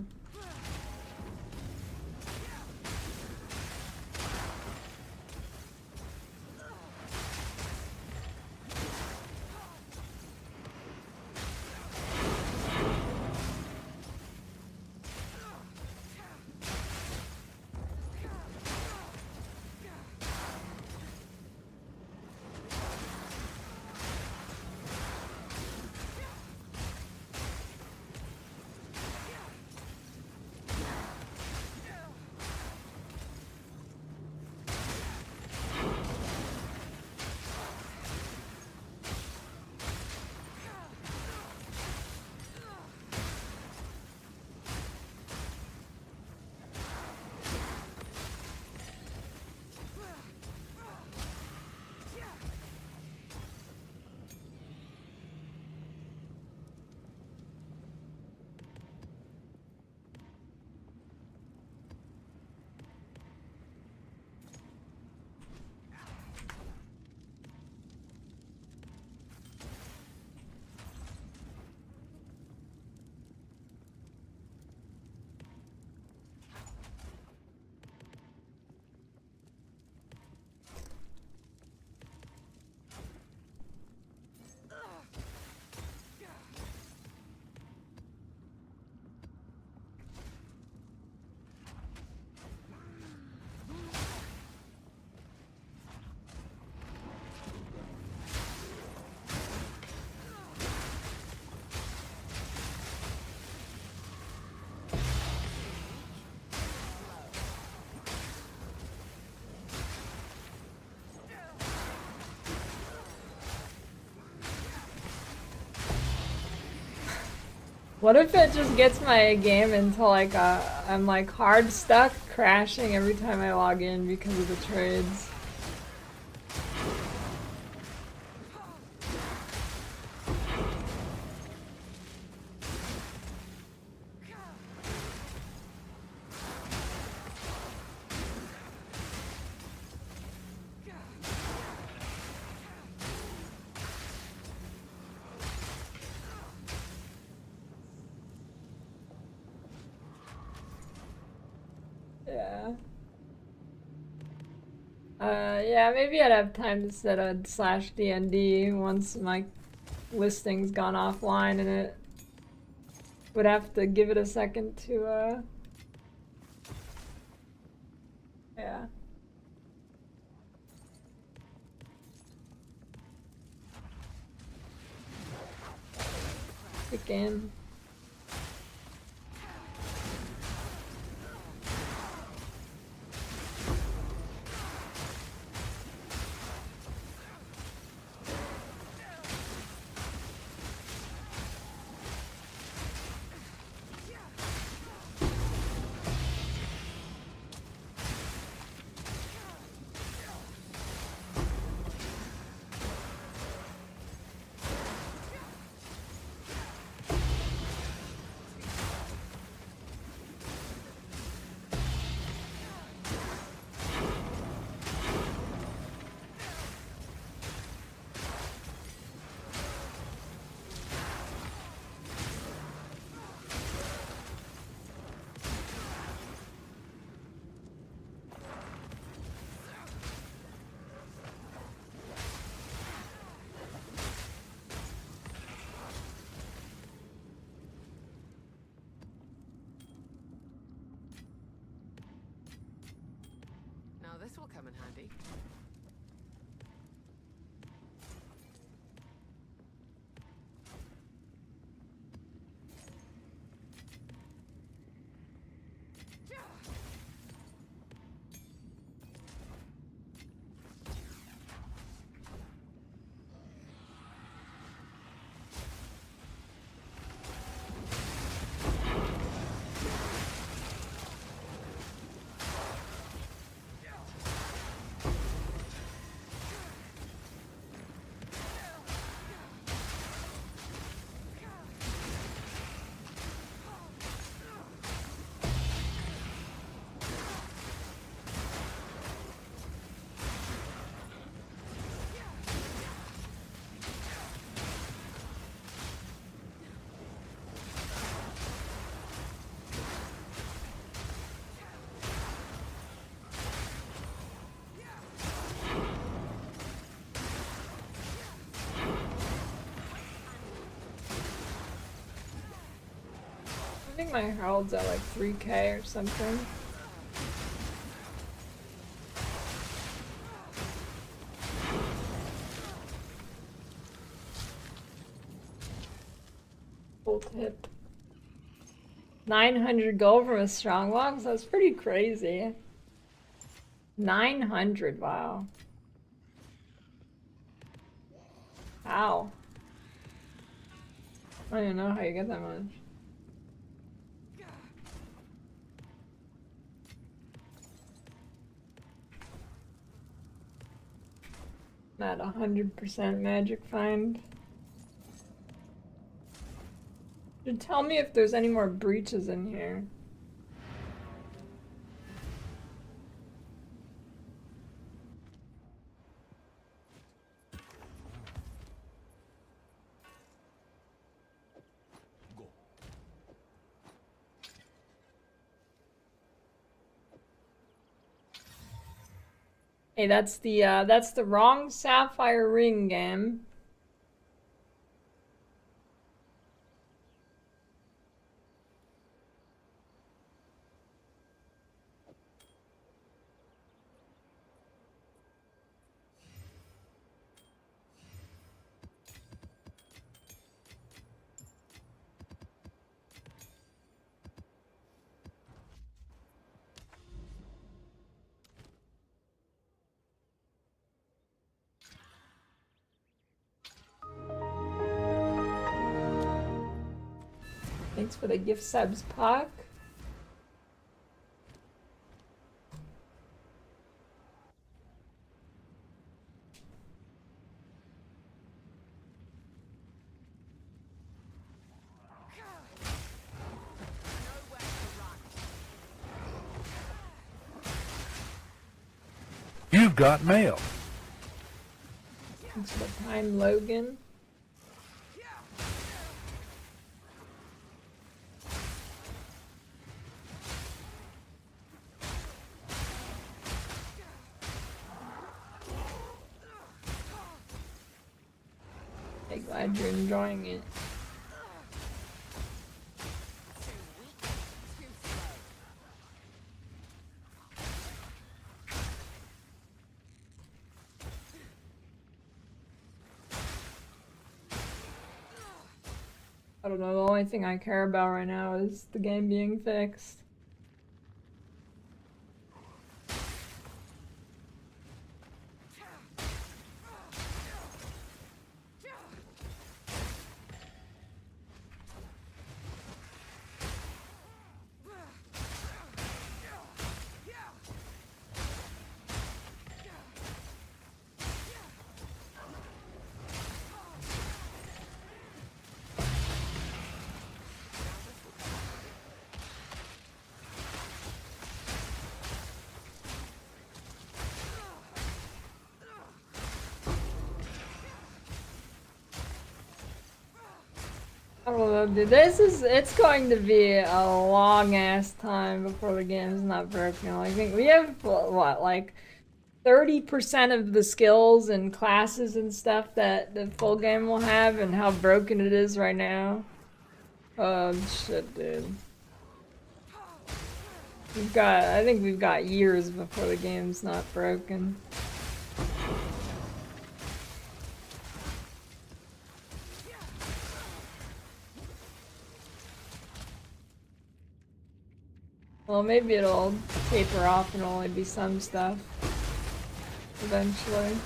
What if it just gets my game into like I'm like hard stuck crashing every time I log in because of the trades? Yeah. Yeah, maybe I'd have time to set a /DND once my listing's gone offline, and it would have to give it a second to, yeah. Again. Now this will come in handy. I think my herald's at like 3k or something. Full tip. 900 gold from a strong box? That's pretty crazy. 900, wow. How? I don't even know how you get that much. Not 100% magic find. Should tell me if there's any more breaches in here. Hey, that's the wrong Sapphire Ring game. Thanks for the gift subs, Puck. You've got mail. Thanks for the time, Logan. Glad you're enjoying it. I don't know, the only thing I care about right now is the game being fixed. I don't know, dude. It's going to be a long ass time before the game's not broken. I think we have, what, like 30% of the skills and classes and stuff that the full game will have, and how broken it is right now. Oh, shit, dude. I think we've got years before the game's not broken. Well, maybe it'll taper off and only be some stuff eventually.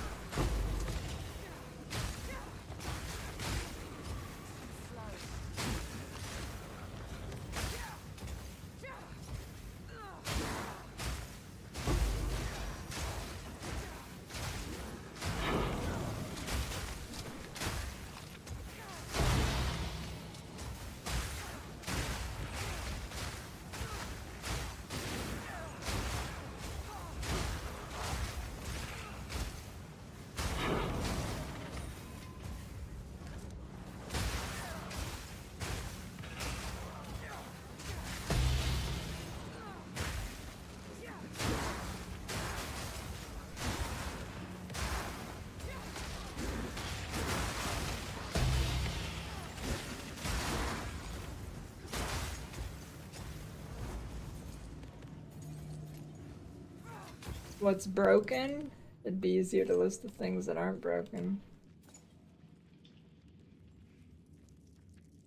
What's broken? It'd be easier to list the things that aren't broken.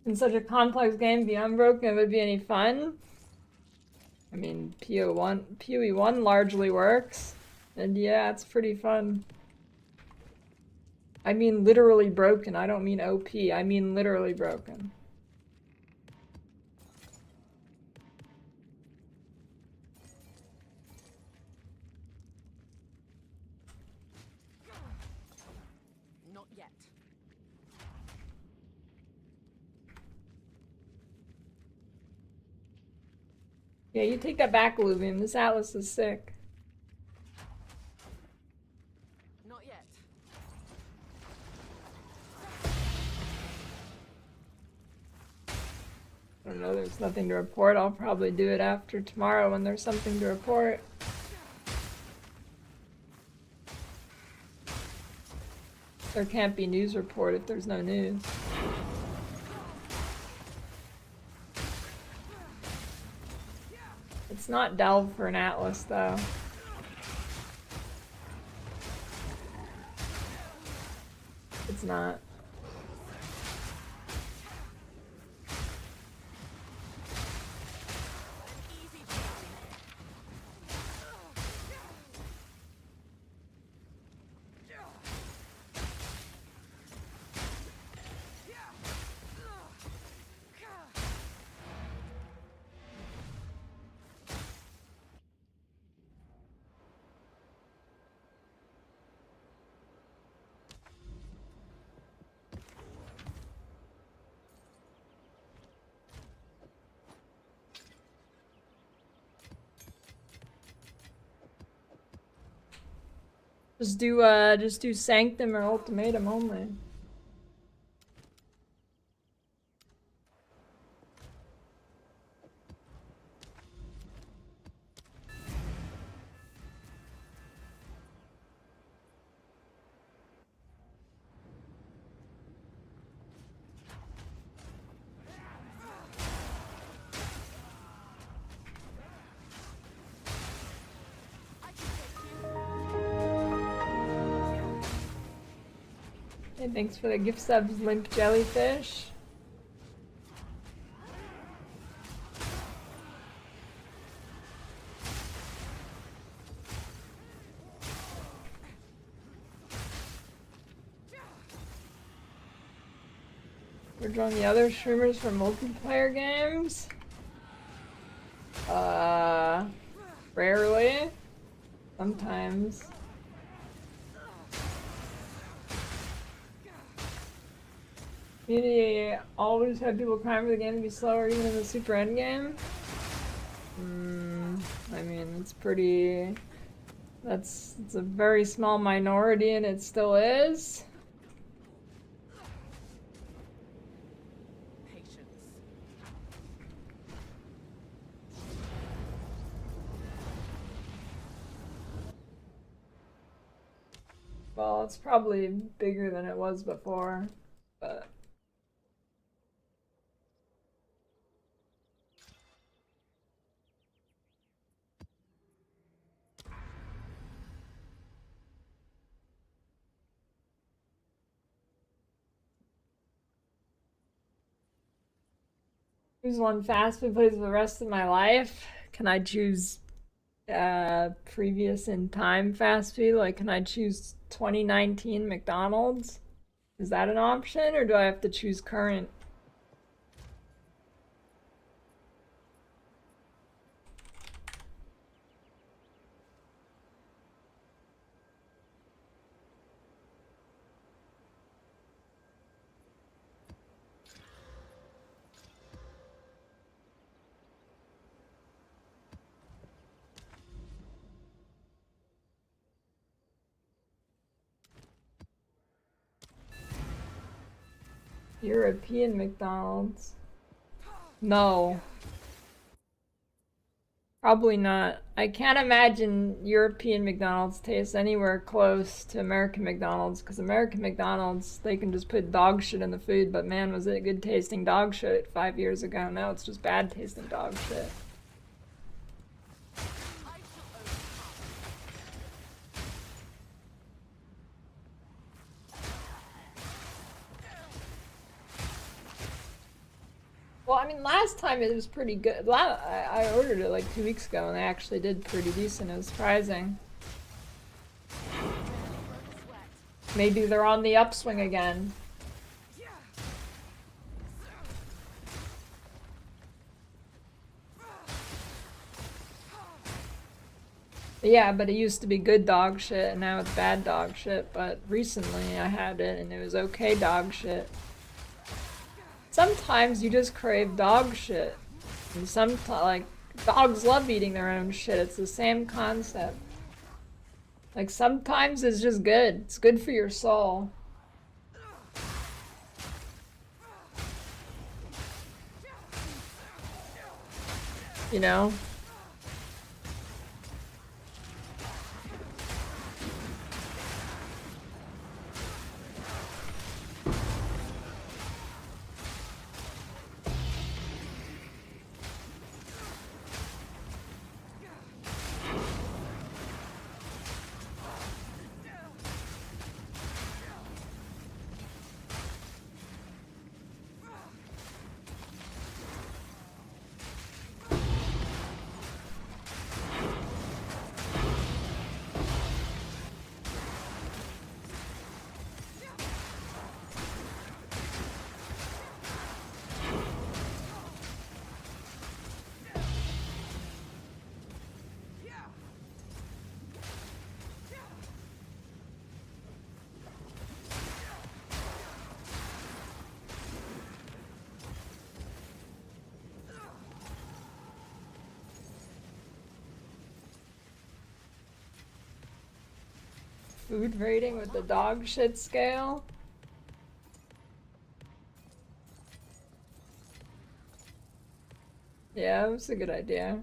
In such a complex game, be unbroken would be any fun? I mean, PoE 1 largely works. And yeah, it's pretty fun. I mean literally broken, I don't mean OP, I mean literally broken. Not yet. Yeah, you take that back, Luvian. This Atlas is sick. Not yet. I don't know, there's nothing to report. I'll probably do it after tomorrow when there's something to report. There can't be news report if there's no news. It's not delve for an Atlas, though. It's not. Just do Sanctum or Ultimatum only. Hey, thanks for the gift subs, Limp Jellyfish. We're drawing the other streamers for multiplayer games? Rarely. Sometimes. Community always had people crying for the game to be slower even in the super endgame. I mean, it's pretty... it's a very small minority and it still is. Well, it's probably bigger than it was before, but... Choose one fast food place for the rest of my life. Can I choose previous in time fast food? Like, can I choose 2019 McDonald's? Is that an option, or do I have to choose current? European McDonald's? No. Probably not. I can't imagine European McDonald's tastes anywhere close to American McDonald's, because American McDonald's, they can just put dog shit in the food, but man, was it good tasting dog shit 5 years ago. Now it's just bad tasting dog shit. Well, I mean, last time it was pretty good. I ordered it like 2 weeks ago, and they actually did pretty decent. It was surprising. Maybe they're on the upswing again. Yeah, but it used to be good dog shit, and now it's bad dog shit. But recently I had it, and it was okay dog shit. Sometimes you just crave dog shit. And sometimes, like, dogs love eating their own shit. It's the same concept. Like, sometimes it's just good. It's good for your soul. You know? Food rating with the dog shit scale? Yeah, that's a good idea.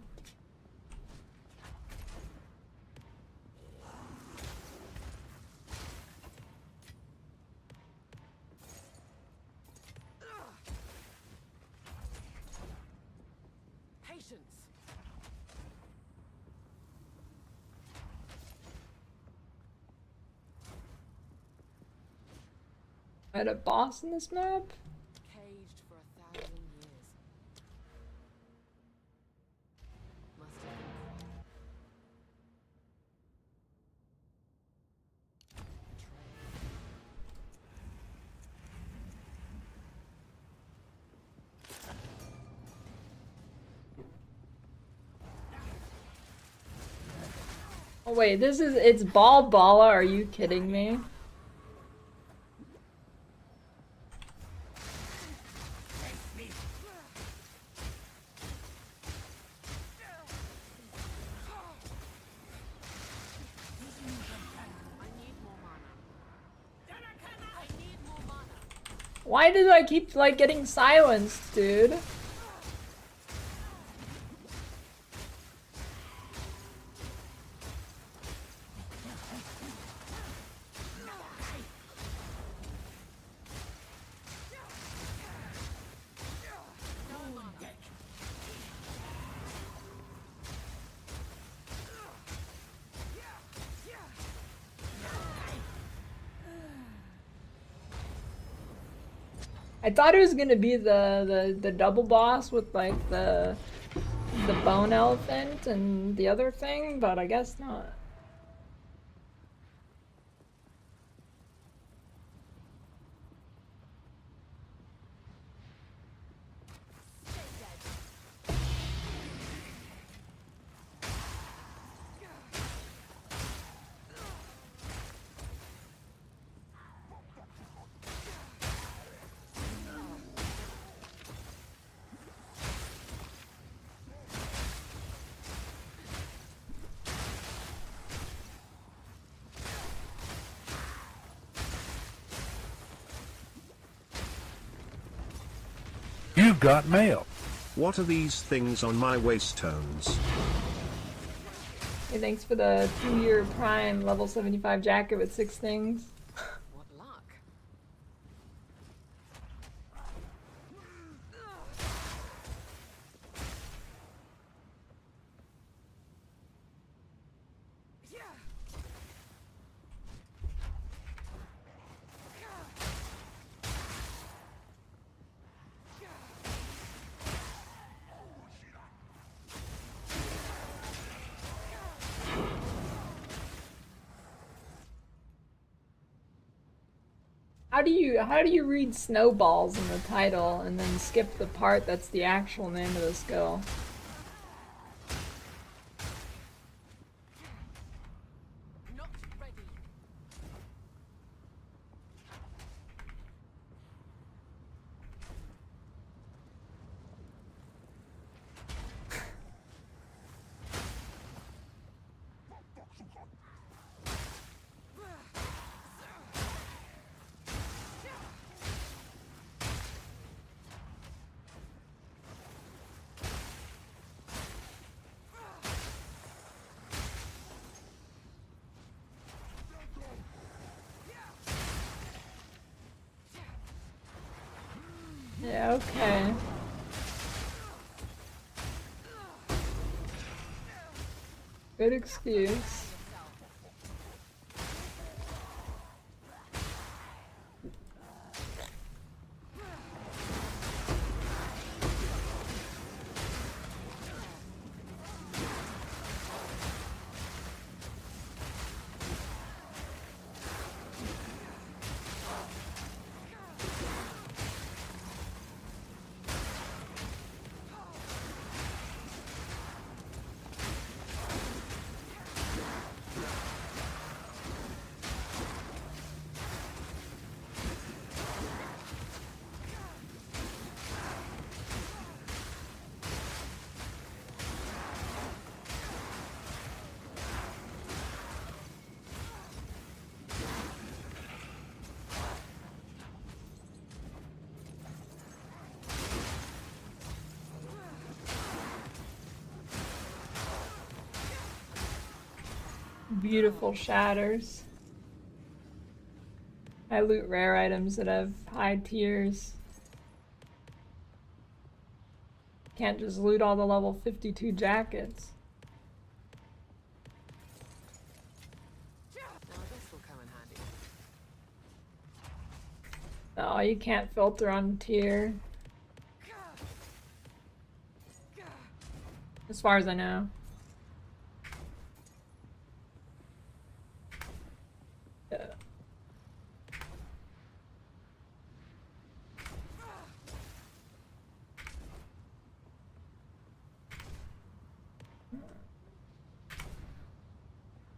I had a boss in this map? Caged for 1,000 years. Must have been Oh wait, it's Balla, are you kidding me? Why did I keep like getting silenced, dude? I thought it was gonna be the double boss with like the bone elephant and the other thing, but I guess not. You've got mail. What are these things on my waist tones? Hey, thanks for the 2-year Prime level 75 jacket with 6 things. what luck. How do you read snowballs in the title and then skip the part that's the actual name of the skill? Not ready. Yeah, okay. Good excuse. Beautiful shatters. I loot rare items that have high tiers. Can't just loot all the level 52 jackets. Now this will come in handy. Oh, you can't filter on tier. As far as I know. Yeah.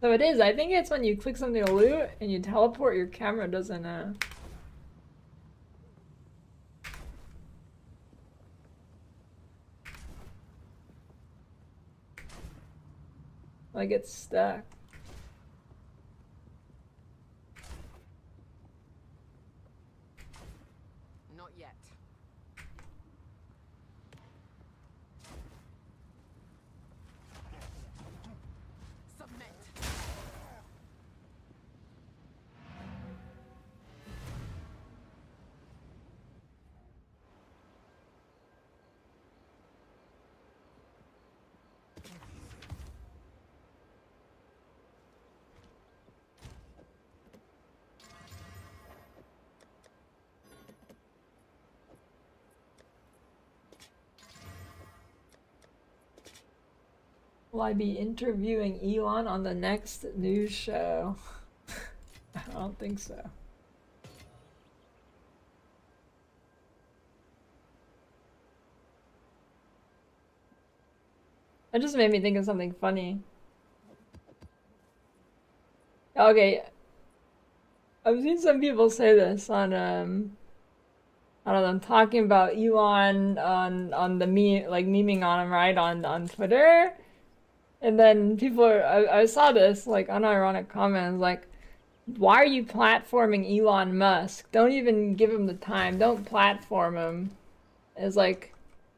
So it is. I think it's when you click something to loot and you teleport, your camera doesn't like it's stuck. Not yet. Submit. Will I be interviewing Elon on the next news show? I don't think so. That just made me think of something funny. Okay. I've seen some people say this on I don't know, I'm talking about Elon on the meme, like memeing on him, right, on Twitter. And then people are, I saw this like unironic comments like, why are you platforming Elon Musk? Don't even give him the time. Don't platform him. It's like,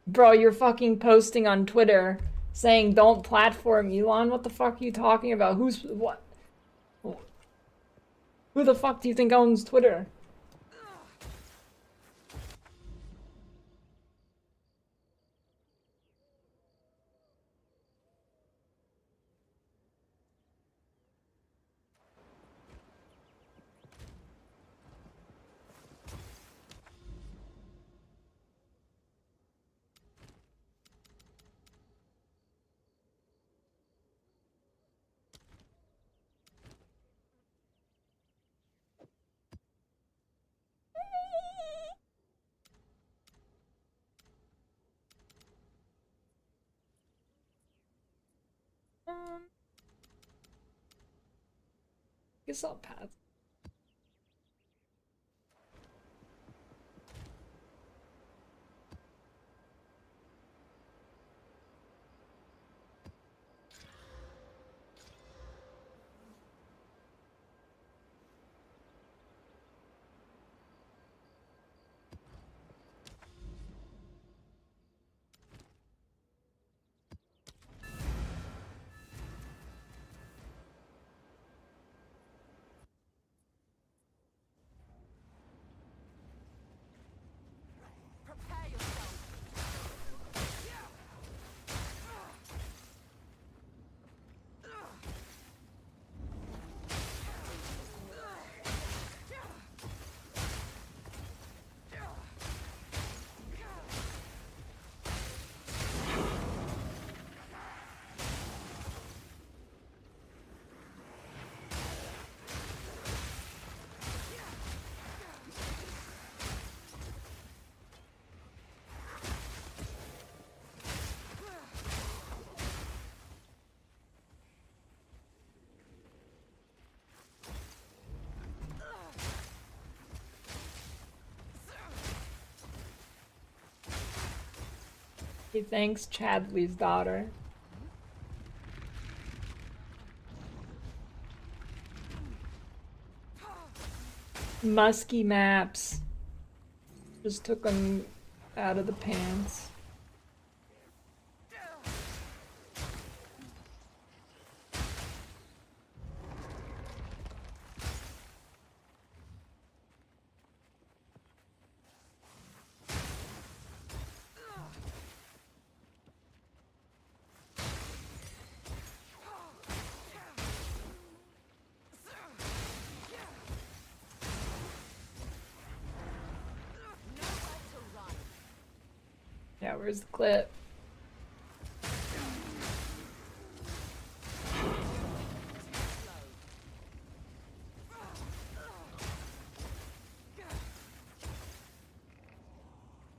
bro, you're fucking posting on Twitter saying don't platform Elon. What the fuck are you talking about? Who's what? Who the fuck do you think owns Twitter? Guess I'll pass. He thanks Chadley's daughter. Musky maps. Just took them out of the pants. where's the clip?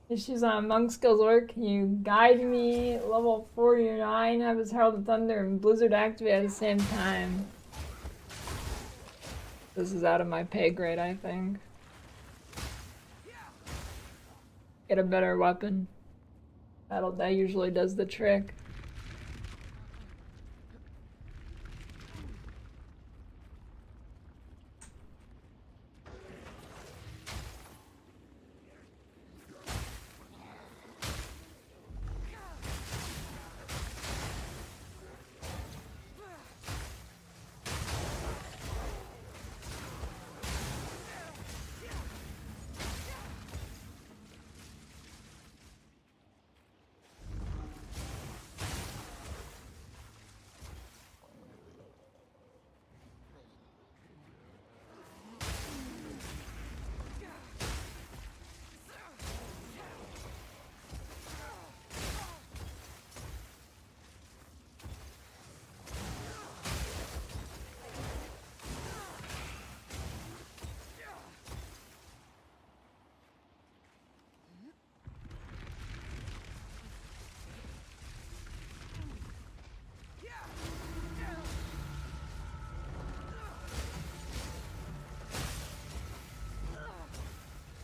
Issues on Monk Skills work. Can you guide me? Level 49, have his Herald of Thunder and Blizzard activate at the same time. This is out of my pay grade, I think. Get a better weapon. That usually does the trick.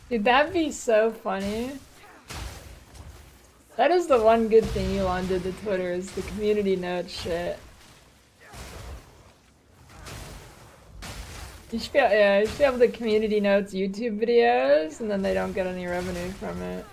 Dude, that'd be so funny. That is the one good thing Elon did to Twitter, is the community note shit. You should you should have the community notes YouTube videos, and then they don't get any revenue from it.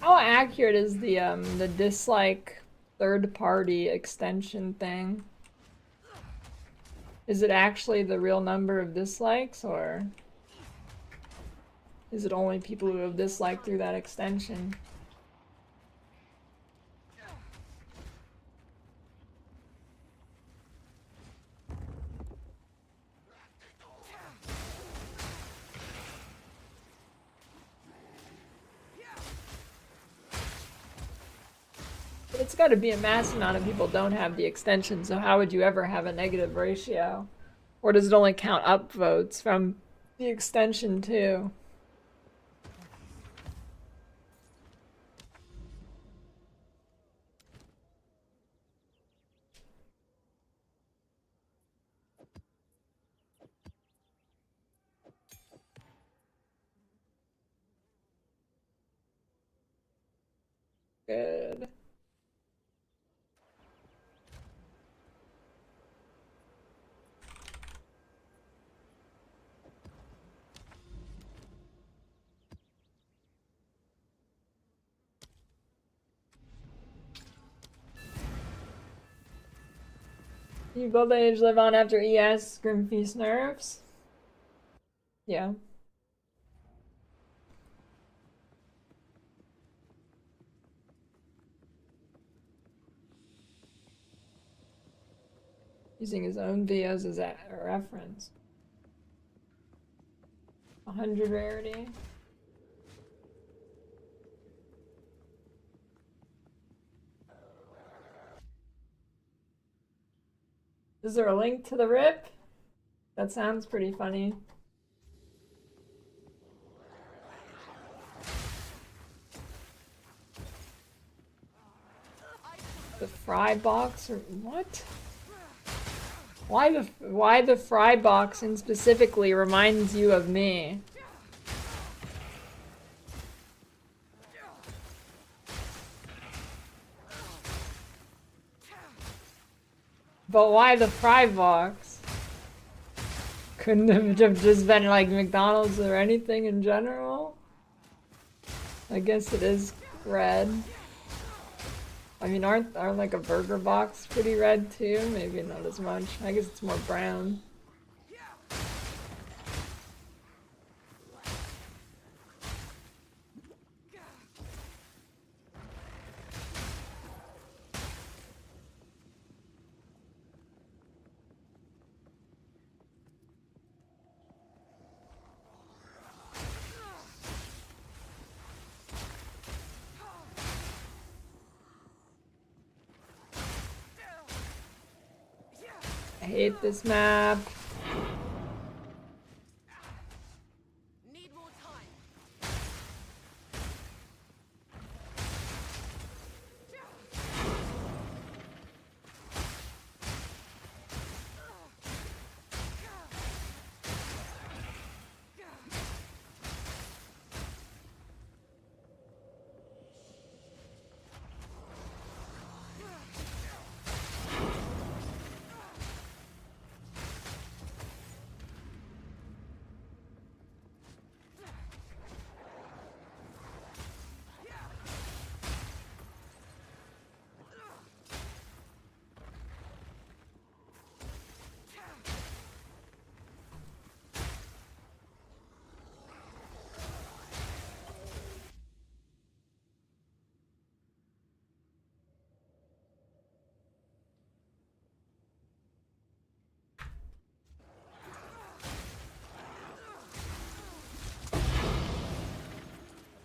How accurate is the dislike third-party extension thing? Is it actually the real number of dislikes, or is it only people who have disliked through that extension? It's got to be a massive amount of people don't have the extension, so how would you ever have a negative ratio? Or does it only count upvotes from the extension too? Good. You Golden Age live on after ES Grimfeast nerfs? Yeah. Using his own videos as a reference. 100 rarity. Is there a link to the rip? That sounds pretty funny. The fry box or what? Why the fry box and specifically reminds you of me? But why the fry box? Couldn't it have just been like McDonald's or anything in general? I guess it is red. I mean, aren't like a burger box pretty red too? Maybe not as much. I guess it's more brown. I hate this map. Need more time.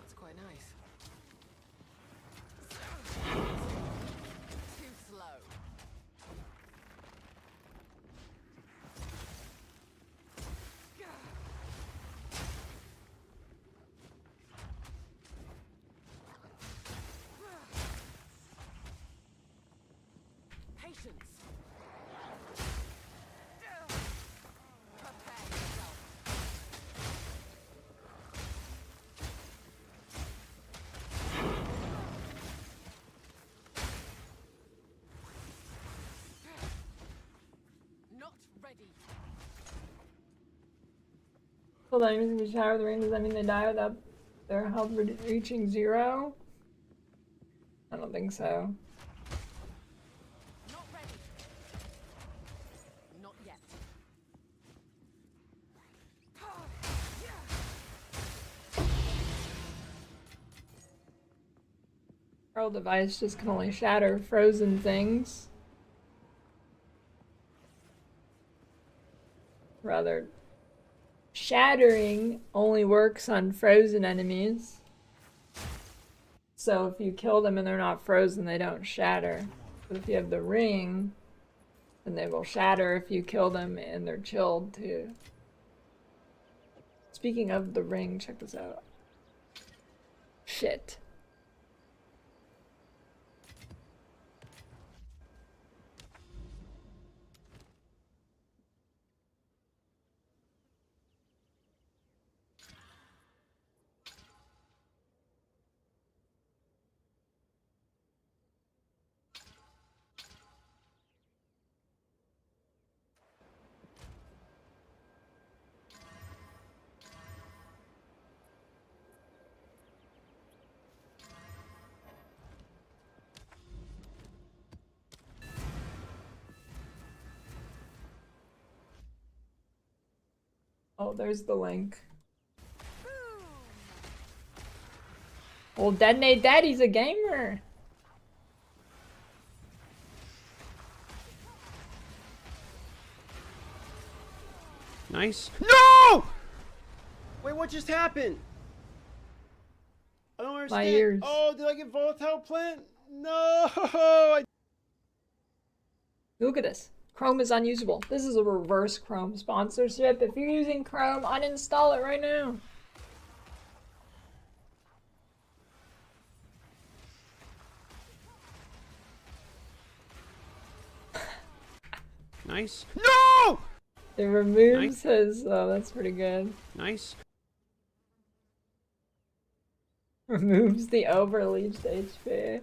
That's quite nice. Too slow. Patience. Prepare yourself. Not ready. Well, the enemies in the shower of the ring, does that mean they die without their health reaching 0? I don't think so. Not ready. Not yet. Our device just can only shatter frozen things. Rather, shattering only works on frozen enemies. So if you kill them and they're not frozen, they don't shatter. But if you have the ring, then they will shatter if you kill them and they're chilled too. Speaking of the ring, check this out. Shit. Oh, there's the link. Well, Detonate Daddy's a gamer. Nice. No! Wait, what just happened? I don't understand. My ears. Oh, did I get volatile plant? No! Look at this. Chrome is unusable. This is a reverse Chrome sponsorship. If you're using Chrome, uninstall it right now. Nice. No! It removes his. Oh, that's pretty good. Nice. Removes the overleached HP.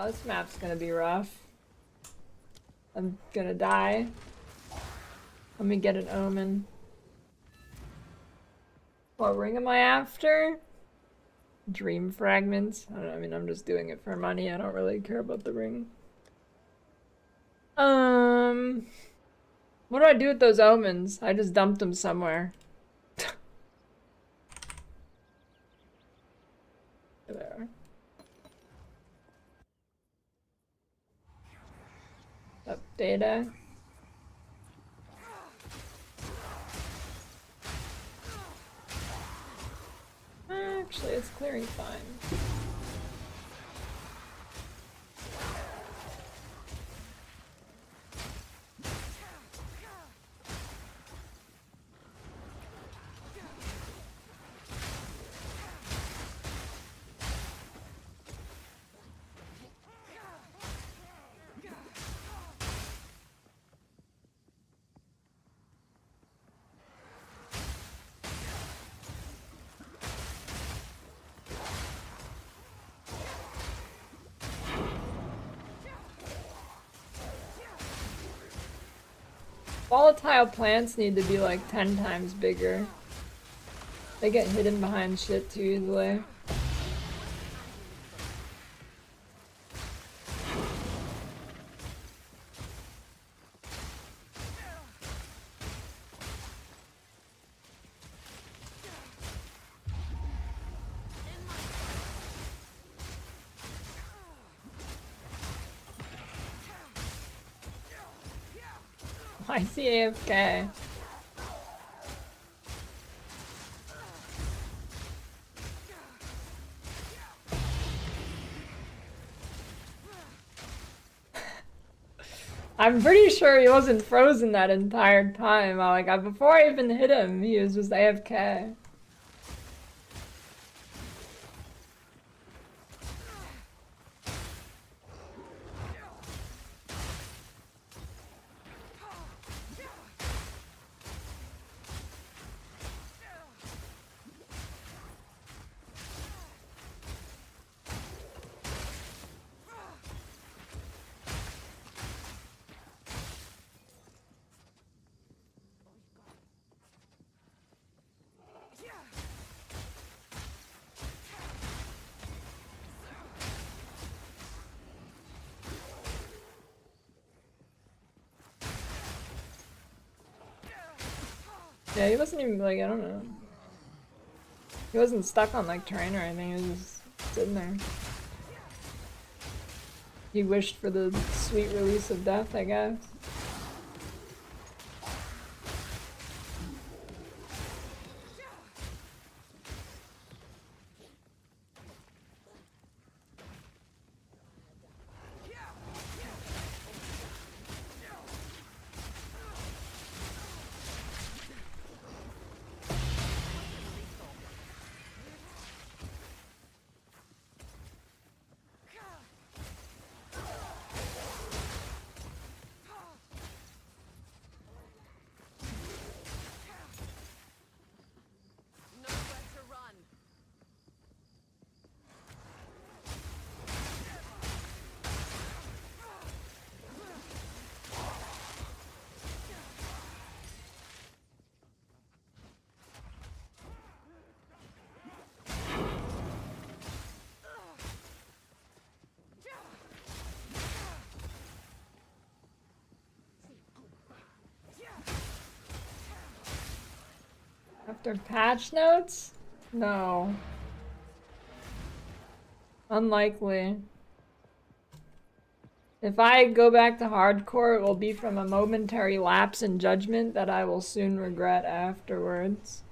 This map's gonna be rough. I'm gonna die. Let me get an omen. What ring am I after? Dream fragments? I don't know, I mean, I'm just doing it for money. I don't really care about the ring. What do I do with those omens? I just dumped them somewhere. There. Up data. Actually, it's clearing fine. Volatile plants need to be like 10 times bigger. They get hidden behind shit too easily. I see AFK. I'm pretty sure he wasn't frozen that entire time. Before I even hit him, he was just AFK. Yeah, he wasn't even I don't know. He wasn't stuck on terrain or anything, he was just sitting there. He wished for the sweet release of death, I guess. After patch notes? No. Unlikely. If I go back to hardcore, it will be from a momentary lapse in judgment that I will soon regret afterwards.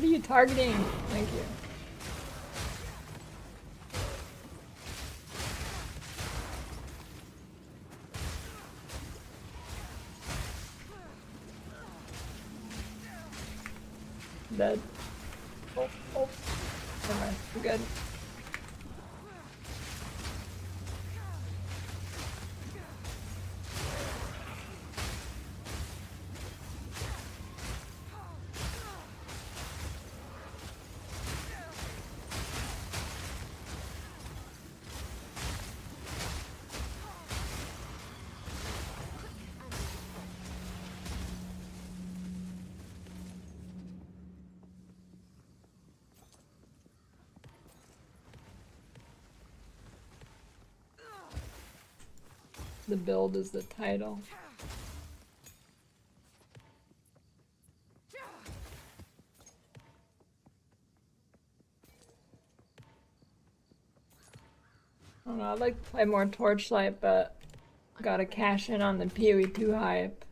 What are you targeting? Thank you. Dead. Oh, oh. Never mind. We're good. The build is the title. I don't know, I'd like to play more Torchlight, but gotta cash in on the PoE 2 hype.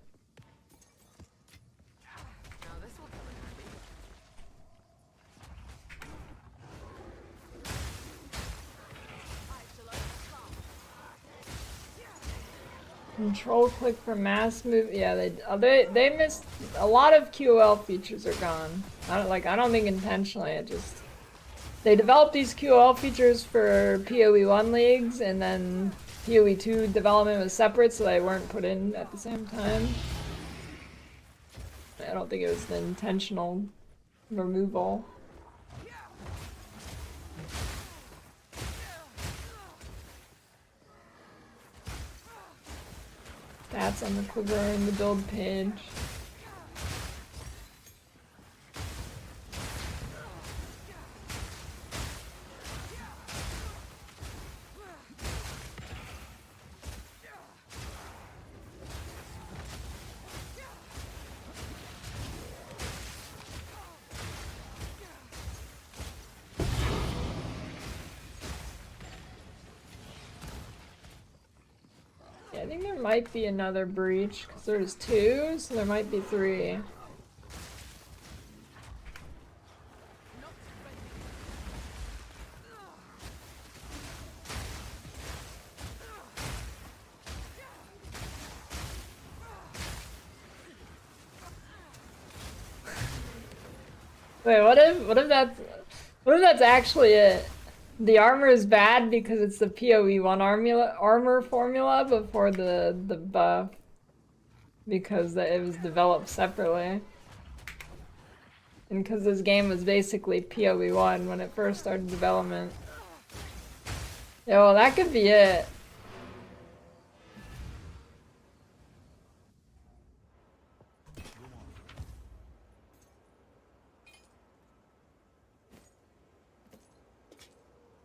Control click for mass move. Yeah, they missed a lot of QOL features are gone. I don't think intentionally. It just they developed these QOL features for PoE 1 leagues, and then PoE 2 development was separate, so they weren't put in at the same time. I don't think it was an intentional removal. Stats on the quiver in the build page. I think there might be another breach, because there's 2, so there might be 3. Wait, what if that's actually it? The armor is bad because it's the PoE 1 armor formula before the buff. Because it was developed separately. And because this game was basically PoE 1 when it first started development. Yeah, well, that could be it.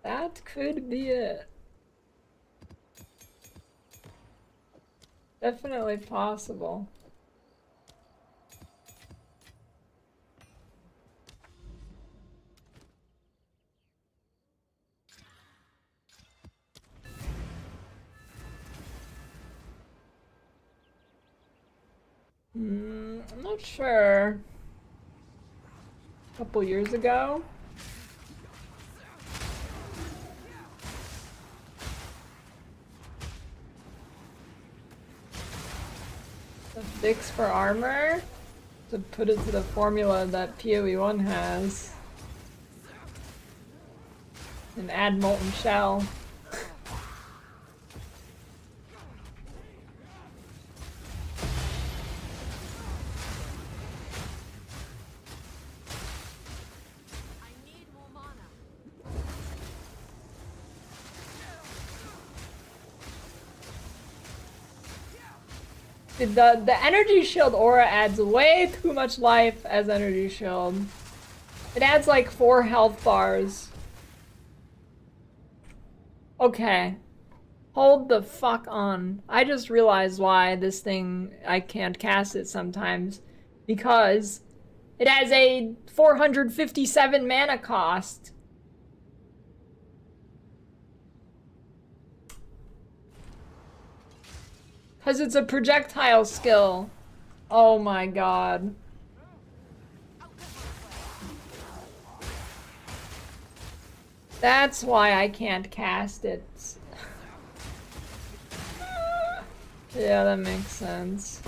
That could be it. Definitely possible. I'm not sure. A couple years ago. The fix for armor to put it to the formula that PoE 1 has. And add molten shell. The energy shield aura adds way too much life as energy shield. It adds like 4 health bars. Okay. Hold the fuck on. I just realized why this thing, I can't cast it sometimes. Because it has a 457 mana cost. Because it's a projectile skill. Oh my god. That's why I can't cast it. Yeah, that makes sense.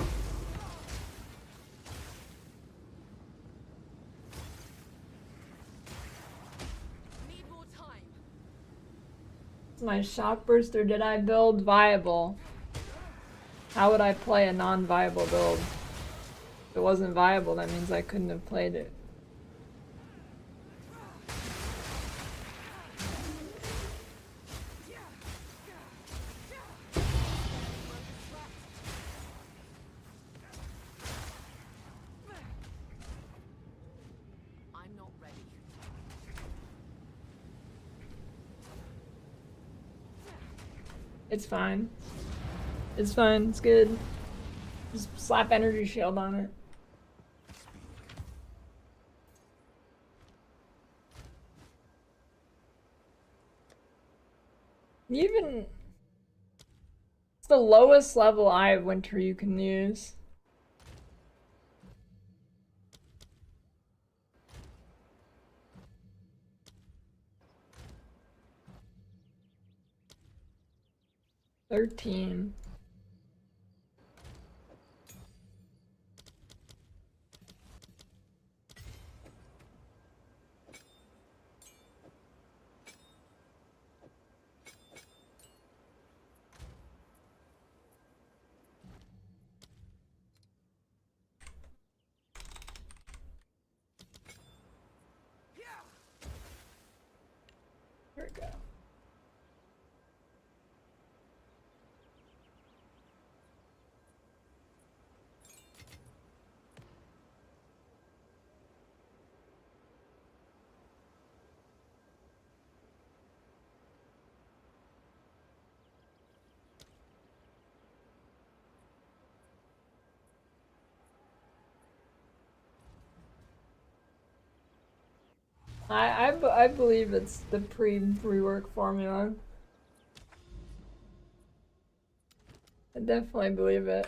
Is my shock burst or did I build viable? How would I play a non-viable build? If it wasn't viable, that means I couldn't have played it. I'm not ready. It's fine. It's fine, it's good. Just slap energy shield on it. Even... It's the lowest level Eye of Winter you can use. $13. There we go. I believe it's the pre-rework formula. I definitely believe it.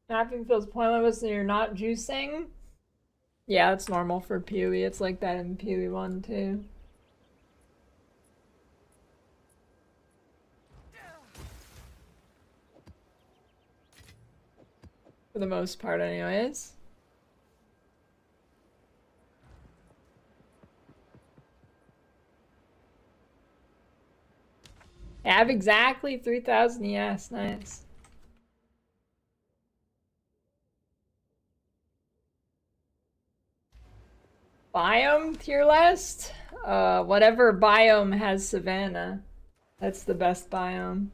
Snapping feels pointless and you're not juicing? Yeah, that's normal for PoE. It's like that in PoE 1 too. For the most part anyways. I have exactly 3,000 ES, nice. Biome tier list? Whatever biome has savanna. That's the best biome.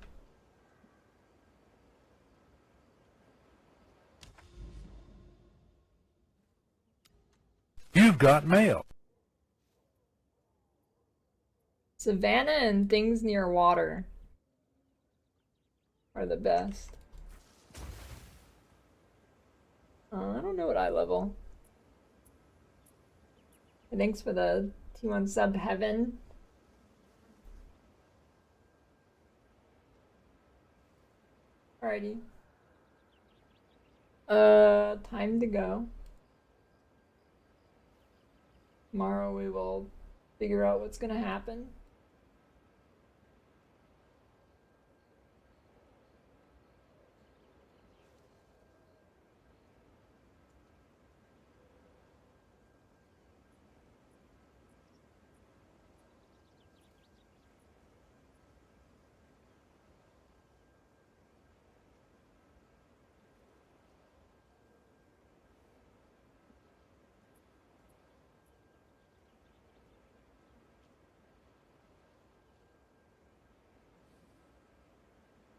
You've got mail. Savanna and things near water are the best. I don't know what eye level. Thanks for the T1 sub, Heaven. Alrighty. Time to go. Tomorrow we will figure out what's gonna happen.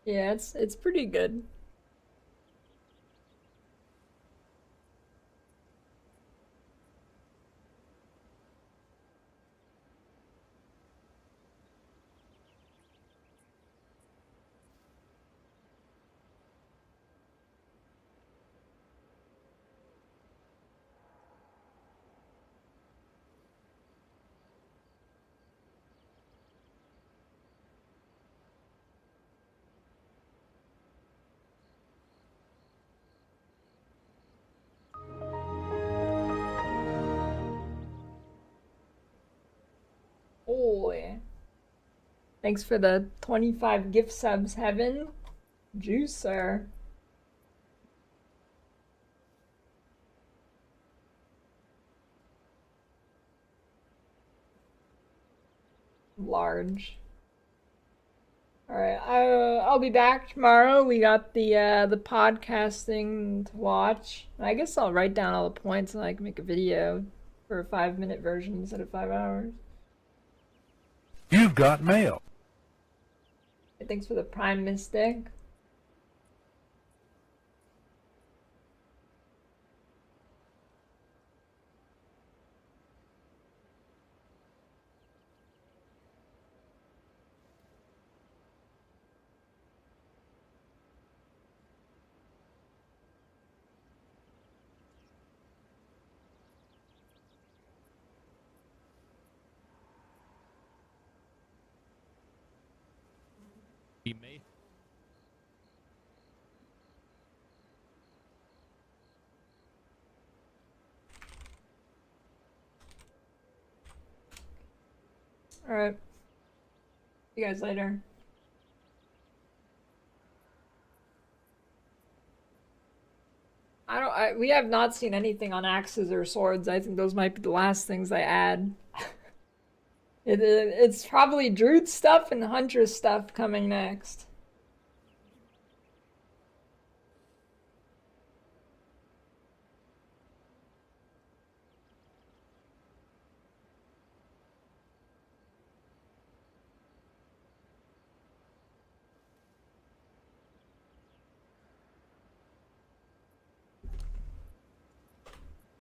Yeah, it's pretty good. Thanks for the 25 gift subs, Heaven. Juicer. Large. Alright, I'll be back tomorrow. We got the podcasting to watch. I guess I'll write down all the points and I can make a video for a 5-minute version instead of 5 hours. You've got mail. Thanks for the Prime Mystic. Me. Alright. See you guys later. We have not seen anything on axes or swords. I think those might be the last things I add. It's probably Druid stuff and Hunter stuff coming next.